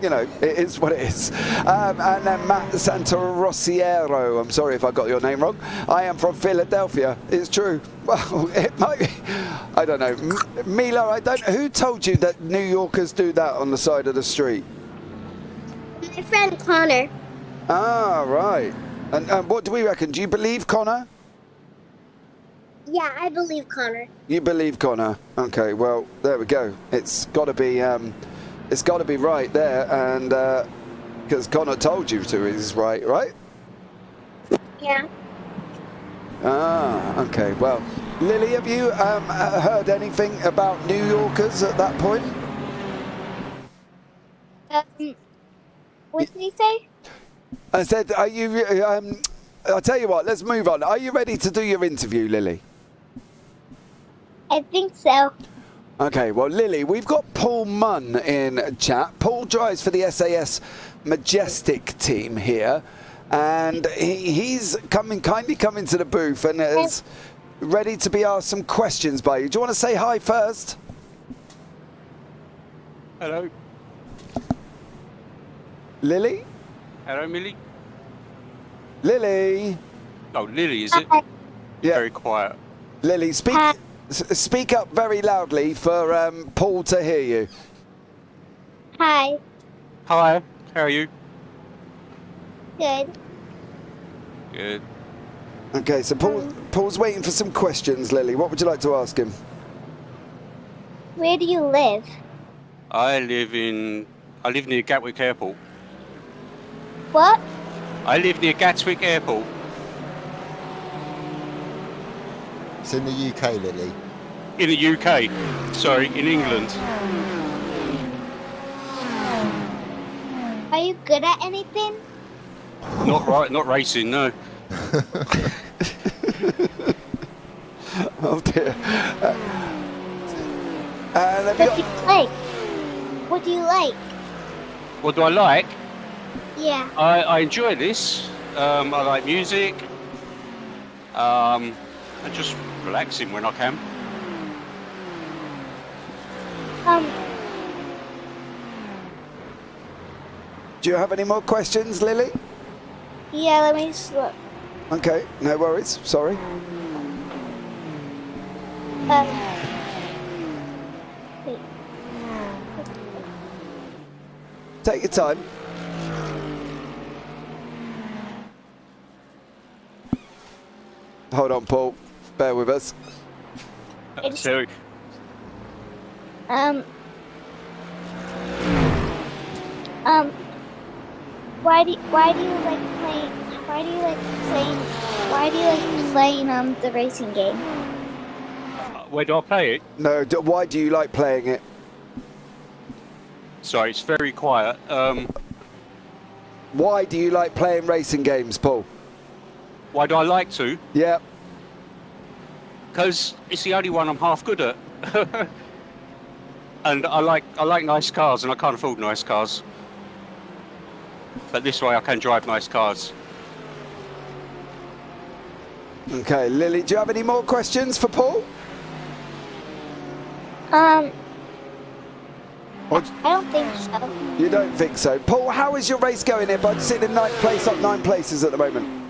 Speaker 2: you know, it is what it is. And then Matt Santarosiero, I'm sorry if I got your name wrong. I am from Philadelphia. It's true. Well, it might be. I don't know. Mila, who told you that New Yorkers do that on the side of the street?
Speaker 12: My friend Connor.
Speaker 2: Ah, right. And what do we reckon? Do you believe Connor?
Speaker 12: Yeah, I believe Connor.
Speaker 2: You believe Connor? Okay, well, there we go. It's got to be right there, and because Connor told you to is right, right?
Speaker 12: Yeah.
Speaker 2: Ah, okay. Well, Lily, have you heard anything about New Yorkers at that point?
Speaker 12: What did he say?
Speaker 2: I said, are you? I'll tell you what. Let's move on. Are you ready to do your interview, Lily?
Speaker 12: I think so.
Speaker 2: Okay, well, Lily, we've got Paul Munn in chat. Paul drives for the SAS Majestic team here, and he's kindly come into the booth and is ready to be asked some questions by you. Do you want to say hi first?
Speaker 19: Hello.
Speaker 2: Lily?
Speaker 19: Hello, Millie.
Speaker 2: Lily?
Speaker 19: Oh, Lily, is it?
Speaker 2: Yeah.
Speaker 19: Very quiet.
Speaker 2: Lily, speak up very loudly for Paul to hear you.
Speaker 12: Hi.
Speaker 19: Hi, how are you?
Speaker 12: Good.
Speaker 19: Good.
Speaker 2: Okay, so Paul's waiting for some questions, Lily. What would you like to ask him?
Speaker 12: Where do you live?
Speaker 19: I live near Gatwick Airport.
Speaker 12: What?
Speaker 19: I live near Gatwick Airport.
Speaker 6: It's in the UK, Lily.
Speaker 19: In the UK. Sorry, in England.
Speaker 12: Are you good at anything?
Speaker 19: Not racing, no.
Speaker 2: Oh dear.
Speaker 12: What do you like? What do you like?
Speaker 19: What do I like?
Speaker 12: Yeah.
Speaker 19: I enjoy this. I like music. And just relaxing when I can.
Speaker 2: Do you have any more questions, Lily?
Speaker 12: Yeah, let me just look.
Speaker 2: Okay, no worries. Sorry.
Speaker 12: Wait.
Speaker 2: Take your time. Hold on, Paul. Bear with us.
Speaker 19: Sorry.
Speaker 12: Why do you like playing the racing game?
Speaker 19: Where do I play it?
Speaker 2: No, why do you like playing it?
Speaker 19: Sorry, it's very quiet.
Speaker 2: Why do you like playing racing games, Paul?
Speaker 19: Why do I like to?
Speaker 2: Yeah.
Speaker 19: Because it's the only one I'm half good at. And I like nice cars, and I can't afford nice cars. But this way I can drive nice cars.
Speaker 2: Okay, Lily, do you have any more questions for Paul?
Speaker 12: I don't think so.
Speaker 2: You don't think so? Paul, how is your race going here, bud? Sitting in 9th place, up 9 places at the moment.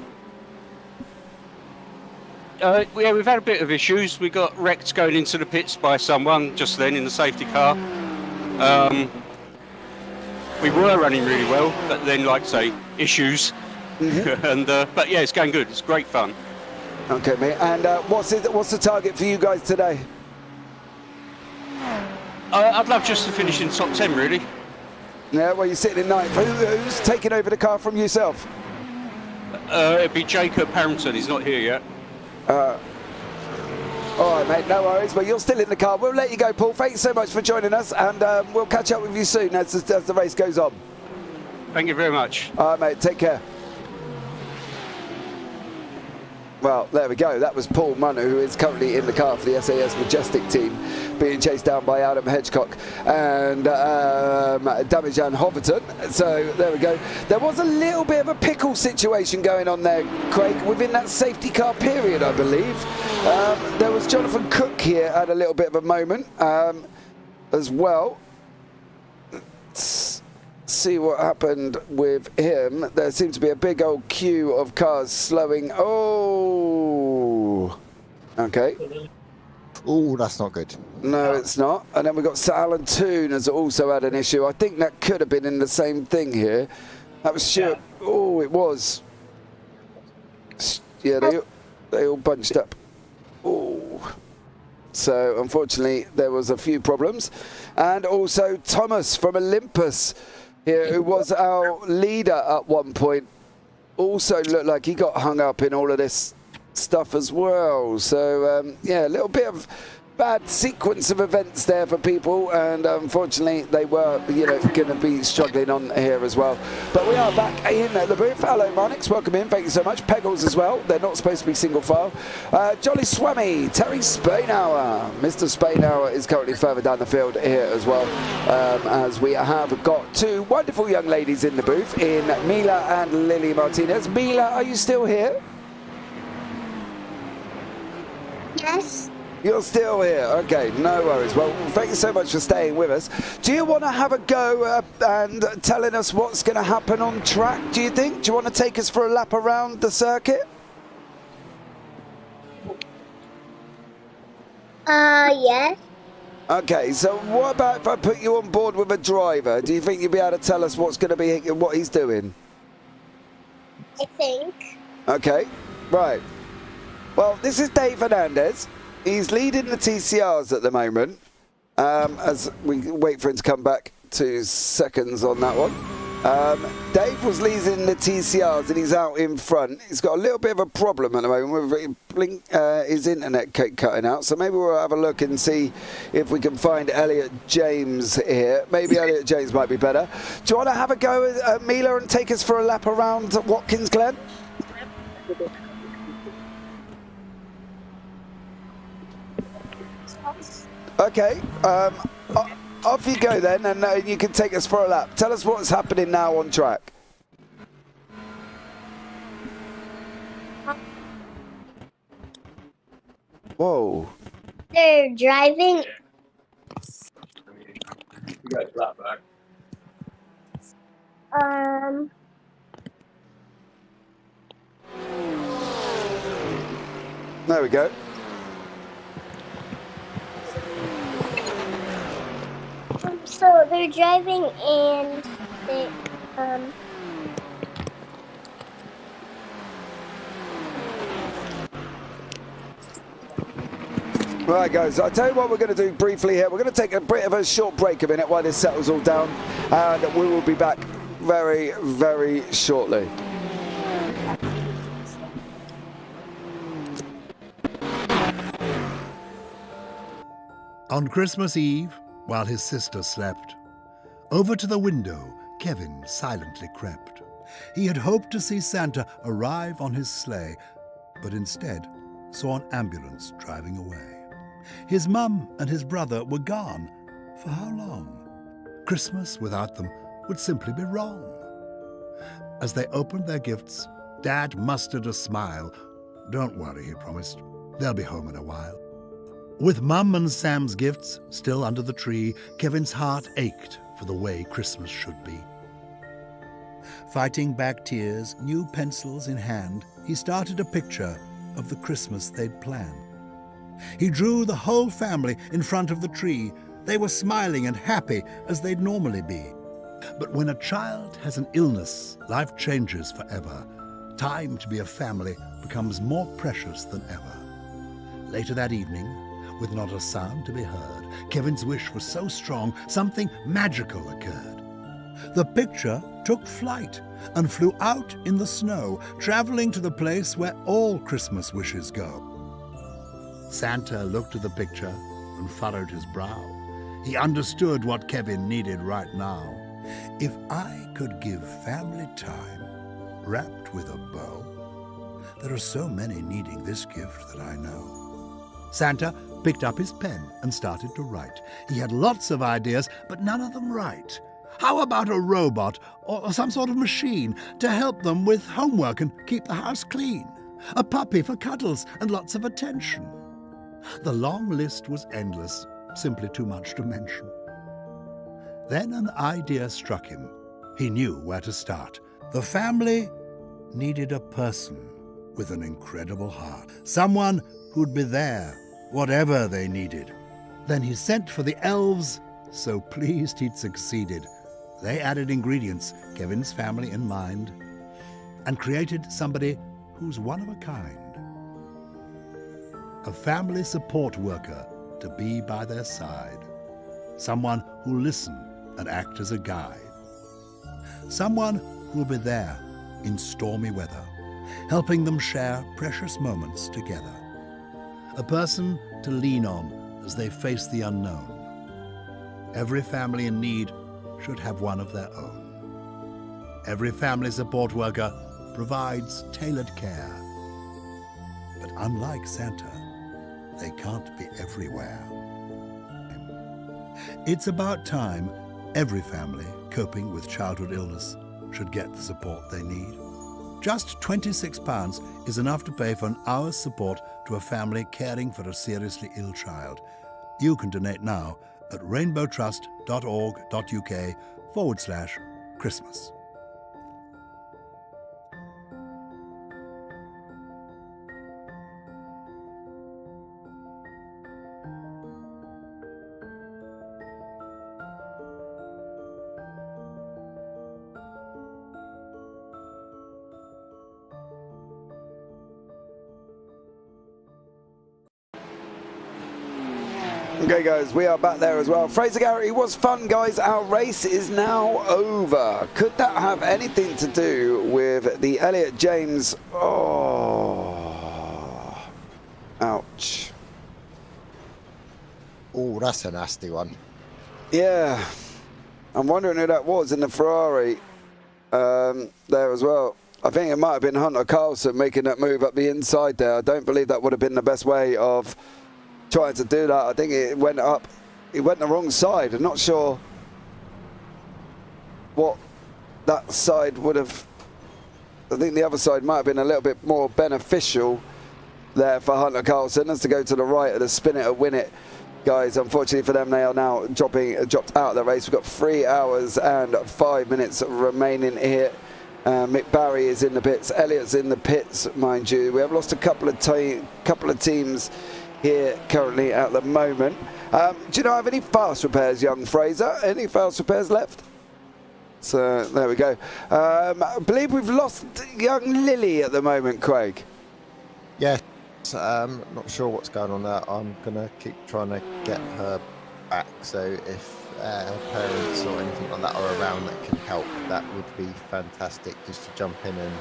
Speaker 19: Yeah, we've had a bit of issues. We got wrecked going into the pits by someone just then in the safety car. We were running really well, but then, like say, issues. And but yeah, it's going good. It's great fun.
Speaker 2: Okay, mate. And what's the target for you guys today?
Speaker 19: I'd love just to finish in top 10, really.
Speaker 2: Yeah, well, you're sitting in 9th. Who's taking over the car from yourself?
Speaker 19: It'd be Jacob Harrington. He's not here yet.
Speaker 2: All right, mate, no worries. Well, you're still in the car. We'll let you go, Paul. Thanks so much for joining us, and we'll catch up with you soon as the race goes on.
Speaker 19: Thank you very much.
Speaker 2: All right, mate, take care. Well, there we go. That was Paul Munner, who is currently in the car for the SAS Majestic team, being chased down by Adam Hedgecock and Damijan Hoverton. So there we go. There was a little bit of a pickle situation going on there, Craig, within that safety car period, I believe. There was Jonathan Cook here at a little bit of a moment as well. Let's see what happened with him. There seems to be a big old queue of cars slowing. Oh, okay.
Speaker 6: Oh, that's not good.
Speaker 2: No, it's not. And then we've got Sir Alan Toon has also had an issue. I think that could have been in the same thing here. That was Stuart. Yeah. Oh, it was. Yeah, they all bunched up. Oh. So, unfortunately, there was a few problems. And also Thomas from Olympus here, who was our leader at one point, also looked like he got hung up in all of this stuff as well. So, yeah, a little bit of bad sequence of events there for people, and unfortunately they were, you know, going to be struggling on here as well. But we are back in the booth. Hello, Marnix, welcome in, thank you so much. Peggles as well, they're not supposed to be single file. Jolly Swami, Terry Spainhour. Mr. Spainhour is currently further down the field here as well, as we have got two wonderful young ladies in the booth, in Mila and Lily Martinez. Mila, are you still here?
Speaker 12: Yes.
Speaker 2: You're still here. Okay, no worries. Well, thank you so much for staying with us. Do you want to have a go and telling us what's going to happen on track, do you think? Do you want to take us for a lap around the circuit?
Speaker 12: Yes.
Speaker 2: Okay, so what about if I put you on board with a driver? Do you think you'll be able to tell us what's going to be, what he's doing?
Speaker 12: I think.
Speaker 2: Okay, right. Well, this is Dave Fernandez. He's leading the TCRs at the moment, as we wait for him to come back. 2 seconds on that one. Dave was leading the TCRs and he's out in front. He's got a little bit of a problem at the moment with his internet cutting out, so maybe we'll have a look and see if we can find Elliot James here. Maybe Elliot James might be better. Do you want to have a go at Mila and take us for a lap around Watkins Glen? Okay, off you go then, and you can take us for a lap. Tell us what's happening now on track. Whoa.
Speaker 12: They're driving.
Speaker 20: You guys lap back.
Speaker 2: There we go.
Speaker 12: So they're driving and they,
Speaker 2: Right, guys, I'll tell you what we're going to do briefly here. We're going to take a bit of a short break a minute while this settles all down, and we will be back very, very shortly.
Speaker 21: On Christmas Eve, while his sister slept, over to the window Kevin silently crept. He had hoped to see Santa arrive on his sleigh, but instead saw an ambulance driving away. His mum and his brother were gone. For how long? Christmas without them would simply be wrong. As they opened their gifts, Dad mustered a smile. "Don't worry," he promised. "They'll be home in a while." With Mum and Sam's gifts still under the tree, Kevin's heart ached for the way Christmas should be. Fighting back tears, new pencils in hand, he started a picture of the Christmas they'd planned. He drew the whole family in front of the tree. They were smiling and happy as they'd normally be. But when a child has an illness, life changes forever. Time to be a family becomes more precious than ever. Later that evening, with not a sound to be heard, Kevin's wish was so strong, something magical occurred. The picture took flight and flew out in the snow, traveling to the place where all Christmas wishes go. Santa looked at the picture and furrowed his brow. He understood what Kevin needed right now. If I could give family time wrapped with a bow, There are so many needing this gift that I know. Santa picked up his pen and started to write. He had lots of ideas, but none of them right. How about a robot or some sort of machine to help them with homework and keep the house clean? A puppy for cuddles and lots of attention. The long list was endless, simply too much to mention. Then an idea struck him. He knew where to start. The family needed a person with an incredible heart. Someone who'd be there, whatever they needed. Then he sent for the elves, so pleased he'd succeeded. They added ingredients, Kevin's family in mind, and created somebody who's one of a kind. A family support worker to be by their side. Someone who'll listen and act as a guide. Someone who'll be there in stormy weather, helping them share precious moments together. A person to lean on as they face the unknown. Every family in need should have one of their own. Every family support worker provides tailored care. But unlike Santa, they can't be everywhere. It's about time every family coping with childhood illness should get the support they need. Just £26 is enough to pay for an hour's support to a family caring for a seriously ill child. You can donate now at rainbowtrust.org.uk/Christmas.
Speaker 2: Okay guys, we are back there as well. Fraser Garrity was fun guys. Our race is now over. Could that have anything to do with the Elliot James? Oh, ouch.
Speaker 6: Oh, that's a nasty one.
Speaker 2: Yeah, I'm wondering who that was in the Ferrari there as well. I think it might have been Hunter Carlson making that move up the inside there. I don't believe that would have been the best way of trying to do that. I think it went up, it went the wrong side. I'm not sure what that side would have. I think the other side might have been a little bit more beneficial there for Hunter Carlson as to go to the right of the spin it or win it. Guys, unfortunately for them, they are now dropped out of the race. We've got 3 hours and 5 minutes remaining here. Mick Barry is in the pits. Elliot's in the pits, mind you. We have lost a couple of teams here currently at the moment. Do you not have any fast repairs, young Fraser? Any fast repairs left? So there we go. I believe we've lost young Lily at the moment, Craig.
Speaker 6: Yes, not sure what's going on there. I'm gonna keep trying to get her back. So if her parents or anything like that are around that can help, that would be fantastic. Just to jump in and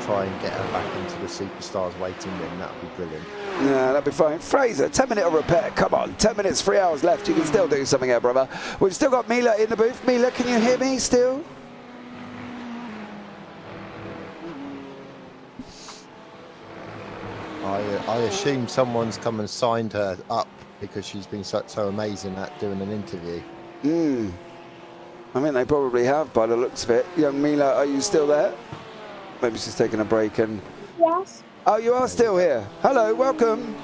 Speaker 6: try and get her back into the Superstars waiting room. That would be brilliant.
Speaker 2: Yeah, that'd be fine. Fraser, 10-minute of repair. Come on, 10 minutes, 3 hours left. You can still do something here, brother. We've still got Mila in the booth. Mila, can you hear me still?
Speaker 6: I assume someone's come and signed her up because she's been so amazing at doing an interview.
Speaker 2: I mean, they probably have by the looks of it. Young Mila, are you still there? Maybe she's taking a break and...
Speaker 12: Yes.
Speaker 2: Oh, you are still here. Hello, welcome.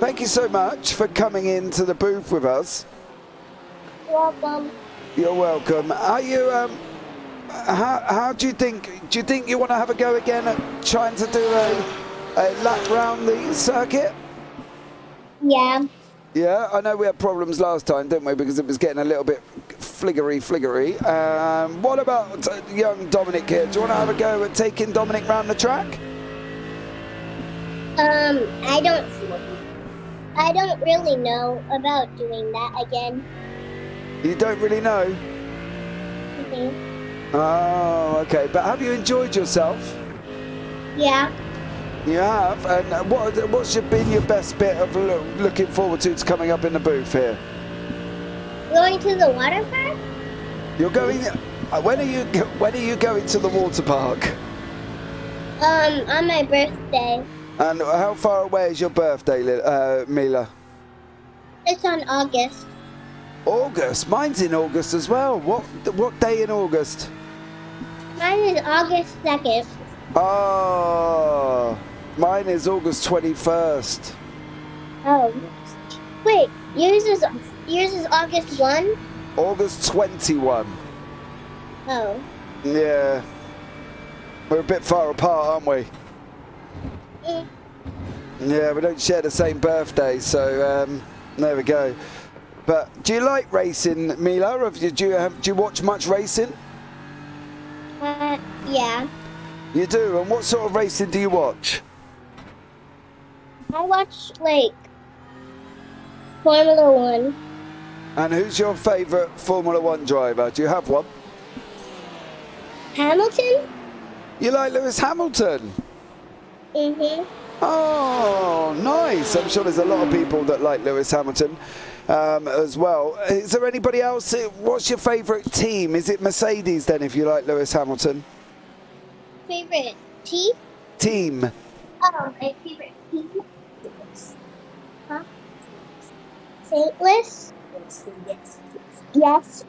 Speaker 2: Thank you so much for coming into the booth with us.
Speaker 12: Welcome.
Speaker 2: You're welcome. Are you, how do you think you want to have a go again at trying to do a lap round the circuit?
Speaker 12: Yeah.
Speaker 2: Yeah, I know we had problems last time, didn't we? Because it was getting a little bit fliggery. What about young Dominic here? Do you want to have a go at taking Dominic round the track?
Speaker 12: I don't really know about doing that again.
Speaker 2: You don't really know? Oh, okay. But have you enjoyed yourself?
Speaker 12: Yeah.
Speaker 2: You have? And what's been your best bit of looking forward to coming up in the booth here?
Speaker 12: Going to the water park?
Speaker 2: You're going... When are you going to the water park?
Speaker 12: On my birthday.
Speaker 2: And how far away is your birthday, Mila?
Speaker 12: It's on August.
Speaker 2: August? Mine's in August as well. What day in August?
Speaker 12: Mine is August 2nd.
Speaker 2: Oh, mine is August 21st.
Speaker 12: Oh. Wait, yours is August 1?
Speaker 2: August 21.
Speaker 12: Oh.
Speaker 2: Yeah. We're a bit far apart, aren't we? Yeah, we don't share the same birthday, so there we go. But do you like racing, Mila? Or do you watch much racing?
Speaker 12: Yeah.
Speaker 2: You do? And what sort of racing do you watch?
Speaker 12: I watch, Formula 1.
Speaker 2: And who's your favourite Formula 1 driver? Do you have one?
Speaker 12: Hamilton?
Speaker 2: You like Lewis Hamilton?
Speaker 12: Mm-hmm.
Speaker 2: Oh, nice. I'm sure there's a lot of people that like Lewis Hamilton as well. Is there anybody else? What's your favourite team? Is it Mercedes then, if you like Lewis Hamilton?
Speaker 12: Favorite team?
Speaker 2: Team.
Speaker 12: Oh, my favorite team? Huh? St. Louis? Yes.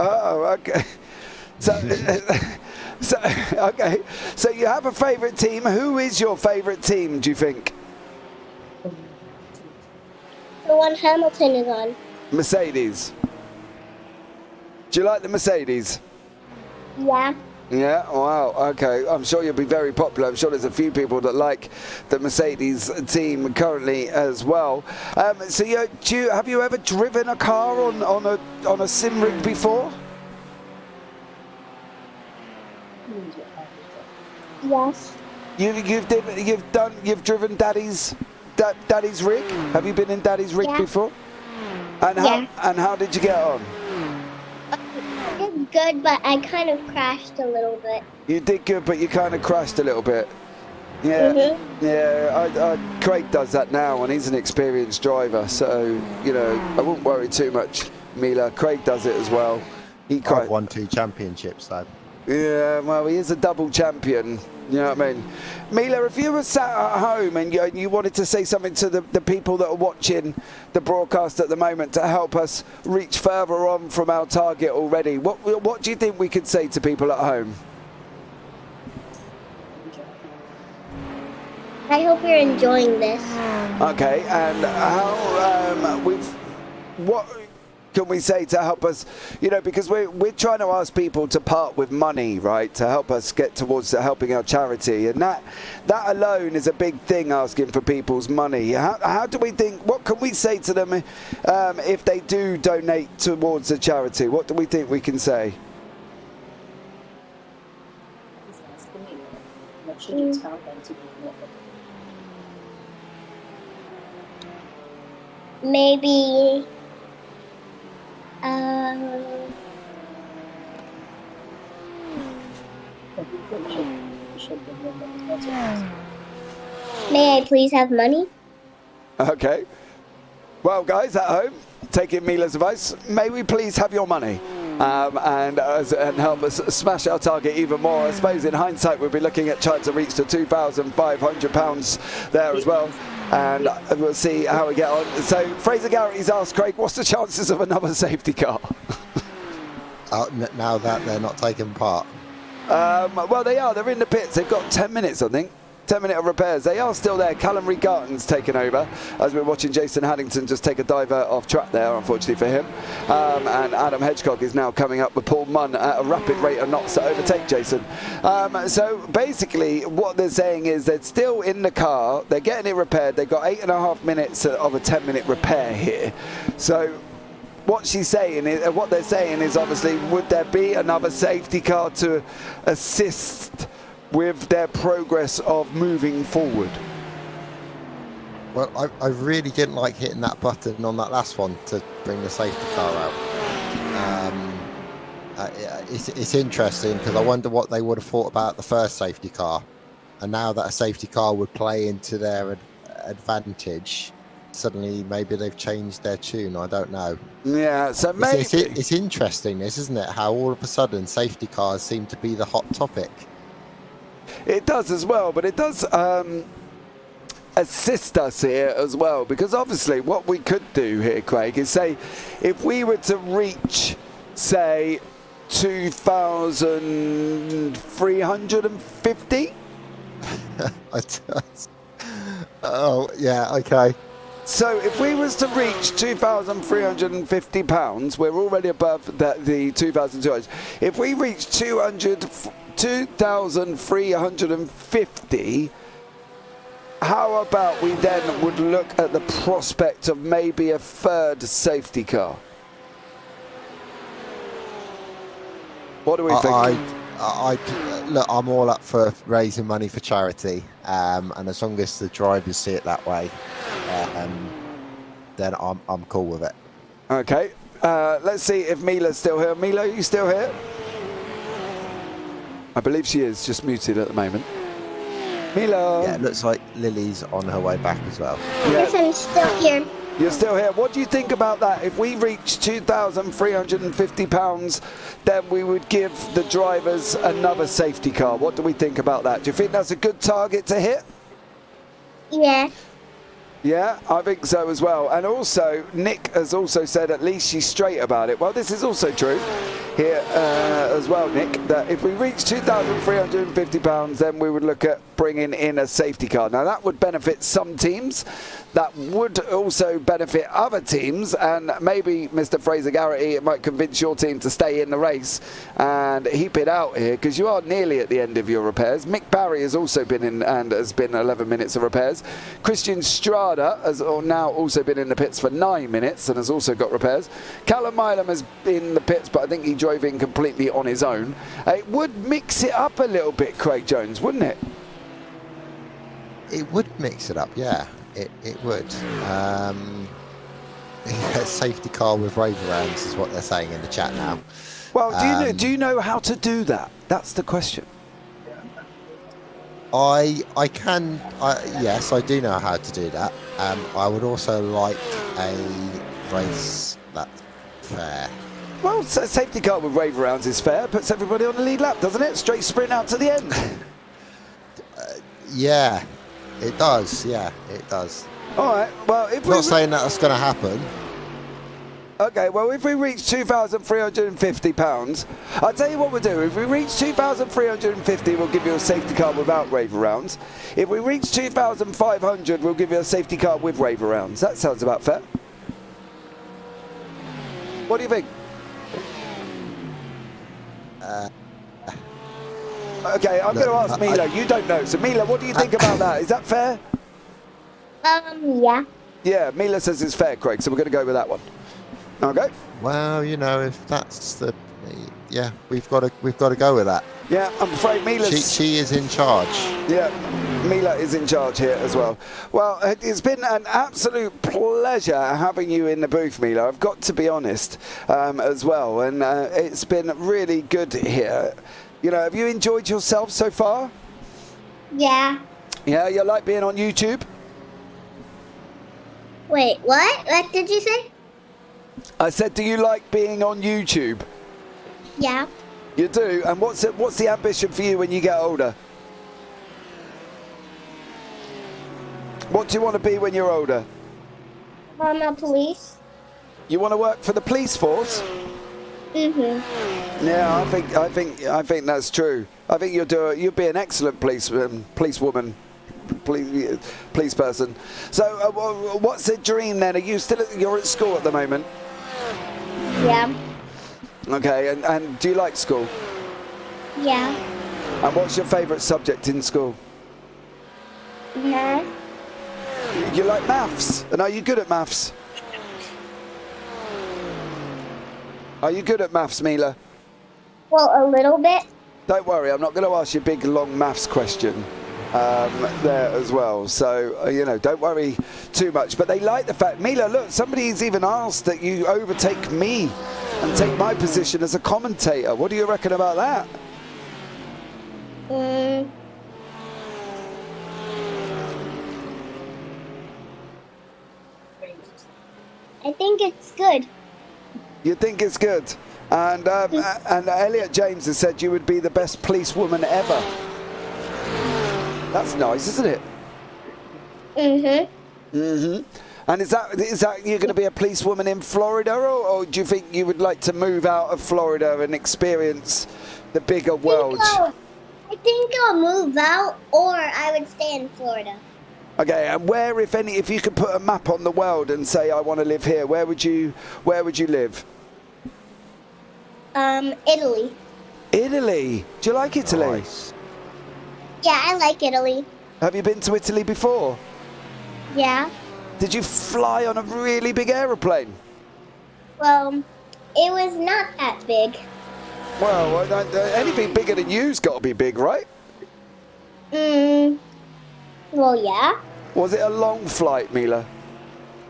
Speaker 2: Oh, okay. So, okay. So you have a favourite team. Who is your favourite team, do you think?
Speaker 12: The one Hamilton is on.
Speaker 2: Mercedes. Do you like the Mercedes?
Speaker 12: Yeah.
Speaker 2: Yeah, wow, okay. I'm sure you'll be very popular. I'm sure there's a few people that like the Mercedes team currently as well. So have you ever driven a car on a sim rig before?
Speaker 12: Yes.
Speaker 2: You've driven Daddy's rig? Have you been in Daddy's rig before? And how did you get on?
Speaker 12: I did good, but I kind of crashed a little bit.
Speaker 2: You did good, but you kind of crashed a little bit. Yeah, yeah. Craig does that now, and he's an experienced driver, so I wouldn't worry too much. Mila, Craig does it as well.
Speaker 6: I've won 2 championships, though.
Speaker 2: Yeah, well, he is a double champion. You know what I mean? Mila, if you were sat at home and you wanted to say something to the people that are watching the broadcast at the moment to help us reach further on from our target already, what do you think we could say to people at home?
Speaker 12: I hope you're enjoying this.
Speaker 2: Okay, and what can we say to help us, because we're trying to ask people to part with money, right, to help us get towards helping our charity, and that alone is a big thing, asking for people's money. How do we think, what can we say to them if they do donate towards the charity? What do we think we can say?
Speaker 12: Maybe may I please have money?
Speaker 2: Okay. Well, guys at home, taking Mila's advice, may we please have your money and help us smash our target even more. I suppose in hindsight we'll be looking at trying to reach the £2,500 there as well. And we'll see how we get on. So Fraser Garrity's asked Craig, what's the chances of another safety car?
Speaker 6: Now that they're not taking part?
Speaker 2: Well, they are. They're in the pits. They've got 10 minutes, I think. 10-minute of repairs. They are still there. Callum Regarton's taken over as we're watching Jason Haddington just take a diver off track there, unfortunately for him. And Adam Hedgecock is now coming up with Paul Munn at a rapid rate of knots to overtake Jason. So basically what they're saying is they're still in the car. They're getting it repaired. They've got 8.5 minutes of a 10-minute repair here. So what they're saying is obviously, would there be another safety car to assist with their progress of moving forward?
Speaker 6: Well, I really didn't like hitting that button on that last one to bring the safety car out. It's interesting because I wonder what they would have thought about the first safety car, and now that a safety car would play into their advantage, suddenly maybe they've changed their tune. I don't know.
Speaker 2: Yeah, so maybe
Speaker 6: it's interesting, isn't it? How all of a sudden safety cars seem to be the hot topic.
Speaker 2: It does as well, but it does assist us here as well, because obviously what we could do here, Craig, is say if we were to reach, say, 2,350.
Speaker 6: Oh, yeah, okay.
Speaker 2: So if we was to reach £2,350, we're already above the 2,200. If we reach 2,350, how about we then would look at the prospect of maybe a third safety car? What do we think?
Speaker 6: Look, I'm all up for raising money for charity, and as long as the drivers see it that way, then I'm cool with it.
Speaker 2: Okay, let's see if Mila's still here. Mila, are you still here? I believe she is, just muted at the moment. Mila.
Speaker 6: Yeah, it looks like Lily's on her way back as well.
Speaker 12: Yes, I'm still here.
Speaker 2: You're still here. What do you think about that? If we reach £2,350, then we would give the drivers another safety car. What do we think about that? Do you think that's a good target to hit?
Speaker 12: Yeah.
Speaker 2: Yeah, I think so as well. And also, Nick has also said at least she's straight about it. Well, this is also true here as well, Nick, that if we reach £2,350, then we would look at bringing in a safety car. Now, that would benefit some teams. That would also benefit other teams, and maybe Mr. Fraser Garrity, it might convince your team to stay in the race and heap it out here, because you are nearly at the end of your repairs. Mick Barry has also been in and has been 11 minutes of repairs. Christian Strada has now also been in the pits for 9 minutes and has also got repairs. Callum Milam has been in the pits, but I think he drove in completely on his own. It would mix it up a little bit, Craig Jones, wouldn't it?
Speaker 6: It would mix it up, yeah. It would. A safety car with rover rounds is what they're saying in the chat now.
Speaker 2: Well, do you know how to do that? That's the question.
Speaker 6: Yes, I do know how to do that. I would also like a race that's fair.
Speaker 2: Well, a safety car with rave rounds is fair. Puts everybody on the lead lap, doesn't it? Straight sprint out to the end.
Speaker 6: Yeah, it does. Yeah, it does.
Speaker 2: All right. Well, if
Speaker 6: not saying that's going to happen.
Speaker 2: Okay, well, if we reach £2,350, I'll tell you what we'll do. If we reach £2,350, we'll give you a safety car without raver rounds. If we reach £2,500, we'll give you a safety car with raver rounds. That sounds about fair. What do you think? Okay, I'm going to ask Mila. You don't know. So, Mila, what do you think about that? Is that fair?
Speaker 12: Yeah.
Speaker 2: Yeah, Mila says it's fair, Craig, so we're going to go with that one. Okay.
Speaker 6: Well, you know, if that's the, yeah, we've got to go with that.
Speaker 2: Yeah, I'm afraid Mila's.
Speaker 6: She is in charge.
Speaker 2: Yeah, Mila is in charge here as well. Well, it's been an absolute pleasure having you in the booth, Mila. I've got to be honest as well, and it's been really good here. You know, have you enjoyed yourself so far?
Speaker 12: Yeah.
Speaker 2: Yeah, you like being on YouTube?
Speaker 12: Wait, what? What did you say?
Speaker 2: I said, do you like being on YouTube?
Speaker 12: Yeah.
Speaker 2: You do? And what's the ambition for you when you get older? What do you want to be when you're older?
Speaker 12: I'm a police.
Speaker 2: You want to work for the police force? Yeah, I think that's true. I think you'll be an excellent policewoman, police person. So, what's the dream then? Are you you're at school at the moment?
Speaker 12: Yeah.
Speaker 2: Okay, and do you like school?
Speaker 12: Yeah.
Speaker 2: And what's your favourite subject in school?
Speaker 12: Math.
Speaker 2: You like maths? And are you good at maths? Are you good at maths, Mila?
Speaker 12: Well, a little bit.
Speaker 2: Don't worry, I'm not going to ask you a big, long maths question there as well. So, you know, don't worry too much. But they like the fact, Mila, look, somebody's even asked that you overtake me and take my position as a commentator. What do you reckon about that?
Speaker 12: I think it's good.
Speaker 2: You think it's good? And Elliot James has said you would be the best policewoman ever. That's nice, isn't it? And is that you're going to be a policewoman in Florida, or do you think you would like to move out of Florida and experience the bigger world?
Speaker 12: I think I'll move out, or I would stay in Florida.
Speaker 2: Okay, and where, if you could put a map on the world and say I want to live here, where would you live?
Speaker 12: Italy.
Speaker 2: Italy. Do you like Italy?
Speaker 6: Nice.
Speaker 12: Yeah, I like Italy.
Speaker 2: Have you been to Italy before?
Speaker 12: Yeah.
Speaker 2: Did you fly on a really big aeroplane?
Speaker 12: Well, it was not that big.
Speaker 2: Well, anything bigger than you's got to be big, right?
Speaker 12: Well, yeah.
Speaker 2: Was it a long flight, Mila?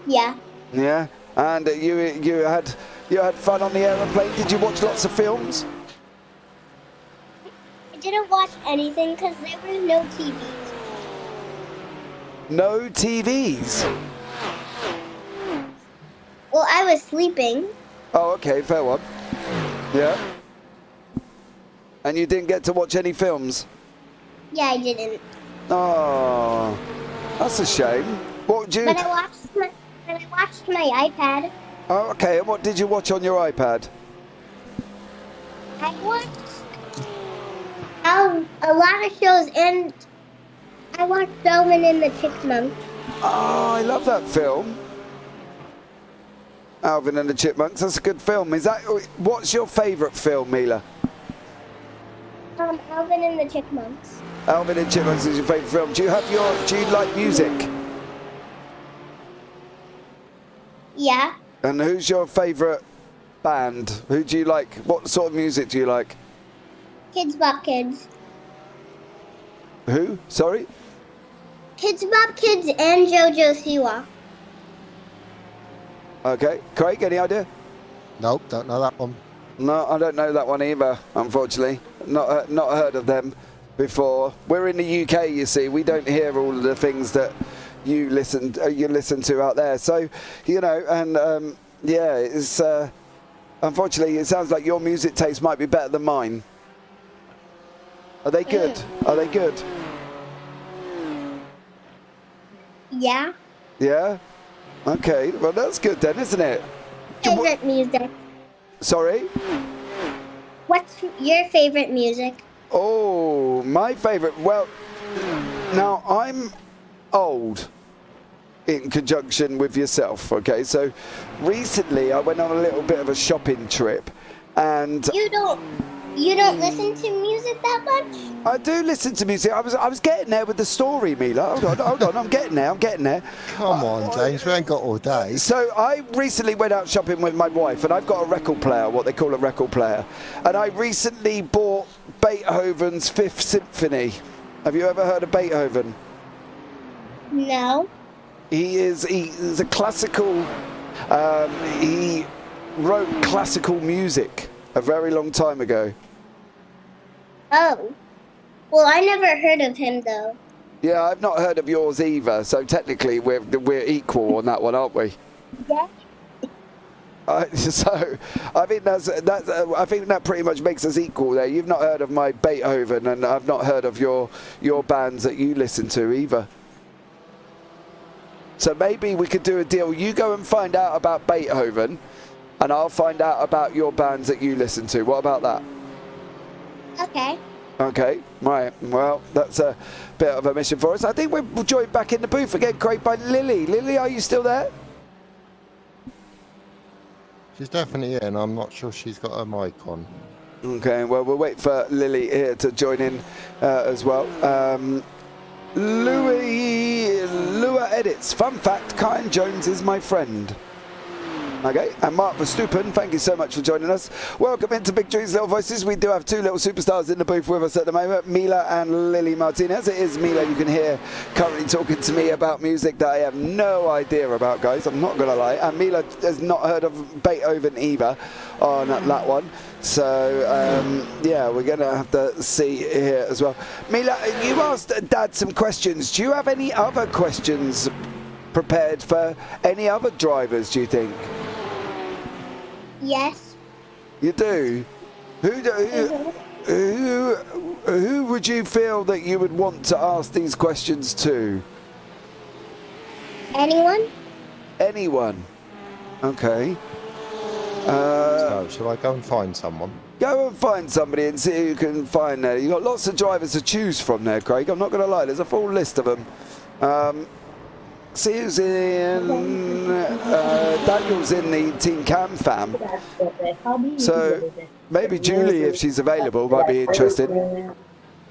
Speaker 12: Yeah.
Speaker 2: Yeah. And you had fun on the aeroplane. Did you watch lots of films?
Speaker 12: I didn't watch anything because there were no TVs.
Speaker 2: No TVs?
Speaker 12: Well, I was sleeping.
Speaker 2: Oh, okay, fair one. Yeah. And you didn't get to watch any films?
Speaker 12: Yeah, I didn't.
Speaker 2: Oh, that's a shame. What did you?
Speaker 12: But I watched my iPad.
Speaker 2: Oh, okay. And what did you watch on your iPad?
Speaker 12: I watched a lot of shows, and I watched Alvin and the Chipmunks.
Speaker 2: Oh, I love that film. Alvin and the Chipmunks. That's a good film. What's your favourite film, Mila?
Speaker 12: Alvin and the Chipmunks.
Speaker 2: Alvin and Chipmunks is your favourite film. Do you like music?
Speaker 12: Yeah.
Speaker 2: And who's your favourite band? Who do you like? What sort of music do you like?
Speaker 12: Kids Bop Kids.
Speaker 2: Who? Sorry?
Speaker 12: Kids Bop Kids and JoJo Siwa.
Speaker 2: Okay. Craig, any idea?
Speaker 6: Nope, don't know that one.
Speaker 2: No, I don't know that one either, unfortunately. Not heard of them before. We're in the UK, you see. We don't hear all of the things that you listen to out there. So, and yeah, it's unfortunately it sounds like your music taste might be better than mine. Are they good? Are they good?
Speaker 12: Yeah.
Speaker 2: Yeah? Okay, well that's good then, isn't it?
Speaker 12: Favorite music.
Speaker 2: Sorry?
Speaker 12: What's your favorite music?
Speaker 2: Oh, my favourite. Well, now I'm old in conjunction with yourself, okay? So recently I went on a little bit of a shopping trip and...
Speaker 12: You don't listen to music that much?
Speaker 2: I do listen to music. I was getting there with the story, Mila. Hold on, I'm getting there.
Speaker 6: Come on, James, we ain't got all day.
Speaker 2: So I recently went out shopping with my wife, and I've got a record player, what they call a record player. And I recently bought Beethoven's Fifth Symphony. Have you ever heard of Beethoven?
Speaker 12: No.
Speaker 2: He is a classical. He wrote classical music a very long time ago.
Speaker 12: Oh. Well, I never heard of him, though.
Speaker 2: Yeah, I've not heard of yours either, so technically we're equal on that one, aren't we?
Speaker 12: Yeah.
Speaker 2: So I think I think that pretty much makes us equal there. You've not heard of my Beethoven, and I've not heard of your bands that you listen to either. So maybe we could do a deal. You go and find out about Beethoven, and I'll find out about your bands that you listen to. What about that?
Speaker 12: Okay.
Speaker 2: Okay, right. Well, that's a bit of a mission for us. I think we're joined back in the booth again, Craig, by Lily. Lily, are you still there?
Speaker 6: She's definitely in. I'm not sure she's got her mic on.
Speaker 2: Okay, well, we'll wait for Lily here to join in as well. Lua edits. Fun fact, Kyan Jones is my friend. Okay, and Mark Verstappen, thank you so much for joining us. Welcome into Big Dreams, Little Voices. We do have two little superstars in the booth with us at the moment, Mila and Lily Martinez. It is Mila you can hear currently talking to me about music that I have no idea about, guys. I'm not going to lie. And Mila has not heard of Beethoven either on that one. So, yeah, we're going to have to see here as well. Mila, you asked Dad some questions. Do you have any other questions prepared for any other drivers, do you think?
Speaker 12: Yes.
Speaker 2: You do? Who would you feel that you would want to ask these questions to?
Speaker 12: Anyone?
Speaker 2: Anyone. Okay.
Speaker 6: So, shall I go and find someone?
Speaker 2: Go and find somebody and see who you can find there. You've got lots of drivers to choose from there, Craig. I'm not going to lie, there's a full list of them. See who's in... Daniel's in the Team Cam fam. So maybe Julie, if she's available, might be interested.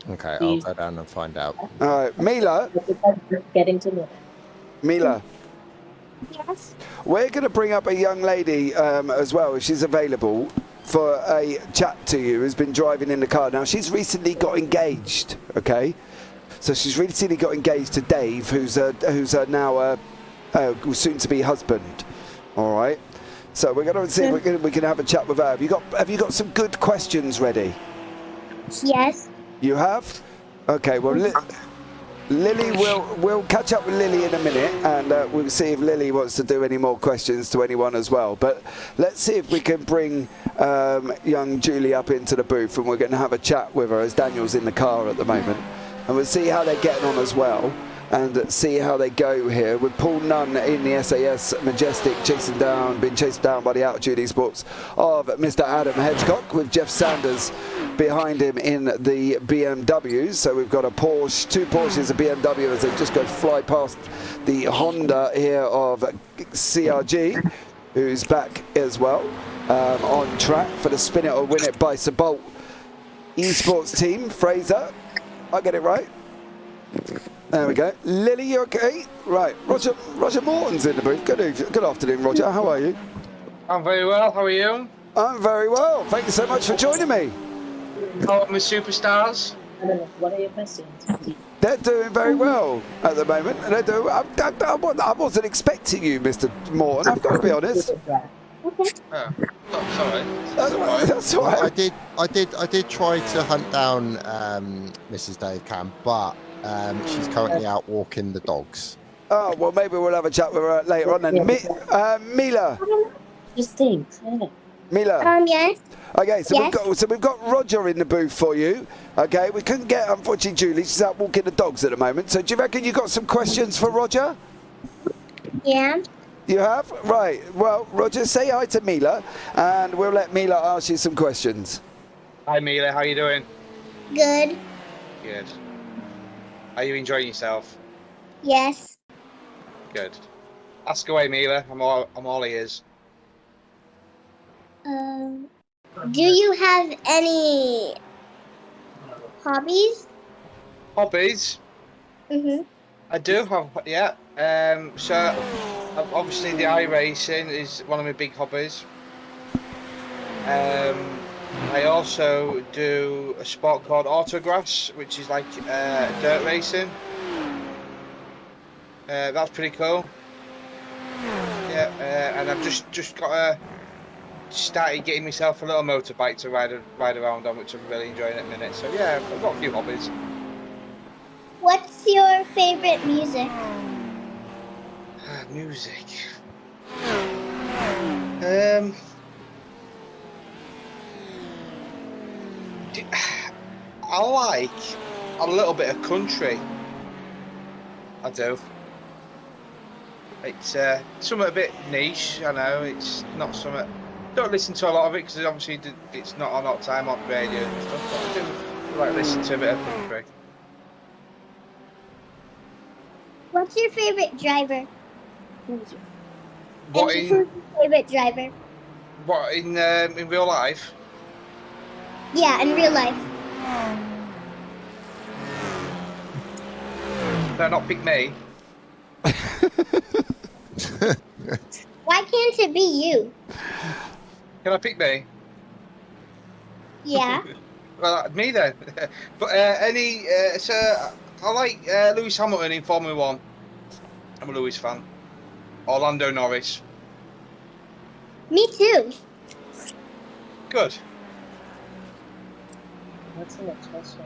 Speaker 6: Okay, I'll go down and find out.
Speaker 2: All right, Mila.
Speaker 20: Getting to know.
Speaker 2: Mila.
Speaker 12: Yes.
Speaker 2: We're going to bring up a young lady as well, if she's available, for a chat to you, who's been driving in the car. Now, she's recently got engaged, okay? So she's recently got engaged to Dave, who's now soon-to-be husband, all right? So we're going to see if we can have a chat with her. Have you got some good questions ready?
Speaker 12: Yes.
Speaker 2: You have? Okay, well, Lily, we'll catch up with Lily in a minute, and we'll see if Lily wants to do any more questions to anyone as well. But let's see if we can bring young Julie up into the booth, and we're going to have a chat with her as Daniel's in the car at the moment. And we'll see how they're getting on as well, and see how they go here with Paul Nunn in the SAS Majestic, being chased down by the Altitude Esports of Mr. Adam Hedgecock, with Jeff Sanders behind him in the BMW. So we've got a Porsche, two Porsches, a BMW, as they just go fly past the Honda here of CRG, who's back as well, on track for the Spin It or Win It by Bolt Esports team. Fraser, I get it right. There we go. Lily, you okay? Right. Roger Morton's in the booth. Good afternoon, Roger. How are you?
Speaker 22: I'm very well. How are you?
Speaker 2: I'm very well. Thank you so much for joining me.
Speaker 22: How are my superstars?
Speaker 20: What are your questions?
Speaker 2: They're doing very well at the moment. They're doing. I wasn't expecting you, Mr. Morton. I've got to be honest.
Speaker 22: That's all right.
Speaker 2: That's all right.
Speaker 6: I did try to hunt down Mrs. Dave Cam, but she's currently out walking the dogs.
Speaker 2: Oh, well, maybe we'll have a chat with her later on then. Mila.
Speaker 20: Just think.
Speaker 2: Mila.
Speaker 12: Yes.
Speaker 2: Okay, so
Speaker 12: Yes.
Speaker 2: we've got Roger in the booth for you. Okay, we couldn't get, unfortunately, Julie. She's out walking the dogs at the moment. So do you reckon you got some questions for Roger?
Speaker 12: Yeah.
Speaker 2: You have? Right. Well, Roger, say hi to Mila, and we'll let Mila ask you some questions.
Speaker 22: Hi, Mila. How you doing?
Speaker 12: Good.
Speaker 22: Good. Are you enjoying yourself?
Speaker 12: Yes.
Speaker 22: Good. Ask away, Mila. I'm all ears.
Speaker 12: Do you have any hobbies?
Speaker 22: Hobbies?
Speaker 12: Mhm.
Speaker 22: I do have, yeah. So obviously the iRacing is one of my big hobbies. I also do a sport called autographs, which is like dirt racing. That's pretty cool. Yeah, and I've just got started getting myself a little motorbike to ride around on, which I'm really enjoying at the minute. So yeah, I've got a few hobbies.
Speaker 12: What's your favorite music?
Speaker 22: Music. I like a little bit of country. I do. It's something a bit niche. I know it's not something. Don't listen to a lot of it because obviously it's not a lot of time on radio and stuff. But I do like listen to a bit of country.
Speaker 12: What's your favorite driver?
Speaker 22: What
Speaker 12: And
Speaker 22: in
Speaker 12: who's your favorite driver?
Speaker 22: what in real life?
Speaker 12: Yeah, in real life.
Speaker 22: They're not pick me.
Speaker 12: Why can't it be you?
Speaker 22: Can I pick me?
Speaker 12: Yeah.
Speaker 22: Well, me then. But so I like Lewis Hamilton in Formula 1. I'm a Lewis fan. Orlando Norris.
Speaker 12: Me too.
Speaker 22: Good.
Speaker 20: What's the next question?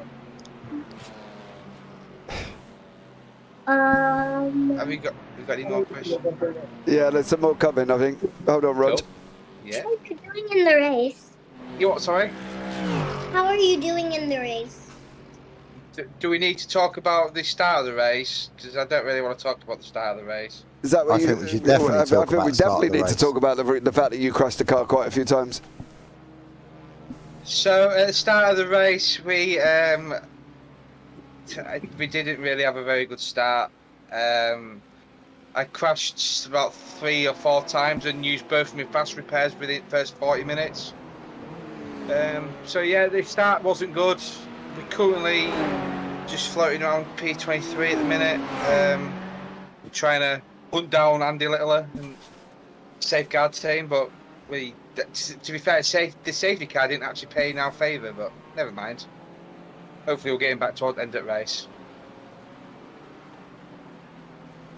Speaker 22: Have you got any more questions?
Speaker 2: Yeah, there's some more coming, I think. Hold on, Rog.
Speaker 22: Yeah.
Speaker 12: What are you doing in the race?
Speaker 22: You what? Sorry.
Speaker 12: How are you doing in the race?
Speaker 22: Do we need to talk about the start of the race? Because I don't really want to talk about the start of the race.
Speaker 2: Is that what
Speaker 6: I think we should definitely talk
Speaker 2: I think
Speaker 6: about
Speaker 2: we
Speaker 6: the start of
Speaker 2: definitely
Speaker 6: the
Speaker 2: need to
Speaker 6: race.
Speaker 2: talk about the fact that you crashed the car quite a few times.
Speaker 22: So at the start of the race, we didn't really have a very good start. I crashed about 3 or 4 times and used both of my fast repairs within the first 40 minutes. So yeah, the start wasn't good. We're currently just floating around P23 at the minute. We're trying to hunt down Andy Littler and safeguard team, but to be fair, the safety car didn't actually pay in our favour, but never mind. Hopefully we'll get him back toward the end of the race.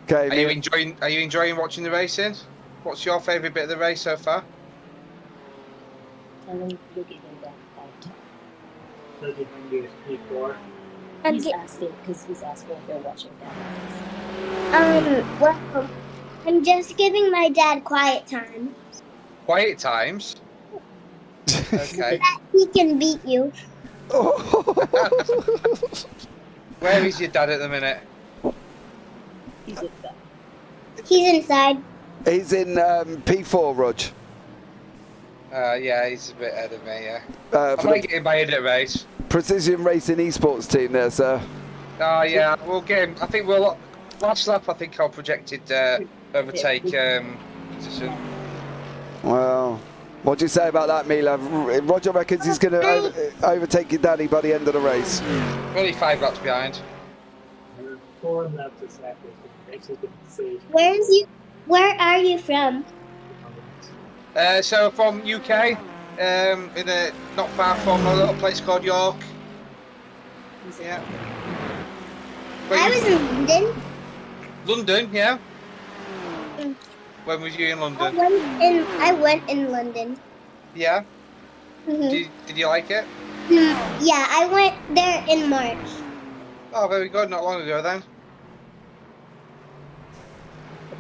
Speaker 2: Okay.
Speaker 22: Are you enjoying watching the racing? What's your favourite bit of the race so far?
Speaker 20: Tell him you're giving that 5 times. He's asking because he's asking if you're watching that.
Speaker 12: Well, I'm just giving my dad quiet time.
Speaker 22: Quiet times? Okay.
Speaker 12: That he can beat you.
Speaker 22: Where is your dad at the minute?
Speaker 20: He's inside.
Speaker 12: He's inside.
Speaker 2: He's in P4, Rog.
Speaker 22: Yeah, he's a bit ahead of me, yeah. I might get him by end of the race.
Speaker 2: Precision Racing Esports team there, sir.
Speaker 22: Oh, yeah, we'll get him. I think last lap, I think I'll projected overtake position.
Speaker 2: Well, what do you say about that, Mila? Roger reckons he's going to overtake your daddy by the end of the race.
Speaker 22: Only 5 laps behind.
Speaker 1: 4 laps exactly.
Speaker 12: Where are you from?
Speaker 22: So from UK, not far from a little place called York. Yeah.
Speaker 12: I was in London.
Speaker 22: London, yeah. When was you in London?
Speaker 12: I went in London.
Speaker 22: Yeah.
Speaker 12: Mhm.
Speaker 22: Did you like it?
Speaker 12: Yeah, I went there in March.
Speaker 22: Oh, very good. Not long ago then.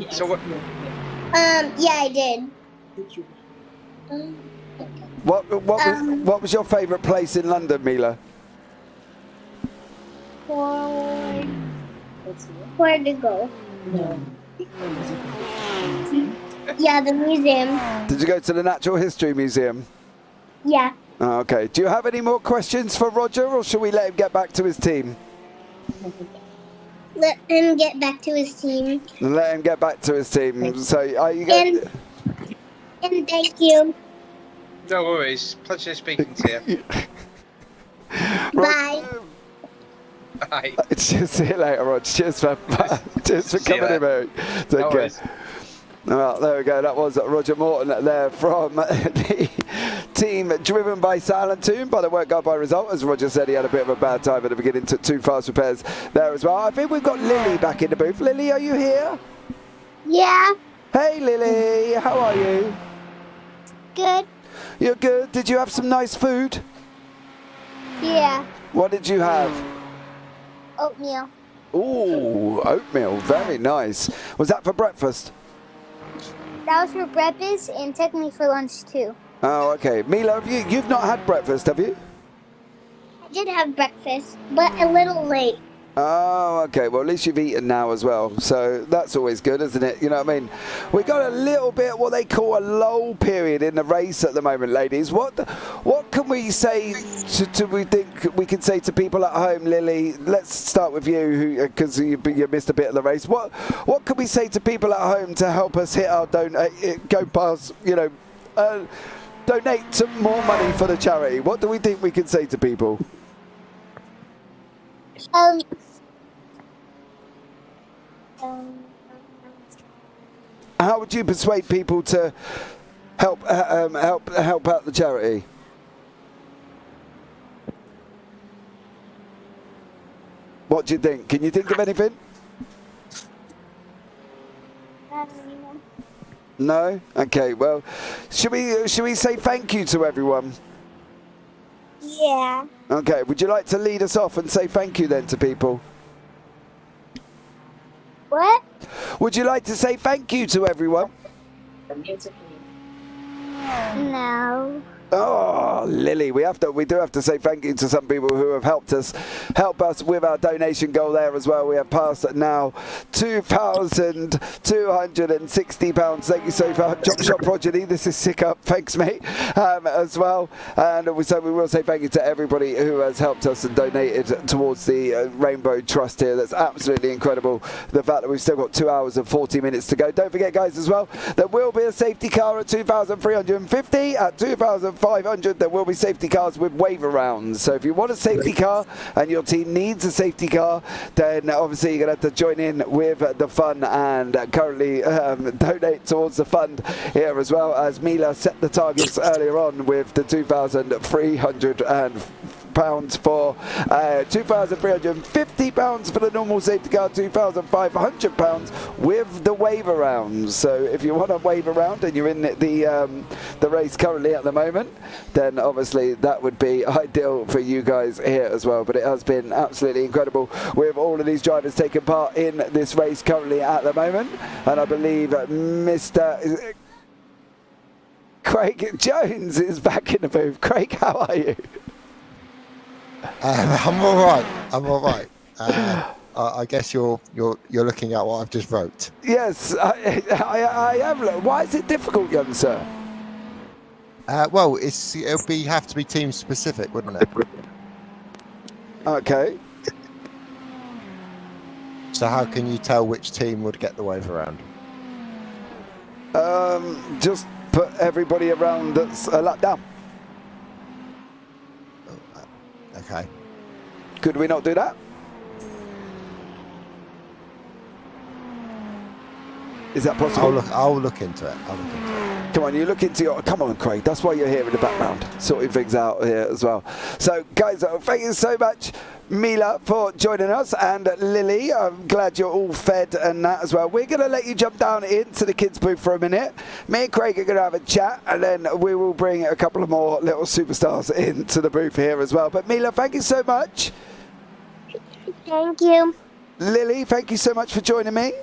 Speaker 22: So what?
Speaker 12: Yeah, I did.
Speaker 2: What was your favourite place in London, Mila?
Speaker 12: Where to go?
Speaker 20: No.
Speaker 12: Yeah, the museum.
Speaker 2: Did you go to the Natural History Museum?
Speaker 12: Yeah.
Speaker 2: Oh, okay. Do you have any more questions for Roger, or shall we let him get back to his team?
Speaker 12: Let him get back to his team.
Speaker 2: Let him get back to his team. So, are you going?
Speaker 12: And thank you.
Speaker 22: No worries. Pleasure speaking to you.
Speaker 12: Bye.
Speaker 22: Bye.
Speaker 2: See you later, Rog. Cheers for coming in, mate. Take care. Well, there we go. That was Roger Morton there from the team driven by Silent Tomb. By the work got by result, as Roger said, he had a bit of a bad time at the beginning. Took 2 fast repairs there as well. I think we've got Lily back in the booth. Lily, are you here?
Speaker 12: Yeah.
Speaker 2: Hey, Lily. How are you?
Speaker 12: Good.
Speaker 2: You're good. Did you have some nice food?
Speaker 12: Yeah.
Speaker 2: What did you have?
Speaker 12: Oatmeal.
Speaker 2: Ooh, oatmeal. Very nice. Was that for breakfast?
Speaker 12: That was for breakfast and technically for lunch too.
Speaker 2: Oh, okay. Mila, you've not had breakfast, have you?
Speaker 12: I did have breakfast, but a little late.
Speaker 2: Oh, okay. Well, at least you've eaten now as well. So that's always good, isn't it? You know what I mean? We got a little bit what they call a lull period in the race at the moment, ladies. What can we say we think we can say to people at home, Lily? Let's start with you, because you missed a bit of the race. What can we say to people at home to help us hit our go past? Donate some more money for the charity. What do we think we can say to people? How would you persuade people to help out the charity? What do you think? Can you think of anything? No? Okay, well, should we say thank you to everyone?
Speaker 12: Yeah.
Speaker 2: Okay, would you like to lead us off and say thank you then to people?
Speaker 12: What?
Speaker 2: Would you like to say thank you to everyone?
Speaker 12: No.
Speaker 2: Oh, Lily, we do have to say thank you to some people who have helped us with our donation goal there as well. We have passed now £2,260. Thank you so much, Drop Shot Progeny. This is sick up. Thanks, mate, as well. And so we will say thank you to everybody who has helped us and donated towards the Rainbow Trust here. That's absolutely incredible. The fact that we've still got 2 hours and 40 minutes to go. Don't forget, guys, as well, there will be a safety car at 2,350. At 2,500, there will be safety cars with waiver rounds. So if you want a safety car and your team needs a safety car, then obviously you're going to have to join in with the fun and currently donate towards the fund here, as well as Mila set the targets earlier on with the £2,300 for £2,350 for the normal safety car, £2,500 with the waiver rounds. So if you want a waiver round and you're in the race currently at the moment, then obviously that would be ideal for you guys here as well. But it has been absolutely incredible with all of these drivers taking part in this race currently at the moment. And I believe Mr. Craig Jones is back in the booth. Craig, how are you?
Speaker 6: I'm all right. I guess you're looking at what I've just wrote.
Speaker 2: Yes, I am. Why is it difficult, young sir?
Speaker 6: Well, it'll have to be team specific, wouldn't it?
Speaker 2: Okay.
Speaker 6: So how can you tell which team would get the wave around?
Speaker 2: Just put everybody around that's a lap down.
Speaker 6: Okay.
Speaker 2: Could we not do that? Is that possible?
Speaker 6: I'll look into it.
Speaker 2: Come on, you look into your... Come on, Craig. That's why you're here in the background, sorting things out here as well. So, guys, thank you so much, Mila, for joining us, and Lily. I'm glad you're all fed and that as well. We're going to let you jump down into the kids' booth for a minute. Me and Craig are going to have a chat, and then we will bring a couple of more little superstars into the booth here as well. But, Mila, thank you so much.
Speaker 7: Thank you.
Speaker 2: Lily, thank you so much for joining me.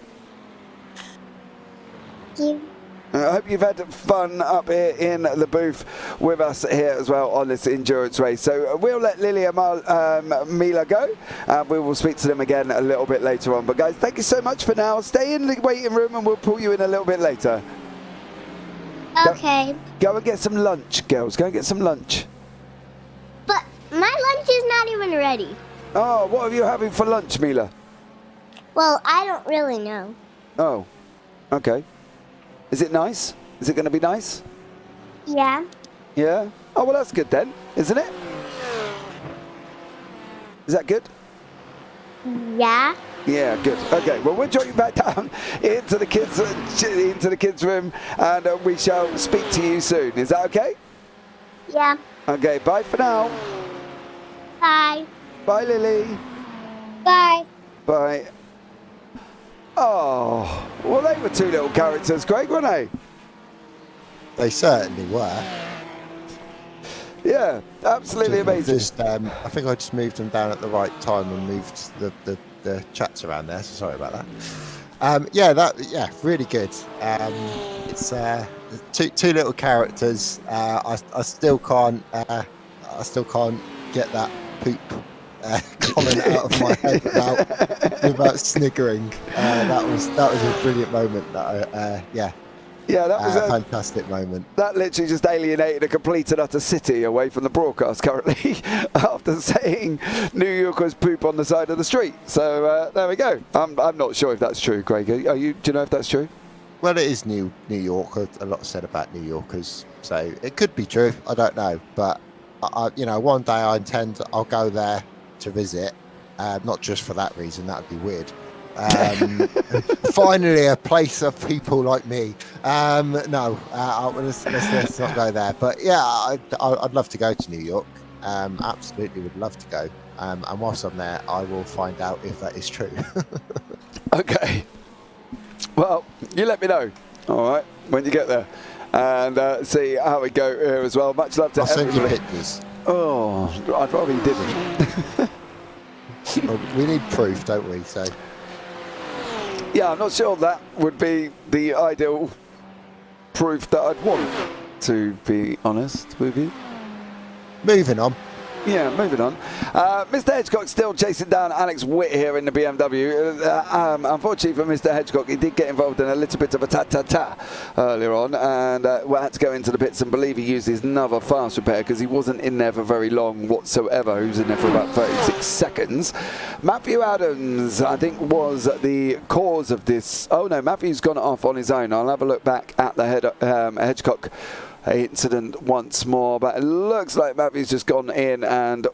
Speaker 7: Thank you.
Speaker 2: I hope you've had fun up here in the booth with us here as well on this endurance race. So we'll let Lily and Mila go, and we will speak to them again a little bit later on. But guys, thank you so much for now. Stay in the waiting room and we'll pull you in a little bit later.
Speaker 7: Okay.
Speaker 2: Go and get some lunch, girls. Go and get some lunch.
Speaker 7: But my lunch is not even ready.
Speaker 2: Oh, what are you having for lunch, Mila?
Speaker 7: Well, I don't really know.
Speaker 2: Oh, okay. Is it nice? Is it going to be nice?
Speaker 7: Yeah.
Speaker 2: Yeah? Oh, well, that's good then, isn't it? Is that good?
Speaker 7: Yeah.
Speaker 2: Yeah, good. Okay, well, we'll join you back down into the kids' room, and we shall speak to you soon. Is that okay?
Speaker 7: Yeah.
Speaker 2: Okay, bye for now.
Speaker 7: Bye.
Speaker 2: Bye, Lily.
Speaker 7: Bye.
Speaker 2: Bye. Oh, well, they were two little characters, Craig, weren't they?
Speaker 6: They certainly were.
Speaker 2: Yeah, absolutely amazing.
Speaker 6: I think I just moved them down at the right time and moved the chats around there. So sorry about that. Yeah, really good. It's two little characters. I still can't get that poop comment out of my head without sniggering. That was a brilliant moment.
Speaker 2: Yeah, that was
Speaker 6: a fantastic moment.
Speaker 2: That literally just alienated a complete and utter city away from the broadcast currently after saying New Yorkers poop on the side of the street. So there we go. I'm not sure if that's true, Craig. Do you know if that's true?
Speaker 6: Well, it is New York. A lot said about New Yorkers, so it could be true. I don't know, but one day I'll go there to visit, not just for that reason. That would be weird. Finally, a place of people like me. Let's not go there. But yeah, I'd love to go to New York. Absolutely would love to go. And whilst I'm there, I will find out if that is true.
Speaker 2: Okay. Well, you let me know. All right, when you get there, and see how we go here as well. Much love to everybody.
Speaker 6: I'll send you pictures.
Speaker 2: Oh, I'd rather you didn't.
Speaker 6: Well, we need proof, don't we? So.
Speaker 2: Yeah, I'm not sure that would be the ideal proof that I'd want, to be honest with you.
Speaker 6: moving on.
Speaker 2: Yeah, moving on. Mr. Hedgecock still chasing down Alex Witt here in the BMW. Unfortunately for Mr. Hedgecock, he did get involved in a little bit of a ta-ta-ta earlier on, and had to go into the pits and believe he used his another fast repair because he wasn't in there for very long whatsoever. He was in there for about 36 seconds. Matthew Adams, I think, was the cause of this. Oh no, Matthew's gone off on his own. I'll have a look back at the Hedgecock incident once more, but it looks like Matthew's just gone in and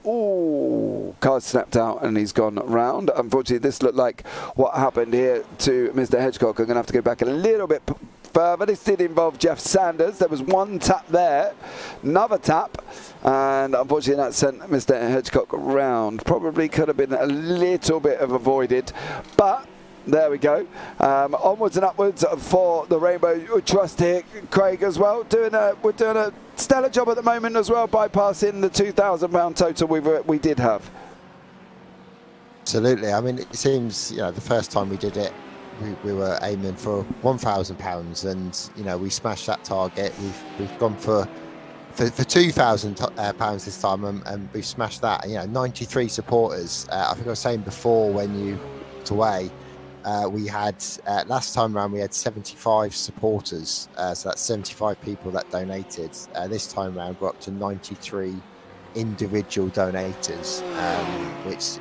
Speaker 2: car snapped out and he's gone round. Unfortunately, this looked like what happened here to Mr. Hedgecock. I'm going to have to go back a little bit further. This did involve Jeff Sanders. There was one tap there, another tap, and unfortunately that sent Mr. Hedgecock round. Probably could have been a little bit of avoided, but there we go. Onwards and upwards for the Rainbow Trust here, Craig, as well. We're doing a stellar job at the moment as well, bypassing the £2,000 total we did have.
Speaker 6: Absolutely. I mean, it seems, the first time we did it, we were aiming for £1,000, and we smashed that target. We've gone for £2,000 this time, and we've smashed that. 93 supporters. I think I was saying before when you walked away. We had last time around we had 75 supporters, so that's 75 people that donated. This time around we're up to 93 individual donators, which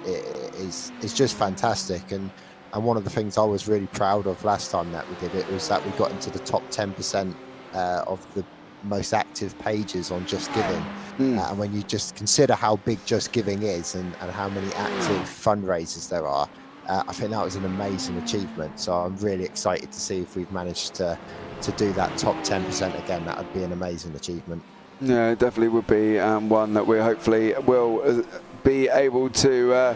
Speaker 6: is just fantastic. And one of the things I was really proud of last time that we did it was that we got into the top 10% of the most active pages on Just Giving. And when you just consider how big Just Giving is and how many active fundraisers there are, I think that was an amazing achievement. So I'm really excited to see if we've managed to do that top 10% again. That would be an amazing achievement.
Speaker 2: Yeah, it definitely would be one that we hopefully will be able to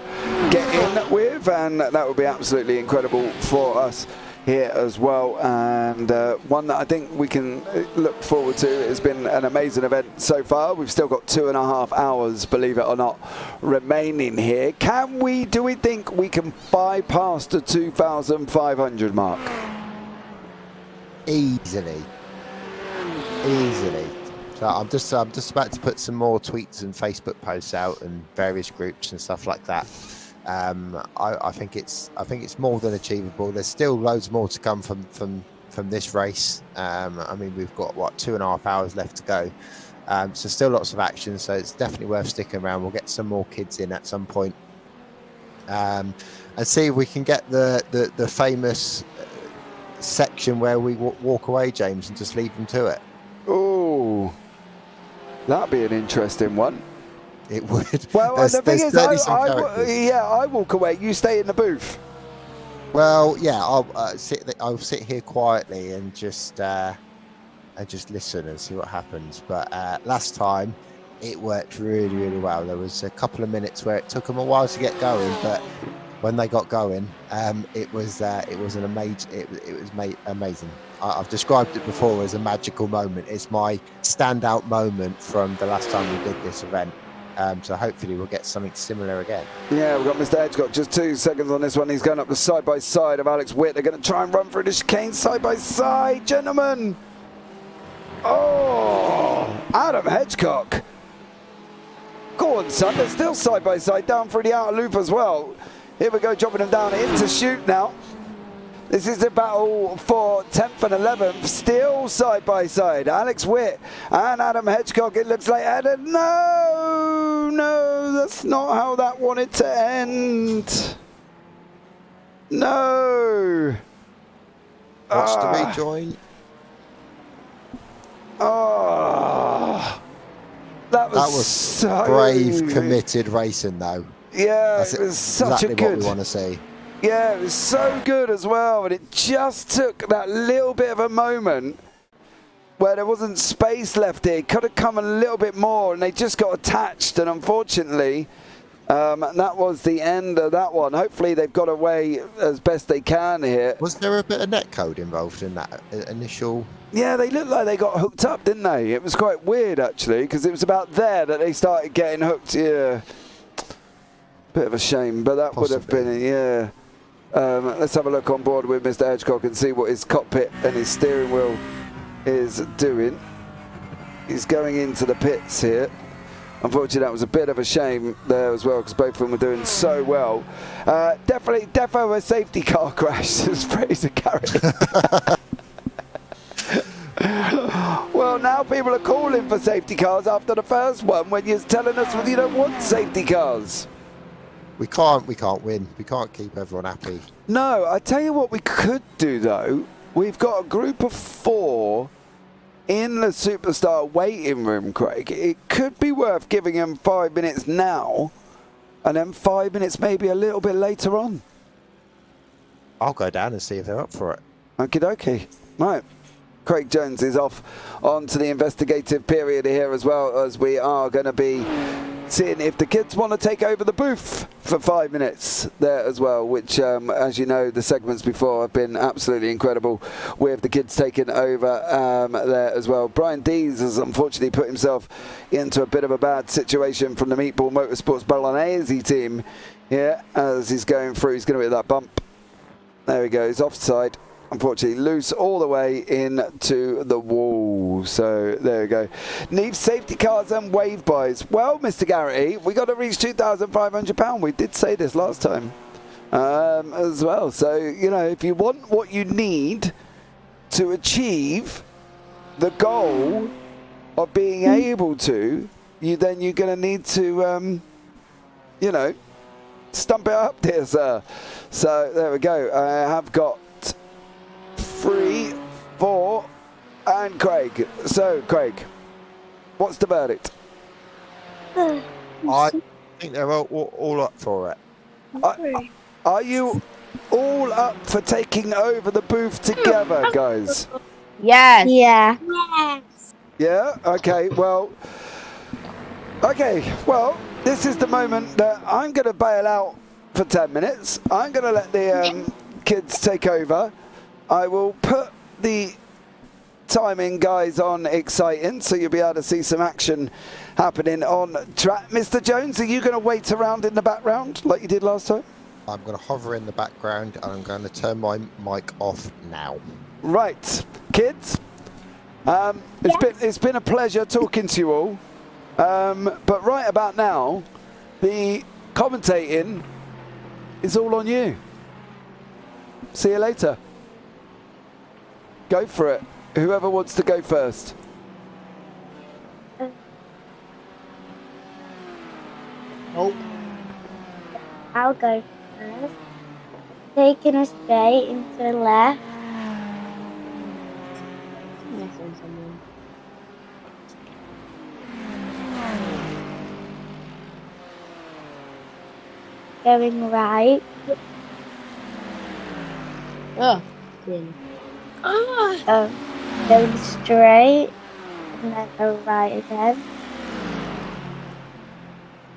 Speaker 2: get in with, and that would be absolutely incredible for us here as well, and one that I think we can look forward to. It's been an amazing event so far. We've still got 2.5 hours, believe it or not, remaining here. Do we think we can bypass the 2,500 mark?
Speaker 6: Easily. So I'm just about to put some more tweets and Facebook posts out and various groups and stuff like that. I think it's more than achievable. There's still loads more to come from this race. I mean, we've got 2.5 hours left to go, so still lots of action. So it's definitely worth sticking around. We'll get some more kids in at some point, and see if we can get the famous section where we walk away, James, and just leave them to it.
Speaker 2: Oh, that'd be an interesting one.
Speaker 6: It would.
Speaker 2: Well, the thing is, I walk away. You stay in the booth.
Speaker 6: Well, yeah, I'll sit here quietly and just listen and see what happens. But last time, it worked really, really well. There was a couple of minutes where it took them a while to get going, but when they got going, it was amazing. I've described it before as a magical moment. It's my standout moment from the last time we did this event. So hopefully we'll get something similar again.
Speaker 2: Yeah, we've got Mr. Hedgecock, just 2 seconds on this one. He's going up the side-by-side of Alex Witt. They're going to try and run through the chicane side-by-side, gentlemen. Oh, Adam Hedgecock. Go on, son. They're still side-by-side down through the outer loop as well. Here we go, dropping them down into shoot now. This is the battle for 10th and 11th, still side by side. Alex Witt and Adam Hedgecock, it looks like. No, that's not how that wanted to end. No.
Speaker 6: What's the rejoin?
Speaker 2: That was so
Speaker 6: brave, committed racing, though.
Speaker 2: Yeah,
Speaker 6: that's
Speaker 2: it was such
Speaker 6: exactly
Speaker 2: a good.
Speaker 6: What we want to see.
Speaker 2: Yeah, it was so good as well, and it just took that little bit of a moment where there wasn't space left here. It could have come a little bit more, and they just got attached, and unfortunately, that was the end of that one. Hopefully they've got away as best they can here.
Speaker 6: Was there a bit of netcode involved in that initial?
Speaker 2: Yeah, they looked like they got hooked up, didn't they? It was quite weird, actually, because it was about there that they started getting hooked. Yeah, bit of a shame, but that Possibly. Would have been, yeah. Let's have a look on board with Mr. Hedgecock and see what his cockpit and his steering wheel is doing. He's going into the pits here. Unfortunately, that was a bit of a shame there as well, because both of them were doing so well. Definitely, defo a safety car crash, says Fraser Garrett. Well, now people are calling for safety cars after the first one, when you're telling us you don't want safety cars.
Speaker 6: We can't win. We can't keep everyone happy.
Speaker 2: No, I tell you what we could do though. We've got a group of 4 in the Superstar waiting room, Craig. It could be worth giving them 5 minutes now, and then 5 minutes maybe a little bit later on.
Speaker 6: I'll go down and see if they're up for it.
Speaker 2: Okie dokie. Right. Craig Jones is off onto the investigative period here, as well as we are going to be seeing if the kids want to take over the booth for 5 minutes there as well, which, as you know, the segments before have been absolutely incredible with the kids taking over there as well. Brian Dees has unfortunately put himself into a bit of a bad situation from the Meatball Motorsports Bolognese team here as he's going through. He's going to hit that bump. There we go. He's offside. Unfortunately, loose all the way into the wall. So there we go. Needs safety cars and wave buys. Well, Mr. Garrity, we got to reach £2,500. We did say this last time as well. So, you know, if you want what you need to achieve the goal of being able to, you're going to need to, you know, stump it up, dear sir. So there we go. I have got 3, 4, and Craig. So, Craig, what's the verdict?
Speaker 6: I think they're all up for it.
Speaker 2: Are you all up for taking over the booth together, guys?
Speaker 8: Yes.
Speaker 7: Yeah.
Speaker 12: Yes.
Speaker 2: Yeah? Okay, well, this is the moment that I'm going to bail out for 10 minutes. I'm going to let the kids take over. I will put the timing, guys, on exciting, so you'll be able to see some action happening on track. Mr. Jones, are you going to wait around in the background like you did last time?
Speaker 6: I'm going to hover in the background and I'm going to turn my mic off now.
Speaker 2: Right, kids. It's been a pleasure talking to you all. But right about now, the commentating is all on you. See you later. Go for it. Whoever wants to go first.
Speaker 8: Nope.
Speaker 7: I'll go first. Taking a straight into the left. Going right.
Speaker 8: Oh.
Speaker 7: Going straight, and then go right again.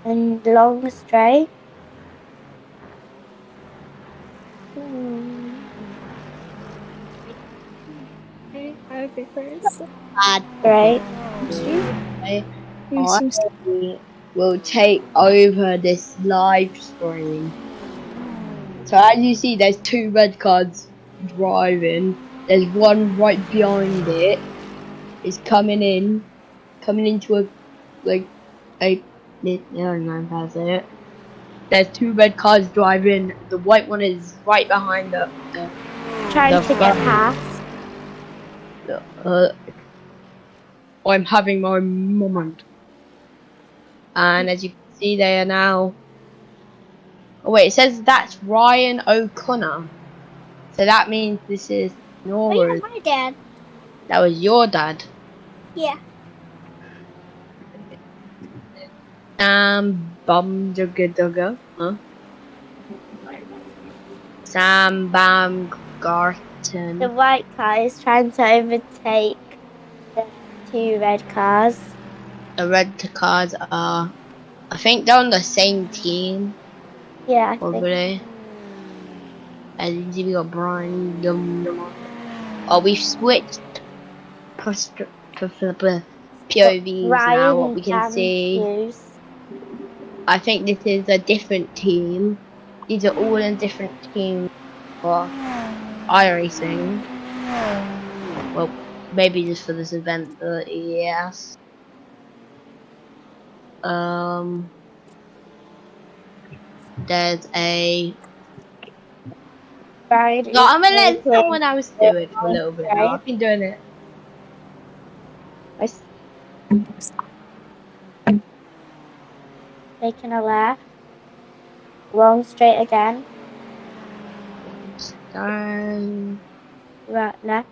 Speaker 7: And long straight.
Speaker 12: I'll go first.
Speaker 7: Right.
Speaker 8: Will take over this live stream. So as you see, there's 2 red cars driving. There's one right behind it. It's coming into a I don't know how to say it. There's 2 red cars driving. The white one is right behind the
Speaker 7: Trying to get past.
Speaker 8: I'm having my moment. And as you can see, they are now. Oh wait, it says that's Ryan O'Connor. So that means this is Nora's.
Speaker 12: My dad.
Speaker 8: That was your dad.
Speaker 12: Yeah.
Speaker 8: Bumdugga, huh? Sam Baumgarten.
Speaker 7: The white car is trying to overtake the 2 red cars.
Speaker 8: The red cars are, I think they're on the same team.
Speaker 7: Yeah, I
Speaker 8: think. And we got Brian. Oh, we've switched POVs now. What we can see. I think this is a different team. These are all in different teams for iRacing. Well, maybe just for this event, but yes. There's a.
Speaker 7: Ride
Speaker 8: No,
Speaker 7: is
Speaker 8: I'm gonna let
Speaker 7: taking
Speaker 8: someone else do it for a little bit now. I've been doing it.
Speaker 7: Taking a left. Long straight again.
Speaker 8: Down.
Speaker 7: Right, left.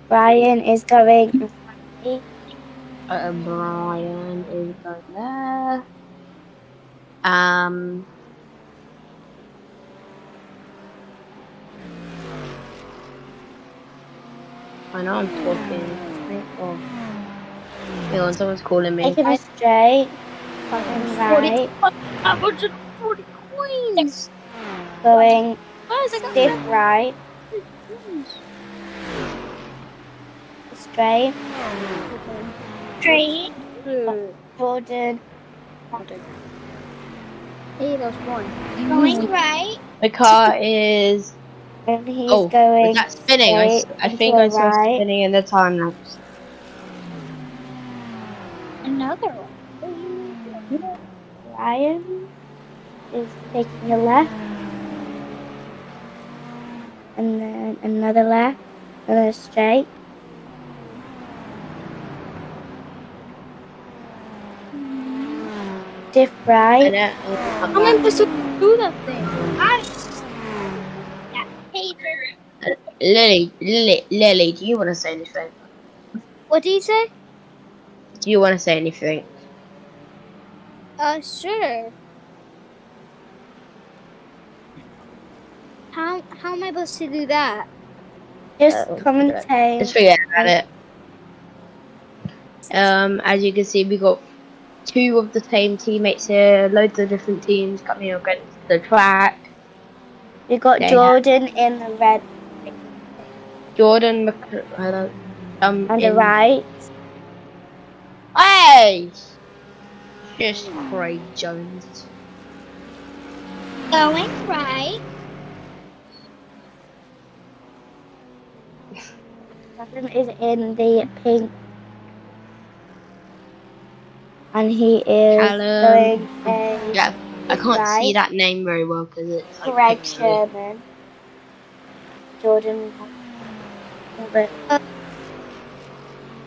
Speaker 7: Brian is going right.
Speaker 8: Brian is going there. I know I'm talking. Oh. Hang on, someone's calling me.
Speaker 7: Taking a straight. Going right.
Speaker 15: 140 coins.
Speaker 7: Going
Speaker 15: Guys, I got
Speaker 7: stiff right. Straight.
Speaker 12: Straight.
Speaker 7: Jordan.
Speaker 12: Hey, there's one. Going right.
Speaker 8: The car is.
Speaker 7: And he's
Speaker 8: Oh,
Speaker 7: going
Speaker 8: was that spinning? I think I saw spinning in the time lapse.
Speaker 12: Another one.
Speaker 7: Ryan is taking a left. And then another left. And then straight. Stiff right.
Speaker 12: I'm supposed to do that thing.
Speaker 8: Lily, do you want to say anything?
Speaker 12: What do you say?
Speaker 8: Do you want to say anything?
Speaker 12: Sure. How am I supposed to do that?
Speaker 7: Just commentate.
Speaker 8: Just forget about it. As you can see, we got 2 of the same teammates here. Loads of different teams coming against the track.
Speaker 7: We got Jordan in the red.
Speaker 8: Jordan
Speaker 7: on the right.
Speaker 8: Hey! Just Craig Jones.
Speaker 12: Going right.
Speaker 7: Adam is in the pink. And he is
Speaker 8: Callum.
Speaker 7: going
Speaker 8: Yeah, I can't
Speaker 7: right.
Speaker 8: see that name very well because it's like
Speaker 7: Greg
Speaker 8: pixely.
Speaker 7: Sherman. Jordan.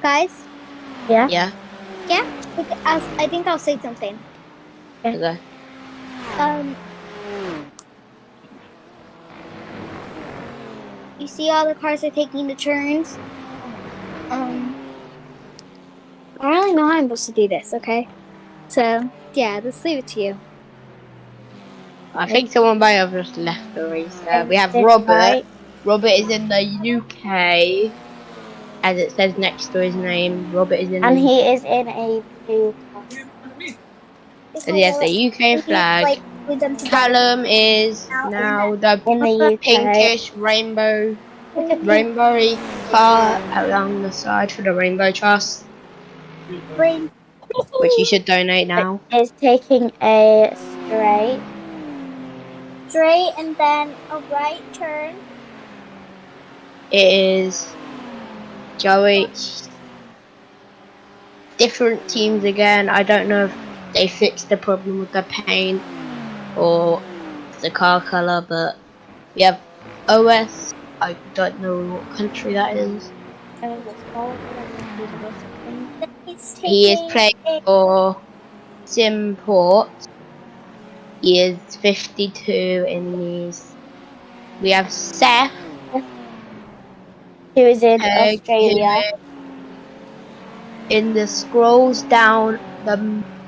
Speaker 12: Guys?
Speaker 7: Yeah?
Speaker 8: Yeah.
Speaker 12: Yeah? I think I'll say something.
Speaker 8: Okay.
Speaker 12: You see all the cars are taking the turns? I don't really know how I'm supposed to do this, okay? So, yeah, let's leave it to you.
Speaker 8: I think someone might have just left the race. We have Robert.
Speaker 7: Right.
Speaker 8: Robert is in the UK, as it says next to his name. Robert is in.
Speaker 7: And he is in a blue car.
Speaker 8: And he has the UK flag. Callum is now the
Speaker 7: in the UK.
Speaker 8: pinkish rainbowy car along the side for the Rainbow Trust, which you should donate now.
Speaker 7: Is taking a
Speaker 12: straight and then a right turn.
Speaker 8: It is Joey. Different teams again. I don't know if they fixed the problem with the paint or the car color, but we have OS. I don't know what country that is. He is playing for Simport. He is 52 in these. We have Seth,
Speaker 7: who is in Australia.
Speaker 8: In the scrolls down, the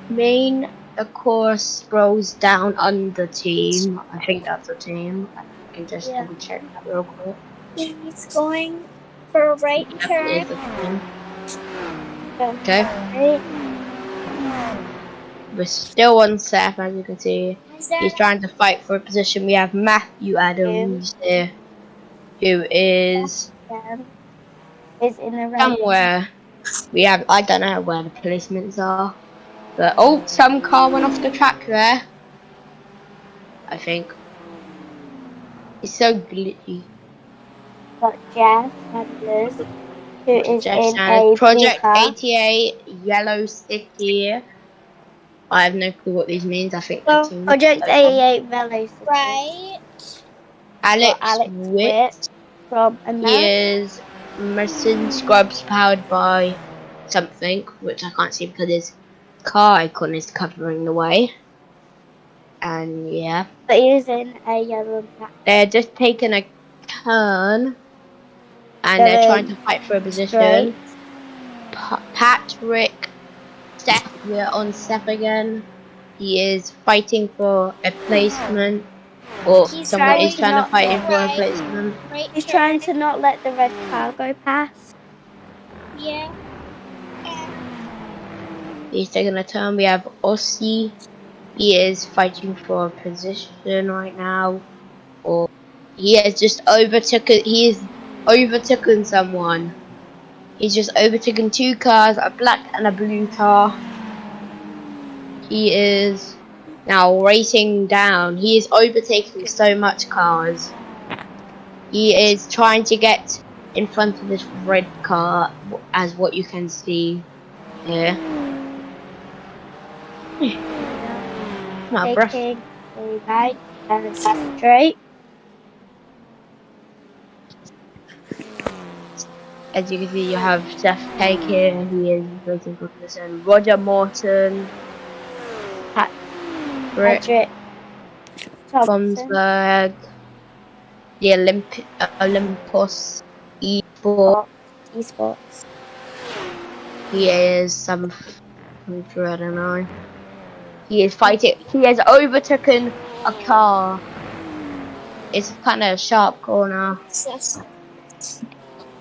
Speaker 8: main course scrolls down on the team. I think that's a team. I can just double check that real quick.
Speaker 12: He's going for a right turn.
Speaker 8: It is a team. Okay. We're still on Seth, as you can see. He's trying to fight for a position. We have Matthew Adams here, who is
Speaker 7: in the right
Speaker 8: somewhere. We have, I don't know where the placements are, but oh, some car went off the track there. I think it's so glitchy.
Speaker 7: got Jeff Sanders, who is
Speaker 8: Jeff
Speaker 7: in
Speaker 8: Sanders,
Speaker 7: a blue
Speaker 8: Project
Speaker 7: car.
Speaker 8: 88, Yellow City. I have no clue what these means. I think the
Speaker 7: Well,
Speaker 8: team.
Speaker 7: Project 88 Velo City.
Speaker 12: Right.
Speaker 8: Alex,
Speaker 7: Alex
Speaker 8: Witt.
Speaker 7: from
Speaker 8: He
Speaker 7: America.
Speaker 8: is Mercedes Scrubs powered by something, which I can't see because his car icon is covering the way. And yeah.
Speaker 7: But he is in a yellow and black.
Speaker 8: They're just taking a turn. And they're trying to fight for a position. Patrick, Steph, we're on Steph again. He is fighting for a placement. Or someone is trying to fight for a placement.
Speaker 7: He's trying to not let the red car go past.
Speaker 12: Yeah.
Speaker 8: He's taking a turn. We have Ossie. He is fighting for a position right now. Or he has just overtaken. He is overtaken someone. He's just overtaken 2 cars, a black and a blue car. He is now racing down. He is overtaking so much cars. He is trying to get in front of this red car, as what you can see here. My breath.
Speaker 7: Taking a right and straight.
Speaker 8: As you can see, you have Steph Cake here. He is racing for position. Roger Morton.
Speaker 7: Patrick
Speaker 8: Thompson. The Olympus
Speaker 7: Esports.
Speaker 8: He is some. I don't know. He is fighting. He has overtaken a car. It's kind of a sharp corner.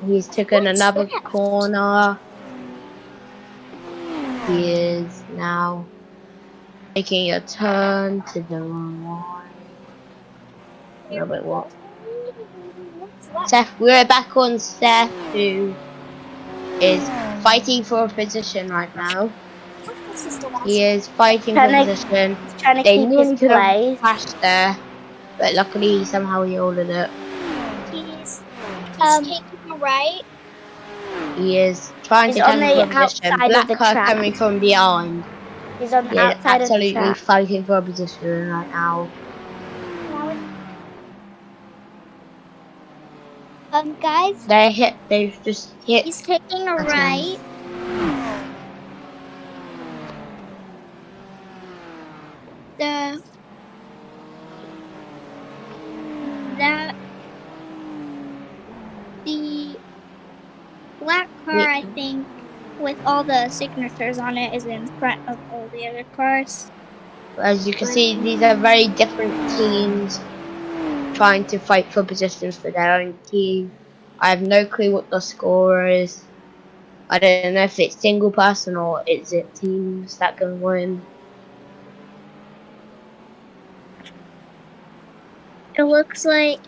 Speaker 8: He's taken another corner. He is now making a turn to the right. No, wait, what? Seth, we're back on Seth, who is fighting for a position right now. He is fighting for a position. They nearly could have crashed there, but luckily somehow he ordered it.
Speaker 12: He's taking a right.
Speaker 8: He is trying to
Speaker 7: on
Speaker 8: take
Speaker 7: the
Speaker 8: a position.
Speaker 7: outside of
Speaker 8: Black
Speaker 7: the
Speaker 8: car
Speaker 7: track.
Speaker 8: coming from behind.
Speaker 7: He's on the outside of the
Speaker 8: absolutely
Speaker 7: track.
Speaker 8: fighting for a position right now.
Speaker 12: Guys.
Speaker 8: They've just hit.
Speaker 12: He's taking a right. The black car, I think, with all the signatures on it, is in front of all the other cars.
Speaker 8: As you can see, these are very different teams trying to fight for positions for their own team. I have no clue what the score is. I don't know if it's single person or is it teams that can win.
Speaker 12: It looks like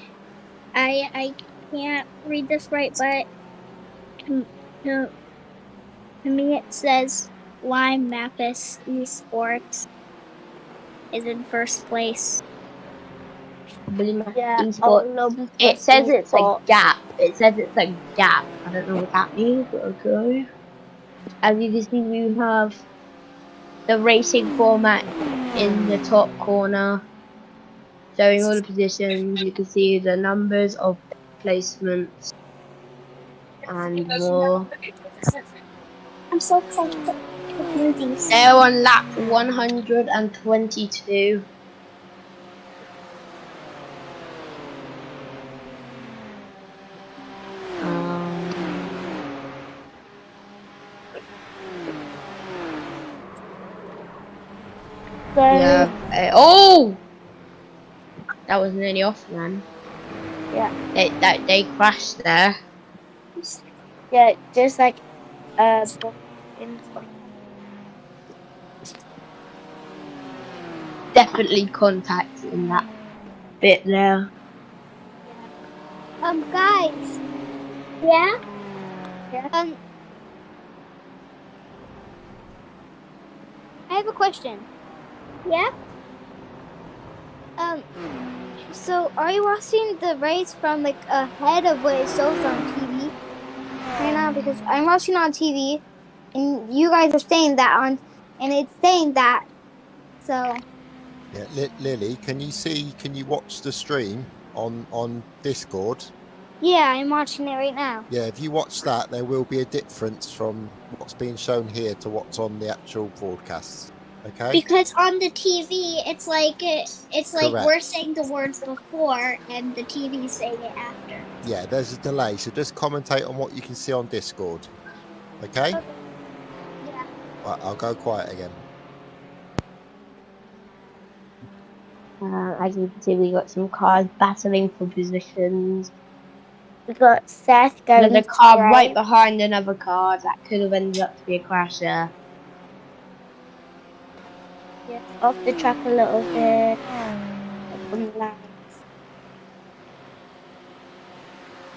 Speaker 12: I can't read this right, but to me it says Lime Mappus Esports is in first place.
Speaker 8: Esports. It says it's a gap. It says it's a gap. I don't know what that means, but okay. As you can see, we have the racing format in the top corner, showing all the positions. You can see the numbers of placements and more.
Speaker 12: I'm so excited to do these.
Speaker 8: They're on lap 122. Yeah. Oh! That was nearly off, man.
Speaker 7: Yeah.
Speaker 8: They crashed there.
Speaker 7: Yeah, just like
Speaker 8: definitely contact in that bit there.
Speaker 12: Guys. Yeah?
Speaker 7: Yeah.
Speaker 12: I have a question. Yeah? So, are you watching the race from like ahead of what it shows on TV right now? Because I'm watching on TV, and you guys are saying that on, and it's saying that. So.
Speaker 6: Yeah, Lily, can you watch the stream on Discord?
Speaker 12: Yeah, I'm watching it right now.
Speaker 6: Yeah, if you watch that, there will be a difference from what's being shown here to what's on the actual broadcasts. Okay.
Speaker 3: Because on the TV, it's like
Speaker 6: Correct.
Speaker 3: we're saying the words before, and the TV's saying it after.
Speaker 6: Yeah, there's a delay, so just commentate on what you can see on Discord. Okay.
Speaker 3: Yeah.
Speaker 6: Right, I'll go quiet again.
Speaker 8: As you can see, we got some cars battling for positions.
Speaker 7: We got Seth going.
Speaker 8: There's a car right behind another car that could have ended up to be a crash there.
Speaker 7: Yes, off the track a little bit. On the lines.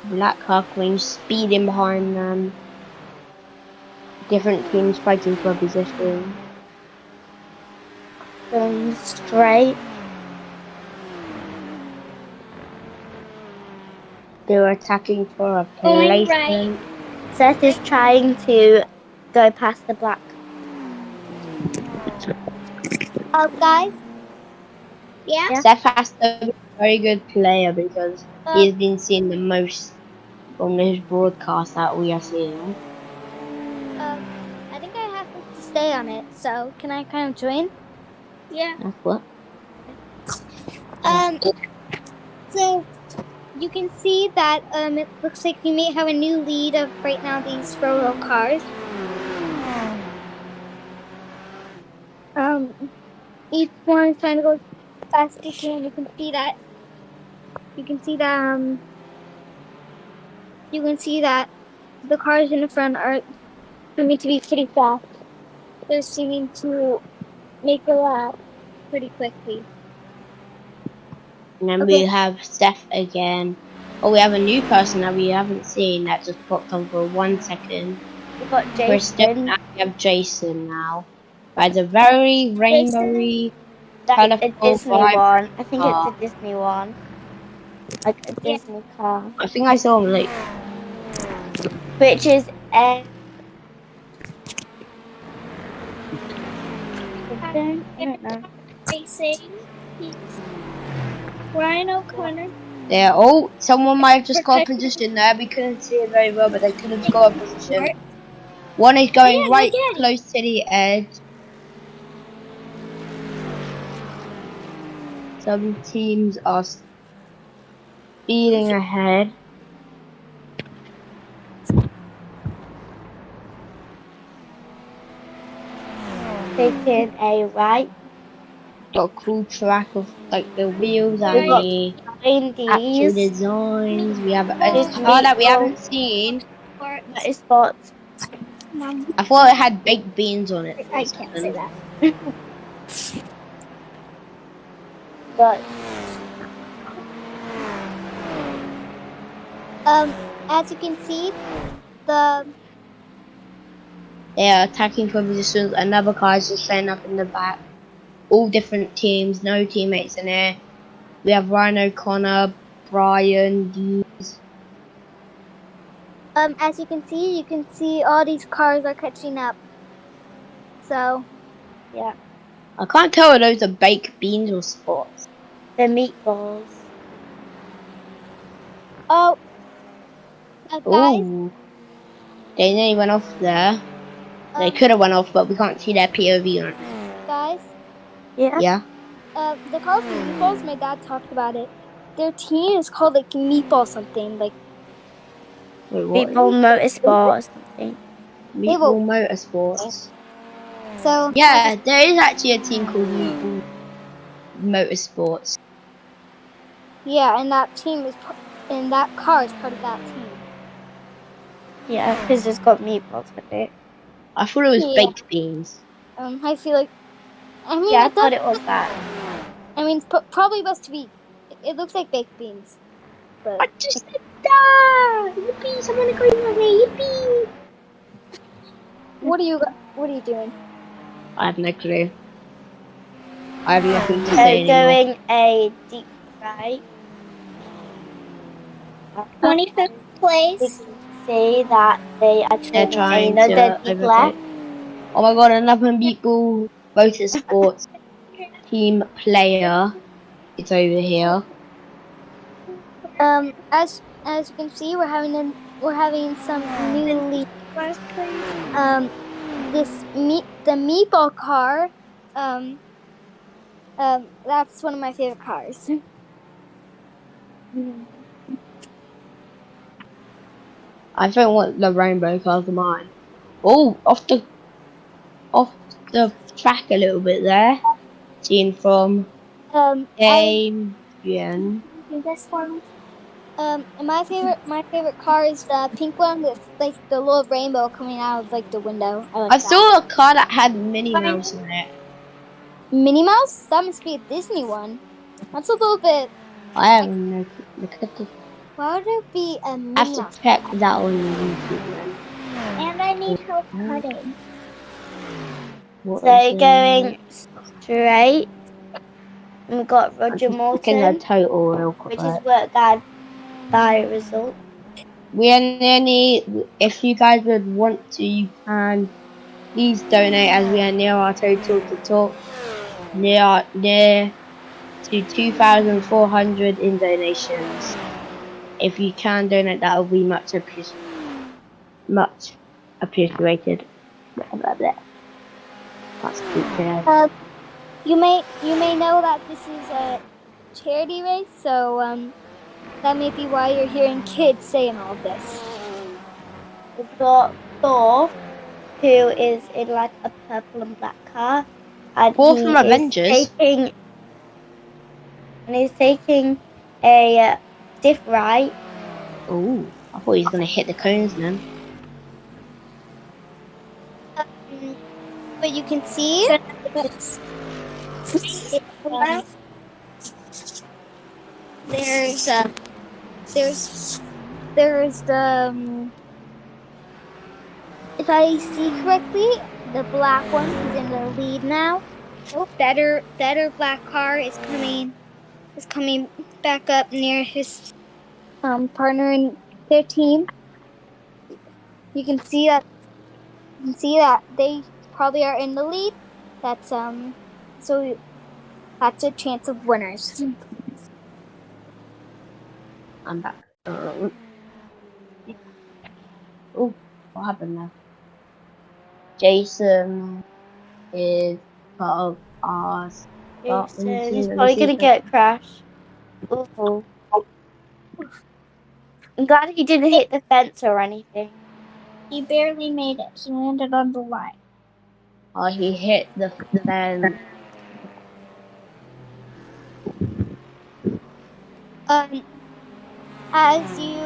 Speaker 8: Black car queen speeding behind them. Different teams fighting for position.
Speaker 7: Going straight.
Speaker 8: They're attacking for a placement.
Speaker 7: Seth is trying to go past the black.
Speaker 12: Guys?
Speaker 3: Yeah?
Speaker 8: Seth has to be a very good player because he's been seeing the most from his broadcast that we are seeing.
Speaker 12: I think I have to stay on it, so can I kind of join?
Speaker 3: Yeah.
Speaker 8: That's what?
Speaker 12: So you can see that it looks like we may have a new lead of right now these 4-wheel cars. Each one is trying to go as fast as they can. You can see that. You can see that the cars in the front are seeming to be pretty fast. They're seeming to make a lap pretty quickly.
Speaker 8: And then we have Seth again. Oh, we have a new person that we haven't seen that just popped on for 1 second.
Speaker 7: We've got Jason.
Speaker 8: Kristen, and we have Jason now. It's a very rainbowy, colourful
Speaker 7: a Disney one. I think it's a Disney one. Like a Disney car.
Speaker 8: I think I saw him like.
Speaker 7: Which is I don't know.
Speaker 3: Racing. Ryan O'Connor.
Speaker 8: Yeah, oh, someone might have just got a position there. We couldn't see it very well, but they could have got a position. One is going right close to the edge. Some teams are speeding ahead.
Speaker 7: Taking a right.
Speaker 8: Got a cool track of like the wheels and the actual designs. We have a car that we haven't seen.
Speaker 7: Spots.
Speaker 8: I thought it had baked beans on it.
Speaker 3: I can't say that.
Speaker 7: But
Speaker 12: as you can see,
Speaker 8: they are attacking for positions. Another car is just showing up in the back. All different teams, no teammates in there. We have Ryan O'Connor, Brian, Dees.
Speaker 12: as you can see all these cars are catching up. So, yeah.
Speaker 8: I can't tell if those are baked beans or spots.
Speaker 7: They're meatballs.
Speaker 12: Oh, guys.
Speaker 8: Ooh. They nearly went off there. They could have went off, but we can't see their POV on it.
Speaker 12: Guys.
Speaker 7: Yeah.
Speaker 8: Yeah.
Speaker 12: The Call of Duty Meatballs, my dad talked about it. Their team is called like Meatball something, like.
Speaker 8: Wait, what?
Speaker 7: Meatball Motorsport or something.
Speaker 8: Meatball Motorsports.
Speaker 12: So.
Speaker 8: Yeah, there is actually a team called Meatball Motorsports.
Speaker 12: Yeah, and that team is, and that car is part of that team.
Speaker 7: Yeah, because it's got meatballs with it.
Speaker 8: I thought it was baked beans.
Speaker 12: I feel like. I mean,
Speaker 7: yeah, I thought it was that.
Speaker 12: I mean, it's probably supposed to be. It looks like baked beans. But
Speaker 8: I just said that! Yippee! Someone agreed with me! Yippee!
Speaker 12: What are you doing?
Speaker 8: I have no clue. I have nothing to say anymore.
Speaker 7: Going a deep right.
Speaker 3: 25th place.
Speaker 7: See that they are
Speaker 8: They're
Speaker 7: trying
Speaker 8: trying
Speaker 7: to,
Speaker 8: to
Speaker 7: dead left.
Speaker 8: overtake. Oh my god, another Meatball Motorsports team player. It's over here.
Speaker 12: As you can see, we're having some new lead. The meatball car. That's one of my favorite cars.
Speaker 8: I don't want the rainbow cars of mine. Oh, off the track a little bit there. Seen from Damien.
Speaker 12: This one. My favorite car is the pink one with like the little rainbow coming out of like the window. I like
Speaker 8: I
Speaker 12: that.
Speaker 8: saw a car that had Minnie Mouse on it.
Speaker 12: Minnie Mouse? That must be a Disney one. That's a little bit.
Speaker 8: I have no look at this.
Speaker 12: Why would there be a Minnie
Speaker 8: I have to
Speaker 12: Mouse?
Speaker 8: check that on YouTube then.
Speaker 3: And I need help cutting.
Speaker 7: So going straight. We've got Roger
Speaker 8: Looking
Speaker 7: Morton,
Speaker 8: at total real quick.
Speaker 7: which is worked out by result.
Speaker 8: We are nearly, if you guys would want to, you can please donate as we are near our total to talk. Near to 2,400 in donations. If you can donate, that would be much appreciated. Blah, blah, blah. Can't speak today.
Speaker 12: You may know that this is a charity race, so that may be why you're hearing kids saying all of this.
Speaker 7: We've got Thor, who is in like a purple and black car, and
Speaker 8: Thor from Avengers.
Speaker 7: He's taking a stiff right.
Speaker 8: Oh, I thought he was gonna hit the cones then.
Speaker 12: But you can see there's the if I see correctly, the black one is in the lead now. Oh, better black car is coming back up near his partner in their team. You can see that they probably are in the lead. That's so that's a chance of winners.
Speaker 8: I'm back. Oh, what happened now? Jason is part of ours.
Speaker 7: Jason is probably gonna get crashed. Ooh. I'm glad he didn't hit the fence or anything.
Speaker 3: He barely made it. He landed on the line.
Speaker 8: Oh, he hit the fence.
Speaker 12: As you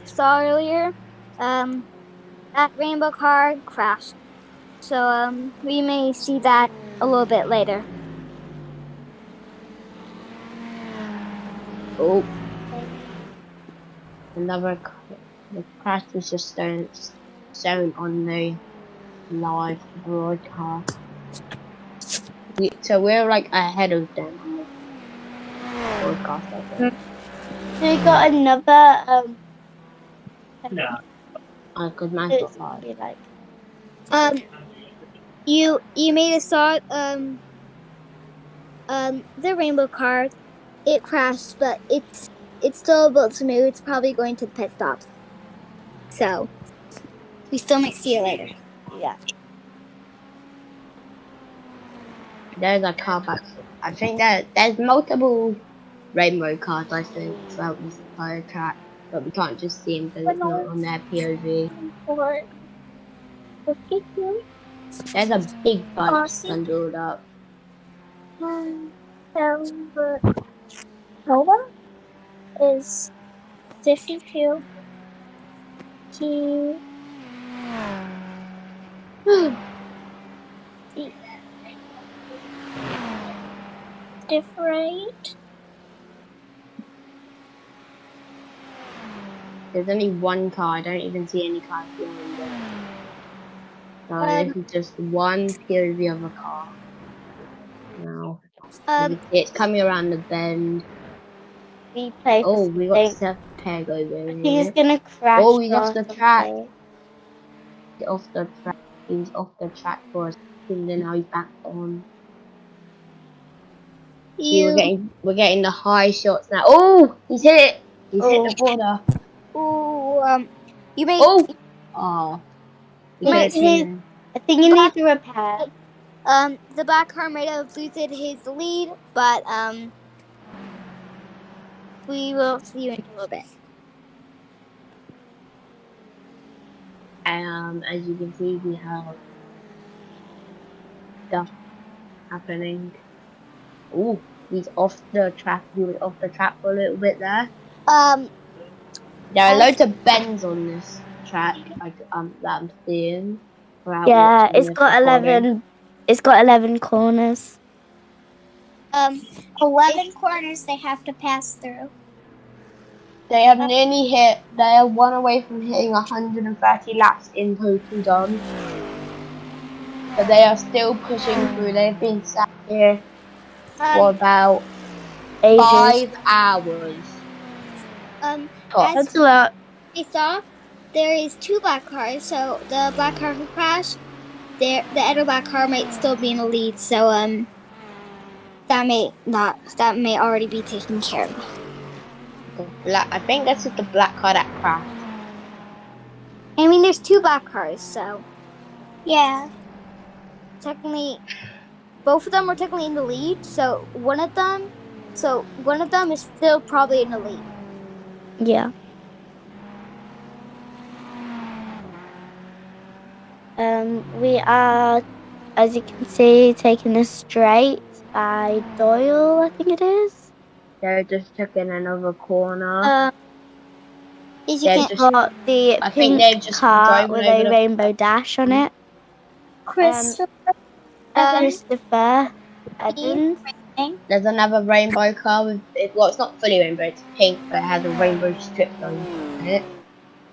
Speaker 12: saw earlier, that rainbow car crashed. So we may see that a little bit later.
Speaker 8: Oh, the crash was just shown on the live broadcast. So we're like ahead of them on the broadcast, I think.
Speaker 7: So we got another
Speaker 1: No.
Speaker 8: Because mine's got 5.
Speaker 12: You may have saw the rainbow car. It crashed, but it's still able to move. It's probably going to the pit stops. So we still might see it later.
Speaker 7: Yeah.
Speaker 8: There's a car back. I think that there's multiple rainbow cars, I think, throughout this entire track. But we can't just see them because it's not on their POV. There's a big bunch bundled up.
Speaker 3: Nova is 52. He different.
Speaker 8: There's only one car. I don't even see any cars behind it. So this is just one POV of a car. Now it's coming around the bend.
Speaker 7: replay.
Speaker 8: Oh, we got Seth Peg over here.
Speaker 7: He's gonna crash.
Speaker 8: Oh, he's off the track.
Speaker 7: something.
Speaker 8: He's off the track. He's off the track for a second, and now he's back on. See, we're getting the high shots now. Oh, he's hit it. He's hit the border.
Speaker 3: Ooh, you may.
Speaker 8: Oh.
Speaker 3: You may.
Speaker 7: I think you need to repair.
Speaker 3: The black car might have lost his lead, but we will see you in a little bit.
Speaker 8: As you can see, we have stuff happening. Oh, he's off the track. He was off the track for a little bit there. There are loads of bends on this track, like that I'm seeing.
Speaker 7: Yeah, it's got 11. It's got 11 corners.
Speaker 3: 11 corners they have to pass through.
Speaker 8: They have nearly hit. They are one away from hitting 130 laps in total done. But they are still pushing through. They've been sat here for about 5 hours.
Speaker 7: That's a lot.
Speaker 3: We saw there is 2 black cars, so the black car who crashed, the other black car might still be in the lead, so that may already be taken care of.
Speaker 8: I think that's just the black car that crashed.
Speaker 3: I mean, there's 2 black cars, so yeah. Technically, both of them are technically in the lead, so one of them is still probably in the lead.
Speaker 7: Yeah. We are, as you can see, taking a straight by Doyle, I think it is.
Speaker 8: They're just taking another corner.
Speaker 7: Got the
Speaker 8: I think
Speaker 7: pink
Speaker 8: they're just
Speaker 7: car
Speaker 8: driving
Speaker 7: with
Speaker 8: over
Speaker 7: a
Speaker 8: the-
Speaker 7: rainbow dash on it.
Speaker 3: Christopher
Speaker 7: Evans.
Speaker 8: There's another rainbow car with well, it's not fully rainbow, it's pink, but it has a rainbow strip on it.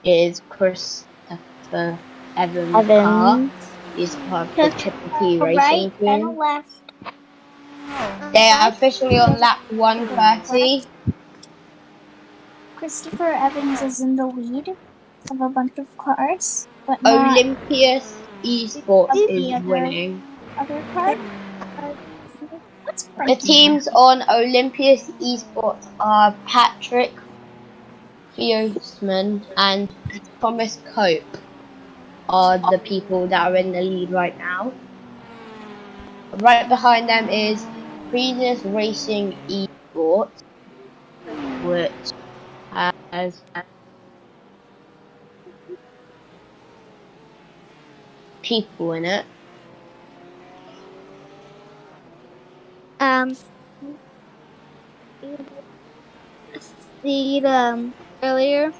Speaker 8: It is Christopher Evans' car. He's part of the Triple T racing team.
Speaker 3: left.
Speaker 8: They are officially on lap 130.
Speaker 3: Christopher Evans is in the lead of a bunch of cars, but not
Speaker 8: Olympius Esports is winning.
Speaker 3: other cars.
Speaker 8: The teams on Olympius Esports are Patrick Fiosman and Thomas Cope are the people that are in the lead right now. Right behind them is Previous Racing Esports, which has people in it.
Speaker 3: Earlier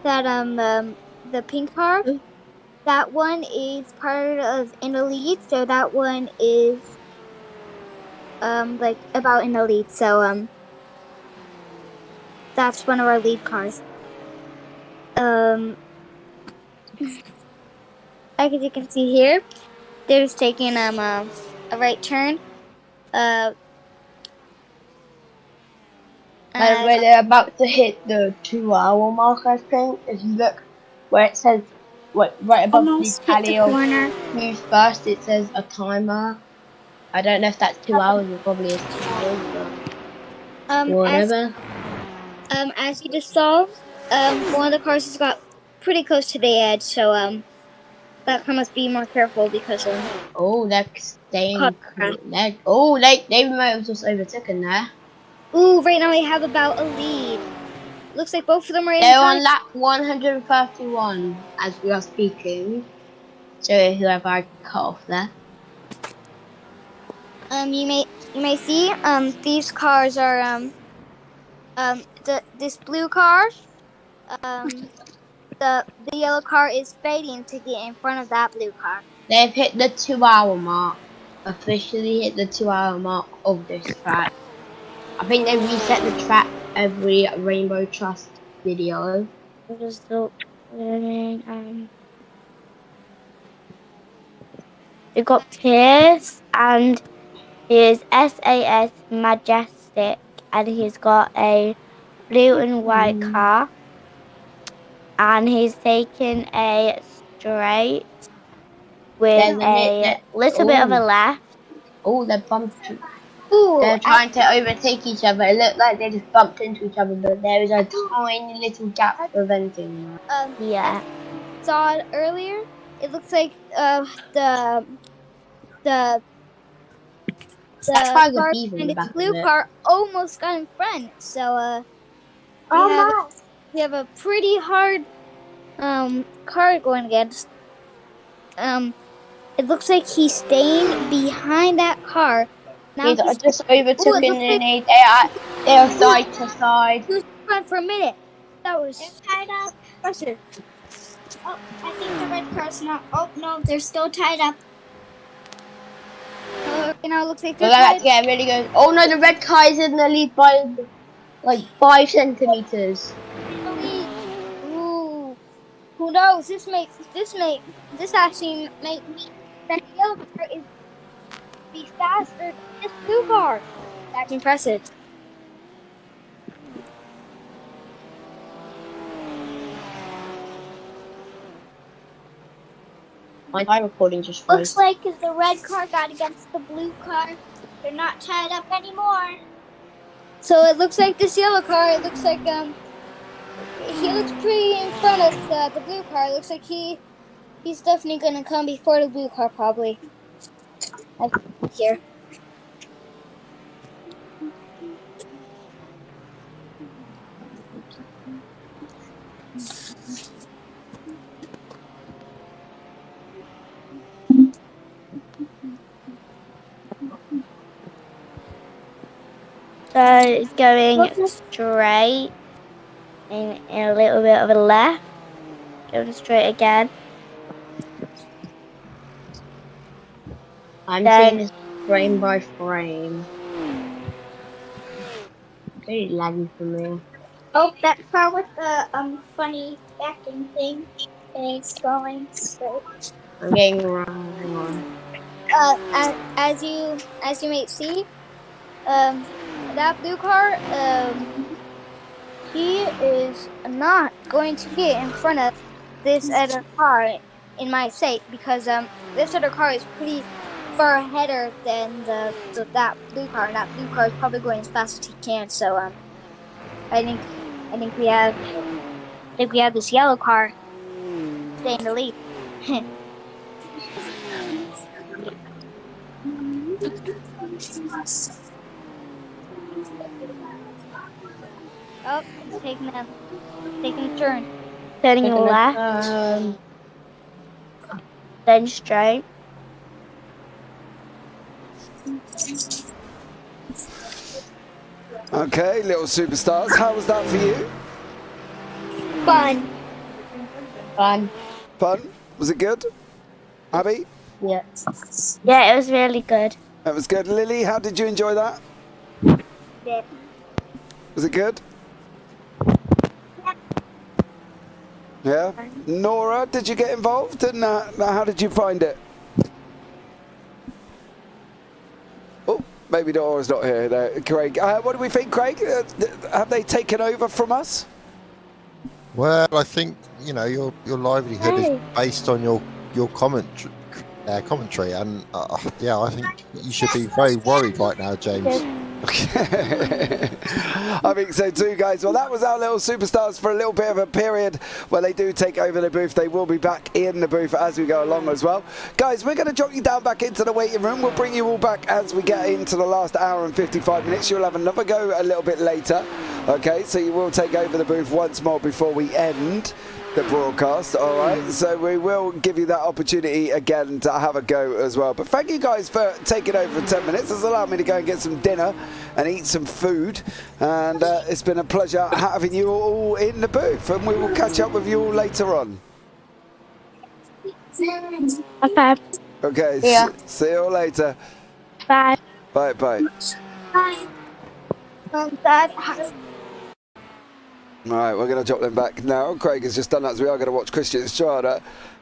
Speaker 3: that the pink car, that one is part of in the lead, so that one is like about in the lead, so that's one of our lead cars. Like as you can see here, they're just taking a right turn.
Speaker 8: By the way, they're about to hit the 2-hour mark, I think. If you look where it says, right above the tally of who's first, it says a timer. I don't know if that's 2 hours, it probably is 2 hours, but whatever.
Speaker 3: As you just saw, one of the cars has got pretty close to the edge, so that car must be more careful because
Speaker 8: oh, they're staying. They might have just overtaken there.
Speaker 3: Ooh, right now we have about a lead. Looks like both of them are in.
Speaker 8: They're on lap 131 as we are speaking. So whoever I cut off there.
Speaker 3: You may see these cars are this blue car. The yellow car is fading to get in front of that blue car.
Speaker 8: They've hit the 2-hour mark. Officially hit the 2-hour mark of this track. I think they reset the track every Rainbow Trust video.
Speaker 7: We've got Pierce and his SAS Majestic, and he's got a blue and white car, and he's taking a straight with
Speaker 8: There's
Speaker 7: a little bit of a left.
Speaker 8: Oh, they're bumped.
Speaker 3: Ooh,
Speaker 8: They're trying to overtake each other. It looked like they just bumped into each other, but there is a tiny little gap preventing that.
Speaker 7: Yeah.
Speaker 3: I saw it earlier. It looks like the
Speaker 8: probably the
Speaker 3: car
Speaker 8: beef in
Speaker 3: and
Speaker 8: the
Speaker 3: its
Speaker 8: back of
Speaker 3: blue
Speaker 8: it.
Speaker 3: car almost got in front. So we have a pretty hard car going against. It looks like he's staying behind that car. Now
Speaker 8: He's just overtook
Speaker 3: Ooh,
Speaker 8: and they are side to side.
Speaker 3: He was in front for a minute. That was
Speaker 12: Tied up.
Speaker 3: impressive.
Speaker 12: Oh, I think the red car's not. Oh no, they're still tied up.
Speaker 3: Okay, now it looks like
Speaker 8: So
Speaker 3: they're
Speaker 8: that's
Speaker 3: tied.
Speaker 8: really good. Oh no, the red car is in the lead by like 5 centimeters.
Speaker 3: Ooh, who knows? This actually make that yellow car is be faster than this blue car. That's impressive.
Speaker 8: My time recording just
Speaker 12: Looks
Speaker 8: froze.
Speaker 12: like as the red car got against the blue car, they're not tied up anymore.
Speaker 3: So it looks like this yellow car. It looks like he looks pretty in front of the blue car. It looks like he's definitely gonna come before the blue car probably. Here.
Speaker 7: So it's going straight in a little bit of a left. Going straight again.
Speaker 8: I'm
Speaker 7: Then-
Speaker 8: seeing this frame by frame. Very laggy for me.
Speaker 12: Oh, that car with the funny backing thing is going straight.
Speaker 8: I'm getting wrong. Hang on.
Speaker 3: As you may see, that blue car, he is not going to get in front of this other car in my sight because this other car is pretty far ahead than that blue car, and that blue car is probably going as fast as he can. So I think we have this yellow car staying in the lead. Oh, it's taking a turn.
Speaker 7: Turning
Speaker 8: Taking a
Speaker 7: left. Then straight.
Speaker 2: Okay, little superstars. How was that for you?
Speaker 12: Fun.
Speaker 2: Fun? Was it good? Abby?
Speaker 8: Yeah.
Speaker 7: Yeah, it was really good.
Speaker 2: That was good. Lily, how did you enjoy that?
Speaker 12: Yeah.
Speaker 2: Was it good? Yeah. Nora, did you get involved? And how did you find it? Oh, maybe Nora's not here. No. Craig, what do we think, Craig? Have they taken over from us?
Speaker 6: Well, I think your livelihood is based on your commentary, and yeah, I think you should be very worried right now, James.
Speaker 2: I think so too, guys. Well, that was our little superstars for a little bit of a period where they do take over the booth. They will be back in the booth as we go along as well. Guys, we're going to drop you down back into the waiting room. We'll bring you all back as we get into the last hour and 55 minutes. You'll have another go a little bit later. Okay, so you will take over the booth once more before we end the broadcast. All right, so we will give you that opportunity again to have a go as well. But thank you guys for taking over for 10 minutes. It's allowed me to go and get some dinner and eat some food, and it's been a pleasure having you all in the booth, and we will catch up with you all later on.
Speaker 7: Okay.
Speaker 2: Okay,
Speaker 7: Yeah.
Speaker 2: See you all later.
Speaker 7: Bye.
Speaker 2: Bye.
Speaker 12: Bye.
Speaker 3: Dad,
Speaker 2: All right, we're going to drop them back now. Craig has just done that, so we are going to watch Christian Estrada,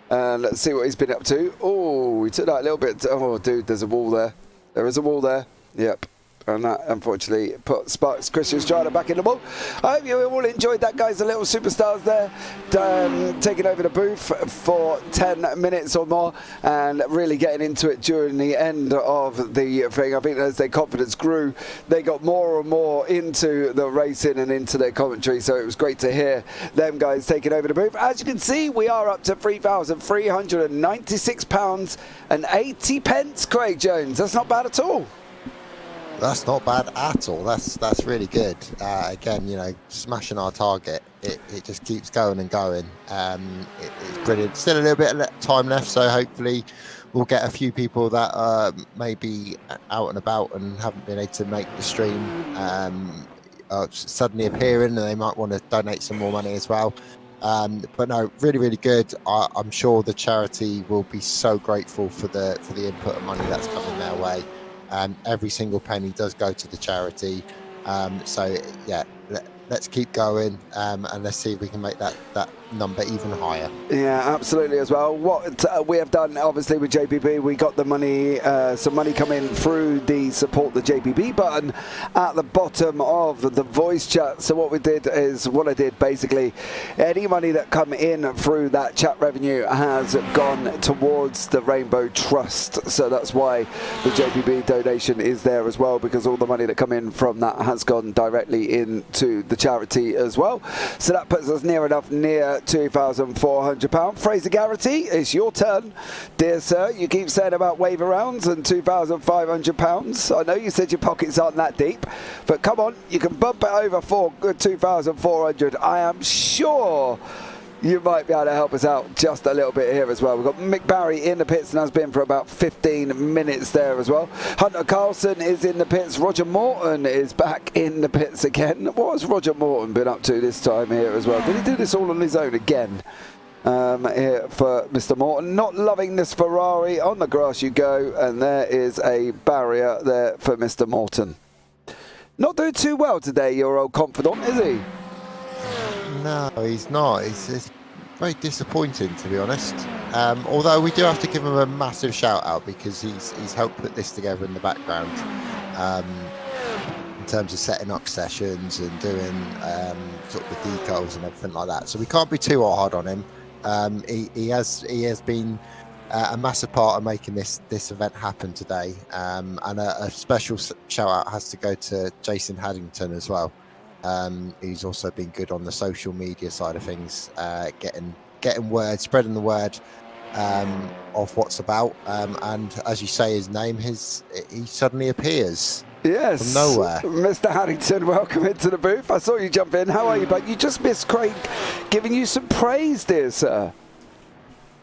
Speaker 2: and let's see what he's been up to. Oh, he took that a little bit. Oh, dude, there's a wall there. There is a wall there. Yep. And that unfortunately put Sparks Christian Strider back in the ball. I hope you all enjoyed that, guys. The little superstars there taking over the booth for 10 minutes or more and really getting into it during the end of the thing. I think as their confidence grew, they got more and more into the racing and into their commentary. So it was great to hear them guys taking over the booth. As you can see, we are up to £3,396.80. Craig Jones, that's not bad at all.
Speaker 6: That's not bad at all. That's really good. Again, you know, smashing our target. It just keeps going and going. It's brilliant. Still a little bit of time left, so hopefully we'll get a few people that may be out and about and haven't been able to make the stream suddenly appearing, and they might want to donate some more money as well. But no, really, really good. I'm sure the charity will be so grateful for the input of money that's coming their way. Every single penny does go to the charity. So yeah, let's keep going and let's see if we can make that number even higher.
Speaker 2: Yeah, absolutely as well. What we have done, obviously, with JPB, we got the money, some money coming through the support the JPB button at the bottom of the voice chat. So what we did is, what I did basically, any money that come in through that chat revenue has gone towards the Rainbow Trust. So that's why the JPB donation is there as well, because all the money that come in from that has gone directly into the charity as well. So that puts us near £2,400. Fraser Garrity, it's your turn, dear sir. You keep saying about waiver rounds and £2,500. I know you said your pockets aren't that deep, but come on, you can bump it over for £2,400. I am sure you might be able to help us out just a little bit here as well. We've got Mick Barry in the pits and has been for about 15 minutes there as well. Hunter Carlson is in the pits. Roger Morton is back in the pits again. What has Roger Morton been up to this time here as well? Did he do this all on his own again? Here for Mr. Morton. Not loving this Ferrari. On the grass you go, and there is a barrier there for Mr. Morton. Not doing too well today, your old confidant, is he?
Speaker 6: No, he's not. It's very disappointing, to be honest. Although we do have to give him a massive shout out, because he's helped put this together in the background, in terms of setting up sessions and doing sort of the decals and everything like that. So we can't be too hard on him. He has been a massive part of making this event happen today. And a special shout out has to go to Jason Haddington as well. He's also been good on the social media side of things, getting word, spreading the word of what's about. And as you say his name, he suddenly appears.
Speaker 2: Yes,
Speaker 6: from nowhere.
Speaker 2: Mr. Haddington, welcome into the booth. I saw you jump in. How are you? But you just missed Craig giving you some praise, dear sir.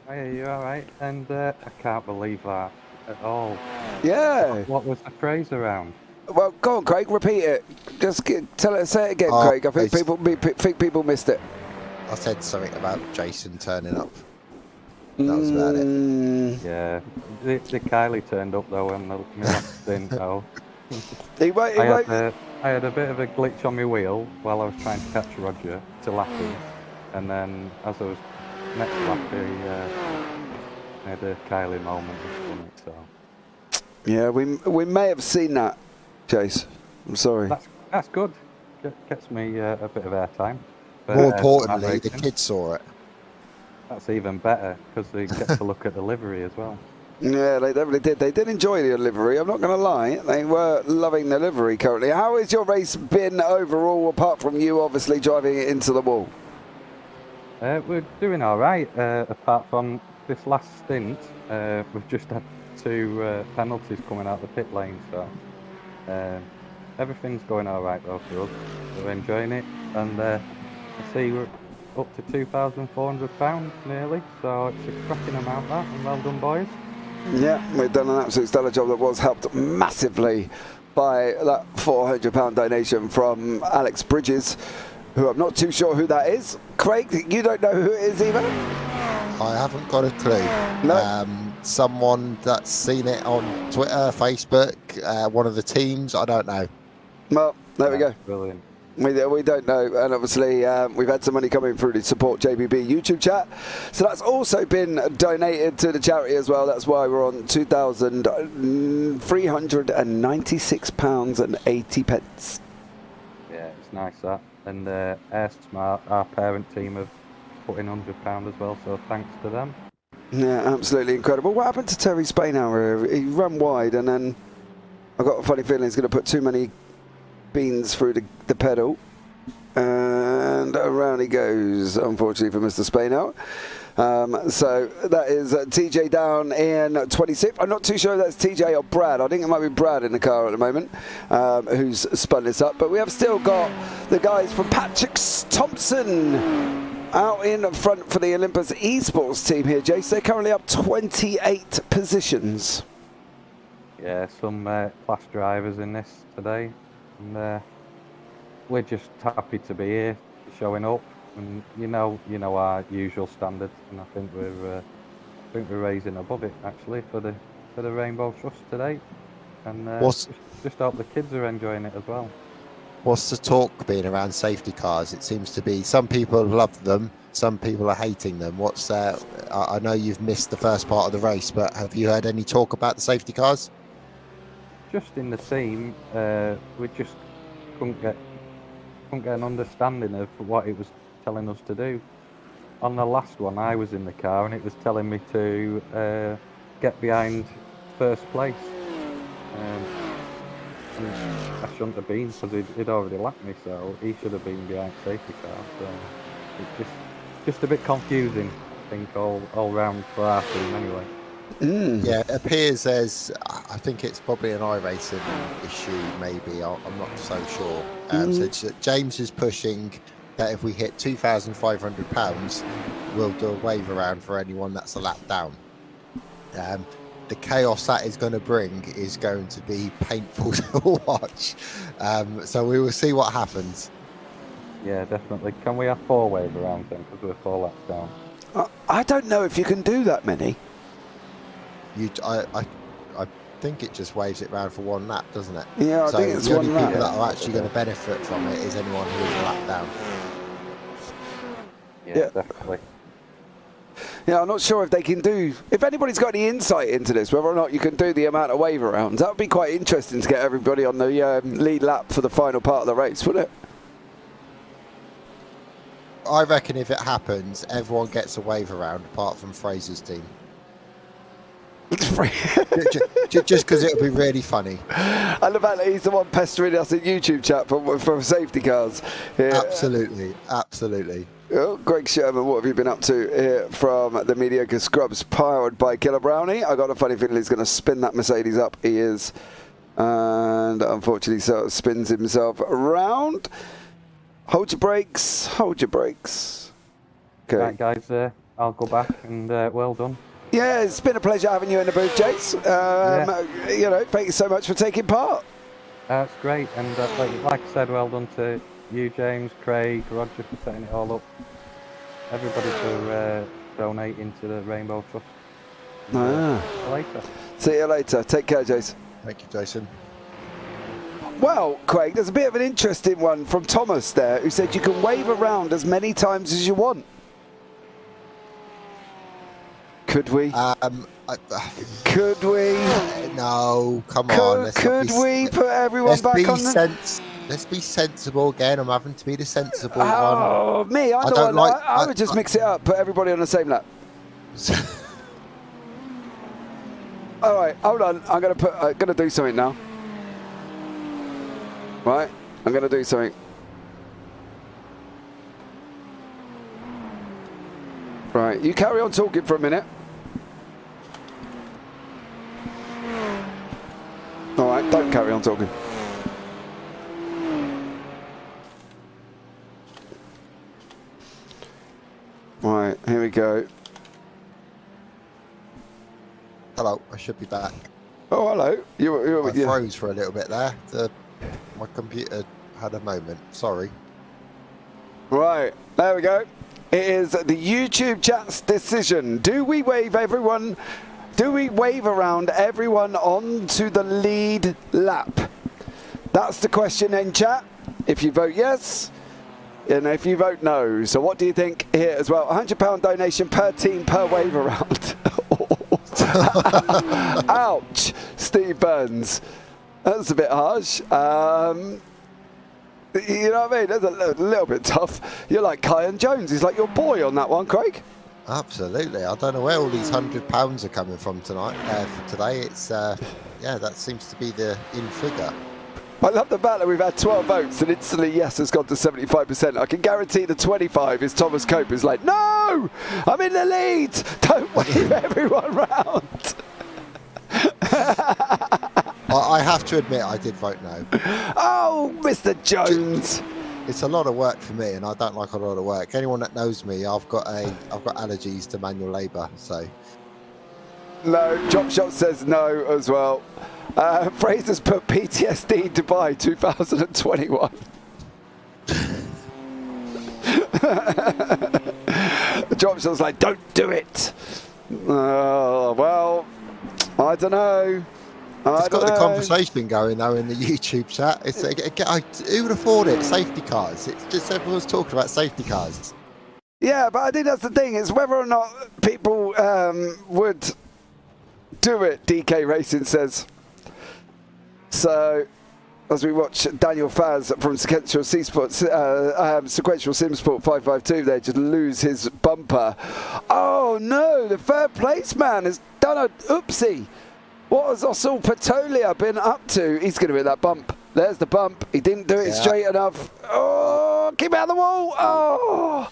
Speaker 4: Hey, you all right? And I can't believe that at all.
Speaker 2: Yeah.
Speaker 4: What was the praise around?
Speaker 2: Well, go on, Craig. Repeat it. Just say it again, Craig. I think people missed it.
Speaker 6: I said something about Jason turning up. That was about it.
Speaker 4: Yeah, the Kylie turned up though, and my last stint though.
Speaker 2: I
Speaker 4: had a bit of a glitch on my wheel while I was trying to catch Roger to lap him, and then as I was next lap, I had a Kylie moment. So.
Speaker 2: Yeah, we may have seen that, Chase. I'm sorry.
Speaker 4: That's good. Gets me a bit of airtime.
Speaker 6: More importantly, the kids saw it.
Speaker 4: That's even better, because they get to look at the livery as well.
Speaker 2: Yeah, they definitely did. They did enjoy the livery. I'm not going to lie. They were loving the livery currently. How has your race been overall, apart from you obviously driving it into the wall?
Speaker 4: We're doing all right, apart from this last stint. We've just had 2 penalties coming out the pit lane, so everything's going all right though for us. We're enjoying it, and I see we're up to £2,400 nearly, so it's a cracking amount that, and well done, boys.
Speaker 2: Yeah, we've done an absolute stellar job that was helped massively by that £400 donation from Alex Bridges, who I'm not too sure who that is. Craig, you don't know who it is either?
Speaker 6: I haven't got a clue.
Speaker 2: No.
Speaker 6: Someone that's seen it on Twitter, Facebook, one of the teams, I don't know.
Speaker 2: Well, there we go.
Speaker 4: Brilliant.
Speaker 2: We don't know, and obviously we've had some money coming through to support JPB YouTube chat, so that's also been donated to the charity as well. That's why we're on £2,396.80.
Speaker 4: Yeah, it's nice that. And Air Smart, our parent team, have put in £100 as well, so thanks to them.
Speaker 2: Yeah, absolutely incredible. What happened to Terry Spainhour? He ran wide, and then I've got a funny feeling he's going to put too many beans through the pedal, and around he goes, unfortunately for Mr. Spainhour. So that is TJ down in 26th. I'm not too sure if that's TJ or Brad. I think it might be Brad in the car at the moment, who's spun this up. But we have still got the guys from Patrick Thompson out in front for the Olympus Esports team here, Jace. They're currently up 28 positions.
Speaker 4: Yeah, some class drivers in this today. And we're just happy to be here, showing up, and you know our usual standards, and I think we're raising above it actually for the Rainbow Trust today, and just hope the kids are enjoying it as well.
Speaker 6: What's the talk being around safety cars? It seems to be some people love them, some people are hating them. What's I know you've missed the first part of the race, but have you heard any talk about the safety cars?
Speaker 4: Just in the team, we just couldn't get an understanding of what it was telling us to do. On the last one, I was in the car and it was telling me to get behind first place. And I shouldn't have been, because he'd already lapped me, so he should have been behind safety car. So it's just a bit confusing, I think, all round for our team anyway.
Speaker 6: Yeah, it appears I think it's probably an iRacing issue, maybe. I'm not so sure. So James is pushing that if we hit £2,500, we'll do a wave around for anyone that's a lap down. The chaos that is going to bring is going to be painful to watch. So we will see what happens.
Speaker 4: Yeah, definitely. Can we have 4 wave around then, because we're 4 laps down?
Speaker 2: I don't know if you can do that many.
Speaker 6: I think it just waves it round for 1 lap, doesn't it?
Speaker 2: Yeah, I think it's 1 lap.
Speaker 6: The only people that are actually going to benefit from it is anyone who is a lap down.
Speaker 4: Yeah, definitely.
Speaker 2: Yeah, I'm not sure if they can do... If anybody's got any insight into this, whether or not you can do the amount of wave arounds, that would be quite interesting to get everybody on the lead lap for the final part of the race, wouldn't it?
Speaker 6: I reckon if it happens, everyone gets a wave around apart from Fraser's team. Just because it would be really funny.
Speaker 2: I love that he's the one pestering us in YouTube chat for safety cars. Yeah. Absolutely. Oh, Greg Sherman, what have you been up to here from the Mediocre Scrubs, powered by Killer Brownie? I got a funny feeling he's going to spin that Mercedes up. He is. And unfortunately, so spins himself around. Hold your brakes. Okay.
Speaker 4: Right, guys, I'll go back and well done.
Speaker 2: Yeah, it's been a pleasure having you in the booth, Jace. You know, thank you so much for taking part.
Speaker 4: That's great, and like I said, well done to you, James, Craig, Roger for setting it all up. Everybody for donating to the Rainbow Trust. See you later.
Speaker 2: See you later. Take care, Jason.
Speaker 6: Thank you, Jason.
Speaker 2: Well, Craig, there's a bit of an interesting one from Thomas there, who said you can wave around as many times as you want. Could we? Could we?
Speaker 6: No, come on.
Speaker 2: Could we put everyone back on the...
Speaker 6: Let's be sensible again. I'm having to be the sensible one.
Speaker 2: Oh, me? I would just mix it up, put everybody on the same lap. All right, hold on. I'm gonna do something now. Right, I'm gonna do something. Right, you carry on talking for a minute. All right, don't carry on talking. Right, here we go.
Speaker 6: Hello, I should be back.
Speaker 2: Oh, hello.
Speaker 6: I froze for a little bit there. My computer had a moment. Sorry.
Speaker 2: Right, there we go. It is the YouTube chat's decision. Do we wave everyone? Do we wave around everyone onto the lead lap? That's the question in chat. if you vote yes, and if you vote no. So what do you think here as well? £100 donation per team per waiver round. Ouch, Steve Burns. That's a bit harsh. You know what I mean? That's a little bit tough. You're like Kyan Jones. He's like your boy on that one, Craig.
Speaker 6: Absolutely. I don't know where all these £100 are coming from tonight. For today, it's yeah, that seems to be the in figure.
Speaker 2: I love the fact that we've had 12 votes and instantly yes has gone to 75%. I can guarantee the 25 is Thomas Cope is like, no, I'm in the lead. Don't wave everyone round.
Speaker 6: I have to admit, I did vote no.
Speaker 2: Oh, Mr. Jones.
Speaker 6: It's a lot of work for me, and I don't like a lot of work. Anyone that knows me, I've got allergies to manual labour, so.
Speaker 2: No, Chop Shop says no as well. Fraser's put PTSD Dubai 2021. Chop Shop's like, don't do it. Well, I don't know.
Speaker 6: It's got the conversation going though in the YouTube chat. It's who would have thought it? Safety cars. It's just everyone's talking about safety cars.
Speaker 2: Yeah, but I think that's the thing. It's whether or not people would do it. DK Racing says. So, as we watch Daniel Faz from Sequential Sequential Simsport 552 there just lose his bumper. Oh no, the third place man has done a oopsie. What has Ossel Patolia been up to? He's going to hit that bump. There's the bump. He didn't do it straight enough. Oh, keep out of the wall. Oh,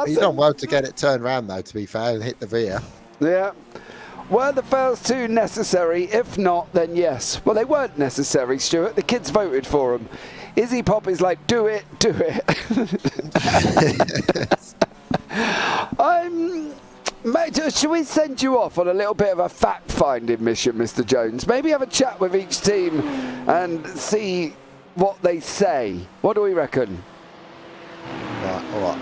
Speaker 6: He's done well to get it turned around though, to be fair, and hit the rear.
Speaker 2: Yeah. Were the first two necessary? If not, then yes. Well, they weren't necessary, Stuart. The kids voted for them. Izzy Pop is like, do it, do it. Should we send you off on a little bit of a fact-finding mission, Mr. Jones? Maybe have a chat with each team and see what they say. What do we reckon?
Speaker 6: Right, all right.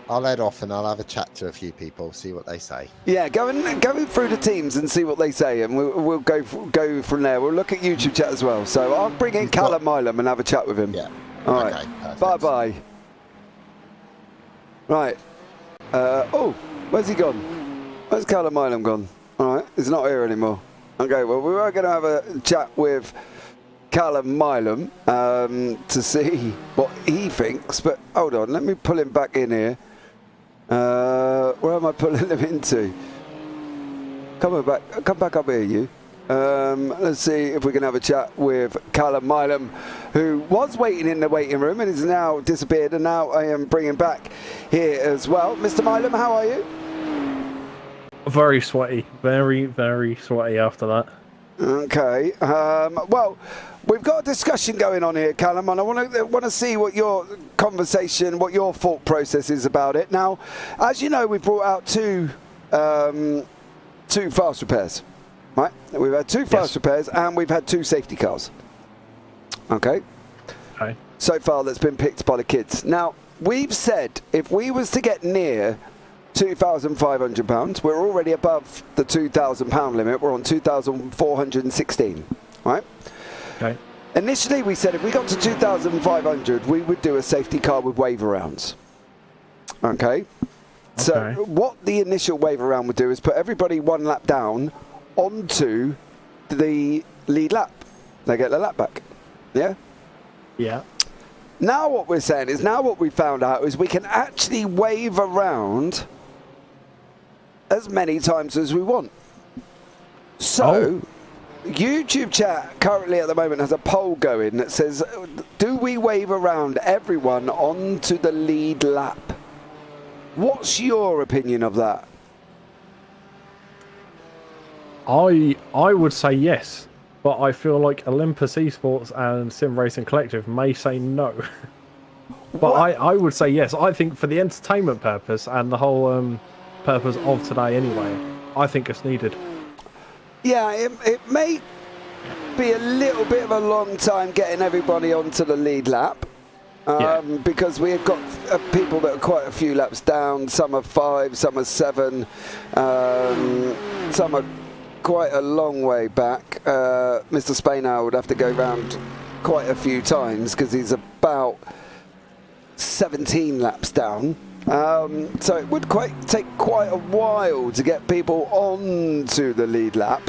Speaker 6: I'll head off and I'll have a chat to a few people, see what they say.
Speaker 2: Yeah, go through the teams and see what they say, and we'll go from there. We'll look at YouTube chat as well. So I'll bring in Callum Milam and have a chat with him.
Speaker 6: Yeah.
Speaker 2: All
Speaker 6: okay,
Speaker 2: right. Bye-bye. Right. Oh, where's he gone? Where's Callum Milam gone? All right, he's not here anymore. Okay, well, we were going to have a chat with Callum Milam to see what he thinks, but hold on, let me pull him back in here. Where am I pulling him into? Come back up here, you. Let's see if we can have a chat with Callum Milam, who was waiting in the waiting room and has now disappeared, and now I am bringing back here as well. Mr. Milam, how are you?
Speaker 9: Very sweaty, very, very sweaty after that.
Speaker 2: Okay. Well, we've got a discussion going on here, Callum, and I want to see what your conversation, what your thought process is about it. Now, as you know, we brought out two fast repairs, right? We've had two fast repairs, and we've had two safety cars. Okay.
Speaker 9: Okay.
Speaker 2: So far, that's been picked by the kids. Now, we've said if we was to get near £2,500, we're already above the £2,000 limit. We're on 2,416, right?
Speaker 9: Okay.
Speaker 2: Initially, we said if we got to 2,500, we would do a safety car with waiver rounds. Okay? So what the initial waiver round would do is put everybody one lap down onto the lead lap. They get the lap back. Yeah?
Speaker 9: Yeah.
Speaker 2: Now what we're saying is, now what we found out is we can actually wave around as many times as we want. So, YouTube chat currently at the moment has a poll going that says, do we wave around everyone onto the lead lap? What's your opinion of that?
Speaker 9: I would say yes, but I feel like Olympus Esports and Sim Racing Collective may say no. But I would say yes. I think for the entertainment purpose and the whole purpose of today anyway, I think it's needed.
Speaker 2: Yeah, it may be a little bit of a long time getting everybody onto the lead lap. Because we've got people that are quite a few laps down. Some are 5, some are 7, some are quite a long way back. Mr. Spainow would have to go round quite a few times because he's about 17 laps down. So it would take quite a while to get people onto the lead lap.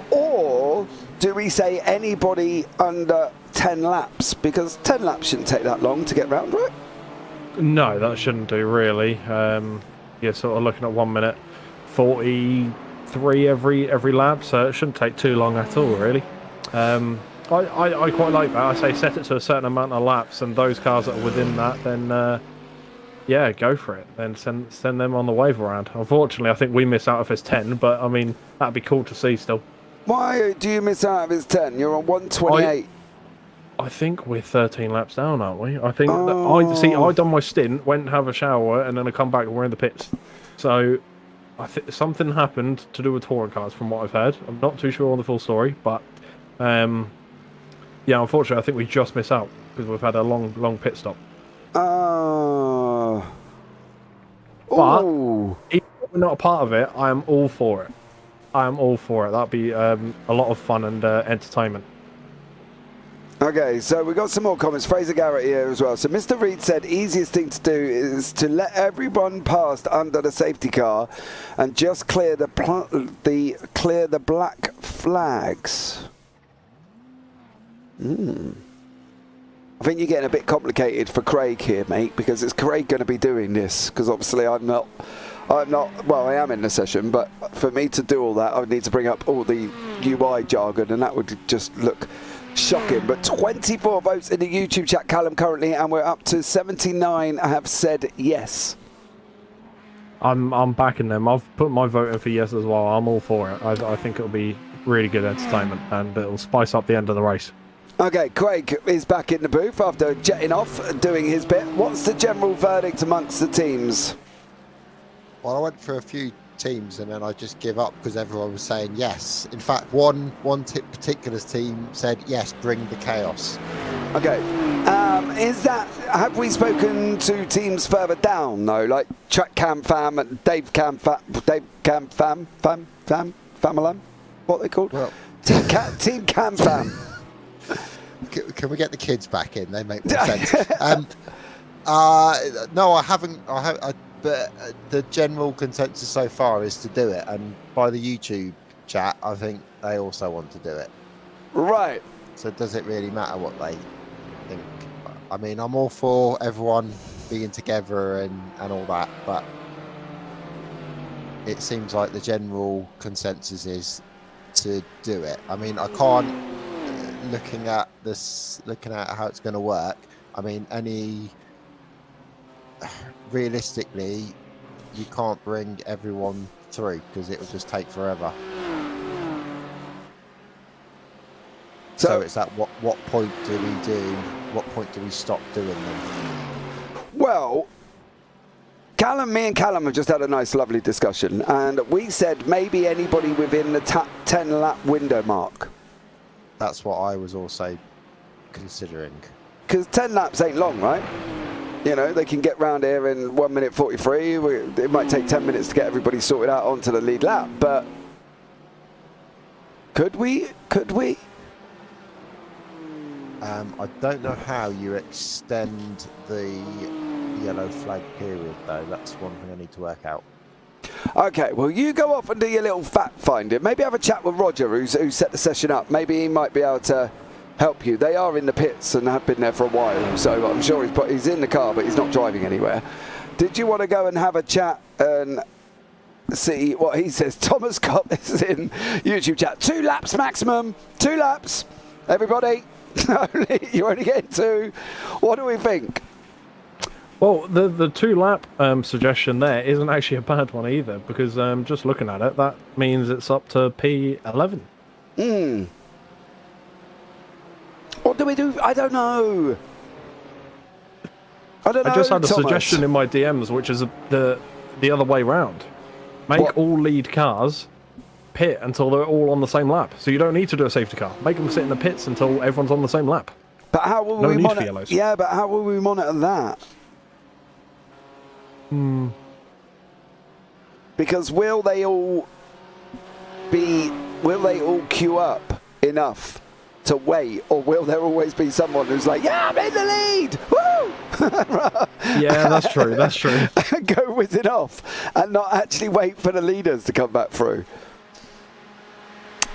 Speaker 2: Or do we say anybody under 10 laps? Because 10 laps shouldn't take that long to get round, right?
Speaker 9: No, that shouldn't do, really. You're sort of looking at 1 minute 43 every lap, so it shouldn't take too long at all, really. I quite like that. I say set it to a certain amount of laps, and those cars that are within that, then yeah, go for it. Then send them on the wave around. Unfortunately, I think we miss out if it's 10, but I mean, that'd be cool to see still.
Speaker 2: Why do you miss out if it's 10? You're on 128.
Speaker 9: I think we're 13 laps down, aren't we? I think that I done my stint, went and have a shower, and then I come back and we're in the pits. So I think something happened to do with touring cars, from what I've heard. I'm not too sure on the full story, but yeah, unfortunately, I think we just miss out because we've had a long pit stop. But even if we're not a part of it, I am all for it. I am all for it. That'd be a lot of fun and entertainment.
Speaker 2: Okay, so we've got some more comments. Fraser Garrett here as well. So Mr. Reed said easiest thing to do is to let everyone past under the safety car and just clear the black flags. I think you're getting a bit complicated for Craig here, mate, because it's Craig going to be doing this, because obviously I'm not, well, I am in the session, but for me to do all that, I would need to bring up all the UI jargon, and that would just look shocking. But 24 votes in the YouTube chat, Callum, currently, and we're up to 79 have said yes.
Speaker 9: I'm backing them. I've put my vote in for yes as well. I'm all for it. I think it'll be really good entertainment, and it'll spice up the end of the race.
Speaker 2: Okay, Craig is back in the booth after jetting off and doing his bit. What's the general verdict amongst the teams?
Speaker 6: Well, I went for a few teams and then I just give up because everyone was saying yes. In fact, one particular team said yes, bring the chaos.
Speaker 2: Okay, have we spoken to teams further down though, like Track Cam Fam and Dave Cam Fam, what are they called? Well, Team Cam Fam.
Speaker 6: Can we get the kids back in? They make more sense. No, I haven't. But the general consensus so far is to do it, and by the YouTube chat, I think they also want to do it.
Speaker 2: Right.
Speaker 6: So does it really matter what they think? I mean, I'm all for everyone being together and all that, but it seems like the general consensus is to do it. I mean, I can't. Looking at how it's going to work, I mean, realistically, you can't bring everyone through because it will just take forever. So it's at what point do we do? What point do we stop doing them?
Speaker 2: Well, me and Callum have just had a nice, lovely discussion, and we said maybe anybody within the 10 lap window mark.
Speaker 6: That's what I was also considering.
Speaker 2: Because 10 laps ain't long, right? You know, they can get round here in 1 minute 43. It might take 10 minutes to get everybody sorted out onto the lead lap, but could we?
Speaker 6: I don't know how you extend the yellow flag period, though. That's one thing I need to work out.
Speaker 2: Okay, well, you go off and do your little fact finding. Maybe have a chat with Roger, who set the session up. Maybe he might be able to help you. They are in the pits and have been there for a while, so I'm sure he's in the car, but he's not driving anywhere. Did you want to go and have a chat and see what he says? Thomas got this in YouTube chat. 2 laps maximum. 2 laps. Everybody, you're only getting 2. What do we think?
Speaker 9: Well, the 2 lap suggestion there isn't actually a bad one either, because just looking at it, that means it's up to P11.
Speaker 2: What do we do? I don't know. I
Speaker 9: just had a suggestion in my DMs, which is the other way round. Make all lead cars pit until they're all on the same lap. So you don't need to do a safety car. Make them sit in the pits until everyone's on the same lap.
Speaker 2: But how will we monitor? Yeah, but how will we monitor that? Because will they all queue up enough to wait, or will there always be someone who's like, yeah, I'm in the lead, woo?
Speaker 9: Yeah, that's true. That's true.
Speaker 2: Go whizzing off and not actually wait for the leaders to come back through.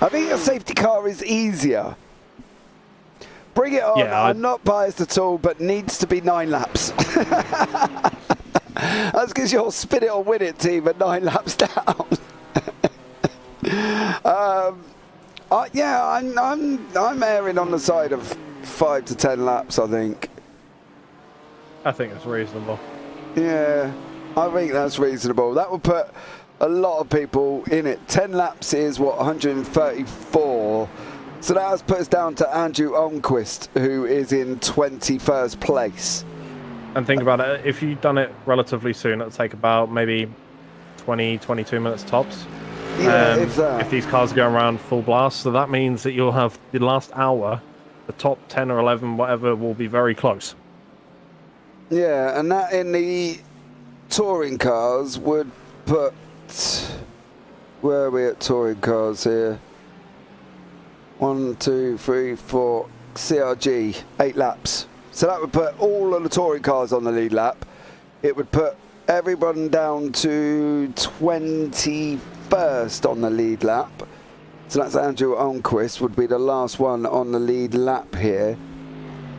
Speaker 2: I think a safety car is easier. Bring it on.
Speaker 9: Yeah,
Speaker 2: I'm not biased at all, but needs to be 9 laps. That's because you'll spin it or win it team at 9 laps down. Yeah, I'm erring on the side of 5 to 10 laps, I think.
Speaker 9: I think it's reasonable.
Speaker 2: Yeah, I think that's reasonable. That would put a lot of people in it. 10 laps is, what, 134? So that has put us down to Andrew Almquist, who is in 21st place.
Speaker 9: And think about it, if you'd done it relatively soon, it'll take about maybe 20, 22 minutes tops.
Speaker 2: Yeah, if
Speaker 9: these cars are going around full blast, so that means that you'll have the last hour, the top 10 or 11, whatever, will be very close.
Speaker 2: Yeah, and that in the touring cars would put... Where are we at touring cars here? 1, 2, 3, 4, CRG, 8 laps. So that would put all of the touring cars on the lead lap. It would put everyone down to 21st on the lead lap. So that's Andrew Almquist would be the last one on the lead lap here.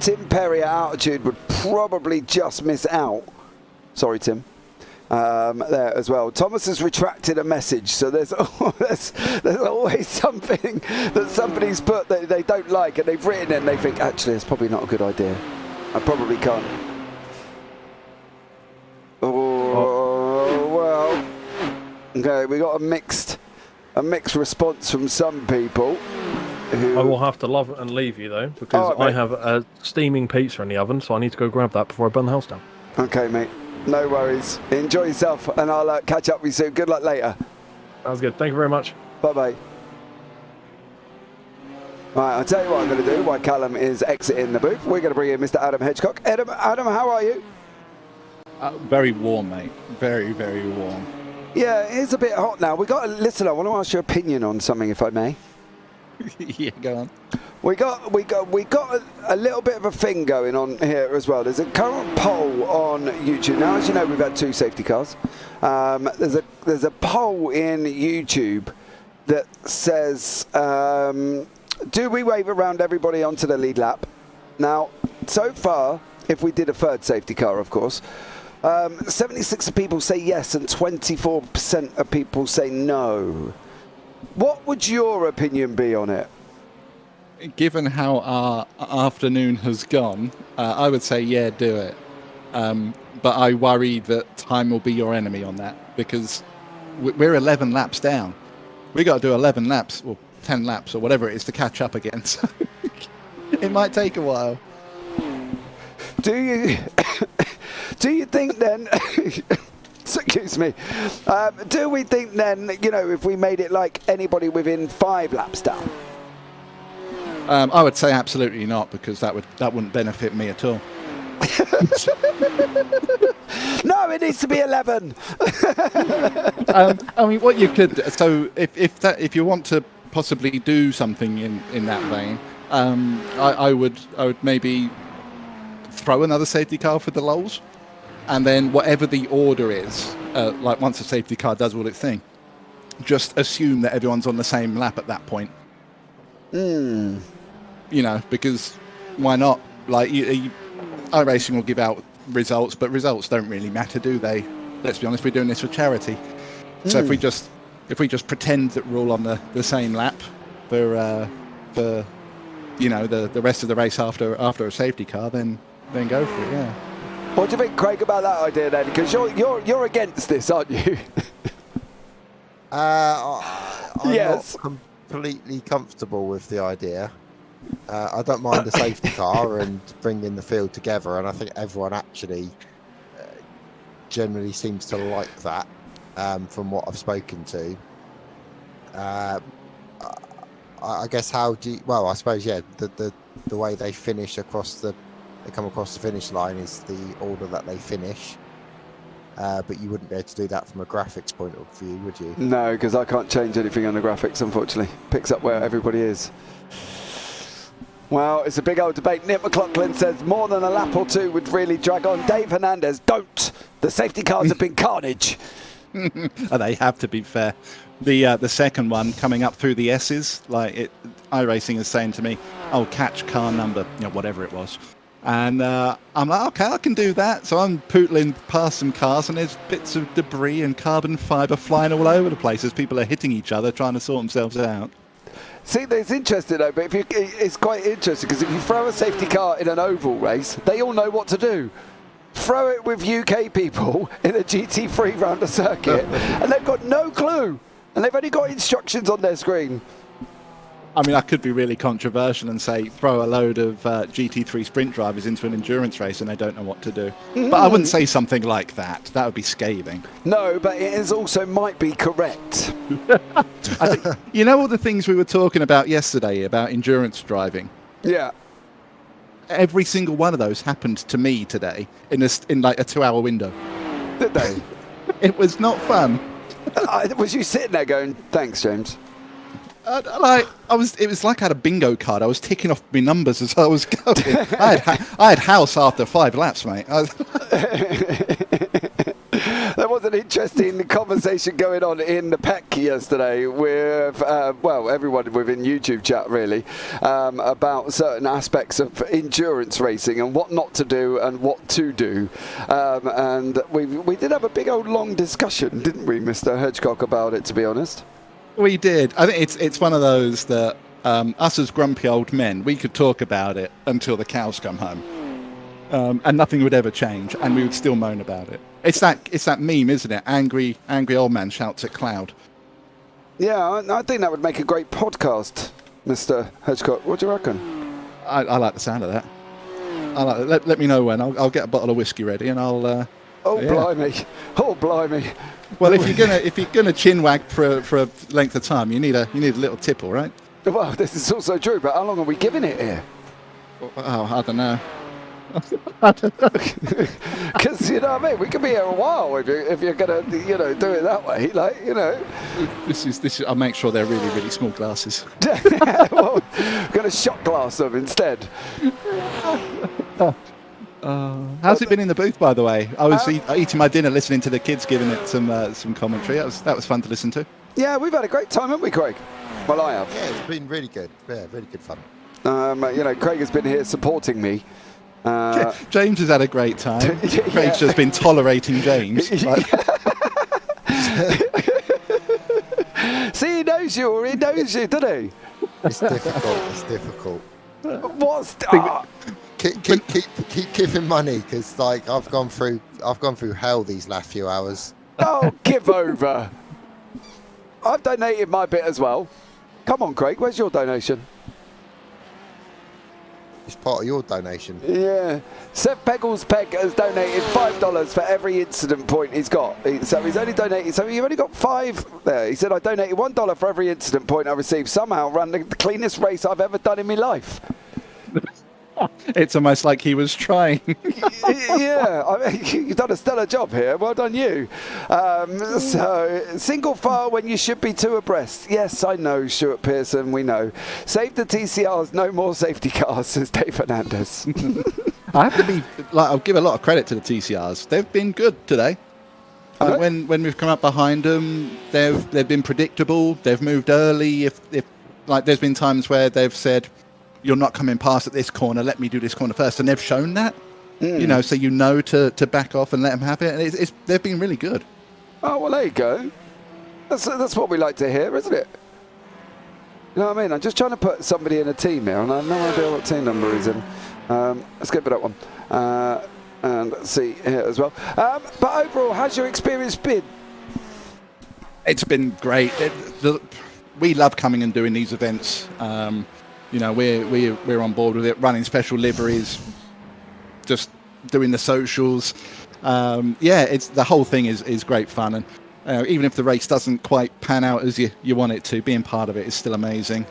Speaker 2: Tim Perry at altitude would probably just miss out. Sorry, Tim. There as well. Thomas has retracted a message, so there's always something that somebody's put that they don't like, and they've written it and they think, actually, it's probably not a good idea. I probably can't. Oh, well. Okay, we got a mixed response from some people.
Speaker 9: I will have to love it and leave you, though, because I have a steaming pizza in the oven, so I need to go grab that before I burn the house down.
Speaker 2: Okay, mate. No worries. Enjoy yourself, and I'll catch up with you soon. Good luck later.
Speaker 9: Sounds good. Thank you very much.
Speaker 2: Bye-bye. Right, I'll tell you what I'm going to do while Callum is exiting the booth. We're going to bring in Mr. Adam Hedgecock. Adam, how are you?
Speaker 11: Very warm, mate. Very, very warm.
Speaker 2: Yeah, it's a bit hot now. Listen, I want to ask your opinion on something, if I may.
Speaker 11: Yeah, go on.
Speaker 2: We got a little bit of a thing going on here as well. There's a current poll on YouTube. Now, as you know, we've had 2 safety cars. There's a poll in YouTube that says, do we wave around everybody onto the lead lap? Now, so far, if we did a 3rd safety car, of course, 76% of people say yes and 24% of people say no. What would your opinion be on it?
Speaker 11: Given how our afternoon has gone, I would say, yeah, do it. But I worry that time will be your enemy on that, because we're 11 laps down. We got to do 11 laps, or 10 laps, or whatever it is, to catch up again. So it might take a while.
Speaker 2: Do you think then... Excuse me. Do we think then, if we made it like anybody within 5 laps down?
Speaker 11: I would say absolutely not, because that wouldn't benefit me at all.
Speaker 2: No, it needs to be 11.
Speaker 11: I mean, what you could, so if you want to possibly do something in that vein, I would maybe throw another safety car for the lulz. And then whatever the order is, like once a safety car does all its thing, just assume that everyone's on the same lap at that point. Because why not? Like, iRacing will give out results, but results don't really matter, do they? Let's be honest, we're doing this for charity. So if we just pretend that we're all on the same lap for the rest of the race after a safety car, then go for it. Yeah.
Speaker 2: What do you think, Craig, about that idea then? Because you're against this, aren't you?
Speaker 6: I'm
Speaker 2: yes.
Speaker 6: not completely comfortable with the idea. I don't mind the safety car and bringing the field together, and I think everyone actually generally seems to like that, from what I've spoken to. I guess I suppose, yeah, the way they finish they come across the finish line is the order that they finish. But you wouldn't be able to do that from a graphics point of view, would you?
Speaker 2: No, because I can't change anything on the graphics, unfortunately. Picks up where everybody is. Well, it's a big old debate. Nick McLaughlin says more than a lap or two would really drag on. Dave Hernandez, don't. The safety cars have been carnage.
Speaker 11: They have, to be fair. The second one coming up through the S's, iRacing is saying to me, "Oh, catch car number, whatever it was," and I'm like, "Okay, I can do that." So I'm pootling past some cars, and there's bits of debris and carbon fibre flying all over the place as people are hitting each other, trying to sort themselves out.
Speaker 2: See, it's interesting though, but it's quite interesting because if you throw a safety car in an oval race, they all know what to do. Throw it with UK people in a GT3 round a circuit, and they've got no clue, and they've only got instructions on their screen.
Speaker 11: I mean, I could be really controversial and say throw a load of GT3 sprint drivers into an endurance race and they don't know what to do. But I wouldn't say something like that. That would be scathing.
Speaker 2: No, but it is also might be correct.
Speaker 11: I think, all the things we were talking about yesterday about endurance driving?
Speaker 2: Yeah.
Speaker 11: Every single one of those happened to me today in like a 2-hour window.
Speaker 2: Did they?
Speaker 11: It was not fun.
Speaker 2: Was you sitting there going, "Thanks, James"?
Speaker 11: It was like I had a bingo card. I was ticking off my numbers as I was going. I had house after 5 laps, mate.
Speaker 2: There was an interesting conversation going on in the PEC yesterday with, everyone within YouTube chat really, about certain aspects of endurance racing and what not to do and what to do. And we did have a big old long discussion, didn't we, Mr. Hedgecock, about it, to be honest?
Speaker 11: We did. I think it's one of those that us as grumpy old men, we could talk about it until the cows come home. And nothing would ever change, and we would still moan about it. It's that meme, isn't it? Angry old man shouts at cloud.
Speaker 2: Yeah, I think that would make a great podcast, Mr. Hedgecock. What do you reckon?
Speaker 11: I like the sound of that. I like it. Let me know when. I'll get a bottle of whiskey ready, and I'll.
Speaker 2: Blimey! Oh, blimey!
Speaker 11: Well, if you're gonna chin wag for a length of time, you need a little tipple, right?
Speaker 2: Well, this is also true. But how long are we giving it here?
Speaker 11: Oh, I don't know.
Speaker 2: Because you know what I mean, we could be here a while if you're gonna do it that way,
Speaker 11: This is. I'll make sure they're really, really small glasses.
Speaker 2: Well, we're gonna shot glass them instead.
Speaker 11: How's it been in the booth, by the way? I was eating my dinner, listening to the kids giving it some commentary. That was fun to listen to.
Speaker 2: Yeah, we've had a great time, haven't we, Craig? Well, I have.
Speaker 6: Yeah, it's been really good. Yeah, really good fun.
Speaker 2: Craig has been here supporting me.
Speaker 11: James has had a great time. Craig's just been tolerating James.
Speaker 2: See, he knows you, doesn't he?
Speaker 6: It's difficult.
Speaker 2: What's
Speaker 6: keep giving money, because I've gone through hell these last few hours.
Speaker 2: Oh, give over. I've donated my bit as well. Come on, Craig, where's your donation?
Speaker 6: It's part of your donation.
Speaker 2: Yeah. Seth Pegg has donated $5 for every incident point he's got. So he's only donated, so you've only got 5 there. He said, I donated $1 for every incident point I received. Somehow ran the cleanest race I've ever done in my life.
Speaker 11: It's almost like he was trying.
Speaker 2: Yeah, I mean, you've done a stellar job here. Well done, you. So, single file when you should be 2 abreast. Yes, I know, Stuart Pearson, we know. Save the TCRs, no more safety cars, says Dave Fernandez.
Speaker 11: I have to be, I'll give a lot of credit to the TCRs. They've been good today. When we've come up behind them, they've been predictable. They've moved early. If there's been times where they've said, "You're not coming past at this corner. Let me do this corner first," and they've shown that. So to back off and let them have it. And they've been really good.
Speaker 2: Oh well, there you go. That's what we like to hear, isn't it? You know what I mean? I'm just trying to put somebody in a team here, and I have no idea what team number he's in. Let's get for that one. And let's see here as well. But overall, how's your experience been?
Speaker 11: It's been great. We love coming and doing these events. We're on board with it, running special liveries, just doing the socials. It's the whole thing is great fun, and even if the race doesn't quite pan out as you want it to, being part of it is still amazing.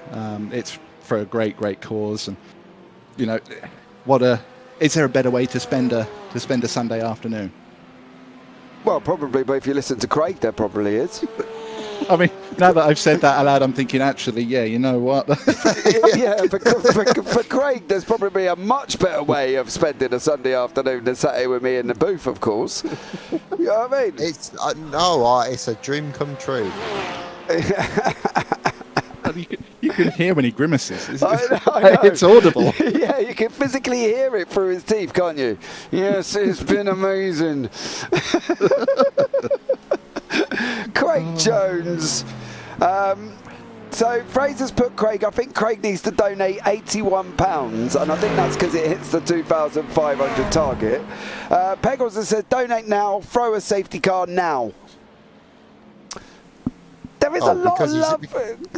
Speaker 11: It's for a great cause, and is there a better way to spend a Sunday afternoon?
Speaker 2: Well, probably, but if you listen to Craig, there probably is.
Speaker 11: I mean, now that I've said that aloud, I'm thinking, actually, yeah, you know what?
Speaker 2: Yeah, for Craig, there's probably a much better way of spending a Sunday afternoon than Saturday with me in the booth, of course. You know what I mean?
Speaker 6: It's it's a dream come true.
Speaker 11: You can hear when he grimaces.
Speaker 2: I know.
Speaker 11: It's audible.
Speaker 2: Yeah, you can physically hear it through his teeth, can't you? Yes, it's been amazing. Craig Jones. So Fraser's put Craig. I think Craig needs to donate £81, and I think that's because it hits the 2,500 target. Peggles has said, donate now, throw a safety car now. There is a lot of love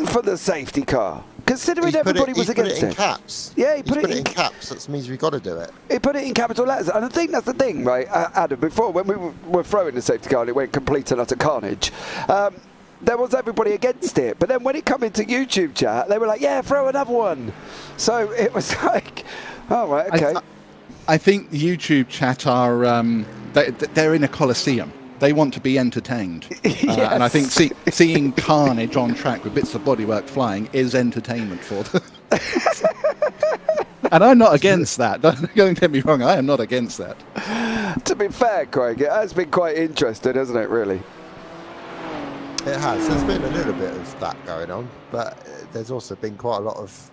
Speaker 2: for the safety car, considering everybody was against it.
Speaker 6: He put it in caps.
Speaker 2: Yeah, he put it
Speaker 6: in caps. That means we've got to do it.
Speaker 2: He put it in capital letters, and I think that's the thing, right, Adam? Before, when we were throwing the safety car and it went complete and utter carnage, there was everybody against it. But then when it come into YouTube chat, they were like, yeah, throw another one. So it was like, oh, right, okay.
Speaker 11: I think YouTube chat are, they're in a coliseum. They want to be entertained.
Speaker 2: Yes.
Speaker 11: And I think seeing carnage on track with bits of bodywork flying is entertainment for them. And I'm not against that. Don't get me wrong, I am not against that.
Speaker 2: To be fair, Craig, it has been quite interesting, hasn't it, really?
Speaker 6: It has. There's been a little bit of that going on, but there's also been quite a lot of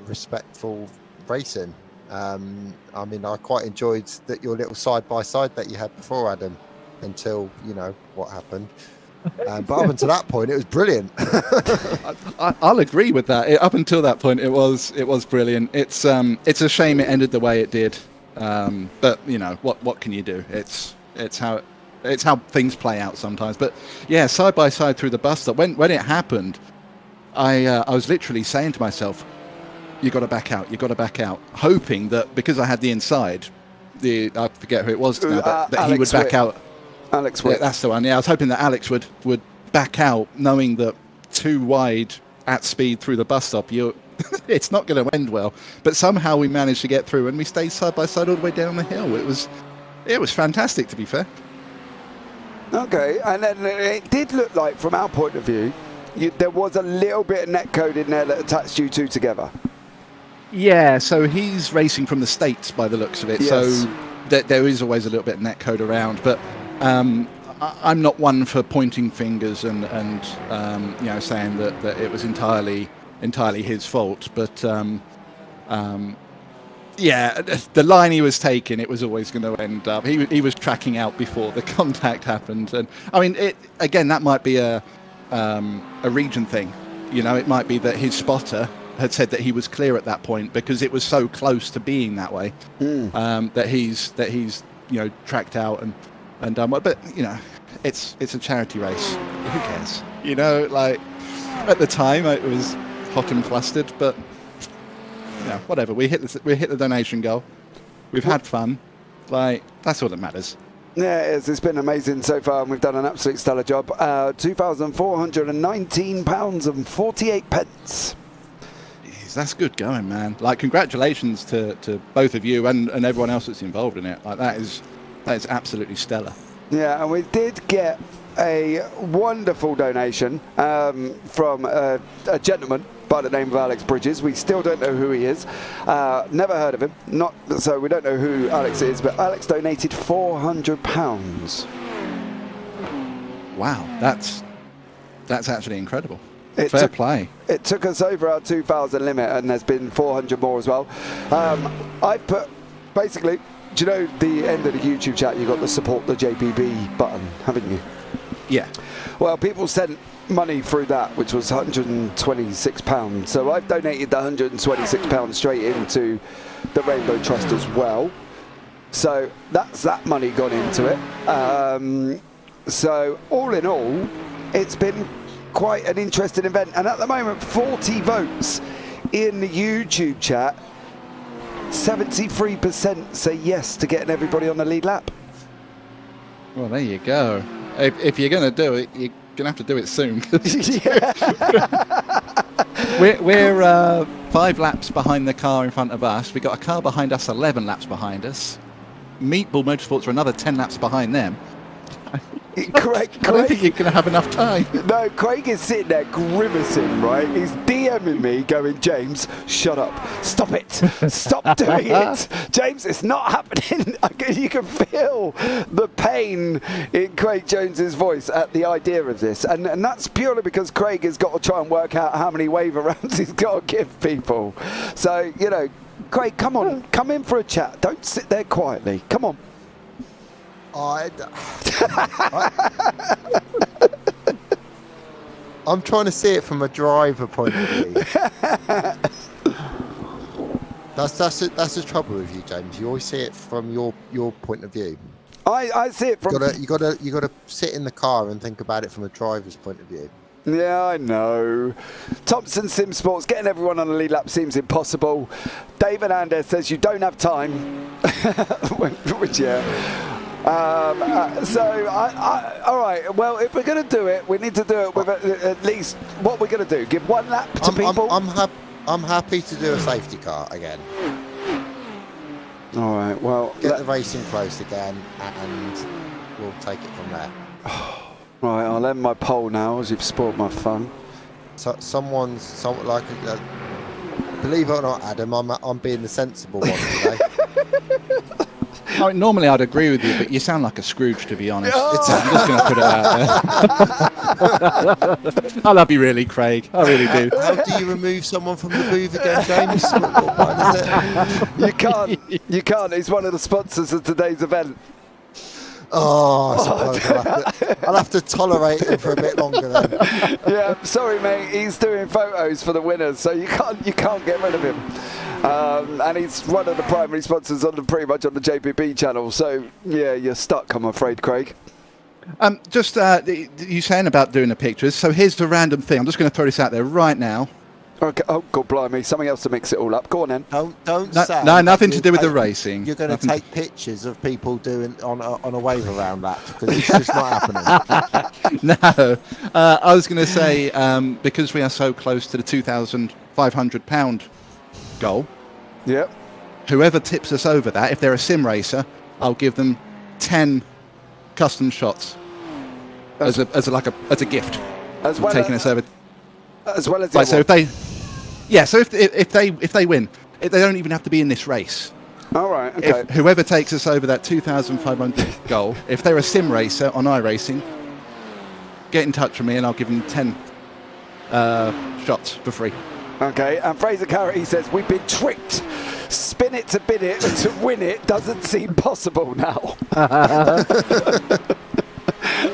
Speaker 6: respectful racing. I mean, I quite enjoyed your little side-by-side that you had before, Adam, until, you know, what happened. But up until that point, it was brilliant.
Speaker 11: I'll agree with that. Up until that point, it was brilliant. It's a shame it ended the way it did. But, you know, what can you do? It's how things play out sometimes. But yeah, side by side through the bus stop. When it happened, I was literally saying to myself, "You got to back out. You got to back out," hoping that because I had the inside, I forget who it was now, that he would back out.
Speaker 2: Alex Witt.
Speaker 11: Yeah, that's the one. Yeah, I was hoping that Alex would back out, knowing that too wide at speed through the bus stop, it's not going to end well. But somehow we managed to get through, and we stayed side by side all the way down the hill. It was fantastic, to be fair.
Speaker 2: Okay, and then it did look like, from our point of view, there was a little bit of netcode in there that attached you two together.
Speaker 11: Yeah, so he's racing from the States by the looks of it. Yes. So there is always a little bit of netcode around, but I'm not one for pointing fingers and you know, saying that it was entirely his fault. But yeah, the line he was taking, it was always going to end up. He was tracking out before the contact happened, and I mean, again, that might be a region thing. You know, it might be that his spotter had said that he was clear at that point because it was so close to being that way. That he's you know, tracked out and done well. But you know, it's a charity race. Who cares? You know, like at the time it was hot and flustered, but you know, whatever. We hit the donation goal. We've had fun. Like, that's all that matters.
Speaker 2: Yeah, it is. It's been amazing so far, and we've done an absolute stellar job. £2,419.48.
Speaker 11: That's good going, man. Like, congratulations to both of you and everyone else that's involved in it. Like, that is absolutely stellar.
Speaker 2: Yeah, and we did get a wonderful donation from a gentleman by the name of Alex Bridges. We still don't know who he is. Never heard of him. So we don't know who Alex is, but Alex donated £400.
Speaker 11: Wow, that's actually incredible. Fair play.
Speaker 2: It took us over our 2,000 limit, and there's been 400 more as well. I put, basically, do you know the end of the YouTube chat, you got the support the JPB button, haven't you?
Speaker 11: Yeah.
Speaker 2: Well, people sent money through that, which was £126. So I've donated the £126 straight into the Rainbow Trust as well. So that's that money gone into it. So all in all, it's been quite an interesting event. And at the moment, 40 votes in the YouTube chat. 73% say yes to getting everybody on the lead lap.
Speaker 11: Well, there you go. If you're going to do it, you're going to have to do it soon. We're 5 laps behind the car in front of us. We've got a car behind us 11 laps behind us. Meatball Motorsports are another 10 laps behind them.
Speaker 2: Craig,
Speaker 11: I don't think you're going to have enough time.
Speaker 2: No, Craig is sitting there grimacing, right? He's DMing me going, James, shut up. Stop it. Stop doing it. James, it's not happening. You can feel the pain in Craig Jones's voice at the idea of this. And that's purely because Craig has got to try and work out how many wave arounds he's got to give people. So, you know, Craig, come on. Come in for a chat. Don't sit there quietly. Come on.
Speaker 6: I'm trying to see it from a driver point of view. That's the trouble with you, James. You always see it from your point of view.
Speaker 2: I see it from.
Speaker 6: You gotta sit in the car and think about it from a driver's point of view.
Speaker 2: Yeah, I know. Thompson Sim Sports, getting everyone on the lead lap seems impossible. David Andes says you don't have time. Which, yeah. All right. Well, if we're going to do it, we need to do it with at least what we're going to do. Give one lap to people.
Speaker 6: I'm happy to do a safety car again.
Speaker 2: All right. Well,
Speaker 6: get the racing close again, and we'll take it from there.
Speaker 2: Right. I'll end my poll now, as you've spoiled my fun.
Speaker 6: So believe it or not, Adam, I'm being the sensible one today.
Speaker 11: Normally I'd agree with you, but you sound like a Scrooge, to be honest. I'm just going to put it out there. I love you, really, Craig. I really do.
Speaker 6: How do you remove someone from the booth again, James? What button is
Speaker 2: it? You can't. He's one of the sponsors of today's event.
Speaker 6: I'll have to tolerate him for a bit longer then.
Speaker 2: Yeah, sorry, mate. He's doing photos for the winners, so you can't get rid of him. And he's one of the primary sponsors pretty much on the JPB channel. So yeah, you're stuck, I'm afraid, Craig.
Speaker 11: Just you saying about doing the pictures. So here's the random thing. I'm just going to throw this out there right now.
Speaker 2: Okay. Oh, God blimey. Something else to mix it all up. Go on then.
Speaker 6: Don't say.
Speaker 11: No, nothing to do with the racing.
Speaker 6: You're going to take pictures of people doing on a wave around lap because it's just not happening.
Speaker 11: No. I was going to say, because we are so close to the £2,500 goal.
Speaker 2: Yep.
Speaker 11: Whoever tips us over that, if they're a sim racer, I'll give them 10 custom shots as a gift.
Speaker 2: As well
Speaker 11: taking us over.
Speaker 2: As well as
Speaker 11: right, so if they win, they don't even have to be in this race.
Speaker 2: All right. Okay.
Speaker 11: If whoever takes us over that 2,500 goal, if they're a sim racer on iRacing, get in touch with me and I'll give them 10 shots for free.
Speaker 2: Okay, and Fraser Carey says, we've been tricked. Spin it to bin it to win it doesn't seem possible now.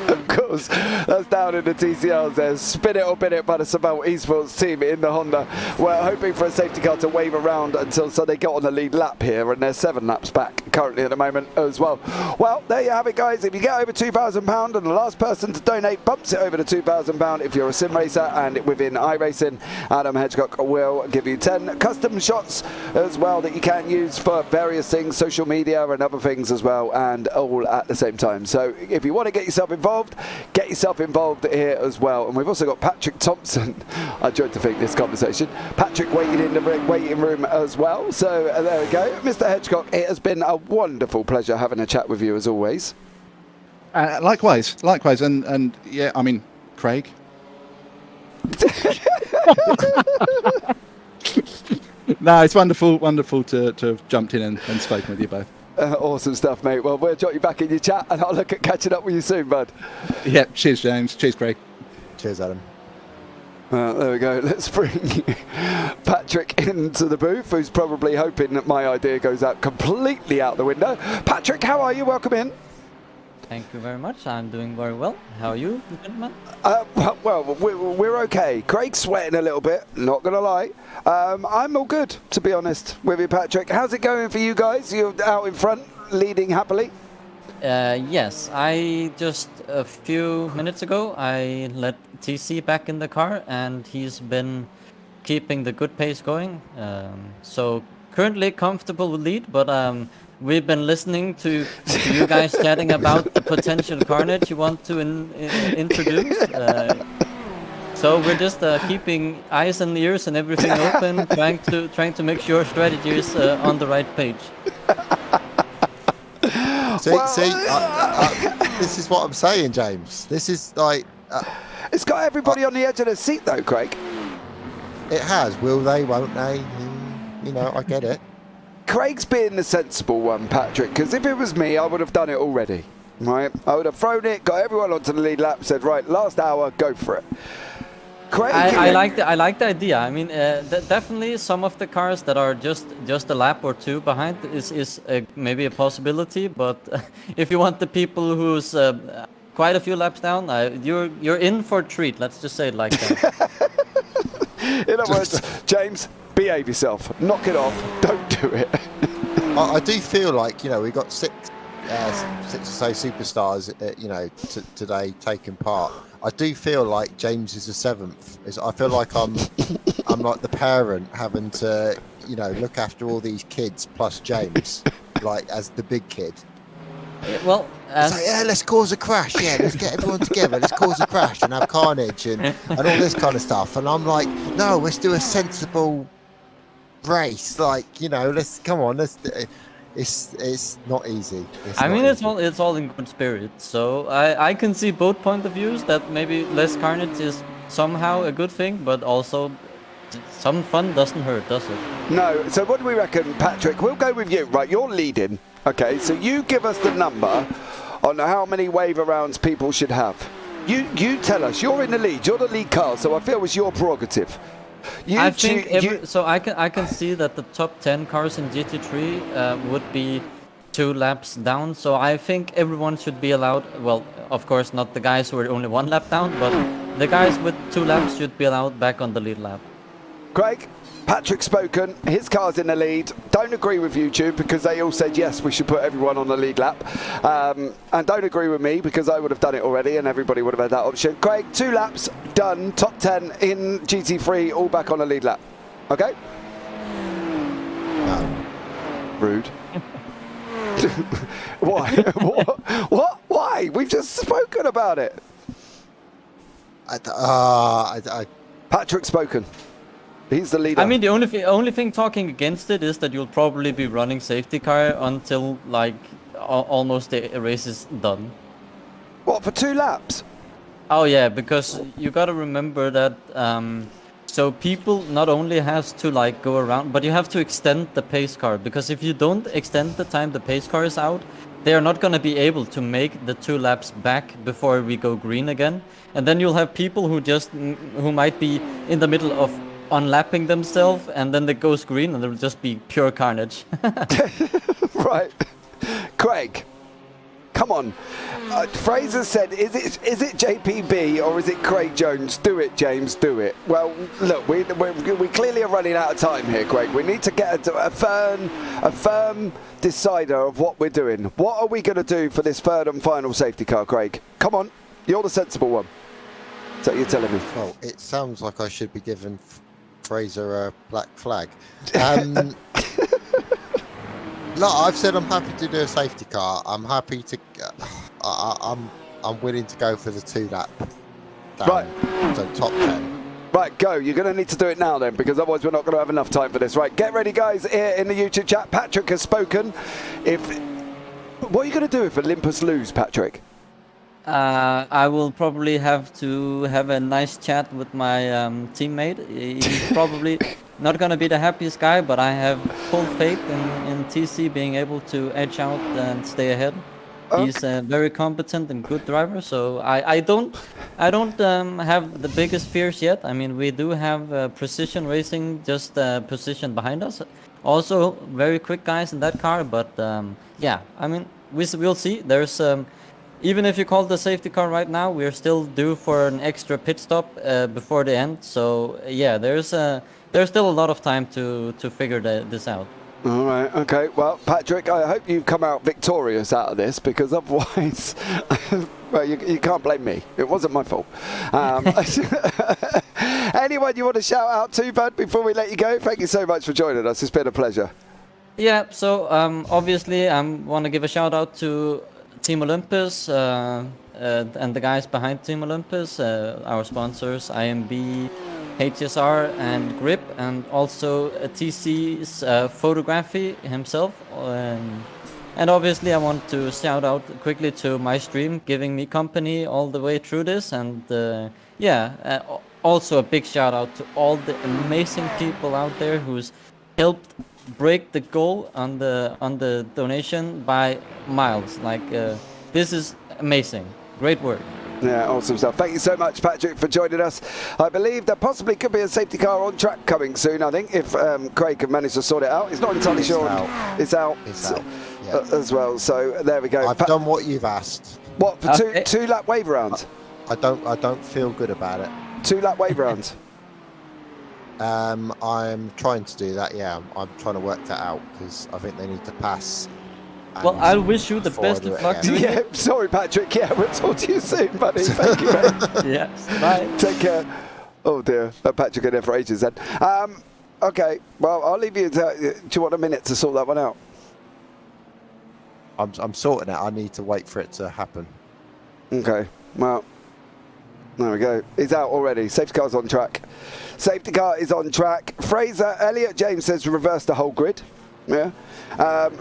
Speaker 2: Of course, that's down in the TCLs there. Spin it or bin it by the Sabal Esports team in the Honda. We're hoping for a safety car to wave around so they get on the lead lap here, and they're 7 laps back currently at the moment as well. Well, there you have it, guys. If you get over £2,000 and the last person to donate bumps it over to £2,000 if you're a sim racer, and within iRacing, Adam Hedgecock will give you 10 custom shots as well that you can use for various things, social media and other things as well, and all at the same time. So if you want to get yourself involved here as well. And we've also got Patrick Thompson. I tried to think this conversation. Patrick waiting in the waiting room as well. So there we go. Mr. Hedgecock, it has been a wonderful pleasure having a chat with you as always.
Speaker 11: Likewise. And yeah, I mean, Craig. No, it's wonderful to have jumped in and spoken with you both.
Speaker 2: Awesome stuff, mate. Well, we'll jot you back in your chat and I'll look at catching up with you soon, bud.
Speaker 11: Yeah, cheers, James. Cheers, Craig.
Speaker 6: Cheers, Adam.
Speaker 2: There we go. Let's bring Patrick into the booth, who's probably hoping that my idea goes out completely out the window. Patrick, how are you? Welcome in.
Speaker 13: Thank you very much. I'm doing very well. How are you, gentlemen?
Speaker 2: Well, we're okay. Craig's sweating a little bit, not going to lie. I'm all good, to be honest, with you, Patrick. How's it going for you guys? You're out in front, leading happily?
Speaker 13: Yes. I just a few minutes ago, I let TC back in the car, and he's been keeping the good pace going. So currently comfortable with lead, but we've been listening to you guys chatting about the potential carnage you want to introduce. So we're just keeping eyes and ears and everything open, trying to make sure strategy is on the right page.
Speaker 6: This is what I'm saying, James. This is like...
Speaker 2: it's got everybody on the edge of the seat, though, Craig.
Speaker 6: It has. Will they, won't they? You know, I get it.
Speaker 2: Craig's being the sensible one, Patrick, because if it was me, I would have done it already. Right? I would have thrown it, got everyone onto the lead lap, said, right, last hour, go for it. Craig,
Speaker 13: I like the idea. I mean, definitely some of the cars that are just a lap or two behind is maybe a possibility. But if you want the people who's quite a few laps down, you're in for a treat. Let's just say it like that.
Speaker 2: In other words, James, behave yourself. Knock it off. Don't do it.
Speaker 6: I do feel like, you know, we got six or so superstars, you know, today taking part. I do feel like James is the seventh. I feel like I'm like the parent having to, you know, look after all these kids plus James, like as the big kid.
Speaker 13: Well,
Speaker 6: it's like, yeah, let's cause a crash. Yeah, let's get everyone together. Let's cause a crash and have carnage and all this kind of stuff. And I'm like, no, let's do a sensible race. Like, you know, come on. It's not easy.
Speaker 13: It's all in good spirit. So I can see both point of views. That maybe less carnage is somehow a good thing, but also some fun doesn't hurt, does it?
Speaker 2: No. So what do we reckon, Patrick? We'll go with you. Right, you're leading. Okay, so you give us the number on how many wave rounds people should have. You tell us. You're in the lead. You're the lead car, so I feel it's your prerogative.
Speaker 13: I can see that the top 10 cars in GT3 would be 2 laps down. So I think everyone should be allowed. Well, of course, not the guys who are only 1 lap down, but the guys with 2 laps should be allowed back on the lead lap.
Speaker 2: Craig, Patrick's spoken. His car's in the lead. Don't agree with YouTube because they all said yes, we should put everyone on the lead lap. And don't agree with me because I would have done it already and everybody would have had that option. Craig, 2 laps done, top 10 in GT3, all back on the lead lap. Okay?
Speaker 6: No.
Speaker 2: Rude. Why? What? Why? We've just spoken about it. Patrick's spoken. He's the leader.
Speaker 13: I mean, the only thing talking against it is that you'll probably be running safety car until like almost the race is done.
Speaker 2: What, for 2 laps?
Speaker 13: Oh yeah, because you gotta remember that. So people not only has to like go around, but you have to extend the pace car, because if you don't extend the time the pace car is out, they are not gonna be able to make the 2 laps back before we go green again, and then you'll have people who might be in the middle of unlapping themselves, and then it goes green and there will just be pure carnage.
Speaker 2: Right. Craig, come on. Fraser said, is it JPB or is it Craig Jones? Do it, James, do it. Well, look, we clearly are running out of time here, Craig. We need to get a firm decider of what we're doing. What are we going to do for this 3rd and final safety car, Craig? Come on, you're the sensible one. So you're telling me?
Speaker 6: Well, it sounds like I should be giving Fraser a black flag. Look, I've said I'm happy to do a safety car. I'm happy to. I'm willing to go for the 2 lap. Down,
Speaker 2: right.
Speaker 6: So top 10.
Speaker 2: Right, go. You're going to need to do it now then, because otherwise we're not going to have enough time for this. Right, get ready, guys. Here in the YouTube chat, Patrick has spoken. What are you going to do if Olympus lose, Patrick?
Speaker 13: I will probably have to have a nice chat with my teammate. He's probably not going to be the happiest guy, but I have full faith in TC being able to edge out and stay ahead. Okay. He's a very competent and good driver, so I don't have the biggest fears yet. I mean, we do have Precision Racing just positioned behind us. Also, very quick guys in that car, but yeah, I mean, we'll see. There's even if you call the safety car right now, we're still due for an extra pit stop before the end. So yeah, there's still a lot of time to figure this out.
Speaker 2: All right, okay. Well, Patrick, I hope you've come out victorious out of this, because otherwise, well, you can't blame me. It wasn't my fault. Anyone you want to shout out to, bud, before we let you go? Thank you so much for joining us. It's been a pleasure.
Speaker 13: Yeah, so obviously I want to give a shout out to Team Olympus and the guys behind Team Olympus, our sponsors, IMB, HSR and Grip, and also TC's photography himself. And obviously I want to shout out quickly to my stream, giving me company all the way through this. And also a big shout out to all the amazing people out there who's helped break the goal on the donation by miles. Like this is amazing. Great work.
Speaker 2: Yeah, awesome stuff. Thank you so much, Patrick, for joining us. I believe there possibly could be a safety car on track coming soon, I think, if Craig can manage to sort it out. He's not entirely sure. It's out.
Speaker 6: It's out.
Speaker 2: As well. So there we go.
Speaker 6: I've done what you've asked.
Speaker 2: What, for two lap wave rounds?
Speaker 6: I don't feel good about it.
Speaker 2: 2 lap wave rounds?
Speaker 6: I'm trying to do that, yeah. I'm trying to work that out because I think they need to pass.
Speaker 13: Well, I'll wish you the best of luck.
Speaker 2: Yeah, sorry, Patrick. Yeah, we'll talk to you soon, buddy. Thank you, mate.
Speaker 13: Yes, bye.
Speaker 2: Take care. Oh, dear. Patrick in there for ages then. Okay, well, I'll leave you. Do you want a minute to sort that one out?
Speaker 6: I'm sorting it. I need to wait for it to happen.
Speaker 2: Okay, well, there we go. He's out already. Safety car's on track. Safety car is on track. Fraser, Elliot James says reverse the whole grid. Yeah.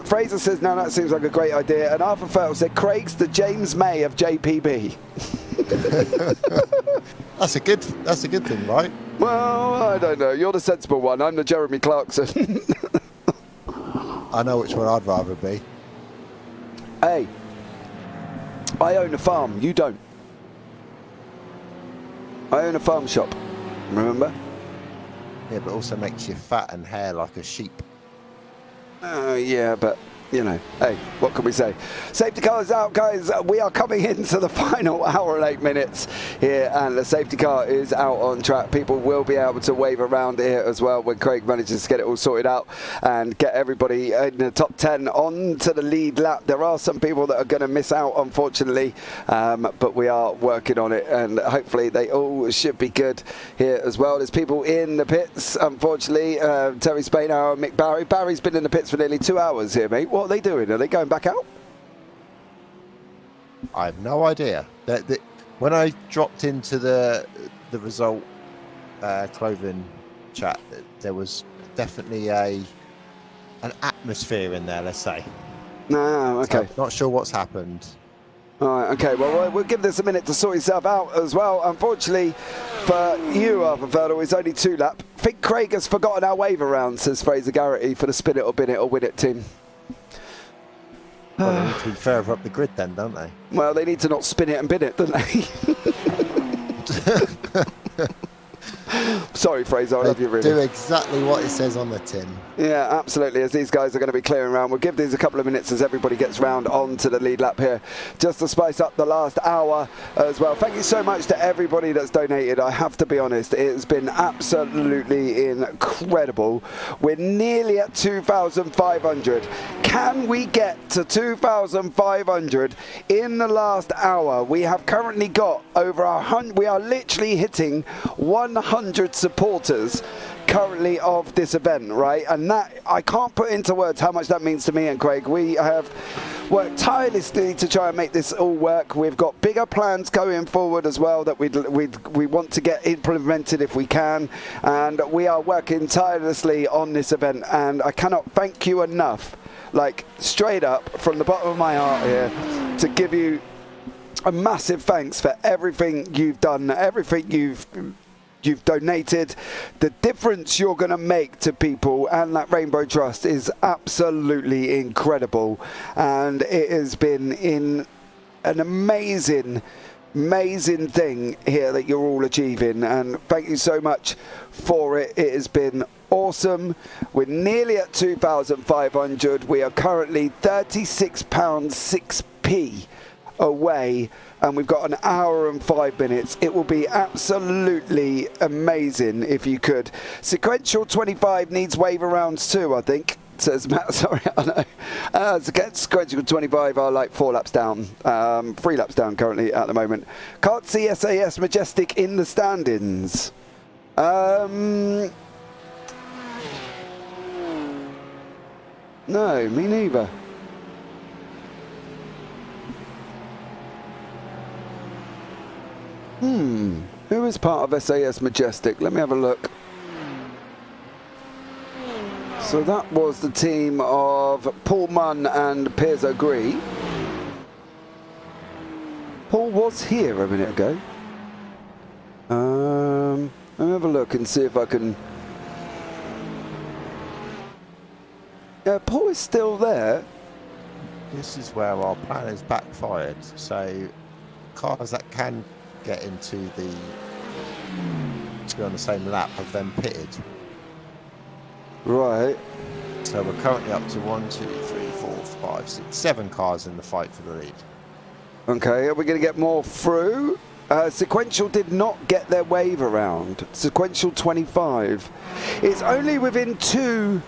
Speaker 2: Fraser says, no, that seems like a great idea. And Arthur Fertile said, Craig's the James May of JPB.
Speaker 6: That's a good thing, right?
Speaker 2: Well, I don't know. You're the sensible one. I'm the Jeremy Clarkson.
Speaker 6: I know which one I'd rather be.
Speaker 2: Hey, I own a farm. You don't. I own a farm shop. Remember?
Speaker 6: Yeah, but also makes you fat and hair like a sheep.
Speaker 2: Yeah, but, you know, hey, what can we say? Safety car is out, guys. We are coming into the final hour and 8 minutes here, and the safety car is out on track. People will be able to wave around here as well when Craig manages to get it all sorted out and get everybody in the top 10 on to the lead lap. There are some people that are going to miss out, unfortunately, but we are working on it, and hopefully they all should be good here as well. There's people in the pits, unfortunately. Terry Spainhour and Mick Barry. Barry's been in the pits for nearly 2 hours here, mate. What are they doing? Are they going back out?
Speaker 6: I have no idea. When I dropped into the result clothing chat, there was definitely an atmosphere in there, let's say.
Speaker 2: No, okay.
Speaker 6: So, not sure what's happened.
Speaker 2: All right, okay, well, we'll give this a minute to sort itself out as well. Unfortunately for you, Arthur Fertile, it's only 2 lap. I think Craig has forgotten our wave around, says Fraser Garrity, for the spin it or bin it or win it team.
Speaker 6: Well, they need to be further up the grid then, don't they?
Speaker 2: Well, they need to not spin it and bin it, don't they? Sorry, Fraser, I love you really.
Speaker 6: Do exactly what it says on the tin.
Speaker 2: Yeah, absolutely, as these guys are going to be clearing around. We'll give these a couple of minutes as everybody gets round onto the lead lap here, just to spice up the last hour as well. Thank you so much to everybody that's donated. I have to be honest, it has been absolutely incredible. We're nearly at 2,500. Can we get to 2,500 in the last hour? We have currently got over 100, we are literally hitting 100 supporters currently of this event, right? And that, I can't put into words how much that means to me and Craig. We have worked tirelessly to try and make this all work. We've got bigger plans going forward as well that we want to get implemented if we can, and we are working tirelessly on this event, and I cannot thank you enough, like straight up from the bottom of my heart here, to give you a massive thanks for everything you've done, everything you've donated. The difference you're going to make to people and that Rainbow Trust is absolutely incredible, and it has been in an amazing thing here that you're all achieving, and thank you so much for it. It has been awesome. We're nearly at 2,500. We are currently £36.6p away, and we've got an hour and 5 minutes. It will be absolutely amazing if you could. Sequential 25 needs wave arounds too, I think, says Matt. Sorry, I know. Sequential 25 are like 4 laps down, 3 laps down currently at the moment. Can't see SAS Majestic in the standings. No, me neither. Who is part of SAS Majestic? Let me have a look. So that was the team of Paul Munn and Piers O'Gree. Paul was here a minute ago. Let me have a look and see if I can... Yeah, Paul is still there.
Speaker 6: This is where our plan is backfired. So cars that can get into the... to be on the same lap have then pitted.
Speaker 2: Right.
Speaker 6: So we're currently up to 1, 2, 3, 4, 5, 6, 7 cars in the fight for the lead.
Speaker 2: Okay, are we going to get more through? Sequential did not get their wave around. Sequential 25. It's only within 2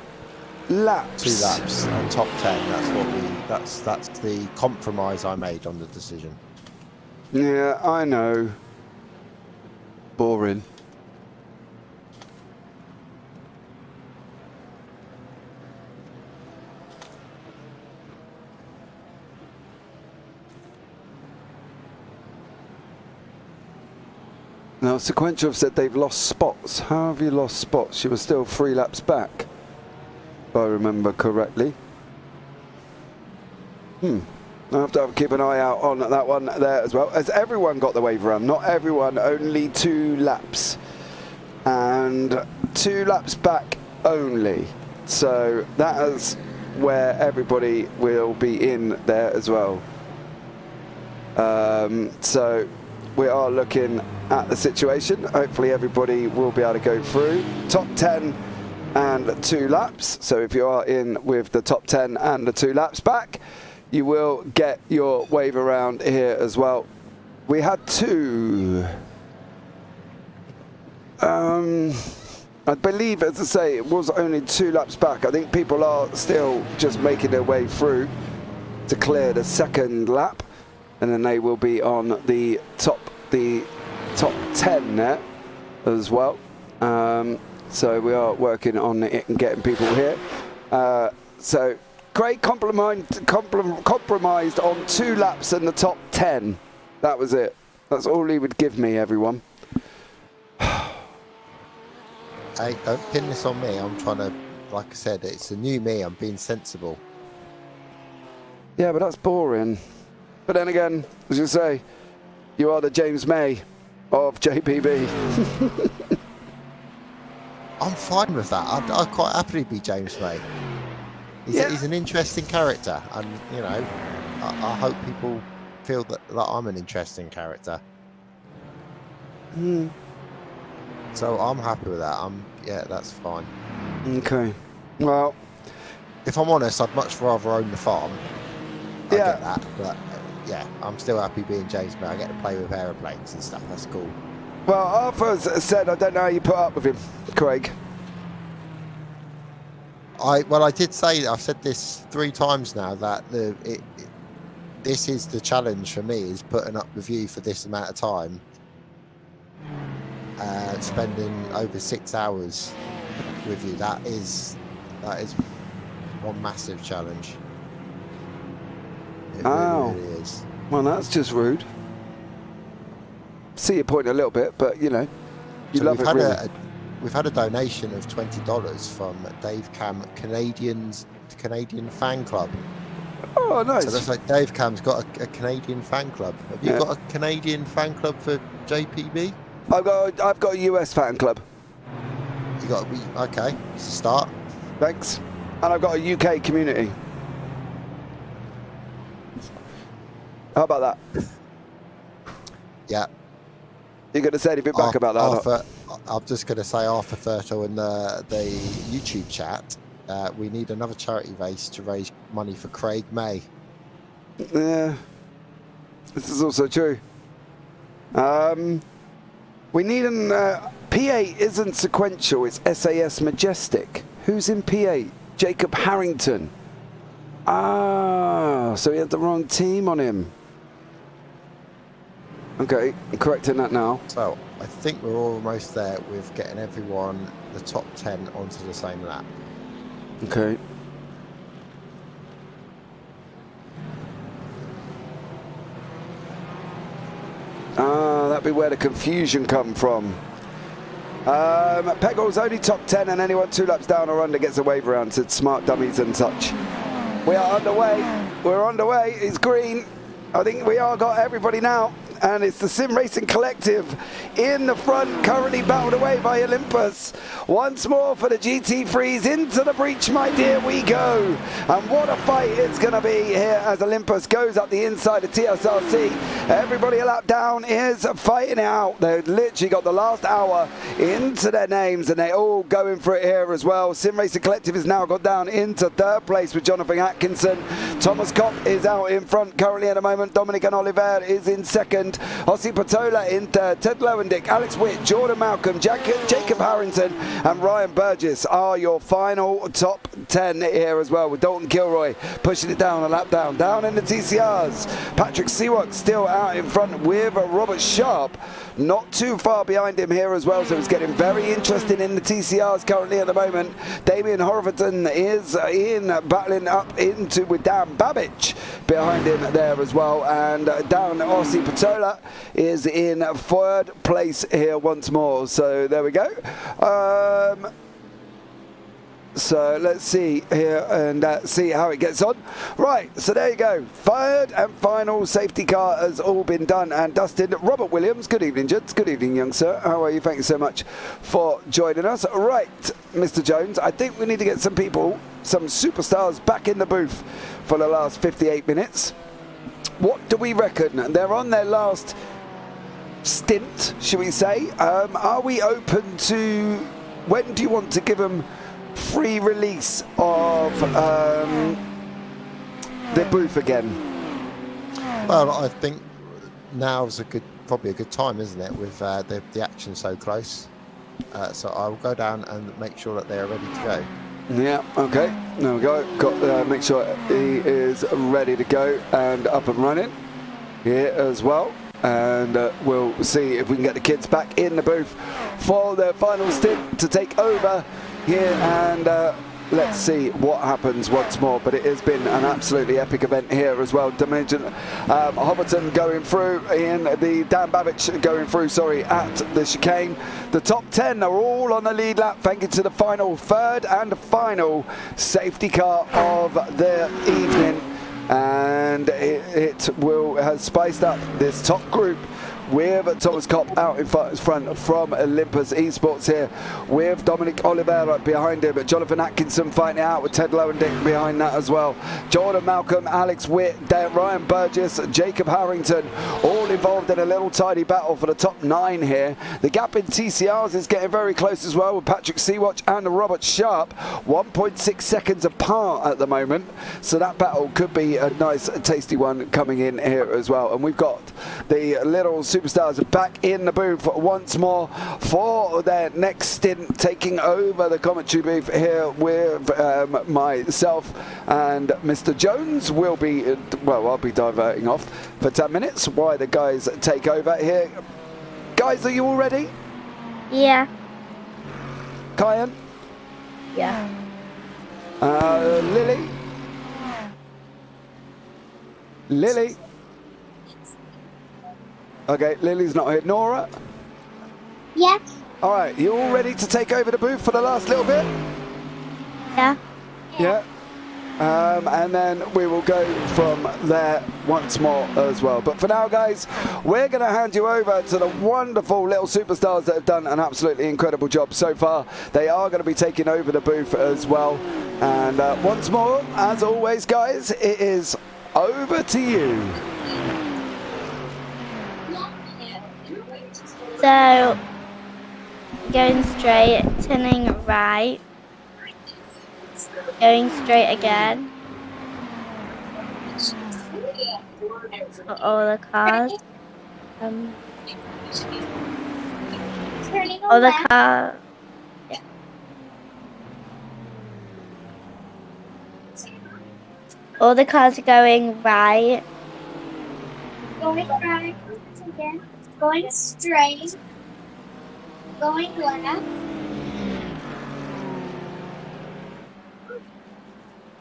Speaker 2: laps.
Speaker 6: 2 laps and top 10. That's what we. That's the compromise I made on the decision.
Speaker 2: Yeah, I know. Boring. Now, Sequential have said they've lost spots. How have you lost spots? You were still 3 laps back, if I remember correctly. I'll have to keep an eye out on that one there as well. Has everyone got the wave around? Not everyone, only 2 laps. And 2 laps back only. So that is where everybody will be in there as well. So we are looking at the situation. Hopefully everybody will be able to go through. Top 10 and 2 laps. So if you are in with the top 10 and the 2 laps back, you will get your wave around here as well. We had 2. I believe, as I say, it was only 2 laps back. I think people are still just making their way through to clear the 2nd lap. And then they will be on the top 10 there as well. So we are working on it and getting people here. So Craig compromised on 2 laps in the top 10. That was it. That's all he would give me, everyone.
Speaker 6: Hey, don't pin this on me. I'm trying to, like I said, it's a new me. I'm being sensible.
Speaker 2: Yeah, but that's boring. But then again, as you say, you are the James May of JPB.
Speaker 6: I'm fine with that. I'd quite happily be James May. He's an interesting character, and you know, I hope people feel that I'm an interesting character. So I'm happy with that. Yeah, that's fine.
Speaker 2: Okay. Well,
Speaker 6: if I'm honest, I'd much rather own the farm. I get that, but yeah, I'm still happy being James May. I get to play with aeroplanes and stuff. That's cool.
Speaker 2: Well, Arthur's said, I don't know how you put up with him, Craig.
Speaker 6: I did say, I've said this 3 times now, that this is the challenge for me, is putting up with you for this amount of time, spending over 6 hours with you. That is one massive challenge. It really is.
Speaker 2: Well, that's just rude. See your point a little bit, but you know, love it really.
Speaker 6: We've had a donation of $20 from Dave Cam, Canadian fan club.
Speaker 2: Oh, nice.
Speaker 6: So that's like Dave Cam's got a Canadian fan club. Have you got a Canadian fan club for JPB?
Speaker 2: I've got a US fan club.
Speaker 6: You got okay. It's a start.
Speaker 2: Thanks. And I've got a UK community. How about that?
Speaker 6: Yeah.
Speaker 2: You going to say anything back about that?
Speaker 6: I'm just going to say, Arthur Thurtle in the YouTube chat, we need another charity race to raise money for Craig May.
Speaker 2: Yeah, this is also true. We need an P8 isn't Sequential, it's SAS Majestic. Who's in P8? Jacob Harrington. So he had the wrong team on him. Okay, I'm correcting that now.
Speaker 6: So I think we're almost there with getting everyone, the top 10, onto the same lap.
Speaker 2: Okay. That'd be where the confusion come from. Peggle's only top 10, and anyone 2 laps down or under gets a wave around, said Smart Dummies and such. We are underway. We're underway. It's green. I think we are got everybody now. And it's the Sim Racing Collective in the front, currently battled away by Olympus. Once more for the GT3s, into the breach, my dear, we go. And what a fight it's going to be here as Olympus goes up the inside of TSRC. Everybody a lap down is fighting it out. They've literally got the last hour into their names, and they're all going for it here as well. Sim Racing Collective has now got down into 3rd place with Jonathan Atkinson. Thomas Kopp is out in front currently at the moment. Dominic and Oliver is in 2nd. Ossie Patola in 3rd. Ted Lowendick, Alex Witt, Jordan Malcolm, Jacob Harrington and Ryan Burgess are your final top 10 here as well, with Dalton Kilroy pushing it down a lap down. Down in the TCRs, Patrick Sewak still out in front with Robert Sharp. Not too far behind him here as well, so it's getting very interesting in the TCRs currently at the moment. Damien Horvatton is in battling up into with Dan Babbage behind him there as well, and down Ossie Patola is in 3rd place here once more. So there we go. So let's see here and see how it gets on. Right, so there you go. 3rd and final safety car has all been done and dusted. Robert Williams, good evening, gents. Good evening, young sir. How are you? Thank you so much for joining us. Right, Mr. Jones, I think we need to get some people, some superstars back in the booth for the last 58 minutes. What do we reckon? They're on their last stint, shall we say. Are we open to, when do you want to give them free release of the booth again?
Speaker 6: Well, I think now's probably a good time, isn't it, with the action so close. So I'll go down and make sure that they are ready to go.
Speaker 2: Yeah, okay, there we go. Got make sure he is ready to go and up and running here as well. And we'll see if we can get the kids back in the booth for their final stint to take over here, and let's see what happens once more. But it has been an absolutely epic event here as well. Dimension Hoverton going through in the Dan Babbage going through, sorry, at the chicane. The top 10 are all on the lead lap, thank you to the final 3rd and final safety car of the evening. And it has spiced up this top group with Thomas Kopp out in front from Olympus Esports here, with Dominic Oliveira behind him, but Jonathan Atkinson fighting it out with Ted Lowendick behind that as well. Jordan Malcolm, Alex Witt, Ryan Burgess, Jacob Harrington, all involved in a little tidy battle for the top 9 here. The gap in TCRs is getting very close as well, with Patrick Sewatch and Robert Sharp 1.6 seconds apart at the moment. So that battle could be a nice, tasty one coming in here as well. And we've got the little superstars back in the booth once more for their next stint, taking over the commentary booth here with myself and Mr. Jones. Will be, well, I'll be diverting off for 10 minutes while the guys take over here. Guys, are you all ready?
Speaker 7: Yeah.
Speaker 2: Kyan?
Speaker 7: Yeah.
Speaker 2: Lily? Lily? Okay, Lily's not here. Nora?
Speaker 12: Yes.
Speaker 2: All right, you all ready to take over the booth for the last little bit?
Speaker 7: Yeah.
Speaker 2: Yeah. And then we will go from there once more as well. But for now, guys, we're going to hand you over to the wonderful little superstars that have done an absolutely incredible job so far. They are going to be taking over the booth as well. And once more, as always, guys, it is over to you.
Speaker 7: So, going straight, turning right, going straight again. For all the cars. All the cars. Yeah. All the cars are going right.
Speaker 12: Going right again. Going straight. Going left.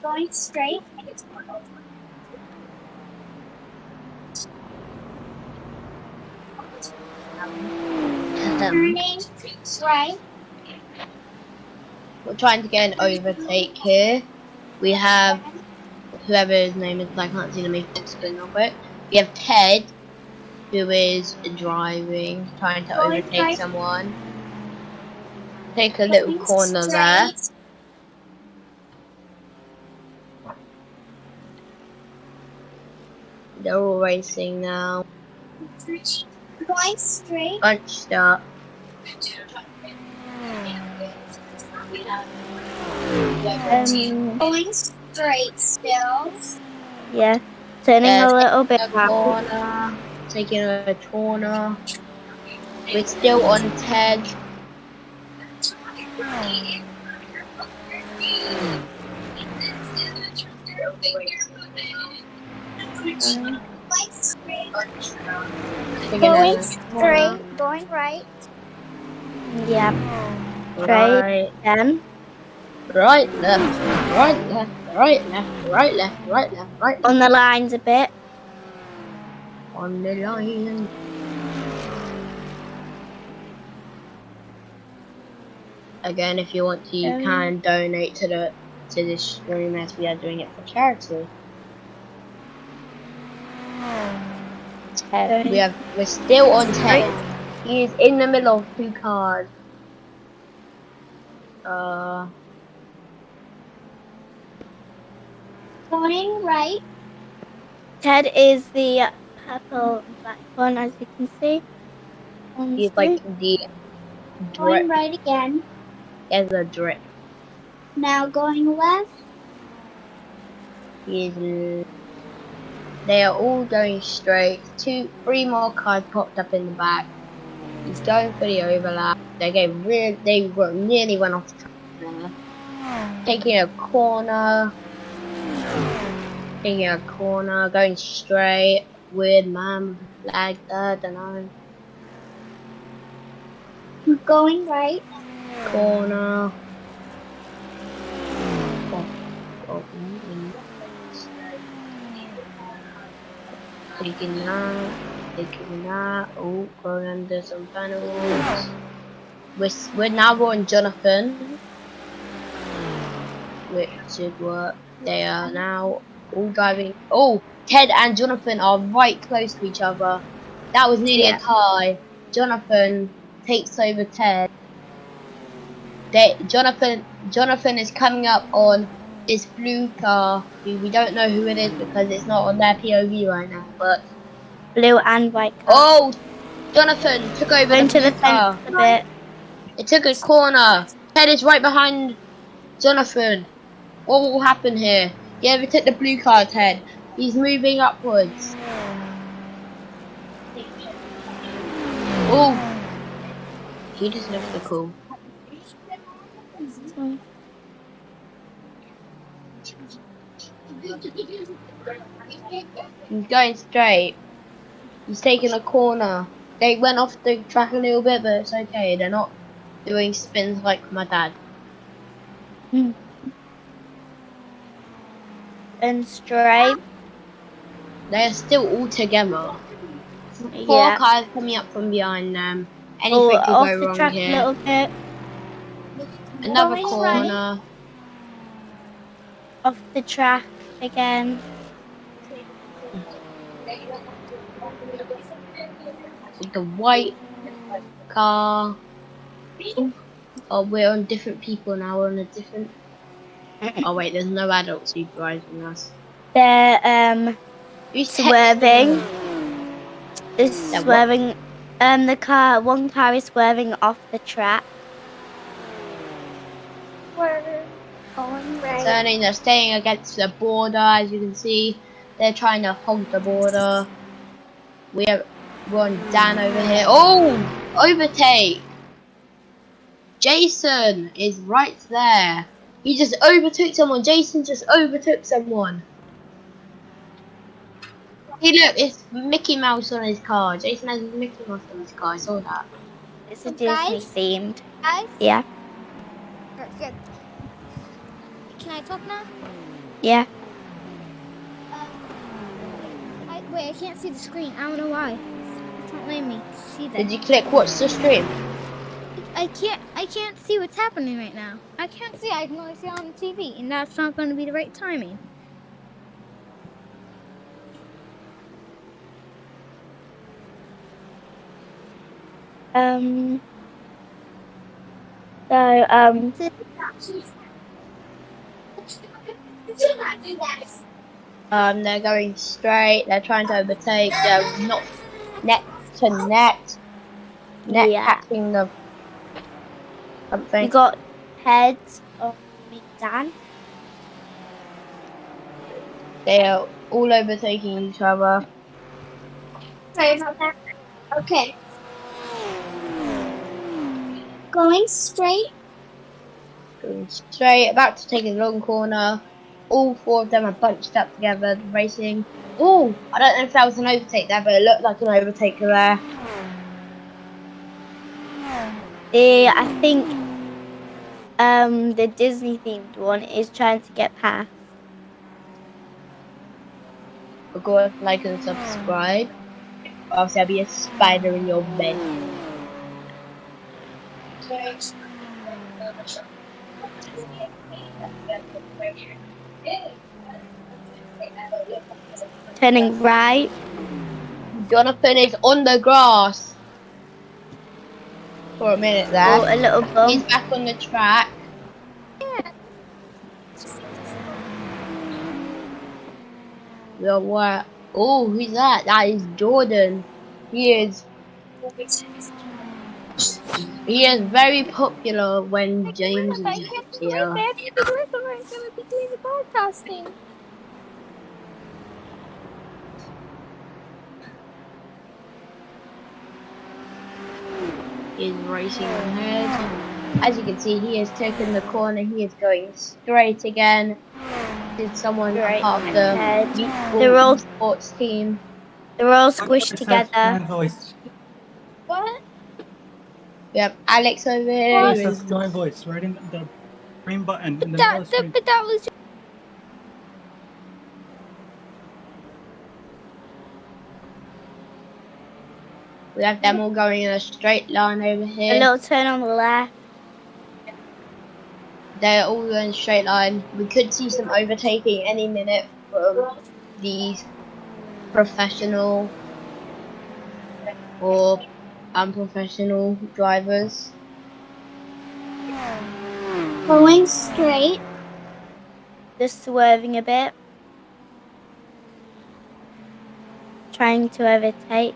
Speaker 12: Going straight.
Speaker 8: him.
Speaker 12: Right.
Speaker 8: We're trying to get an overtake here. We have whoever his name is, I can't see the matrix screen real quick. We have Ted, who is driving, trying to overtake someone. Take a little corner there. They're all racing now.
Speaker 12: Going straight.
Speaker 8: Bunched up.
Speaker 12: Going straight still.
Speaker 7: Yeah, turning a little bit back.
Speaker 8: Corner, taking a corner. We're still on Ted.
Speaker 12: Going straight, going right.
Speaker 7: Yeah.
Speaker 8: Right.
Speaker 7: Then.
Speaker 8: Right, left, right, left, right, left, right, left, right, left, right, left.
Speaker 7: On the lines a bit.
Speaker 8: On the line. Again, if you want to, you can donate to this stream as we are doing it for charity. We're still on Ted. He is in the middle of 2 cars.
Speaker 12: Going right.
Speaker 7: Ted is the purple and black one, as you can see.
Speaker 8: He's like the
Speaker 12: Going right again.
Speaker 8: As a drip.
Speaker 12: Now going left.
Speaker 8: They are all going straight. 3 more cars popped up in the back. He's going for the overlap. They nearly went off the track there. Taking a corner. Going straight. Weird man flag there, don't know.
Speaker 12: Going right.
Speaker 8: Corner. Taking that. Oh, going under some panels. We're now on Jonathan, which should work. They are now all driving. Oh, Ted and Jonathan are right close to each other. That was nearly a tie. Jonathan takes over Ted. Jonathan is coming up on this blue car. We don't know who it is because it's not on their POV right now. But
Speaker 7: blue and white car.
Speaker 8: Oh, Jonathan took over
Speaker 7: into the
Speaker 8: car.
Speaker 7: fence a bit.
Speaker 8: It took a corner. Ted is right behind Jonathan. What will happen here? Yeah, we took the blue car, Ted. He's moving upwards. Oh, he just left the call. He's going straight. He's taking a corner. They went off the track a little bit, but it's okay. They're not doing spins like my dad.
Speaker 7: And straight.
Speaker 8: They're still all together. 4 cars coming up from behind them. Anything could
Speaker 7: off
Speaker 8: go
Speaker 7: the
Speaker 8: wrong
Speaker 7: track
Speaker 8: here.
Speaker 7: a little bit.
Speaker 8: Another
Speaker 7: Going
Speaker 8: corner.
Speaker 7: Off the track again.
Speaker 8: With the white car. Oh, we're on different people now. We're on a different. Oh wait, there's no adult supervising us.
Speaker 7: They're swerving. Is swerving. The car. One car is swerving off the track.
Speaker 12: We're going right.
Speaker 8: Turning, they're staying against the border, as you can see. They're trying to hog the border. We're on Dan over here. Oh, overtake. Jason is right there. He just overtook someone. Jason just overtook someone. Hey, look, it's Mickey Mouse on his car. Jason has Mickey Mouse on his car. I saw that.
Speaker 7: It's a Disney themed.
Speaker 3: Guys?
Speaker 7: Yeah.
Speaker 3: Good. Can I talk now?
Speaker 7: Yeah.
Speaker 3: Wait, I can't see the screen. I don't know why. It's not letting me see that.
Speaker 8: Did you click watch the stream?
Speaker 3: I can't see what's happening right now. I can't see. I can only see it on the TV, and that's not going to be the right timing.
Speaker 8: They're going straight. They're trying to overtake. They're not neck to net. Net catching the something.
Speaker 7: You got heads of me, Dan.
Speaker 8: They are all overtaking each other.
Speaker 3: Sorry about that. Okay. Going straight.
Speaker 8: Going straight. About to take a long corner. All four of them are bunched up together, racing. Oh, I don't know if that was an overtake there, but it looked like an overtaker there.
Speaker 7: I think the Disney themed one is trying to get past.
Speaker 8: Go like and subscribe. Or else there'll be a spider in your bed.
Speaker 7: Turning right.
Speaker 8: Jonathan is on the grass for a minute there.
Speaker 7: Oh, a little bump.
Speaker 8: He's back on the track. What? Oh, who's that? That is Jordan. He is very popular when James is here. He's racing ahead. As you can see, he has taken the corner. He is going straight again. Did someone part of the
Speaker 7: They're all
Speaker 8: sports team?
Speaker 7: They're all squished together.
Speaker 3: What?
Speaker 8: We have Alex over here.
Speaker 10: Yes, that's join voice. Right in the green button.
Speaker 3: But that was.
Speaker 8: We have them all going in a straight line over here.
Speaker 7: A little turn on the left.
Speaker 8: They're all going in a straight line. We could see some overtaking any minute from these professional or unprofessional drivers.
Speaker 3: Going straight.
Speaker 7: Just swerving a bit. Trying to overtake.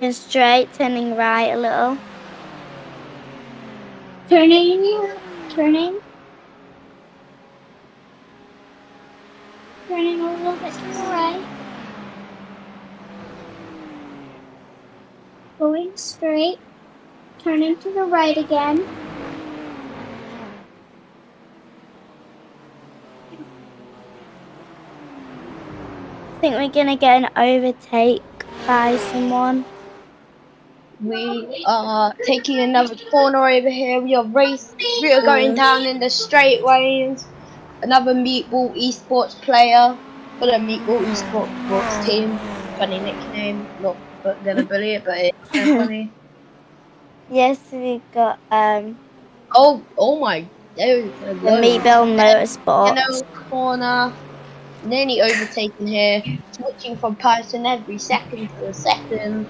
Speaker 7: And straight, turning right a little.
Speaker 3: Turning. Turning a little bit to the right. Going straight. Turning to the right again.
Speaker 7: I think we're gonna get an overtake by someone.
Speaker 8: We are taking another corner over here. We are going down in the straightaways. Another Meatball Esports player for the Meatball Esports team. Funny nickname. Not gonna bully it, but it's kind of funny.
Speaker 7: Yes, we got
Speaker 8: Oh my! The
Speaker 7: Meatball Motorsports.
Speaker 8: Yellow corner. Nearly overtaken here. Switching from person every second to a second.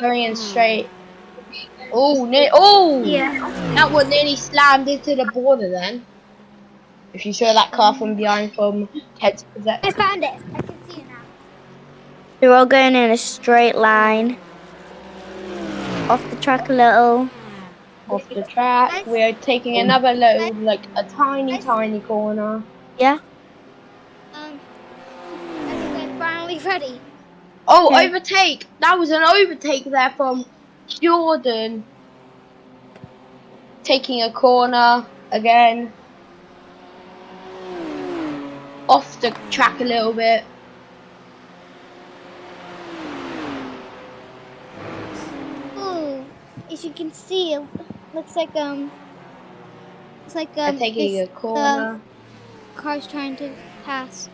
Speaker 8: Going in straight. Oh!
Speaker 3: Yeah.
Speaker 8: That one nearly slammed into the border then. If you saw that car from behind from head to the...
Speaker 3: I found it. I can see it now.
Speaker 7: They're all going in a straight line. Off the track a little.
Speaker 8: Off the track. We are taking another little, like a tiny corner.
Speaker 7: Yeah.
Speaker 3: I think I'm finally ready.
Speaker 8: Oh, okay. Overtake! That was an overtake there from Jordan. Taking a corner again. Off the track a little bit.
Speaker 3: Ooh, as you can see, it looks like
Speaker 8: taking a corner.
Speaker 3: cars trying to pass.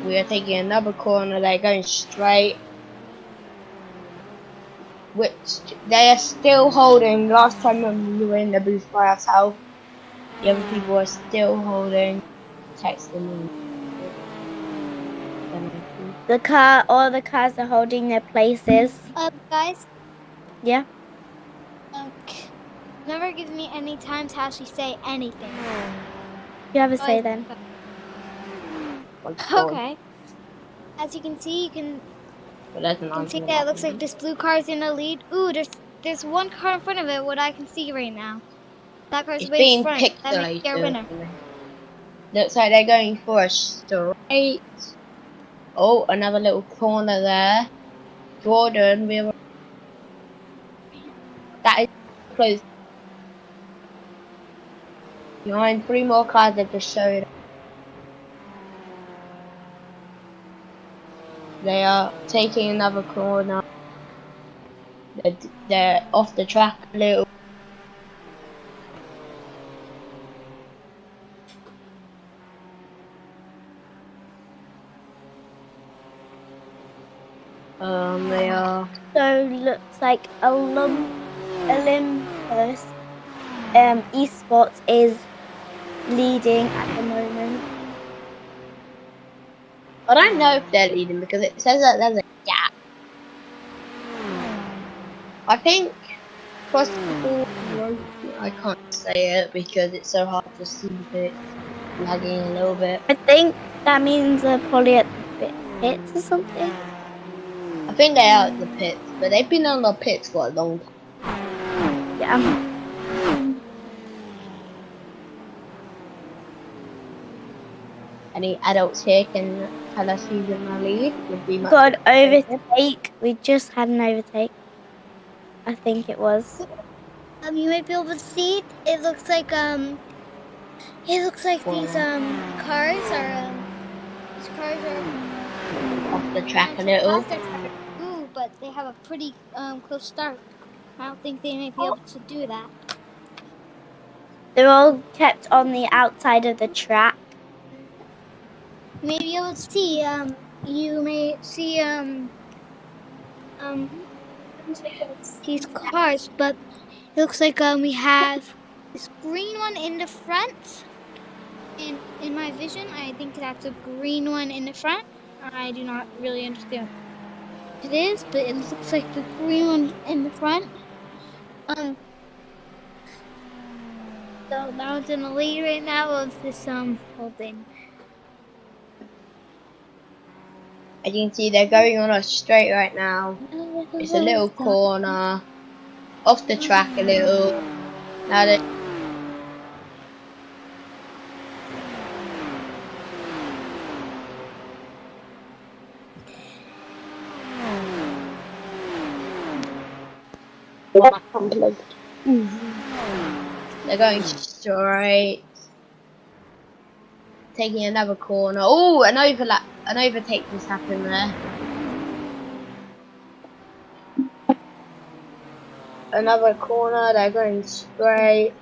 Speaker 8: We are taking another corner. They're going straight. Which they are still holding. Last time when we were in the booth by ourselves, the other people are still holding. Texting me.
Speaker 7: All the cars are holding their places.
Speaker 3: Guys,
Speaker 7: Yeah.
Speaker 3: Never give me any time to actually say anything.
Speaker 7: You have a say then.
Speaker 3: Okay. As you can see, you can see that it looks like this blue car is in the lead. Ooh, there's one car in front of it. What I can see right now. That car's
Speaker 8: It's
Speaker 3: way
Speaker 8: being
Speaker 3: in front. That makes your winner.
Speaker 8: Looks like they're going for a straight. Oh, another little corner there. Jordan, that is close. Behind 3 more cars that just showed. They are taking another corner. They're off the track a little. They are.
Speaker 7: So looks like Olympus Esports is leading at the moment.
Speaker 8: I don't know if they're leading because it says that there's a gap. I think possible. I can't say it because it's so hard to see it. Lagging a little bit.
Speaker 7: I think that means they're probably at the pits or something.
Speaker 8: I think they are at the pits, but they've been on the pits for a long time.
Speaker 7: Yeah.
Speaker 8: Any adults here can tell us who's in the lead? Would be much
Speaker 7: Got an overtake. We just had an overtake. I think it was.
Speaker 3: You might be able to see it. It looks like these cars are
Speaker 8: off the track a little.
Speaker 3: Ooh, but they have a pretty close start. I don't think they might be able to do that.
Speaker 7: They're all kept on the outside of the track.
Speaker 3: You may be able to see. You may see these cars, but it looks like we have this green one in the front. In my vision, I think that's a green one in the front. I do not really understand what it is, but it looks like the green one in the front. So that one's in the lead right now of this whole thing.
Speaker 8: As you can see, they're going on a straight right now. It's a little corner, off the track a little. Now they. They're going straight. Taking another corner. Oh, an overtake just happened there. Another corner, they're going straight.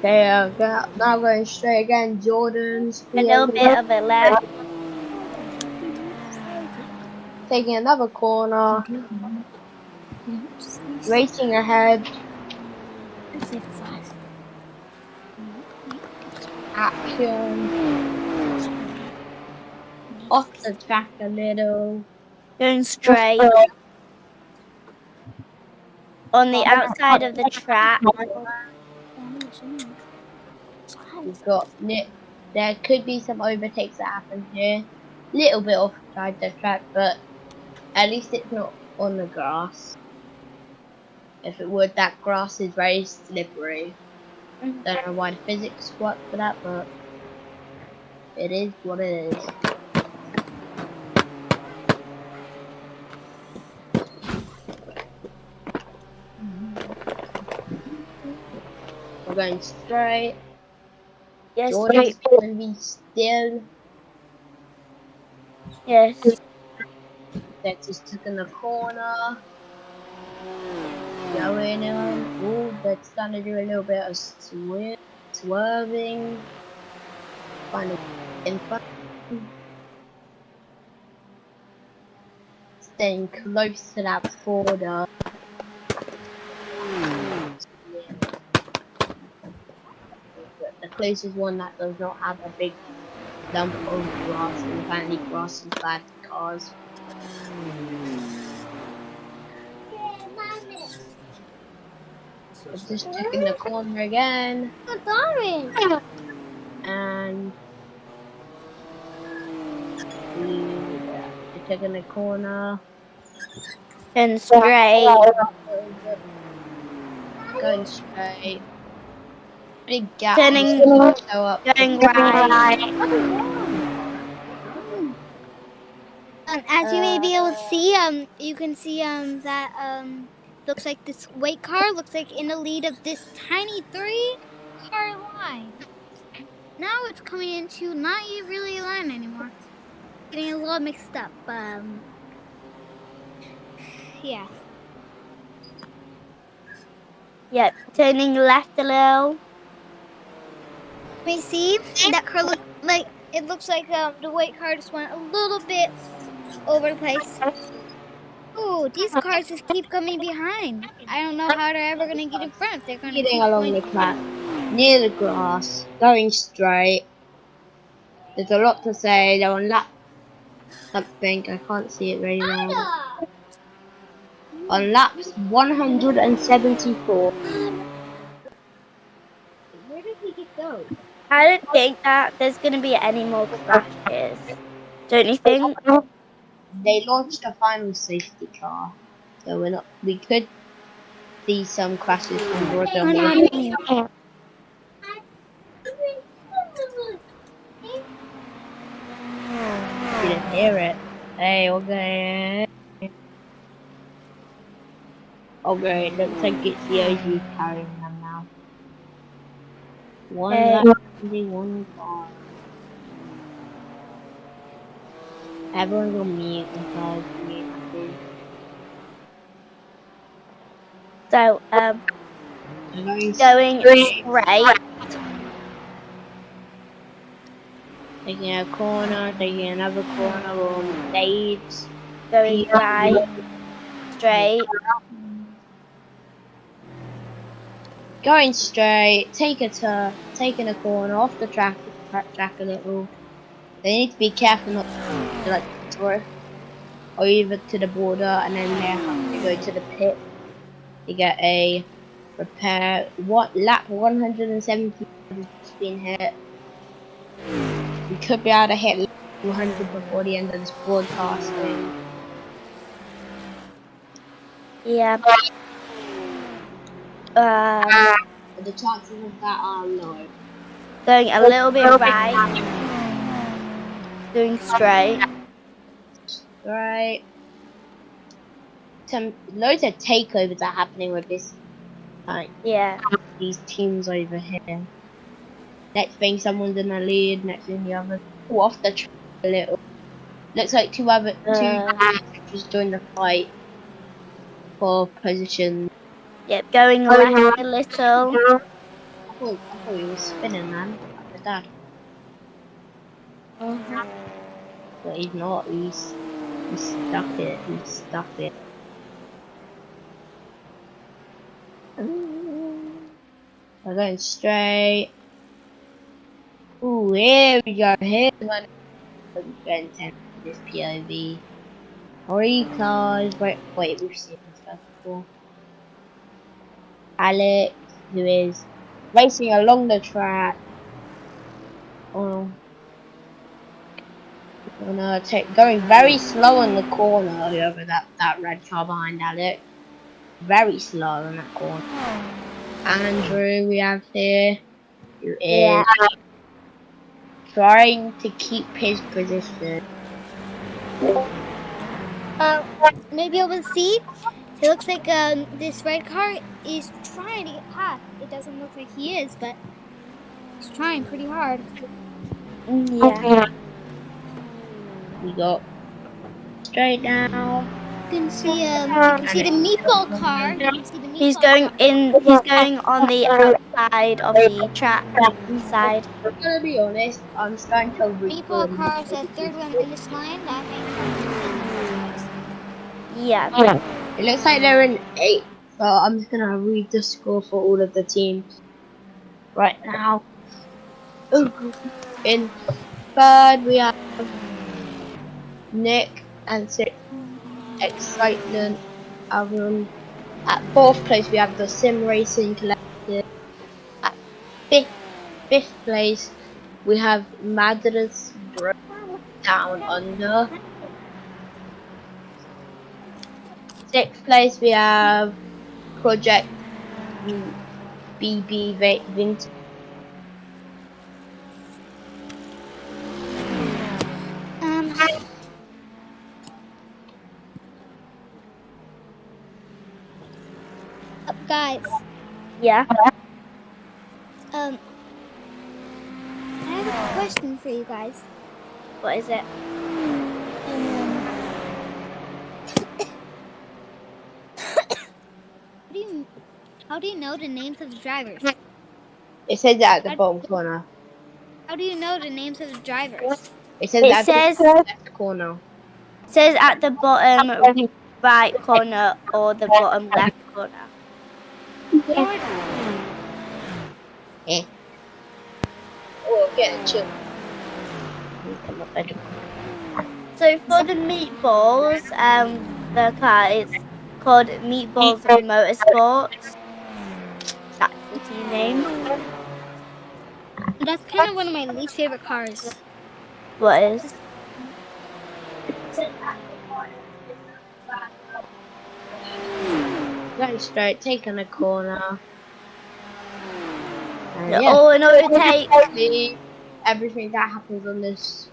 Speaker 8: They are now going straight again. Jordan's
Speaker 7: a little bit of it left.
Speaker 8: Taking another corner. Racing ahead. Action. Off the track a little.
Speaker 7: Going straight. On the outside of the track.
Speaker 8: We've got there could be some overtakes that happen here. Little bit offside the track, but at least it's not on the grass. If it would, that grass is very slippery. Don't know why the physics work for that, but it is what it is. We're going straight.
Speaker 7: Yes,
Speaker 8: Jordan's going to be still.
Speaker 7: Yes.
Speaker 8: That's just taking the corner. Going on. Oh, that's gonna do a little bit of swerving. Kind of in front. Staying close to that border. The closest one that does not have a big lump of grass, and apparently grass is bad for cars. I'm just checking the corner again. And we're checking the corner.
Speaker 7: Turn straight.
Speaker 8: Going straight. Big gap.
Speaker 7: Turning,
Speaker 8: Show up.
Speaker 7: going right.
Speaker 3: As you may be able to see, you can see that looks like this white car looks like in the lead of this tiny 3-car line. Now it's coming into not really a line anymore. Getting a little mixed up. Yeah.
Speaker 7: Yep, turning left a little.
Speaker 3: We see that car looks like the white car just went a little bit over the place. Ooh, these cars just keep coming behind. I don't know how they're ever gonna get in front. They're gonna
Speaker 8: Getting
Speaker 3: keep
Speaker 8: along the track, near the grass, going straight. There's a lot to say. They're on lap something. I can't see it very well. On laps 174.
Speaker 3: Where did he get those?
Speaker 7: I don't think that there's going to be any more crashes. Don't you think?
Speaker 8: They launched a final safety car, so we could see some crashes from Roger. Didn't hear it. Hey, okay. Okay, it looks like it's the OG carrying them now. One car. Everyone's on mute because
Speaker 7: So, going straight.
Speaker 8: Taking a corner, taking another corner on stage.
Speaker 7: Going right. Straight.
Speaker 8: Going straight, taking a corner off the track a little. They need to be careful not to like throw over to the border, and then they have to go to the pit to get a repair. What lap 170 has just been hit. We could be able to hit 200 before the end of this broadcasting.
Speaker 7: Yeah.
Speaker 8: The chances of that are low.
Speaker 7: Going a little bit right. Doing straight.
Speaker 8: Right. Some loads of takeovers are happening with this.
Speaker 7: Yeah.
Speaker 8: These teams over here. Next thing, someone's in the lead. Next thing, the other. Ooh, off the track a little. Looks like two just joined the fight for position.
Speaker 7: Yep, going left a little.
Speaker 8: I thought he was spinning, man. Like that. But he's not. He's stuck it. He's stuck it. We're going straight. Ooh, here we go. Here's one. Going to this POV. 3 cars. Wait, we've seen this guy before. Alex, who is racing along the track. Going very slow on the corner over that red car behind Alex. Very slow on that corner. Andrew, we have here, who is trying to keep his position.
Speaker 3: Maybe able to see. It looks like this red car is trying to get past. It doesn't look like he is, but he's trying pretty hard.
Speaker 7: Yeah.
Speaker 8: We got Straight now.
Speaker 3: You can see the meatball car. You can see the meatball
Speaker 7: He's
Speaker 3: car.
Speaker 7: He's going on the outside of the track inside.
Speaker 8: I'm gonna be honest. I'm starting to root for
Speaker 3: Meatball car is the third one in this line. That main car in first place.
Speaker 7: Yeah.
Speaker 8: It looks like they're in 8th, so I'm just gonna read the score for all of the teams right now. In 3rd we have Nick and 6th Excitement Aaron. At 4th place we have the Sim Racing Collective. At 5th place we have Madras Down Under. 6th place we have Project BB Vintage.
Speaker 3: Guys.
Speaker 7: Yeah.
Speaker 3: I have a question for you guys.
Speaker 7: What is it?
Speaker 3: How do you know the names of the drivers?
Speaker 8: It says that at the bottom corner.
Speaker 3: How do you know the names of the drivers?
Speaker 8: It says at the left corner.
Speaker 7: It says at the bottom right corner or the bottom left corner.
Speaker 8: Eh. Oh, get chill.
Speaker 7: So for the meatballs, the car is called Meatballs Motorsports. That's the team name.
Speaker 3: That's kind of one of my least favorite cars.
Speaker 7: What is?
Speaker 8: Going straight, taking a corner.
Speaker 7: Oh, and overtake.
Speaker 8: Everything that happens on this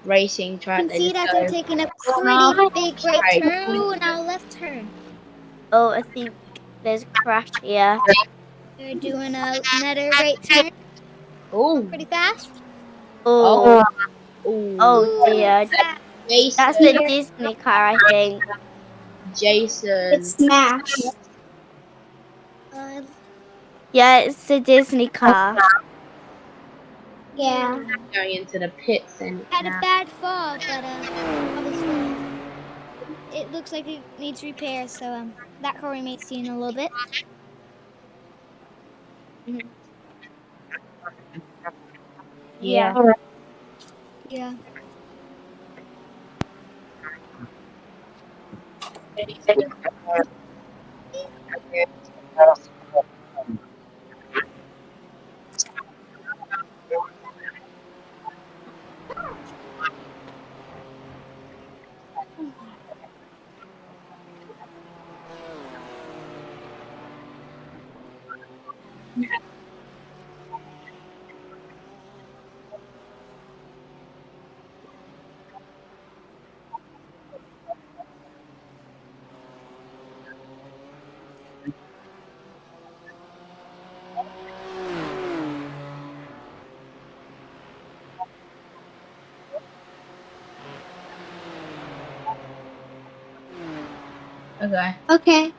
Speaker 8: racing track.
Speaker 3: You can see that they're taking a pretty big right turn. Ooh, now left turn.
Speaker 7: Oh, I think there's a crash here.
Speaker 3: They're doing another right turn.
Speaker 8: Oh,
Speaker 3: pretty fast.
Speaker 7: Oh, dear.
Speaker 8: Jason.
Speaker 7: That's the Disney car, I think.
Speaker 8: Jason.
Speaker 12: It's smashed.
Speaker 7: Yeah, it's the Disney car.
Speaker 12: Yeah.
Speaker 8: Going into the pits and
Speaker 3: Had a bad fall, but obviously it looks like it needs repair. So that car we may see in a little bit.
Speaker 7: Yeah.
Speaker 3: Yeah.
Speaker 8: Okay.
Speaker 3: Okay.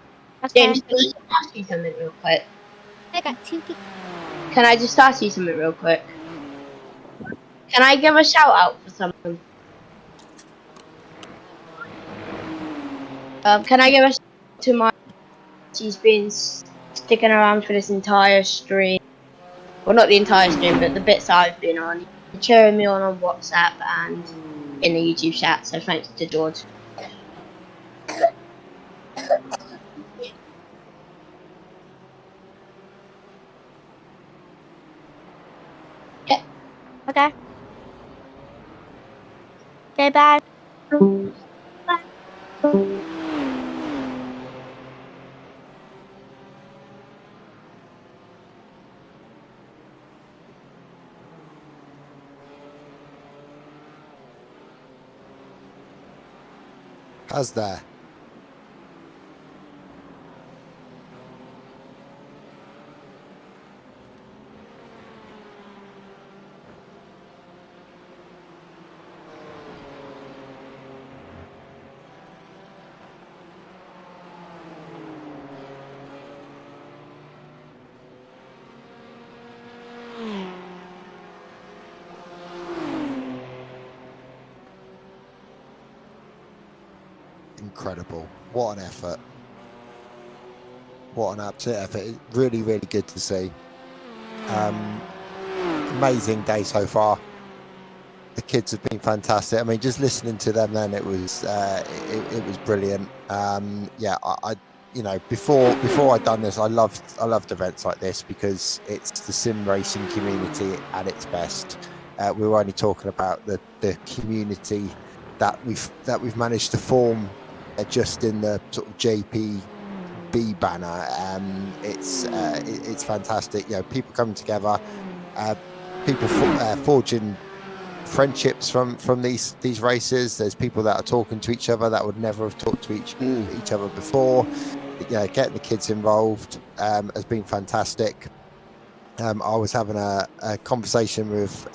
Speaker 8: James, can I just ask you something real quick?
Speaker 3: I got 2 people.
Speaker 8: Can I just ask you something real quick? Can I give a shout out for someone? Can I give a shout out to my... She's been sticking around for this entire stream. Well, not the entire stream, but the bits I've been on. Cheering me on WhatsApp and in the YouTube chat, so thanks to George.
Speaker 7: Okay. Okay, bye.
Speaker 2: How's that?
Speaker 6: incredible. What an effort. What an absolute effort. It's really, really good to see. Amazing day so far. The kids have been fantastic. I mean, just listening to them then, it was brilliant. Yeah, I you know, before I'd done this, I loved events like this because it's the sim racing community at its best. We were only talking about the community that we've managed to form just in the sort of JPB banner. It's fantastic. You know, people coming together, people forging friendships from these races. There's people that are talking to each other that would never have talked to each other before. You know, getting the kids involved has been fantastic. I was having a conversation with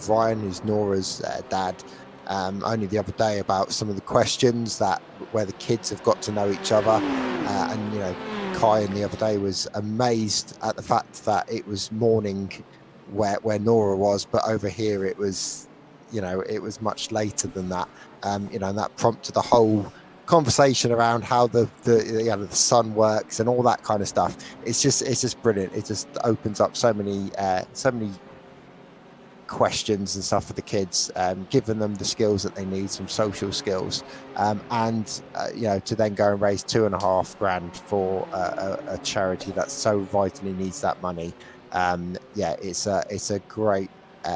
Speaker 6: Ryan, who's Nora's dad, only the other day about some of the questions where the kids have got to know each other. And you know, Kyan the other day was amazed at the fact that it was morning where Nora was, but over here it was, you know, it was much later than that. You know, and that prompted the whole conversation around how the sun works and all that kind of stuff. It's just brilliant. It just opens up so many questions and stuff for the kids, giving them the skills that they need, some social skills, and you know, to then go and raise $2,500 for a charity that so vitally needs that money. Yeah, it's a great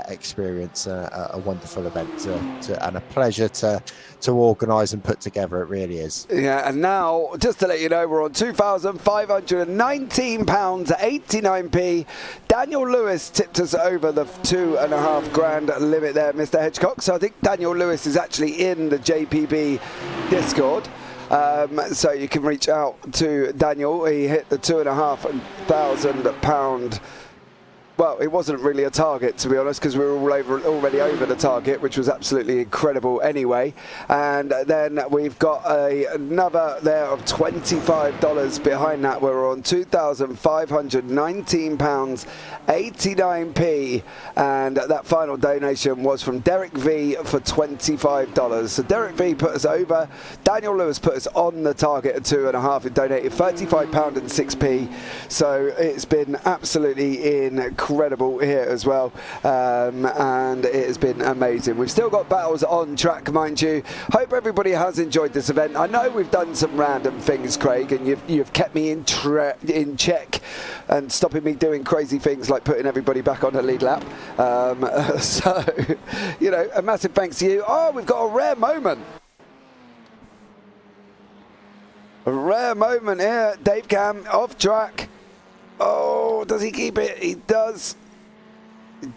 Speaker 6: experience, a wonderful event and a pleasure to organise and put together. It really is.
Speaker 2: Yeah, and now just to let you know, we're on £2,519.89p. Daniel Lewis tipped us over the $2,500 limit there, Mr. Hedgecock. So I think Daniel Lewis is actually in the JPB Discord. So you can reach out to Daniel. He hit the £2,500. Well, it wasn't really a target, to be honest, because we were already over the target, which was absolutely incredible anyway. And then we've got another there of $25 behind that. We're on £2,519.89p. And that final donation was from Derek V for $25. So Derek V put us over. Daniel Lewis put us on the target at 2.5. He donated £35.06p. So it's been absolutely incredible here as well, and it has been amazing. We've still got battles on track, mind you. Hope everybody has enjoyed this event. I know we've done some random things, Craig, and you've kept me in check and stopping me doing crazy things like putting everybody back on the lead lap. So, you know, a massive thanks to you. Oh, we've got a rare moment. A rare moment here. Dave Cam off track. Oh, does he keep it? He does.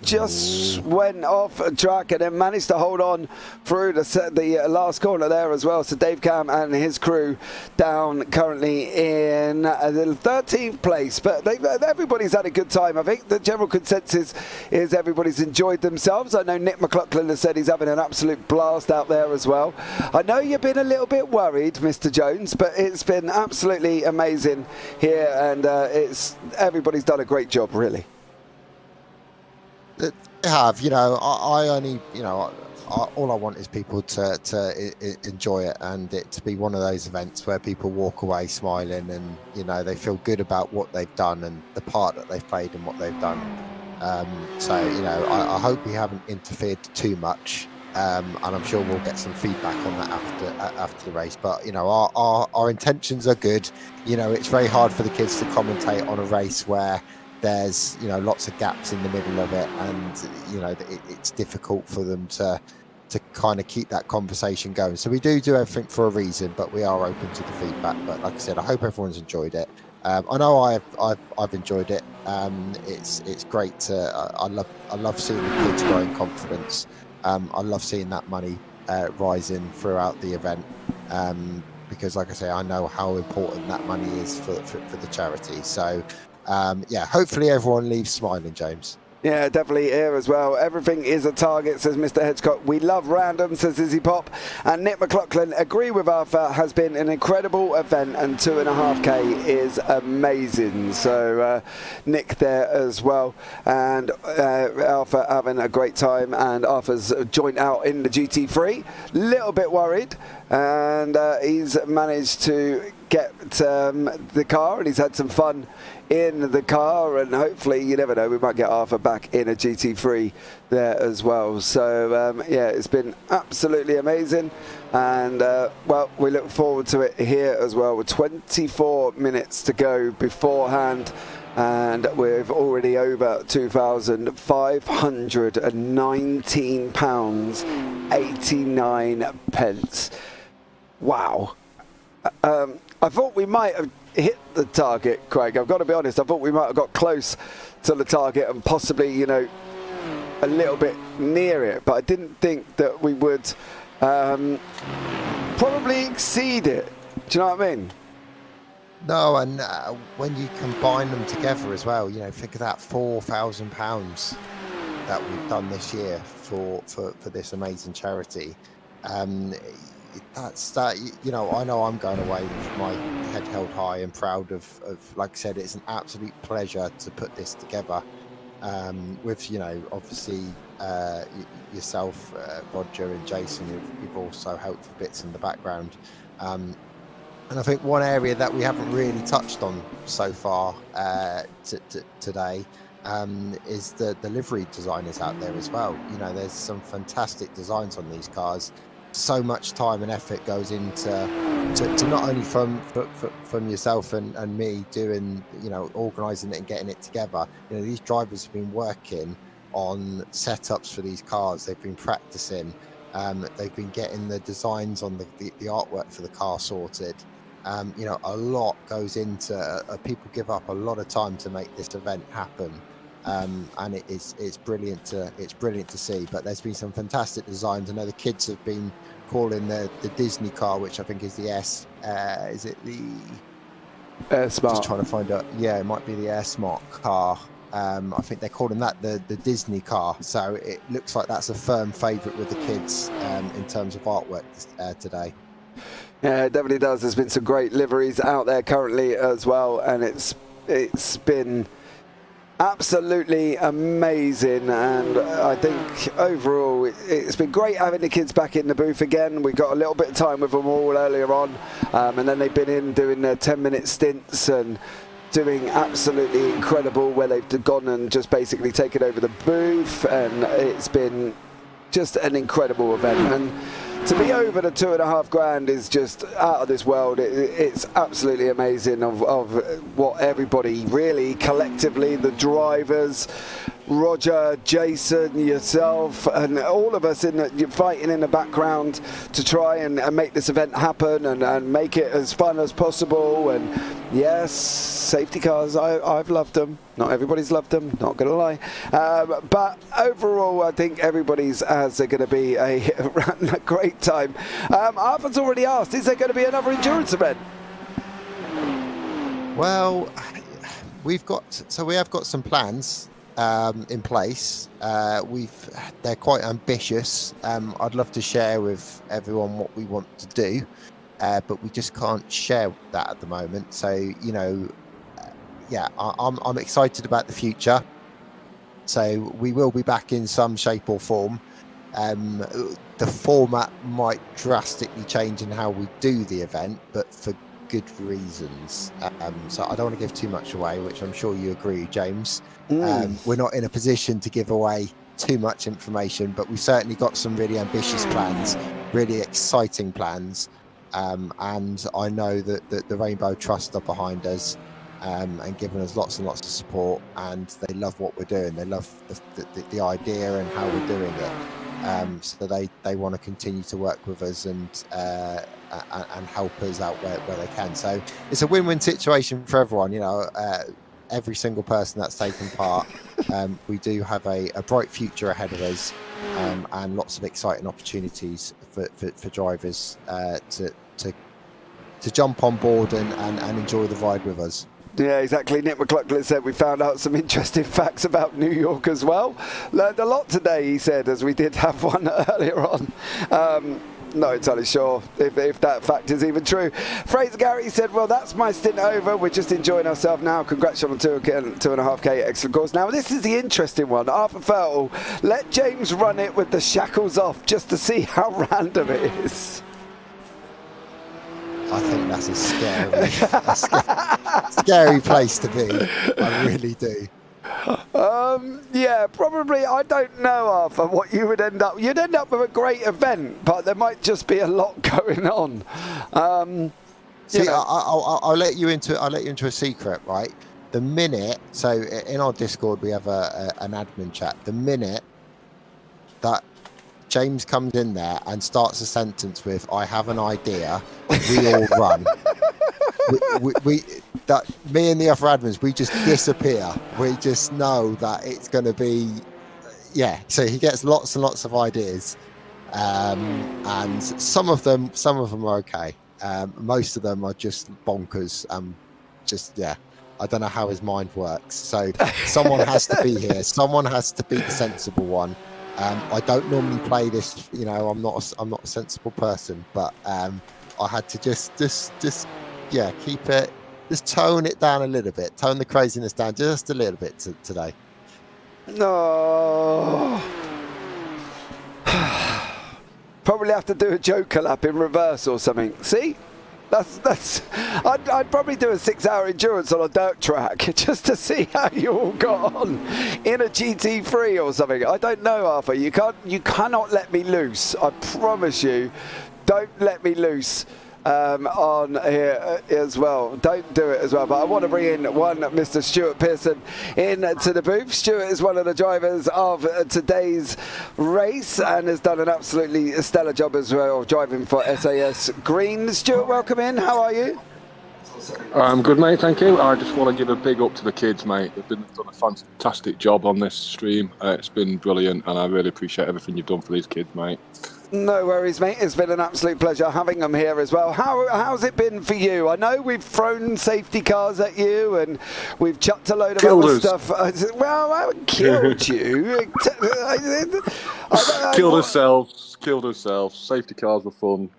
Speaker 2: Just went off track and then managed to hold on through the last corner there as well. So Dave Cam and his crew down currently in the 13th place. But everybody's had a good time. I think the general consensus is everybody's enjoyed themselves. I know Nick McLaughlin has said he's having an absolute blast out there as well. I know you've been a little bit worried, Mr. Jones, but it's been absolutely amazing here, and everybody's done a great job, really.
Speaker 6: They have, you know, I only, you know, all I want is people to enjoy it, and it to be one of those events where people walk away smiling and, you know, they feel good about what they've done and the part that they've played and what they've done. So, you know, I hope we haven't interfered too much, and I'm sure we'll get some feedback on that after the race. But, you know, our intentions are good. You know, it's very hard for the kids to commentate on a race where there's, you know, lots of gaps in the middle of it, and, you know, it's difficult for them to kind of keep that conversation going. So we do everything for a reason, but we are open to the feedback. But like I said, I hope everyone's enjoyed it. I know I've enjoyed it. It's great. I love seeing the kids growing confidence. I love seeing that money rising throughout the event, because, like I say, I know how important that money is for the charity. So. Yeah, hopefully everyone leaves smiling, James.
Speaker 2: Yeah, definitely here as well. Everything is a target, says Mr. Hedgecock. We love random, says Izzy Pop. And Nick McLaughlin, agree with Arthur, has been an incredible event, and 2.5k is amazing. So Nick there as well. And Arthur having a great time, and Arthur's joined out in the GT3. Little bit worried. and he's managed to get the car, and he's had some fun in the car, and hopefully, you never know, we might get Arthur back in a GT3 there as well. So yeah, it's been absolutely amazing, and well, we look forward to it here as well. With 24 minutes to go beforehand, and we've already over £2,519.89. Wow. I thought we might have hit the target, Craig. I've got to be honest, I thought we might have got close to the target and possibly, you know, a little bit near it, but I didn't think that we would probably exceed it. Do you know what I mean?
Speaker 6: No, and when you combine them together as well, you know, think of that £4,000 that we've done this year for this amazing charity. That's that. You know I'm going away with my head held high and proud of. Like I said, it's an absolute pleasure to put this together. With, you know, obviously yourself, Roger, and Jason, you've also helped with bits in the background. And I think one area that we haven't really touched on so far today is the livery designers out there as well. You know, there's some fantastic designs on these cars. So much time and effort goes into not only from yourself and me doing, you know, organising it and getting it together. You know, these drivers have been working on setups for these cars. They've been practicing. They've been getting the designs on the artwork for the car sorted. You know, a lot goes into people give up a lot of time to make this event happen. And it's brilliant to see. But there's been some fantastic designs. I know the kids have been calling the Disney car, which I think is the S. Is it the
Speaker 2: Air Smart?
Speaker 6: Just trying to find out. Yeah, it might be the Air Smart car. I think they're calling that the Disney car. So it looks like that's a firm favourite with the kids in terms of artwork today.
Speaker 2: Yeah, it definitely does. There's been some great liveries out there currently as well, and it's been absolutely amazing, and I think overall it's been great having the kids back in the booth again. We got a little bit of time with them all earlier on, and then they've been in doing their 10-minute stints and doing absolutely incredible, where they've gone and just basically taken over the booth, and it's been just an incredible event. And to be over the $2,500 is just out of this world. It's absolutely amazing of what everybody really collectively, the drivers, Roger, Jason, yourself, and all of us fighting in the background to try and make this event happen and make it as fun as possible. And yes, safety cars, I've loved them. Not everybody's loved them, not going to lie. But overall, I think everybody's has going to be a great time. Arthur's already asked, is there going to be another endurance event?
Speaker 6: Well, we have got some plans in place. They're quite ambitious. I'd love to share with everyone what we want to do, but we just can't share that at the moment. So, you know, yeah, I'm excited about the future. So we will be back in some shape or form. The format might drastically change in how we do the event, but for good reasons. So I don't want to give too much away, which I'm sure you agree, James. We're not in a position to give away too much information, but we've certainly got some really ambitious plans, really exciting plans. And I know that the Rainbow Trust are behind us and giving us lots and lots of support, and they love what we're doing. They love the idea and how we're doing it. So they want to continue to work with us and help us out where they can. So it's a win-win situation for everyone. You know, every single person that's taken part. We do have a bright future ahead of us, and lots of exciting opportunities for drivers to jump on board and enjoy the ride with us.
Speaker 2: Yeah, exactly. Nick McLaughlin said we found out some interesting facts about New York as well. Learned a lot today, he said, as we did have one earlier on. Not entirely sure if that fact is even true. Fraser Gary said, well, that's my stint over. We're just enjoying ourselves now. Congrats on the 2.5K excellent course. Now, this is the interesting one. Arthur Fertel, let James run it with the shackles off just to see how random it is.
Speaker 6: I think that's a scary place to be. I really do.
Speaker 2: Yeah, probably. I don't know, Arthur, what you would end up. You'd end up with a great event, but there might just be a lot going on.
Speaker 6: See, I'll let you into a secret, right? The minute, so in our Discord we have an admin chat. The minute that James comes in there and starts a sentence with "I have an idea," we all run. That me and the other admins, we just disappear. We just know that it's going to be, yeah. So he gets lots and lots of ideas, and some of them are okay. Most of them are just bonkers. I don't know how his mind works. So someone has to be here. Someone has to be the sensible one. I don't normally play this. You know, I'm not a sensible person, but I had to just keep it. Just tone it down a little bit. Tone the craziness down just a little bit today.
Speaker 2: No. Probably have to do a Joker lap in reverse or something. See? I'd probably do a 6-hour endurance on a dirt track just to see how you all got on in a GT3 or something. I don't know, Arthur. You cannot let me loose. I promise you. Don't let me loose. On here as well. Don't do it as well. But I want to bring in Mr. Stuart Pearson into the booth. Stuart is one of the drivers of today's race and has done an absolutely stellar job as well driving for SAS Green. Stuart, welcome in. How are you?
Speaker 14: I'm good, mate. Thank you. I just want to give a big up to the kids, mate. They've done a fantastic job on this stream. It's been brilliant, and I really appreciate everything you've done for these kids, mate.
Speaker 2: No worries, mate. It's been an absolute pleasure having them here as well. How's it been for you? I know we've thrown safety cars at you and we've chucked a load of other stuff. Well, I haven't killed you.
Speaker 14: Killed ourselves. Safety cars were fun.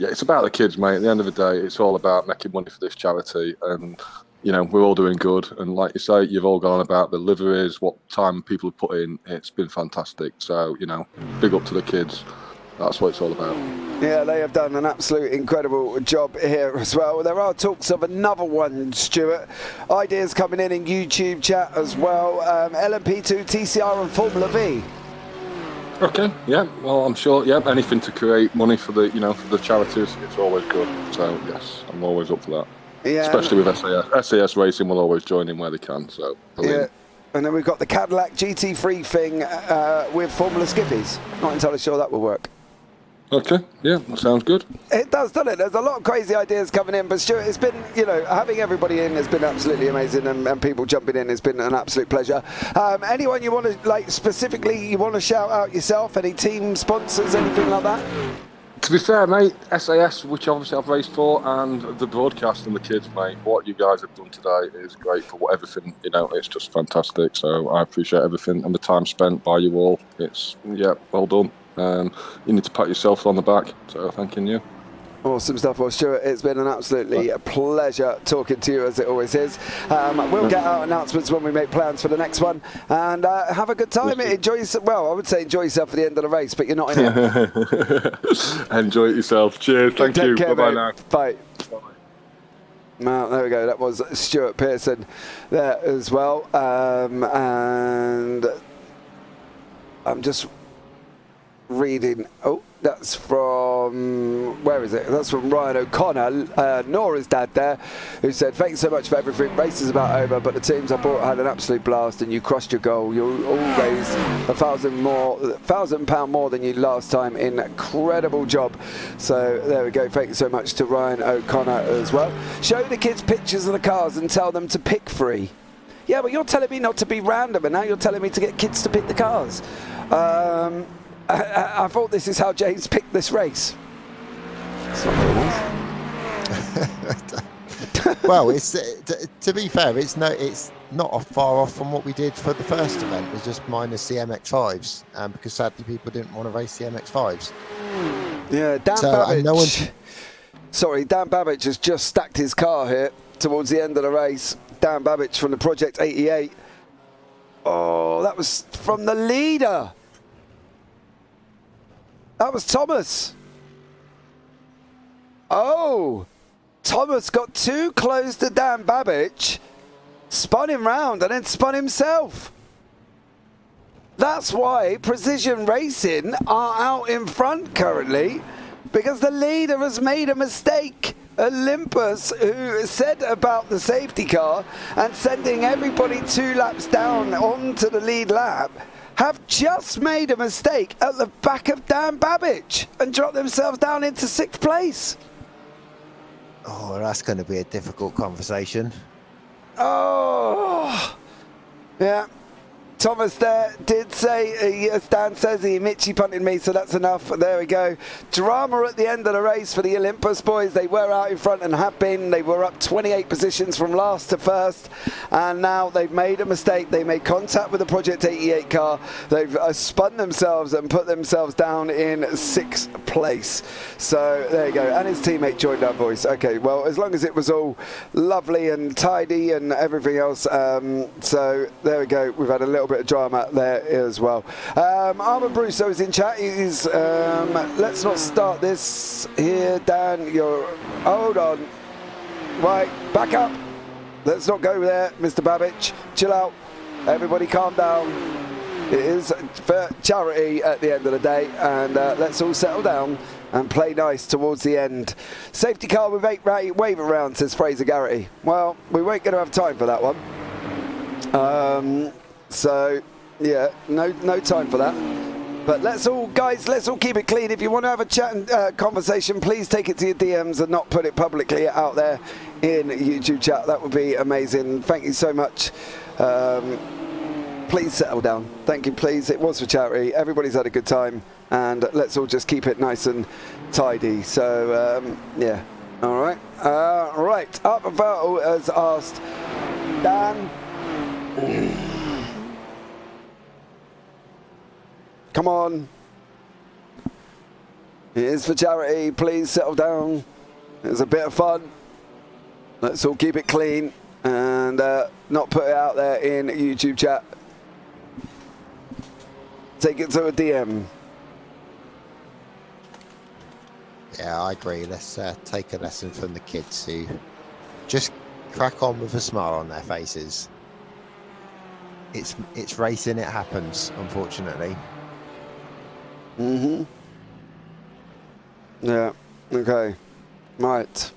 Speaker 14: Yeah, it's about the kids, mate. At the end of the day, it's all about making money for this charity, and you know we're all doing good. And like you say, you've all gone about the liveries, what time people have put in. It's been fantastic. So you know, big up to the kids. That's what it's all about.
Speaker 2: Yeah, they have done an absolute incredible job here as well. There are talks of another one, Stuart. Ideas coming in YouTube chat as well. LMP2, TCR, and Formula V.
Speaker 14: Okay, yeah, well, I'm sure, yeah, anything to create money for the, for the charities, it's always good. So, yes, I'm always up for that. Yeah. Especially with SAS. SAS Racing will always join in where they can, so brilliant.
Speaker 2: Yeah, and then we've got the Cadillac GT3 thing with Formula Skippies. Not entirely sure that will work.
Speaker 14: Okay, yeah, that sounds good.
Speaker 2: It does, doesn't it? There's a lot of crazy ideas coming in, but Stuart, it's been, having everybody in has been absolutely amazing, and people jumping in has been an absolute pleasure. Anyone you want to, specifically, you want to shout out yourself? Any team sponsors, anything like that?
Speaker 14: To be fair, mate, SAS, which obviously I've raced for, and the broadcast and the kids, mate, what you guys have done today is great for everything, it's just fantastic. So I appreciate everything and the time spent by you all. It's, well done. You need to pat yourself on the back, so thanking you.
Speaker 2: Awesome stuff. Well, Stuart, it's been an absolutely pleasure talking to you, as it always is. We'll get our announcements when we make plans for the next one, and have a good time. Enjoy yourself. Well, I would say enjoy yourself for the end of the race, but you're not in it.
Speaker 14: Enjoy it yourself. Cheers. Thank you. Bye-bye now.
Speaker 2: Bye. Well, there we go. That was Stuart Pearson there as well. And I'm just reading. Oh, that's from, where is it? That's from Ryan O'Connor, Nora's dad there, who said, thanks so much for everything. Race is about over, but the teams I brought had an absolute blast, and you crushed your goal. You all raised £1,000 more than you last time. Incredible job. So there we go. Thank you so much to Ryan O'Connor as well. Show the kids pictures of the cars and tell them to pick 3. Yeah, but you're telling me not to be random, and now you're telling me to get kids to pick the cars. I thought this is how James picked this race.
Speaker 6: Well, it's to be fair, it's not far off from what we did for the first event. It was just minus the MX-5s, because sadly people didn't want to race the MX-5s.
Speaker 2: Yeah, Dan Babbage. Sorry, Dan Babbage has just stacked his car here towards the end of the race. Dan Babbage from the Project 88. Oh, that was from the leader. That was Thomas. Oh, Thomas got too close to Dan Babbage, spun him round and then spun himself. That's why Precision Racing are out in front currently, because the leader has made a mistake. Olympus, who said about the safety car and sending everybody 2 laps down onto the lead lap, have just made a mistake at the back of Dan Babbage and dropped themselves down into 6th place.
Speaker 6: Oh, that's going to be a difficult conversation.
Speaker 2: Oh, yeah. Thomas there did say, as Dan says, he Mitchie punted me, so that's enough. There we go. Drama at the end of the race for the Olympus boys. They were out in front and have been. They were up 28 positions from last to first, and now they've made a mistake. They made contact with the Project 88 car. They've spun themselves and put themselves down in 6th place. So there you go. And his teammate joined our voice. Okay, well, as long as it was all lovely and tidy and everything else. So there we go. We've had a little bit of drama there as well. Armand Brusso is in chat. He's let's not start this here, Dan. Hold on. Right, back up. Let's not go there, Mr. Babbage. Chill out. Everybody calm down. It is for charity at the end of the day, and let's all settle down and play nice towards the end. Safety car with 8 wave around, says Fraser Garrity. Well, we weren't going to have time for that one. So, yeah, no time for that. But let's all keep it clean. If you want to have a chat and conversation, please take it to your DMs and not put it publicly out there in YouTube chat. That would be amazing. Thank you so much. Please settle down. Thank you, please. It was for charity. Everybody's had a good time. And let's all just keep it nice and tidy. So, yeah. All right. Right. Arthur Vettel has asked, Dan... Come on. It is for charity. Please settle down. It was a bit of fun. Let's all keep it clean and not put it out there in YouTube chat. Take it to a DM.
Speaker 6: Yeah, I agree. Let's take a lesson from the kids who just crack on with a smile on their faces. It's racing. It happens, unfortunately.
Speaker 2: Mm-hmm. Yeah. Okay. Right.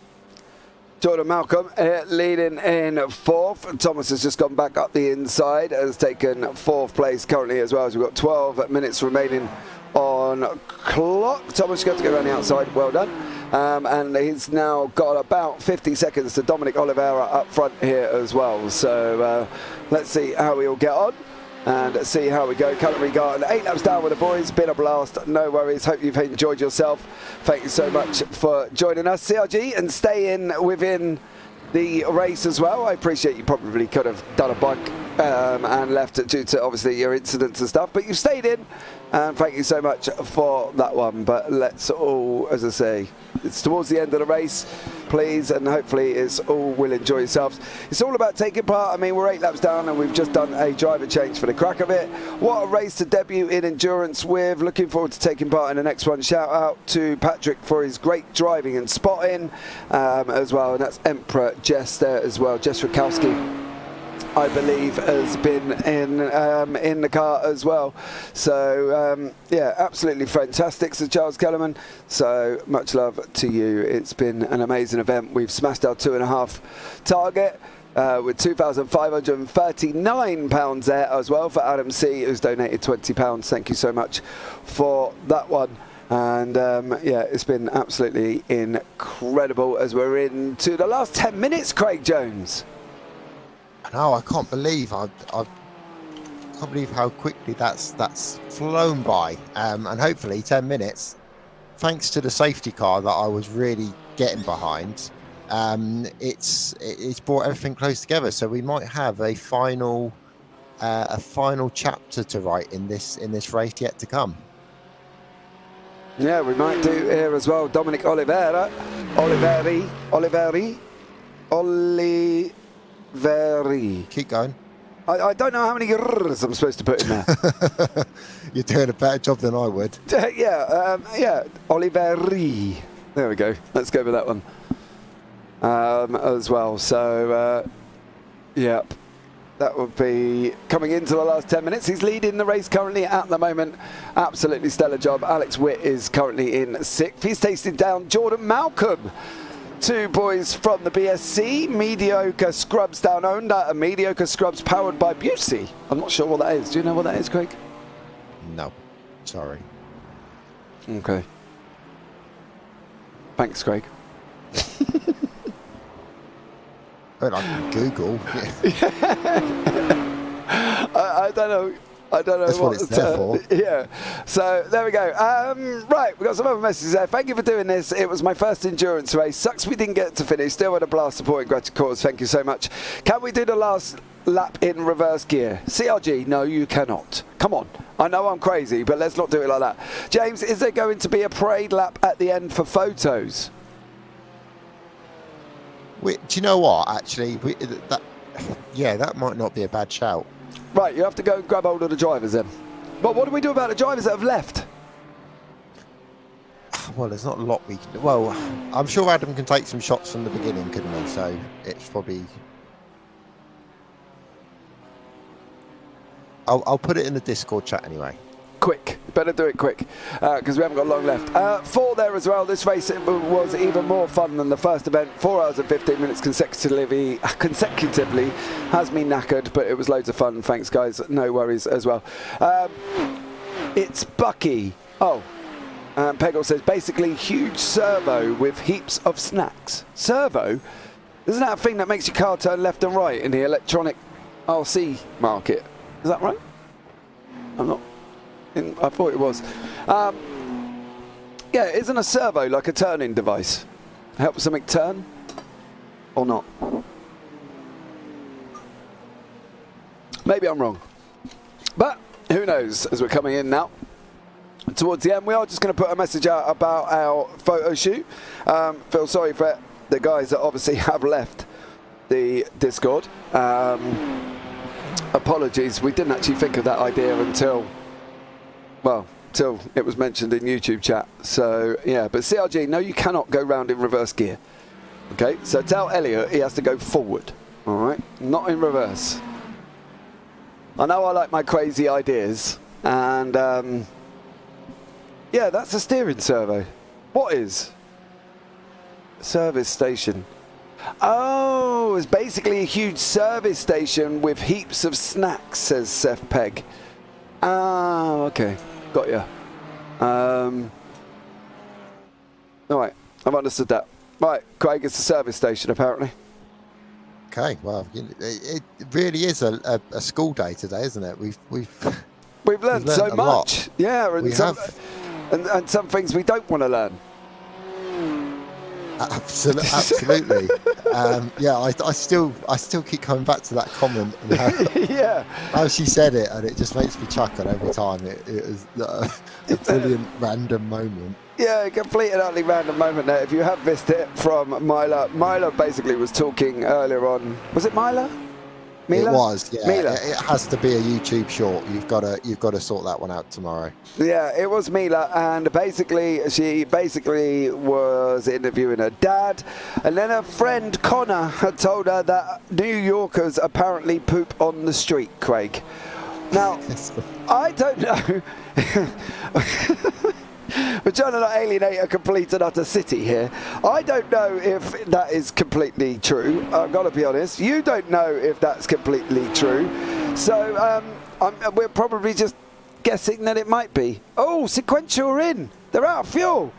Speaker 2: Jordan Malcolm leading in 4th. Thomas has just gone back up the inside, has taken 4th place currently as well. As we've got 12 minutes remaining on clock. Thomas got to go around the outside. Well done. And he's now got about 50 seconds to Dominic Oliveira up front here as well. So let's see how we all get on and see how we go. Callum Regarden, 8 laps down with the boys. Been a blast. No worries. Hope you've enjoyed yourself. Thank you so much for joining us, CRG, and staying within the race as well. I appreciate you probably could have done a bike and left it due to obviously your incidents and stuff, but you stayed in, and thank you so much for that one. But let's all, as I say, it's towards the end of the race, please, and hopefully it's all will enjoy yourselves. It's all about taking part. I mean, we're 8 laps down and we've just done a driver change for the crack of it. What a race to debut in endurance with. Looking forward to taking part in the next one. Shout out to Patrick for his great driving and spotting as well, and that's Emperor Jess there as well. Jess Rakowski, I believe, has been in the car as well. So yeah, absolutely fantastic. So Charles Kellerman, so much love to you. It's been an amazing event. We've smashed our 2.5 target with £2,539 there as well for Adam C, who's donated £20. Thank you so much for that one. And yeah, it's been absolutely incredible as we're into the last 10 minutes, Craig Jones.
Speaker 6: No, I can't believe I can't believe how quickly that's flown by. And hopefully 10 minutes, thanks to the safety car that I was really getting behind, it's brought everything close together. So we might have a final chapter to write in this race yet to come.
Speaker 2: Yeah, we might do here as well. Dominic Oliveri.
Speaker 6: Keep going.
Speaker 2: I don't know how many r's I'm supposed to put in there.
Speaker 6: You're doing a better job than I would.
Speaker 2: Yeah, Oliveri. There we go. Let's go with that one as well. So, yep. That would be coming into the last 10 minutes. He's leading the race currently at the moment. Absolutely stellar job. Alex Witt is currently in 6th. He's tasted down Jordan Malcolm. 2 boys from the BSC. Mediocre Scrubs down under and Mediocre Scrubs powered by Busey. I'm not sure what that is. Do you know what that is, Craig?
Speaker 6: No. Sorry.
Speaker 2: Okay. Thanks, Craig.
Speaker 6: Well, I can Google.
Speaker 2: I don't know. I don't know.
Speaker 6: That's what it's there for.
Speaker 2: Yeah. So there we go. Right, we've got some other messages there. Thank you for doing this. It was my first endurance race. Sucks we didn't get to finish. Still had a blast supporting Gratitude Cause. Thank you so much. Can we do the last lap in reverse gear? CRG, no, you cannot. Come on. I know I'm crazy, but let's not do it like that. James, is there going to be a parade lap at the end for photos?
Speaker 6: Do you know what? Actually, that might not be a bad shout.
Speaker 2: Right, you have to go and grab hold of the drivers then. But what do we do about the drivers that have left?
Speaker 6: Well, there's not a lot we can do. Well, I'm sure Adam can take some shots from the beginning, couldn't he? So it's probably... I'll put it in the Discord chat anyway.
Speaker 2: Quick, better do it quick, because we haven't got long left. 4 there as well. This race was even more fun than the first event. 4 hours and 15 minutes consecutively has me knackered, but it was loads of fun. Thanks, guys. No worries as well. It's Bucky. Oh, Peggle says basically huge servo with heaps of snacks. Servo? Isn't that a thing that makes your car turn left and right in the electronic RC market? Is that right? I'm not. I thought it was. Yeah, isn't a servo like a turning device? Help something turn? Or not? Maybe I'm wrong. But who knows, as we're coming in now. Towards the end, we are just going to put a message out about our photo shoot. Feel sorry for the guys that obviously have left the Discord. Apologies, we didn't actually think of that idea until it was mentioned in YouTube chat. So yeah, but CRG, no, you cannot go round in reverse gear. Okay, so tell Elliot he has to go forward. All right, not in reverse. I know I like my crazy ideas, and yeah, that's a steering servo. What is? Service station. Oh, it's basically a huge service station with heaps of snacks, says Seth Pegg. Oh, okay. Got ya. All right, I've understood that. Right, Craig, it's a service station, apparently.
Speaker 6: Okay, well, it really is a school day today, isn't it?
Speaker 2: We've learned so much.
Speaker 6: Lot.
Speaker 2: Yeah, and some things we don't want to learn.
Speaker 6: Absolutely. Yeah, I still keep coming back to that comment. And how she said it, and it just makes me chuckle every time. It was a brilliant random moment.
Speaker 2: Yeah, a complete and utterly random moment there. If you have missed it from Myla basically was talking earlier on. Was it Myla? Mila?
Speaker 6: It was, yeah.
Speaker 2: Mila.
Speaker 6: It has to be a YouTube short. You've got to sort that one out tomorrow.
Speaker 2: Yeah, it was Mila, and she basically was interviewing her dad, and then her friend Connor had told her that New Yorkers apparently poop on the street, Craig. Now, I don't know. We're trying to not alienate a complete and utter city here. I don't know if that is completely true. I've got to be honest. You don't know if that's completely true. So we're probably just guessing that it might be. Oh, Sequential are in. They're out of fuel.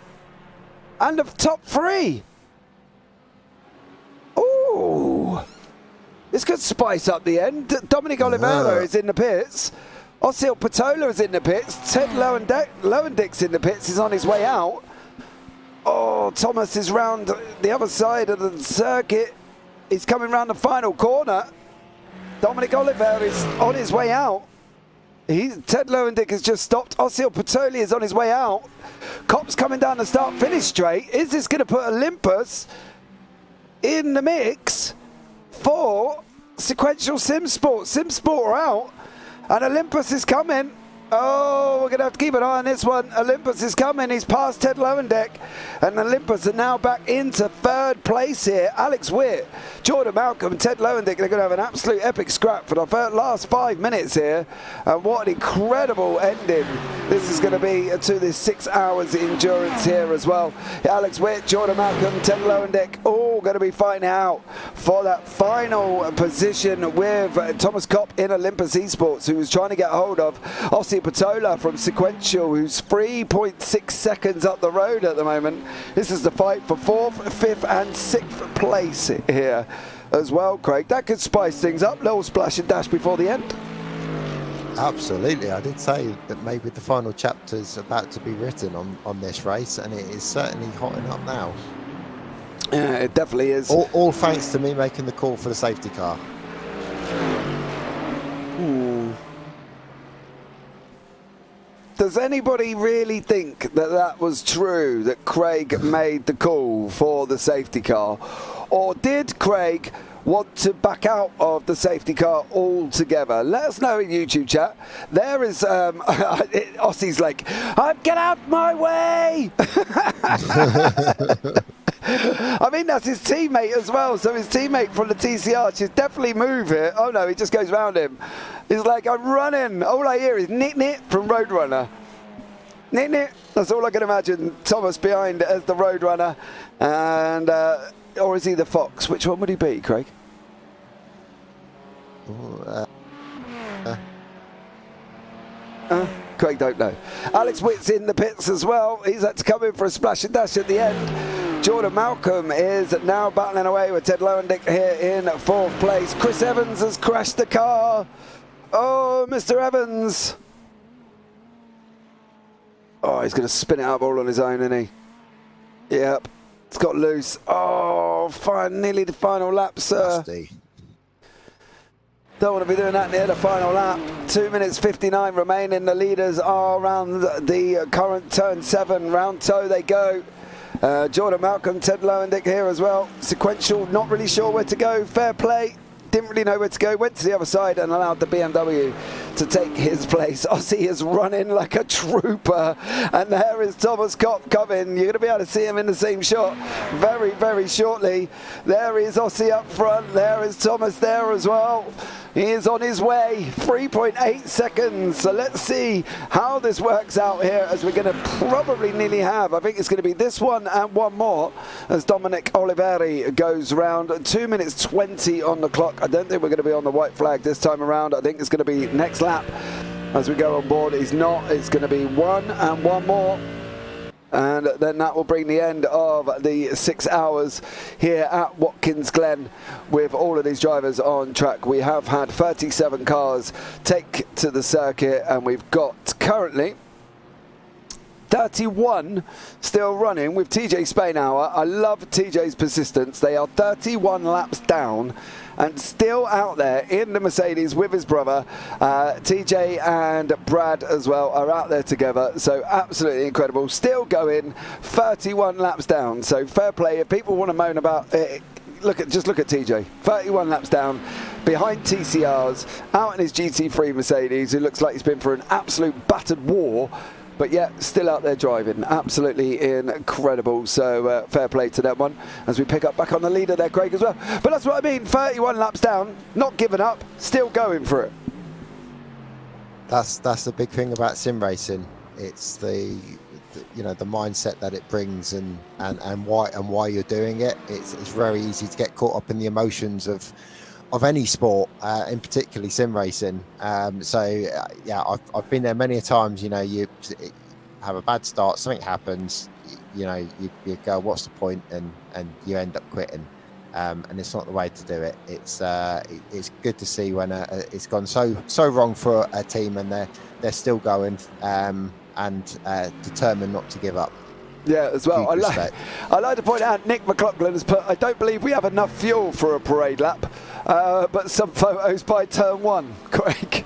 Speaker 2: And of top 3. Oh, this could spice up the end. Dominic Oliveira is in the pits. Ossil Patola is in the pits. Ted Lowendick's in the pits. He's on his way out. Oh, Thomas is round the other side of the circuit. He's coming round the final corner. Dominic Oliveira is on his way out. Ted Lowendick has just stopped. Ossil Patoli is on his way out. Cop's coming down the start-finish straight. Is this going to put Olympus in the mix for Sequential Simsport? Simsport are out. And Olympus is coming. Oh, we're going to have to keep an eye on this one. Olympus is coming. He's past Ted Lowendeck. And Olympus are now back into third place here. Alex Witt, Jordan Malcolm, Ted Lowendeck, they're going to have an absolute epic scrap for the last 5 minutes here. And what an incredible ending this is going to be to this 6 hours endurance here as well. Alex Witt, Jordan Malcolm, Ted Lowendeck, all going to be fighting out for that final position with Thomas Kopp in Olympus Esports, who was trying to get hold of Ossie Patola from Sequential, who's 3.6 seconds up the road at the moment. This is the fight for 4th, 5th and 6th place here as well, Craig. That could spice things up. Little splash and dash before the end.
Speaker 6: Absolutely. I did say that maybe the final chapter's about to be written on this race, and it is certainly hotting up now.
Speaker 2: Yeah, it definitely is.
Speaker 6: All thanks to me making the call for the safety car.
Speaker 2: Ooh. Does anybody really think that that was true, that Craig made the call for the safety car? Or did Craig want to back out of the safety car altogether? Let us know in YouTube chat. There is Ossie's like, get out my way! I mean, that's his teammate as well. So his teammate from the TCR should definitely move here. Oh no, he just goes round him. He's like, I'm running. All I hear is nit nit from Roadrunner. Nit nit. That's all I can imagine. Thomas behind as the Roadrunner. And, or is he the Fox? Which one would he be, Craig? Craig don't know. Alex Witt's in the pits as well. He's had to come in for a splash and dash at the end. Jordan Malcolm is now battling away with Ted Lowendeck here in 4th place. Chris Evans has crashed the car. Oh, Mr. Evans. Oh, he's going to spin it up all on his own, isn't he? Yep. It's got loose. Oh, fine. Nearly the final lap, sir.
Speaker 6: Nasty.
Speaker 2: Don't want to be doing that near the final lap. 2 minutes 59 remaining. The leaders are around the current turn 7. Round toe they go. Jordan Malcolm, Ted Lowendeck here as well. Sequential, not really sure where to go. Fair play. Didn't really know where to go. Went to the other side and allowed the BMW to take his place. Ossie is running like a trooper. And there is Thomas Kopp coming. You're going to be able to see him in the same shot very, very shortly. There is Ossie up front. There is Thomas there as well. He is on his way, 3.8 seconds. So let's see how this works out here, as we're going to probably nearly have. I think it's going to be this one and one more as Dominic Oliveri goes round. 2 minutes 20 on the clock. I don't think we're going to be on the white flag this time around. I think it's going to be next lap as we go on board. It's not. It's going to be one and one more. And then that will bring the end of the 6 hours here at Watkins Glen with all of these drivers on track. We have had 37 cars take to the circuit, and we've got currently 31 still running with TJ Spainhour. I love TJ's persistence. They are 31 laps down and still out there in the Mercedes with his brother. TJ and Brad as well are out there together. So absolutely incredible. Still going 31 laps down. So fair play. If people want to moan about it, just look at TJ. 31 laps down behind TCRs, out in his GT3 Mercedes, who looks like he's been for an absolute battered war. But yeah, still out there driving. Absolutely incredible. So fair play to that one as we pick up back on the leader there, Craig, as well. But that's what I mean. 31 laps down, not giving up, still going for it.
Speaker 6: That's the big thing about sim racing. It's the mindset that it brings and why you're doing it. It's very easy to get caught up in the emotions of any sport, in particularly sim racing. Yeah, I've been there many a times. You know, you have a bad start, something happens, you go, what's the point, and you end up quitting. And it's not the way to do it. It's good to see when it's gone so wrong for a team, and they're still going and determined not to give up.
Speaker 2: Yeah, as well. I like to point out, Nick McLaughlin has put, I don't believe we have enough fuel for a parade lap, but some photos by turn 1, Craig.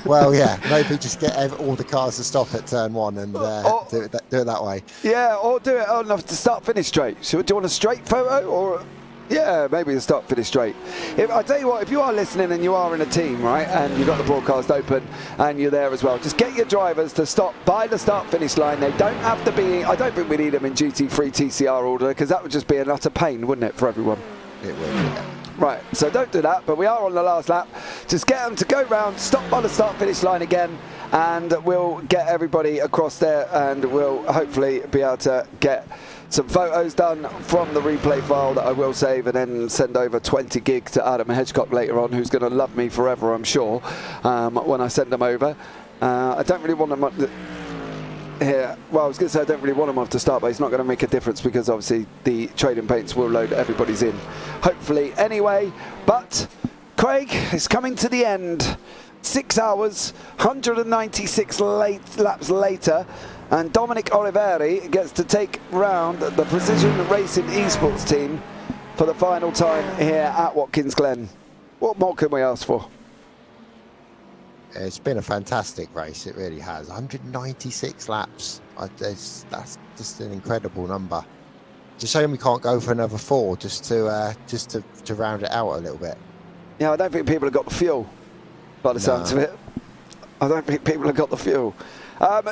Speaker 6: Well, yeah, maybe just get all the cars to stop at turn 1 and do it that way.
Speaker 2: Yeah, or do it enough to start finish straight. So do you want a straight photo or? Yeah, maybe the start finish straight. I tell you what, if you are listening and you are in a team, right, and you've got the broadcast open and you're there as well, just get your drivers to stop by the start finish line. They don't have to be. I don't think we need them in GT3 TCR order, because that would just be an utter pain, wouldn't it, for everyone?
Speaker 6: It would. Yeah.
Speaker 2: Right, so don't do that, but we are on the last lap. Just get them to go round, stop by the start finish line again, and we'll get everybody across there, and we'll hopefully be able to get some photos done from the replay file that I will save and then send over 20 gig to Adam Hedgecock later on, who's going to love me forever, I'm sure, when I send them over. I don't really want them here. Well, I was going to say I don't really want them off to start, but it's not going to make a difference because obviously the trading paints will load everybody's in, hopefully anyway. But Craig is coming to the end. 6 hours, 196 laps later, and Dominic Oliveri gets to take round the Precision Racing Esports team for the final time here at Watkins Glen. What more can we ask for?
Speaker 6: It's been a fantastic race, it really has. 196 laps. That's just an incredible number. It's a shame we can't go for another 4 just to round it out a little bit.
Speaker 2: Yeah, I don't think people have got the fuel, by the sounds of it. I don't think people have got the fuel.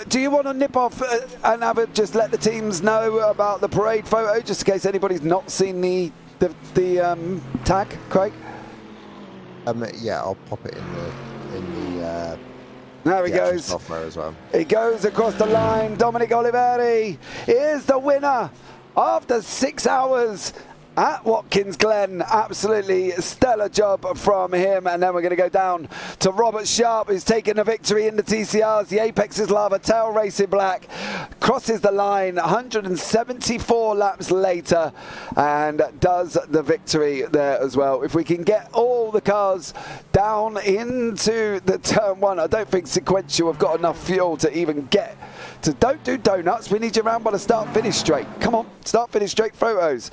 Speaker 2: Do you want to nip off and just let the teams know about the parade photo, just in case anybody's not seen the tag, Craig?
Speaker 6: Yeah, I'll pop it in the
Speaker 2: there he goes.
Speaker 6: Software as well.
Speaker 2: He goes across the line. Dominic Oliveri is the winner after 6 hours at Watkins Glen. Absolutely stellar job from him. And then we're going to go down to Robert Sharp, who's taken the victory in the TCRs. The Apex is Lava Tail Racing Black crosses the line 174 laps later and does the victory there as well. If we can get all the cars down into the turn 1, I don't think Sequential have got enough fuel to even get to. Don't do donuts. We need you around by the start finish straight. Come on, start finish straight photos.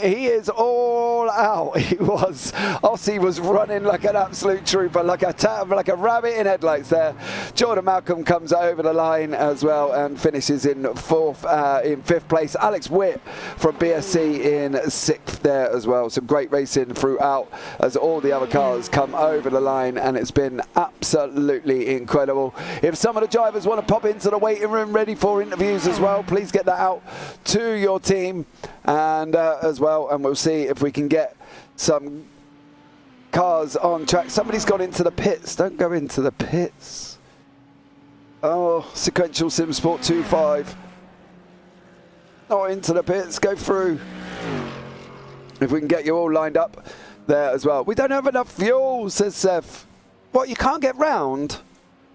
Speaker 2: He is all out. Aussie was running like an absolute trooper, like a rabbit in headlights there. Jordan Malcolm comes over the line as well and finishes in fifth place. Alex Witt from BSC in 6th there as well. Some great racing throughout as all the other cars come over the line, and it's been absolutely incredible. If some of the drivers want to pop into the waiting room ready for interviews as well, please get that out to your team and as well, and we'll see if we can get some cars on track. Somebody's gone into the pits. Don't go into the pits. Oh, Sequential Sim Sport 2.5. Not into the pits. Go through. If we can get you all lined up there as well. We don't have enough fuel, says Seth. What, you can't get round?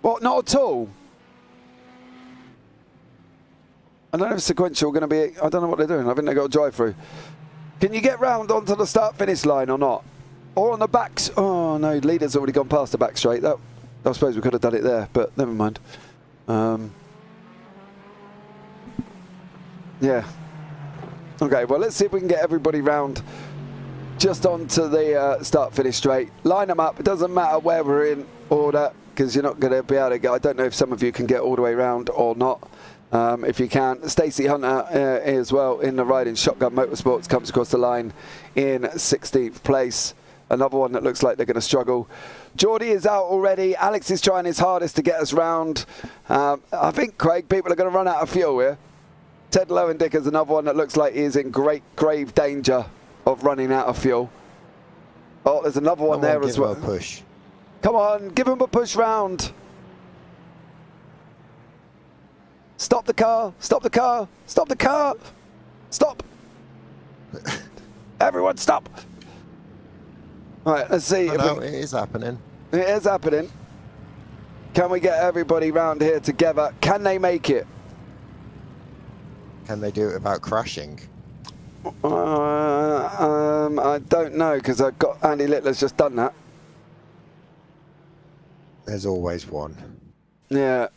Speaker 2: What, not at all? I don't know if Sequential going to be... I don't know what they're doing. I think they've got to drive through. Can you get round onto the start-finish line or not? Or on the backs? Oh, no, leader's already gone past the back straight. I suppose we could have done it there, but never mind. Yeah. Okay, well, let's see if we can get everybody round just onto the start-finish straight. Line them up. It doesn't matter where we're in order, because you're not going to be able to go. I don't know if some of you can get all the way round or not. If you can. Stacey Hunter as well in the riding Shotgun Motorsports comes across the line in 16th place. Another one that looks like they're going to struggle. Geordie is out already. Alex is trying his hardest to get us round. I think, Craig, people are going to run out of fuel here. Ted Lowendick is another one that looks like he is in grave danger of running out of fuel. Oh, there's another one there as well.
Speaker 6: Push.
Speaker 2: Come on, give him a push round. Stop the car! Stop the car! Stop the car! Stop! Everyone stop! Alright, let's see.
Speaker 6: It is happening.
Speaker 2: It is happening. Can we get everybody round here together? Can they make it?
Speaker 6: Can they do it without crashing?
Speaker 2: I don't know, because I've got Andy Littler's just done that.
Speaker 6: There's always one.
Speaker 2: Yeah.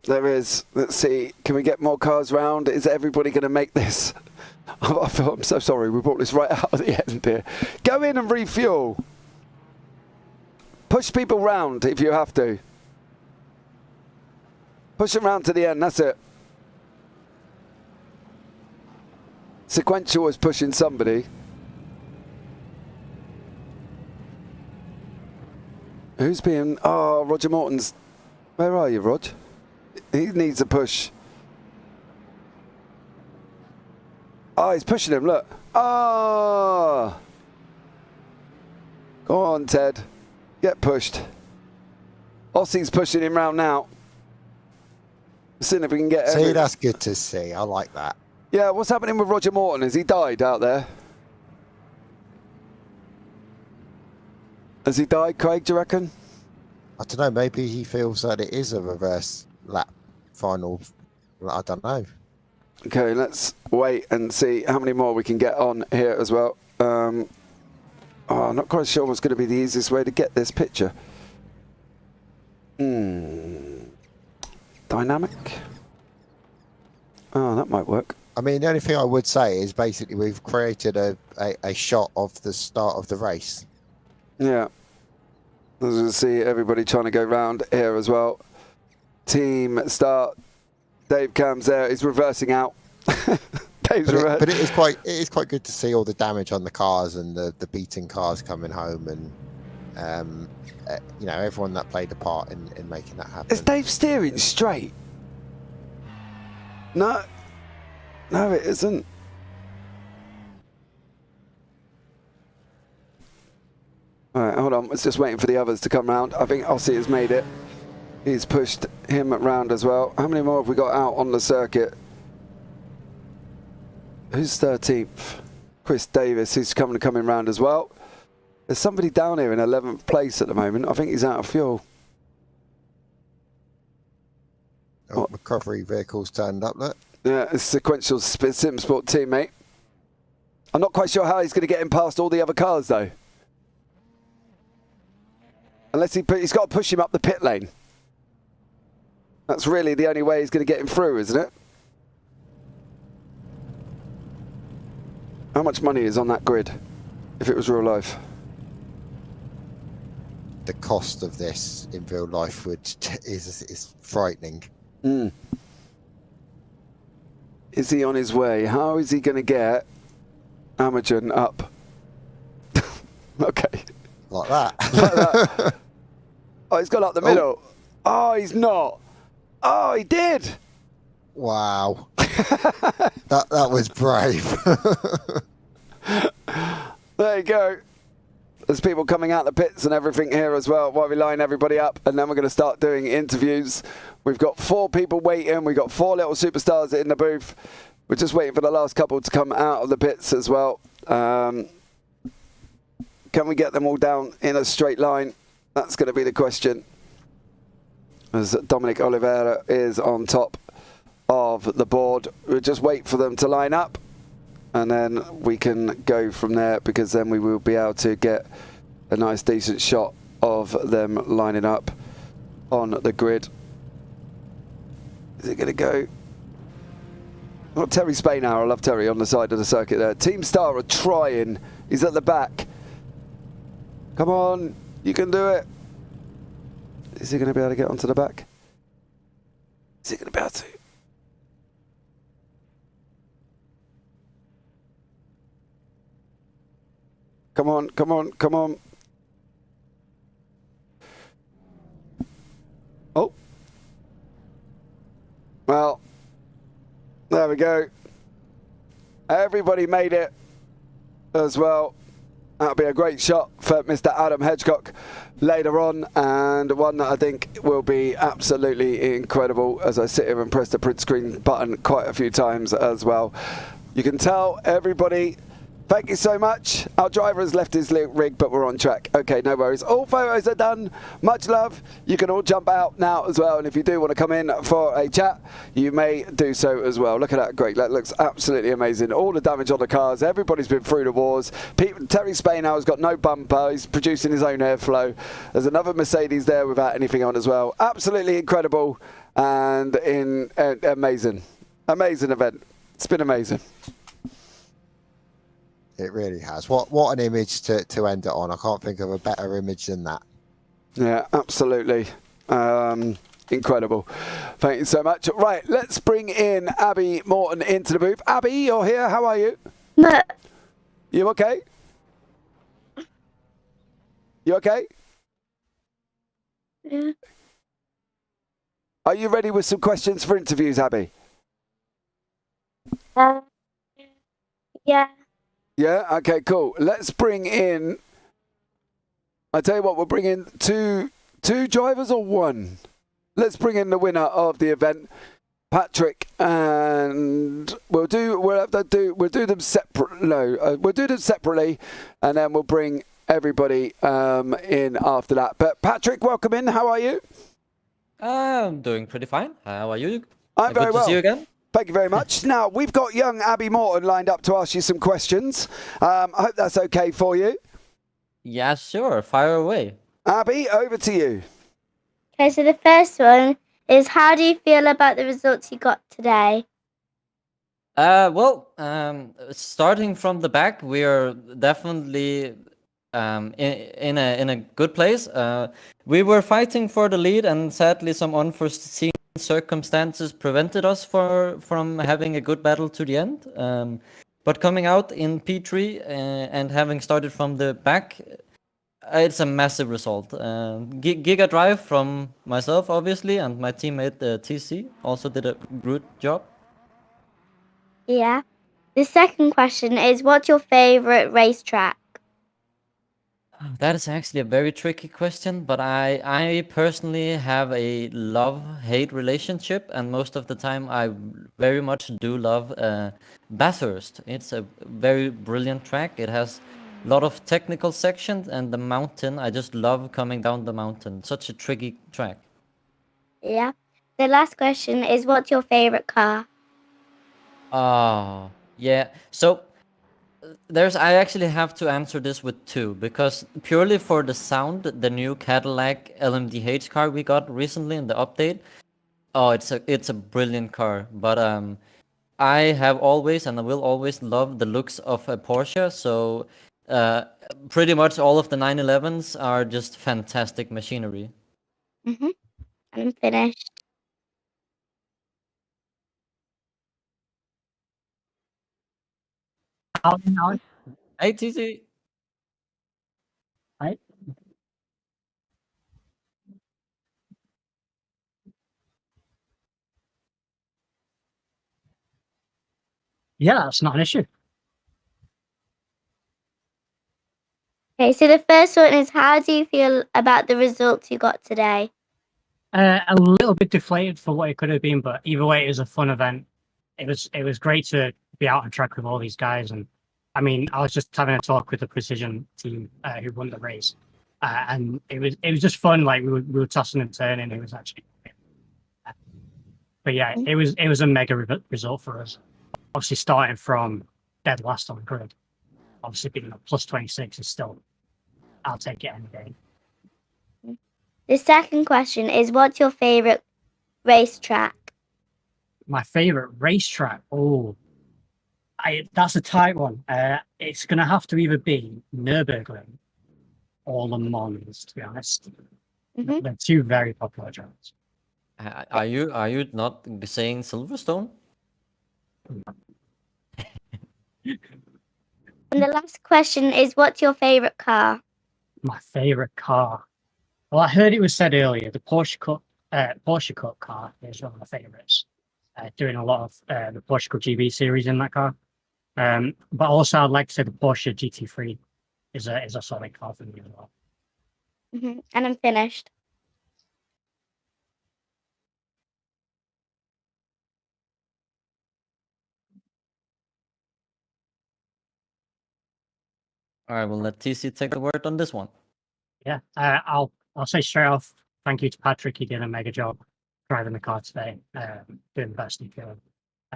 Speaker 2: There is. Let's see. Can we get more cars round? Is everybody going to make this? I'm so sorry. We brought this right out at the end here. Go in and refuel. Push people round if you have to. Push them round to the end. That's it. Sequential is pushing somebody. Who's being... Oh, Roger Morton's... Where are you, Rog? He needs a push. Oh, he's pushing him, look. Oh! Go on, Ted. Get pushed. Ossie's pushing him round now. Seeing if we can get...
Speaker 6: See, that's good to see. I like that.
Speaker 2: Yeah, what's happening with Roger Morton? Has he died out there? Has he died, Craig, do you reckon?
Speaker 6: I don't know. Maybe he feels that it is a reverse lap final. I don't know.
Speaker 2: Okay, let's wait and see how many more we can get on here as well. I'm not quite sure what's going to be the easiest way to get this picture. Dynamic? Oh, that might work.
Speaker 6: I mean, the only thing I would say is basically we've created a shot of the start of the race.
Speaker 2: Yeah. As you can see, everybody trying to go round here as well. Team start. Dave Cam's there. He's reversing out. Dave's
Speaker 6: but it is quite good to see all the damage on the cars and the beaten cars coming home, and you know, everyone that played a part in making that happen.
Speaker 2: Is Dave steering straight? No. No, it isn't. All right, hold on. It's just waiting for the others to come round. I think Ossie has made it. He's pushed him round as well. How many more have we got out on the circuit? Who's 13th? Chris Davis, who's coming round as well. There's somebody down here in 11th place at the moment. I think he's out of fuel.
Speaker 6: Oh, recovery vehicles turned up, look.
Speaker 2: Yeah, it's Sequential Sim Sport teammate. I'm not quite sure how he's going to get him past all the other cars, though. Unless he's got to push him up the pit lane. That's really the only way he's going to get him through, isn't it? How much money is on that grid, if it was real life?
Speaker 6: The cost of this in real life is frightening.
Speaker 2: Is he on his way? How is he going to get Amagen up? Okay.
Speaker 6: Like that.
Speaker 2: Like that. Oh, he's gone up the middle. Oh, he's not. Oh, he did.
Speaker 6: Wow. that was brave.
Speaker 2: There you go. There's people coming out the pits and everything here as well while we line everybody up, and then we're going to start doing interviews. We've got 4 people waiting. We've got 4 little superstars in the booth. We're just waiting for the last couple to come out of the pits as well. Can we get them all down in a straight line? That's going to be the question. As Dominic Oliveira is on top of the board. We'll just wait for them to line up, and then we can go from there, because then we will be able to get a nice decent shot of them lining up on the grid. Is it going to go? Oh, Terry Spainhour. I love Terry on the side of the circuit there. Team Star are trying. He's at the back. Come on, you can do it. Is he going to be able to get onto the back? Is he going to be able to? Come on, come on, come on. Oh. Well, there we go. Everybody made it as well. That'll be a great shot for Mr. Adam Hedgecock later on, and one that I think will be absolutely incredible as I sit here and press the print screen button quite a few times as well. You can tell everybody, thank you so much. Our driver has left his rig, but we're on track. Okay, no worries. All photos are done. Much love. You can all jump out now as well, and if you do want to come in for a chat, you may do so as well. Look at that, great. That looks absolutely amazing. All the damage on the cars. Everybody's been through the wars. Terry Spainhour has got no bumper. He's producing his own airflow. There's another Mercedes there without anything on as well. Absolutely incredible and amazing. Amazing event. It's been amazing.
Speaker 6: It really has. What an image to end it on. I can't think of a better image than that.
Speaker 2: Yeah, absolutely. Incredible. Thank you so much. Right, let's bring in Abby Morton into the booth. Abby, you're here. How are you? You okay? You okay?
Speaker 7: Yeah.
Speaker 2: Are you ready with some questions for interviews, Abby?
Speaker 7: Yeah.
Speaker 2: Yeah. Okay. Cool. Let's bring in. I tell you what, we'll bring in two drivers or one. Let's bring in the winner of the event, Patrick, and we'll do them separate. No, we'll do them separately, and then we'll bring everybody in after that. But Patrick, welcome in. How are you?
Speaker 13: I'm doing pretty fine. How are you?
Speaker 2: I'm very
Speaker 13: Good to
Speaker 2: well.
Speaker 13: see you again.
Speaker 2: Thank you very much. Now, we've got young Abby Morton lined up to ask you some questions. I hope that's okay for you.
Speaker 13: Yeah, sure. Fire away.
Speaker 2: Abby, over to you.
Speaker 7: Okay, so the first one is, how do you feel about the results you got today?
Speaker 13: Well, starting from the back, we are definitely in a good place. We were fighting for the lead, and sadly, some unforeseen circumstances prevented us from having a good battle to the end. But coming out in P3 and having started from the back, it's a massive result. Giga Drive from myself, obviously, and my teammate TC also did a good job.
Speaker 7: Yeah. The second question is, what's your favorite racetrack?
Speaker 13: That is actually a very tricky question, but I personally have a love-hate relationship, and most of the time I very much do love Bathurst. It's a very brilliant track. It has a lot of technical sections, and the mountain, I just love coming down the mountain. Such a tricky track.
Speaker 7: Yeah. The last question is, what's your favorite car?
Speaker 13: Yeah. So I actually have to answer this with two, because purely for the sound, the new Cadillac LMDH car we got recently in the update, it's a brilliant car. But I have always and I will always love the looks of a Porsche. So pretty much all of the 911s are just fantastic machinery.
Speaker 7: I'm finished.
Speaker 13: Hey, TC.
Speaker 10: Hi. Yeah, that's not an issue.
Speaker 7: Okay, so the first one is, how do you feel about the results you got today?
Speaker 10: A little bit deflated for what it could have been, but either way, it was a fun event. It was great to be out on track with all these guys, and I mean, I was just having a talk with the Precision team who won the race, and it was just fun. Like we were tossing and turning. It was actually, but yeah, it was a mega result for us. Obviously, starting from dead last on the grid, obviously being a plus 26 is still, I'll take it any day.
Speaker 7: The second question is, what's your favorite racetrack?
Speaker 10: My favorite racetrack. Oh, that's a tight one. It's gonna have to either be Nürburgring or Le Mans, to be honest. They're two very popular tracks.
Speaker 13: Are you not saying Silverstone?
Speaker 7: And the last question is, what's your favorite car?
Speaker 10: My favorite car. Well, I heard it was said earlier, the Porsche Cup car is one of my favorites. Doing a lot of the Porsche Cup GB series in that car. But also, I'd like to say the Porsche GT3 is a solid car for me as well.
Speaker 7: And I'm finished.
Speaker 13: All right, we'll let TC take the word on this one.
Speaker 10: Yeah, I'll say straight off, thank you to Patrick. He did a mega job driving the car today, doing the best he could.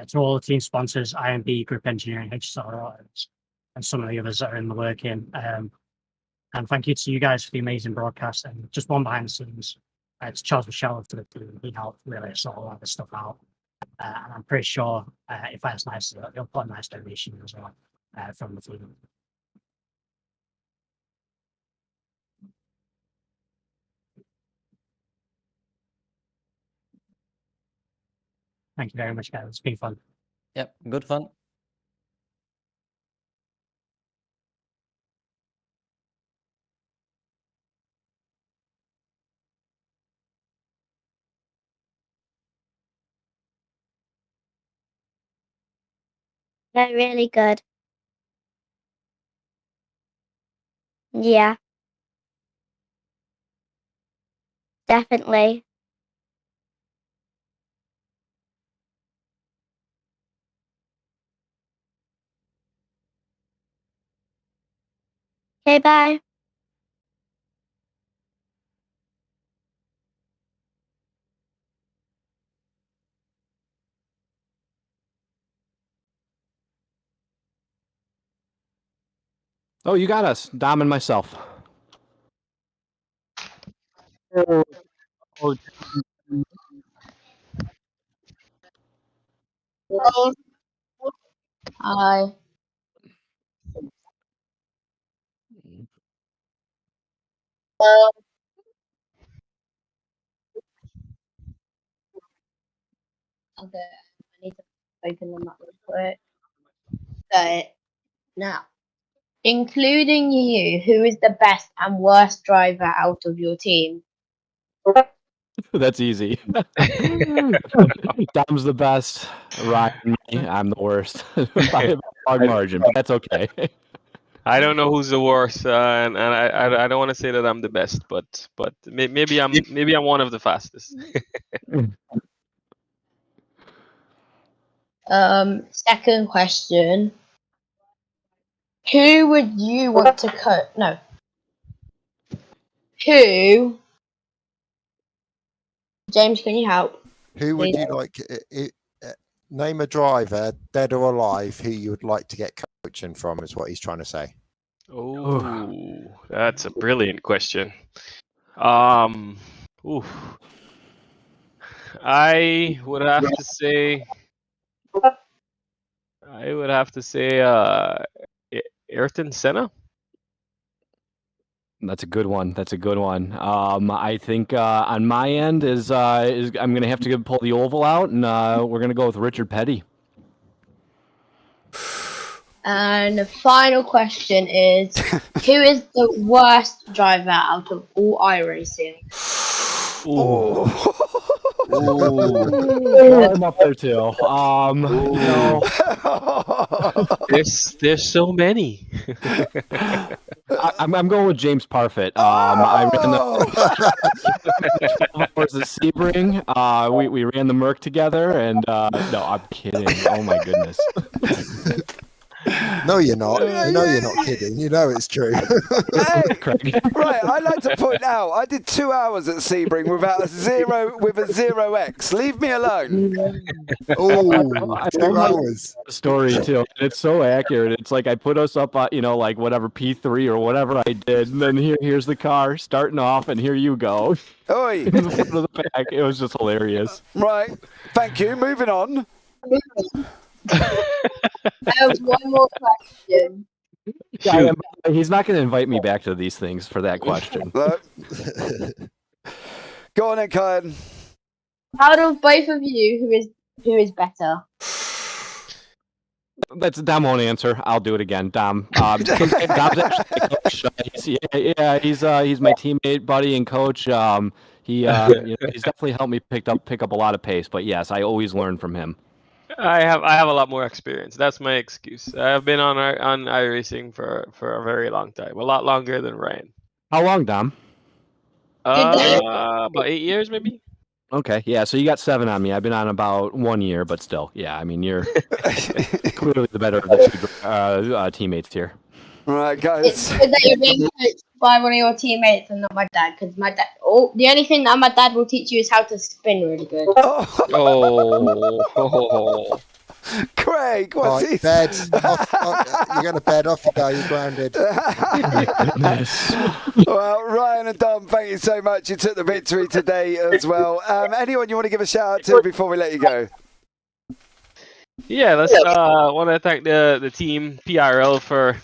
Speaker 10: To all the team sponsors, IMB, Group Engineering, HSR Autos, and some of the others that are in the work in. And thank you to you guys for the amazing broadcast. And just one behind the scenes, it's Charles Michelle for the team. He helped really sort all of this stuff out. And I'm pretty sure if that's nice, he'll put a nice donation as well from the team. Thank you very much, guys. It's been fun.
Speaker 13: Yep, good fun.
Speaker 7: They're really good. Yeah. Definitely. Okay, bye.
Speaker 16: Oh, you got us, Dom and myself.
Speaker 8: Hi. Okay, I need to open them up real quick. So, now, including you, who is the best and worst driver out of your team?
Speaker 16: That's easy. Dom's the best. Ryan, me, I'm the worst by a long margin, but that's okay.
Speaker 18: I don't know who's the worst, and I don't want to say that I'm the best, but maybe I'm one of the fastest.
Speaker 8: Second question. Who would you want to cut? No. Who? James, can you help?
Speaker 6: Who would
Speaker 8: Please.
Speaker 6: you like? Name a driver, dead or alive, who you would like to get coaching from, is what he's trying to say.
Speaker 18: Oh, that's a brilliant question. Oof. I would have to say, Ayrton Senna.
Speaker 16: That's a good one. That's a good one. I think on my end is I'm gonna have to pull the oval out, and we're gonna go with Richard Petty.
Speaker 8: And the final question is, who is the worst driver out of all iRacing?
Speaker 16: I'm up there too. You know,
Speaker 18: there's so many.
Speaker 16: I'm going with James Parfitt. I ran the 12 hours of Sebring. We ran the Merc together, and no, I'm kidding. Oh my goodness.
Speaker 6: No, you're not. You know you're not kidding. You know it's true.
Speaker 2: Right, I'd like to point out, I did 2 hours at Sebring with a 0x. Leave me alone.
Speaker 6: Oh, 2 hours.
Speaker 16: Story too. And it's so accurate. It's like I put us up, like whatever P3 or whatever I did, and then here's the car starting off, and here you go.
Speaker 2: Oi.
Speaker 16: In the front of the pack. It was just hilarious.
Speaker 2: Right. Thank you. Moving on.
Speaker 8: I have one more question.
Speaker 16: Yeah, he's not going to invite me back to these things for that question.
Speaker 2: Go on then, Kyan.
Speaker 8: Out of both of you, who is better?
Speaker 16: That's a Dom won't answer. I'll do it again, Dom. Dom's actually coach. He's my teammate, buddy, and coach. He's definitely helped me pick up a lot of pace. But yes, I always learn from him.
Speaker 18: I have a lot more experience. That's my excuse. I've been on iRacing for a very long time, a lot longer than Ryan.
Speaker 16: How long, Dom?
Speaker 18: About 8 years, maybe.
Speaker 16: Okay, yeah. So you got 7 on me. I've been on about 1 year, but still, yeah. I mean, you're clearly the better of the two teammates here.
Speaker 2: Right, guys.
Speaker 8: It's good that you're being coached by one of your teammates and not my dad, because my dad. Oh, the only thing that my dad will teach you is how to spin really good.
Speaker 18: Oh.
Speaker 2: Craig, what's
Speaker 6: right,
Speaker 2: this?
Speaker 6: bed. You're going to bed. Off you go. You're grounded.
Speaker 2: Well, Ryan and Dom, thank you so much. You took the victory today as well. Anyone you want to give a shout out to before we let you go?
Speaker 18: Yeah, let's want to thank the team PRL for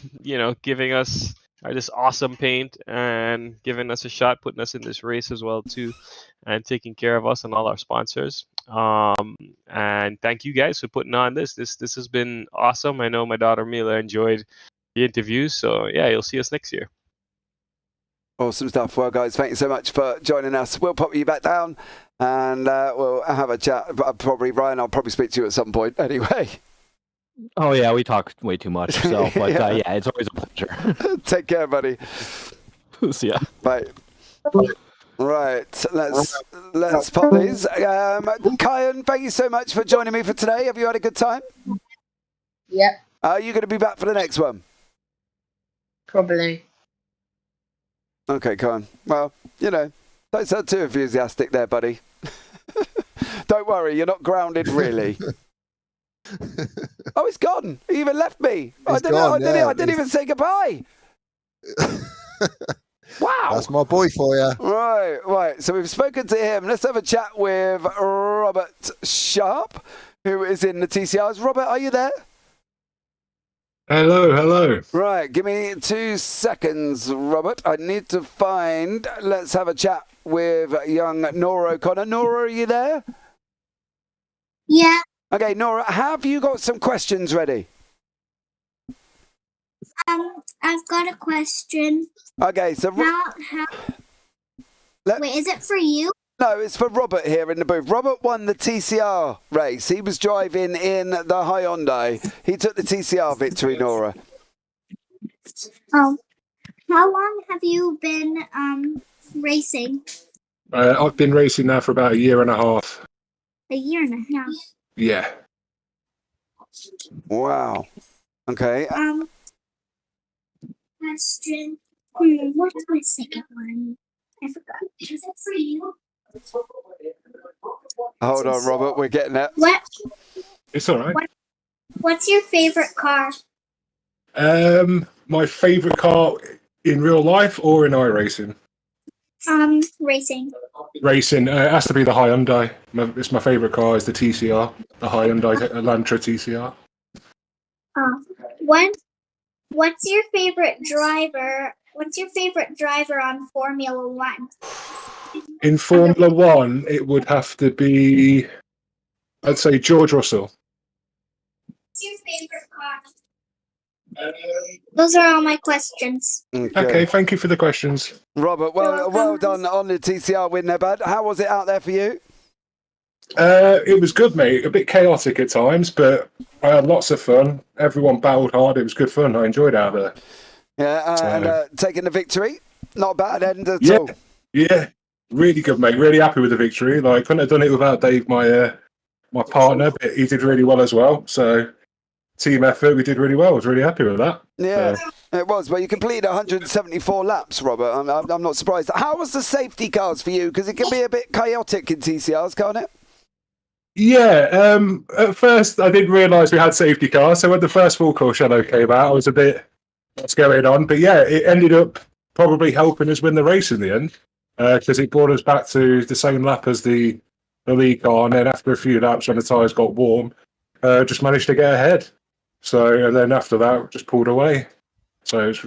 Speaker 18: giving us this awesome paint and giving us a shot, putting us in this race as well too, and taking care of us and all our sponsors. And thank you guys for putting on this. This has been awesome. I know my daughter Mila enjoyed the interviews, so yeah, you'll see us next year.
Speaker 2: Awesome stuff. Well, guys, thank you so much for joining us. We'll pop you back down and we'll have a chat. Probably, Ryan, I'll probably speak to you at some point anyway.
Speaker 16: Oh yeah, we talk way too much. So, but yeah, it's always a pleasure.
Speaker 2: Take care, buddy.
Speaker 16: See ya.
Speaker 2: Bye. Right, let's pop these. Kyan, thank you so much for joining me for today. Have you had a good time?
Speaker 8: Yep,
Speaker 2: Are you going to be back for the next one?
Speaker 8: probably.
Speaker 2: Okay, Kyan. Well, don't sound too enthusiastic there, buddy. Don't worry, you're not grounded, really. Oh, he's gone. He even left me. I didn't even say goodbye. Wow.
Speaker 6: That's my boy for you.
Speaker 2: Right. So we've spoken to him. Let's have a chat with Robert Sharp, who is in the TCRs. Robert, are you there?
Speaker 5: Hello.
Speaker 2: Right, give me 2 seconds, Robert. I need to find... Let's have a chat with young Nora O'Connor. Nora, are you there?
Speaker 17: Yeah.
Speaker 2: Okay, Nora, have you got some questions ready?
Speaker 17: I've got a question.
Speaker 2: Okay, so...
Speaker 17: Wait, is it for you?
Speaker 2: No, it's for Robert here in the booth. Robert won the TCR race. He was driving in the Hyundai. He took the TCR victory, Nora.
Speaker 17: Oh. How long have you been racing?
Speaker 5: I've been racing now for about 1.5 years.
Speaker 17: A year and a half.
Speaker 5: Yeah.
Speaker 2: Wow. Okay.
Speaker 17: Question. What's my second one? I forgot. Is it for you?
Speaker 2: Hold on, Robert. We're getting that.
Speaker 17: What?
Speaker 5: It's all right.
Speaker 17: What's your favorite car?
Speaker 5: My favourite car in real life or in iRacing?
Speaker 17: Racing.
Speaker 5: Racing. It has to be the Hyundai. It's my favourite car. Is the TCR, the Hyundai Elantra TCR.
Speaker 17: What's your favorite driver? What's your favorite driver on Formula One?
Speaker 5: In Formula One, it would have to be, I'd say, George Russell.
Speaker 17: What's your favorite car? Those are all my questions.
Speaker 5: Okay, thank you for the questions.
Speaker 2: Robert, well done on the TCR win there, bud. How was it out there for you?
Speaker 5: It was good, mate. A bit chaotic at times, but I had lots of fun. Everyone battled hard. It was good fun. I enjoyed it out there.
Speaker 2: Yeah, and taking the victory. Not a bad end at all.
Speaker 5: Yeah, really good, mate. Really happy with the victory. Like, couldn't have done it without Dave, my partner, but he did really well as well. So, team effort, we did really well. I was really happy with that.
Speaker 2: Yeah, it was. Well, you completed 174 laps, Robert. I'm not surprised. How was the safety cars for you? Because it can be a bit chaotic in TCRs, can't it?
Speaker 5: Yeah, at first I didn't realise we had safety cars. So when the first full course shadow came out, I was a bit, what's going on? But yeah, it ended up probably helping us win the race in the end because it brought us back to the same lap as the lead car. And then after a few laps when the tyres got warm, just managed to get ahead. So, and then after that, just pulled away. So, it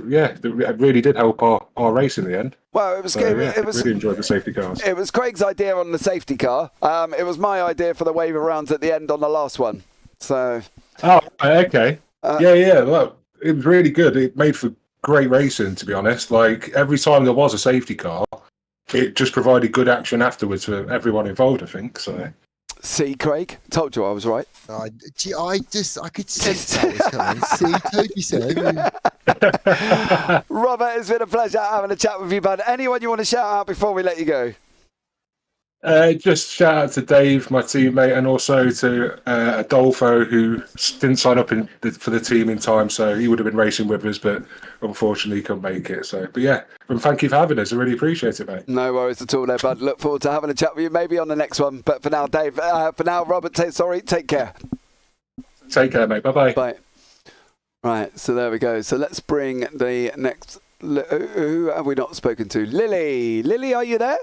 Speaker 5: really did help our race in the end.
Speaker 2: Well, it was
Speaker 5: really enjoyed the safety cars.
Speaker 2: It was Craig's idea on the safety car. It was my idea for the wave arounds at the end on the last one. So.
Speaker 5: Oh, okay. Well, it was really good. It made for great racing, to be honest. Like, every time there was a safety car, it just provided good action afterwards for everyone involved, I think. So.
Speaker 2: See, Craig, told you I was right.
Speaker 6: I could sense that was coming. See, told you so.
Speaker 2: Robert, it's been a pleasure having a chat with you, bud. Anyone you want to shout out before we let you go?
Speaker 5: Just shout out to Dave, my teammate, and also to Adolfo, who didn't sign up for the team in time, so he would have been racing with us, but unfortunately couldn't make it. So, but yeah, and thank you for having us. I really appreciate it, mate.
Speaker 2: No worries at all, there, bud. Look forward to having a chat with you, maybe on the next one. But for now, Dave, Robert, take care.
Speaker 5: Take care, mate. Bye-bye.
Speaker 2: Bye. Right, so there we go. So let's bring the next... Who have we not spoken to? Lily. Lily, are you there?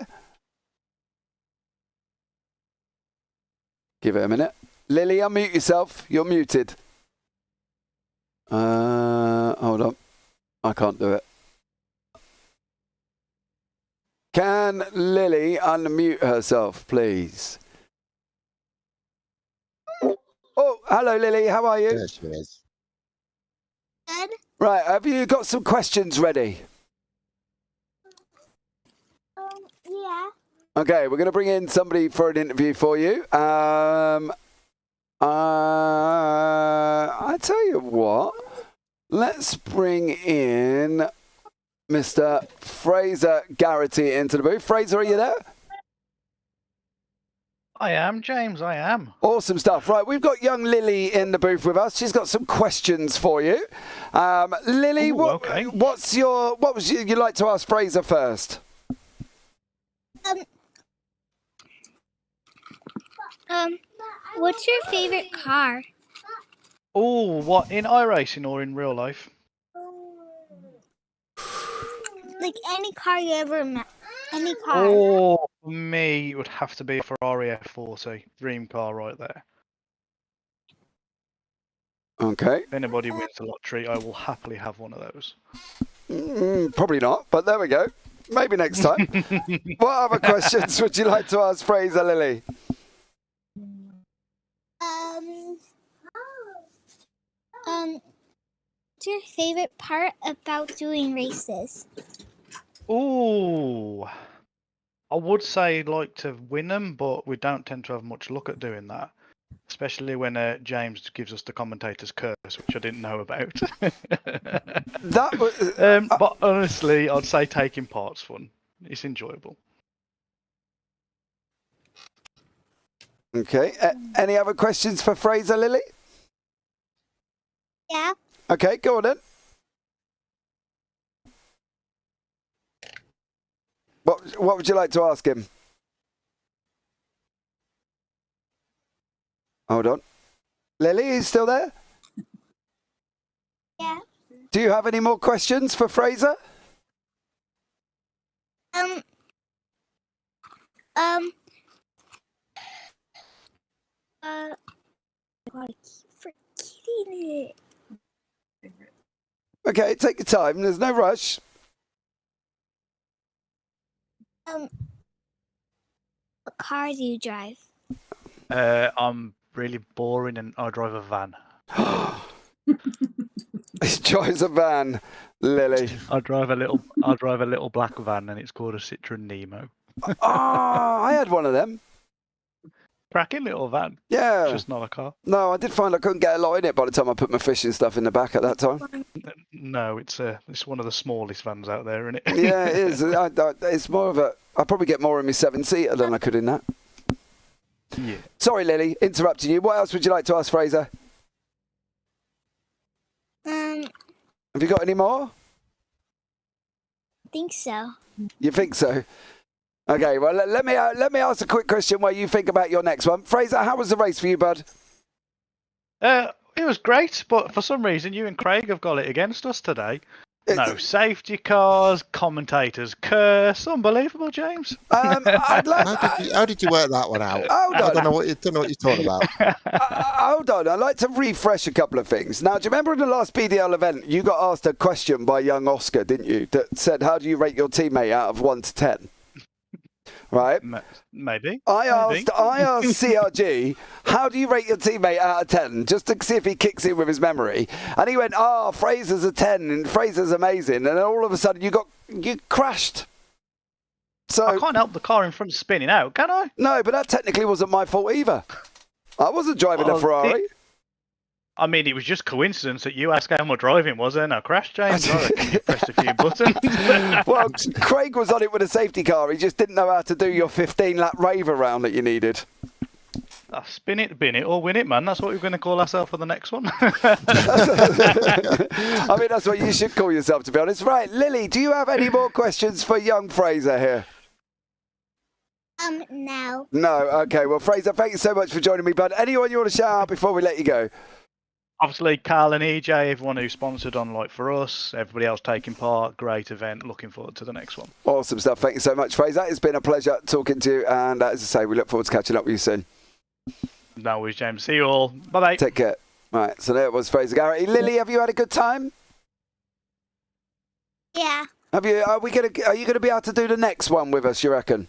Speaker 2: Give it a minute. Lily, unmute yourself. You're muted. Hold on. I can't do it. Can Lily unmute herself, please? Oh, hello, Lily. How are you?
Speaker 6: There she is.
Speaker 17: Good.
Speaker 2: Right, have you got some questions ready?
Speaker 17: Yeah.
Speaker 2: Okay, we're going to bring in somebody for an interview for you. I tell you what, let's bring in Mr. Fraser Garrity into the booth. Fraser, are you there?
Speaker 19: I am, James, I am.
Speaker 2: Awesome stuff. Right, we've got young Lily in the booth with us. She's got some questions for you. Lily,
Speaker 19: Ooh, okay.
Speaker 2: what would you like to ask Fraser first?
Speaker 3: What's your favorite car?
Speaker 19: Oh, what, in iRacing or in real life?
Speaker 3: Like any car you ever met. Any car.
Speaker 19: Oh, for me, it would have to be a Ferrari F40. Dream car right there.
Speaker 2: Okay.
Speaker 19: If anybody wins the lottery, I will happily have one of those.
Speaker 2: Probably not, but there we go. Maybe next time. What other questions would you like to ask Fraser, Lily?
Speaker 3: What's your favorite part about doing races?
Speaker 19: Ooh, I would say like to win them, but we don't tend to have much luck at doing that. Especially when James gives us the commentator's curse, which I didn't know about.
Speaker 2: That was,
Speaker 19: but honestly, I'd say taking part's fun. It's enjoyable.
Speaker 2: Okay. Any other questions for Fraser, Lily?
Speaker 3: Yeah.
Speaker 2: Okay, go on then. What would you like to ask him? Hold on. Lily, are you still there?
Speaker 3: Yeah.
Speaker 2: Do you have any more questions for Fraser?
Speaker 3: I keep forgetting it.
Speaker 2: Okay, take your time. There's no rush.
Speaker 3: What car do you drive?
Speaker 19: I'm really boring and I drive a van.
Speaker 2: He drives a van, Lily.
Speaker 19: I drive a little black van and it's called a Citroen Nemo.
Speaker 2: I had one of them.
Speaker 19: Cracking little van.
Speaker 2: Yeah.
Speaker 19: Just not a car.
Speaker 2: No, I did find I couldn't get a lot in it by the time I put my fishing stuff in the back at that time.
Speaker 19: No, it's one of the smallest vans out there, isn't it?
Speaker 2: Yeah, it is. It's more of a... I probably get more in my 7-seater than I could in that.
Speaker 19: Yeah.
Speaker 2: Sorry, Lily, interrupting you. What else would you like to ask Fraser? Have you got any more?
Speaker 3: I think so.
Speaker 2: You think so? Okay, well, let me ask a quick question while you think about your next one. Fraser, how was the race for you, bud?
Speaker 19: It was great, but for some reason you and Craig have got it against us today. No safety cars, commentators curse. Unbelievable, James.
Speaker 6: How did you work that one out? I don't know what you're talking about.
Speaker 2: Hold on, I'd like to refresh a couple of things. Now, do you remember in the last PDL event, you got asked a question by young Oscar, didn't you? That said, how do you rate your teammate out of 1 to 10? Right?
Speaker 19: Maybe.
Speaker 2: I asked CRG, how do you rate your teammate out of 10? Just to see if he kicks in with his memory. And he went, Fraser's a 10 and Fraser's amazing. And then all of a sudden you crashed. So
Speaker 19: I can't help the car in front spinning out, can I?
Speaker 2: No, but that technically wasn't my fault either. I wasn't driving a Ferrari.
Speaker 19: I mean, it was just coincidence that you asked how my driving was and I crashed, James. I reckon you pressed a few buttons.
Speaker 2: Well, Craig was on it with a safety car. He just didn't know how to do your 15-lap rave around that you needed.
Speaker 19: Spin it, bin it, or win it, man. That's what we're going to call ourselves for the next one.
Speaker 2: I mean, that's what you should call yourself, to be honest. Right, Lily, do you have any more questions for young Fraser here?
Speaker 3: No.
Speaker 2: No, okay. Well, Fraser, thank you so much for joining me, bud. Anyone you want to shout out before we let you go?
Speaker 19: Obviously, Carl and EJ, everyone who sponsored on Like For Us, everybody else taking part, great event. Looking forward to the next one.
Speaker 2: Awesome stuff. Thank you so much, Fraser. It's been a pleasure talking to you. And as I say, we look forward to catching up with you soon.
Speaker 19: No worries, James. See you all. Bye-bye.
Speaker 2: Take care. Right, so there was Fraser Garrity. Lily, have you had a good time?
Speaker 3: Yeah.
Speaker 2: Have you? Are you gonna be able to do the next one with us, you reckon?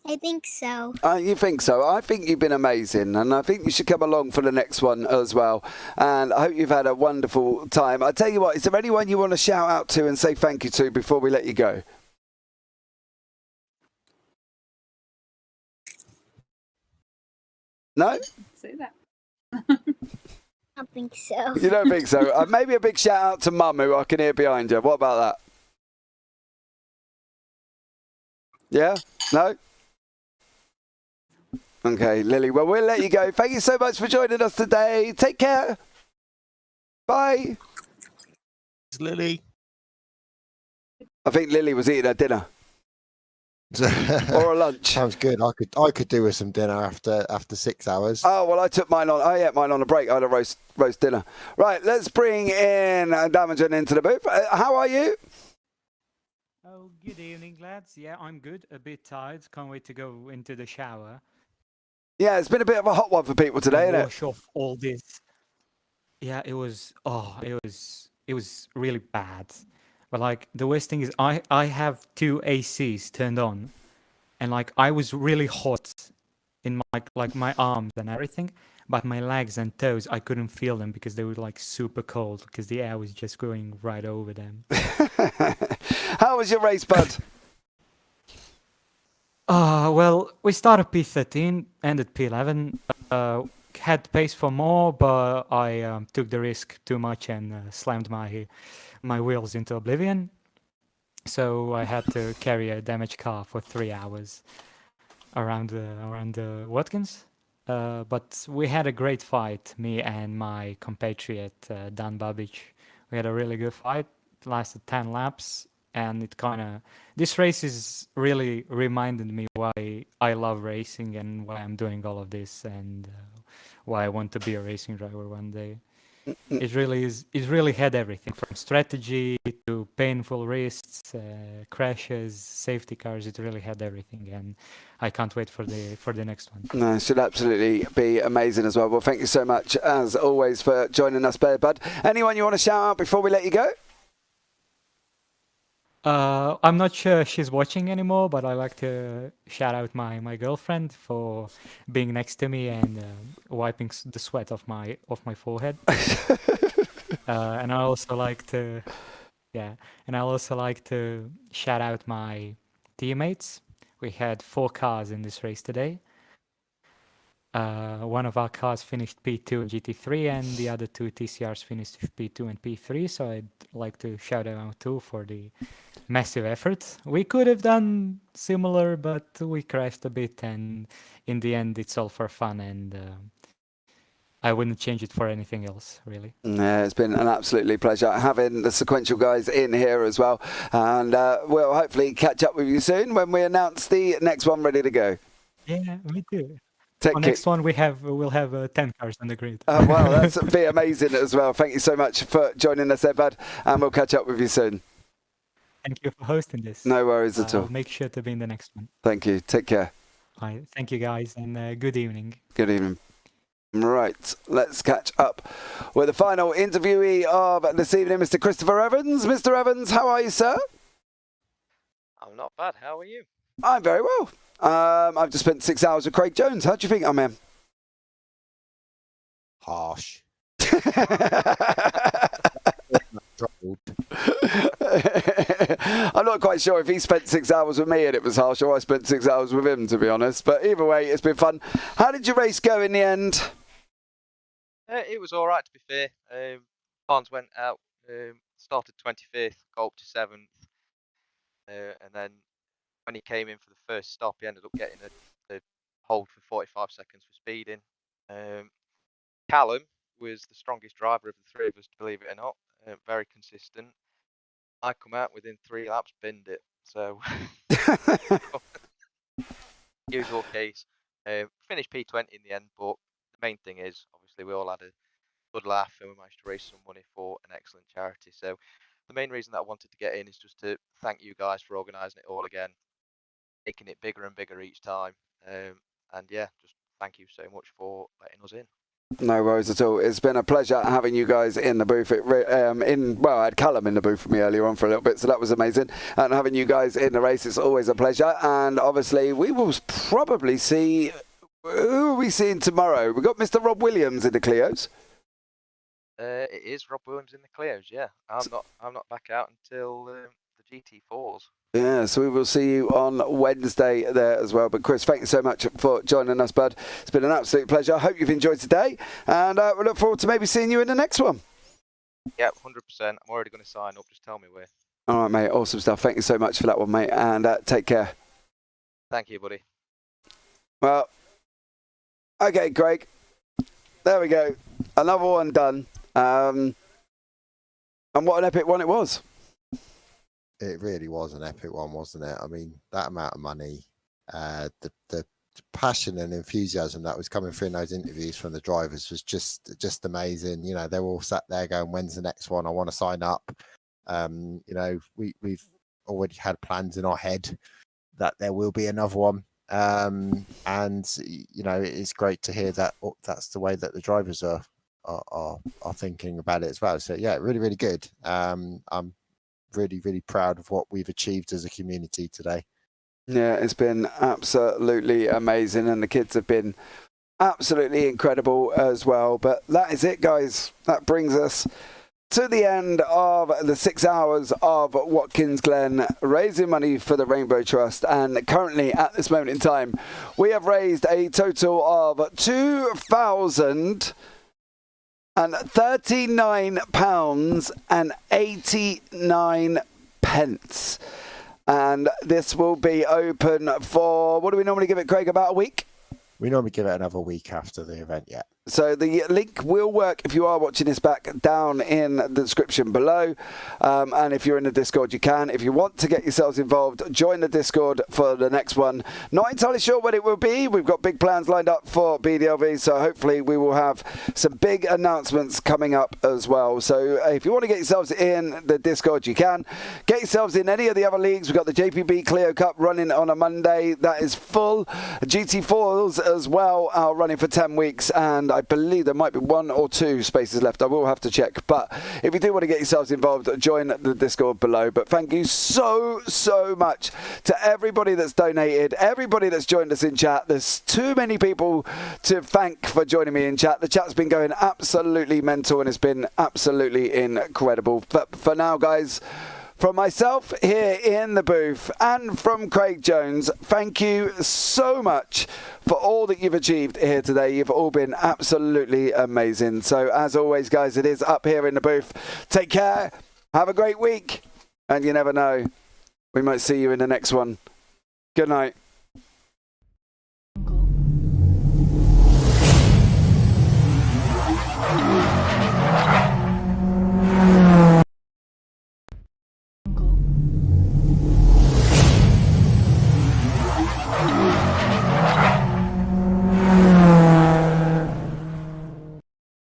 Speaker 3: I think so.
Speaker 2: You think so? I think you've been amazing, and I think you should come along for the next one as well. And I hope you've had a wonderful time. I tell you what, is there anyone you want to shout out to and say thank you to before we let you go? No?
Speaker 20: Say that.
Speaker 3: I don't think so.
Speaker 2: You don't think so? Maybe a big shout out to Mum, who I can hear behind you. What about that? Yeah? No? Okay, Lily. Well, we'll let you go. Thank you so much for joining us today. Take care. Bye.
Speaker 6: It's Lily.
Speaker 2: I think Lily was eating her dinner. Or a lunch.
Speaker 6: Sounds good. I could do with some dinner after 6 hours.
Speaker 2: Oh, well, I took mine on. I ate mine on a break. I had a roast dinner. Right, let's bring in Damagen into the booth. How are you?
Speaker 21: Oh, good evening, lads. Yeah, I'm good. A bit tired. Can't wait to go into the shower.
Speaker 2: Yeah, it's been a bit of a hot one for people today, isn't it?
Speaker 21: Wash off all this. Yeah, it was. Oh, it was really bad. But like the worst thing is, I have 2 ACs turned on, and like I was really hot in my arms and everything, but my legs and toes I couldn't feel them because they were like super cold because the air was just going right over them.
Speaker 2: How was your race, bud?
Speaker 21: Well, we started P13, ended P11. Had pace for more, but I took the risk too much and slammed my wheels into oblivion. So I had to carry a damaged car for 3 hours around Watkins. But we had a great fight, me and my compatriot Dan Babic. We had a really good fight. It lasted 10 laps, and this race is really reminded me why I love racing and why I'm doing all of this and why I want to be a racing driver one day. It really is. It really had everything from strategy to painful wrists, crashes, safety cars. It really had everything, and I can't wait for the next one.
Speaker 2: No, it should absolutely be amazing as well. Well, thank you so much, as always, for joining us, Bud. Anyone you want to shout out before we let you go?
Speaker 21: I'm not sure she's watching anymore, but I like to shout out my girlfriend for being next to me and wiping the sweat off my forehead. And I also like to, shout out my teammates. We had 4 cars in this race today. One of our cars finished P2 and GT3, and the other 2 TCRs finished P2 and P3. So I'd like to shout them out too for the massive effort. We could have done similar, but we crashed a bit, and in the end, it's all for fun, and I wouldn't change it for anything else, really.
Speaker 2: Yeah, it's been an absolutely pleasure having the sequential guys in here as well, and we'll hopefully catch up with you soon when we announce the next one ready to go.
Speaker 21: Yeah, me too.
Speaker 2: Next
Speaker 21: one we'll have 10 cars on the grid.
Speaker 2: Well, that's be amazing as well. Thank you so much for joining us there, Bud, and we'll catch up with you soon.
Speaker 21: Thank you for hosting this.
Speaker 2: No worries at all.
Speaker 21: I'll make sure to be in the next one.
Speaker 2: Thank you. Take care.
Speaker 21: Right, thank you guys, and good evening.
Speaker 2: Good evening. Right, let's catch up with the final interviewee of this evening, Mr. Christopher Evans. Mr. Evans, how are you, sir?
Speaker 23: I'm not bad. How are you?
Speaker 2: I'm very well. I've just spent 6 hours with Craig Jones. How do you think I'm in?
Speaker 6: Harsh.
Speaker 2: I'm not quite sure if he spent 6 hours with me and it was harsh, or I spent 6 hours with him, to be honest. But either way, it's been fun. How did your race go in the end?
Speaker 23: It was all right, to be fair. Barnes went out, started 25th, got up to 7th, and then when he came in for the first stop, he ended up getting a hold for 45 seconds for speeding. Callum was the strongest driver of the 3 of us, believe it or not. Very consistent. I come out within 3 laps, binned it. So, usual case. Finished P20 in the end, but the main thing is, obviously, we all had a good laugh and we managed to raise some money for an excellent charity. So, the main reason that I wanted to get in is just to thank you guys for organising it all again, making it bigger and bigger each time. And yeah, just thank you so much for letting us in.
Speaker 2: No worries at all. It's been a pleasure having you guys in the booth. Well, I had Callum in the booth with me earlier on for a little bit, so that was amazing. And having you guys in the race is always a pleasure. And obviously, we will probably see. Who are we seeing tomorrow? We've got Mr. Rob Williams in the Clios.
Speaker 23: It is Rob Williams in the Clios. Yeah, I'm not back out until the the GT4s.
Speaker 2: Yeah, so we will see you on Wednesday there as well. But Chris, thank you so much for joining us, bud. It's been an absolute pleasure. I hope you've enjoyed today, and we look forward to maybe seeing you in the next one.
Speaker 23: Yep, 100%. I'm already going to sign up. Just tell me where.
Speaker 2: All right, mate. Awesome stuff. Thank you so much for that one, mate, and take care.
Speaker 23: Thank you, buddy.
Speaker 2: Well, okay, Craig. There we go. Another one done. And what an epic one it was.
Speaker 6: It really was an epic one, wasn't it? I mean, that amount of money, the passion and enthusiasm that was coming through in those interviews from the drivers was just amazing. You know, they were all sat there going, "When's the next one? I want to sign up." You know, we've already had plans in our head that there will be another one. And you know, it's great to hear that that's the way that the drivers are thinking about it as well. So yeah, really, really good. I'm really, really proud of what we've achieved as a community today.
Speaker 2: Yeah, it's been absolutely amazing, and the kids have been absolutely incredible as well. But that is it, guys. That brings us to the end of the 6 hours of Watkins Glen raising money for the Rainbow Trust. And currently, at this moment in time, we have raised a total of £2,039.89. And this will be open for, what do we normally give it, Craig, about a week?
Speaker 6: We normally give it another week after the event, yeah.
Speaker 2: So the link will work if you are watching this back down in the description below. And if you're in the Discord, you can. If you want to get yourselves involved, join the Discord for the next one. Not entirely sure when it will be. We've got big plans lined up for BDLV, so hopefully we will have some big announcements coming up as well. So if you want to get yourselves in the Discord, you can. Get yourselves in any of the other leagues. We've got the JPB Clio Cup running on a Monday. That is full. GT4s as well are running for 10 weeks, and I believe there might be 1 or 2 spaces left. I will have to check. But if you do want to get yourselves involved, join the Discord below. But thank you so much to everybody that's donated, everybody that's joined us in chat. There's too many people to thank for joining me in chat. The chat's been going absolutely mental, and it's been absolutely incredible. But for now, guys, from myself here in the booth and from Craig Jones, thank you so much for all that you've achieved here today. You've all been absolutely amazing. So as always, guys, it is up here in the booth. Take care. Have a great week. And you never know, we might see you in the next one. Good night.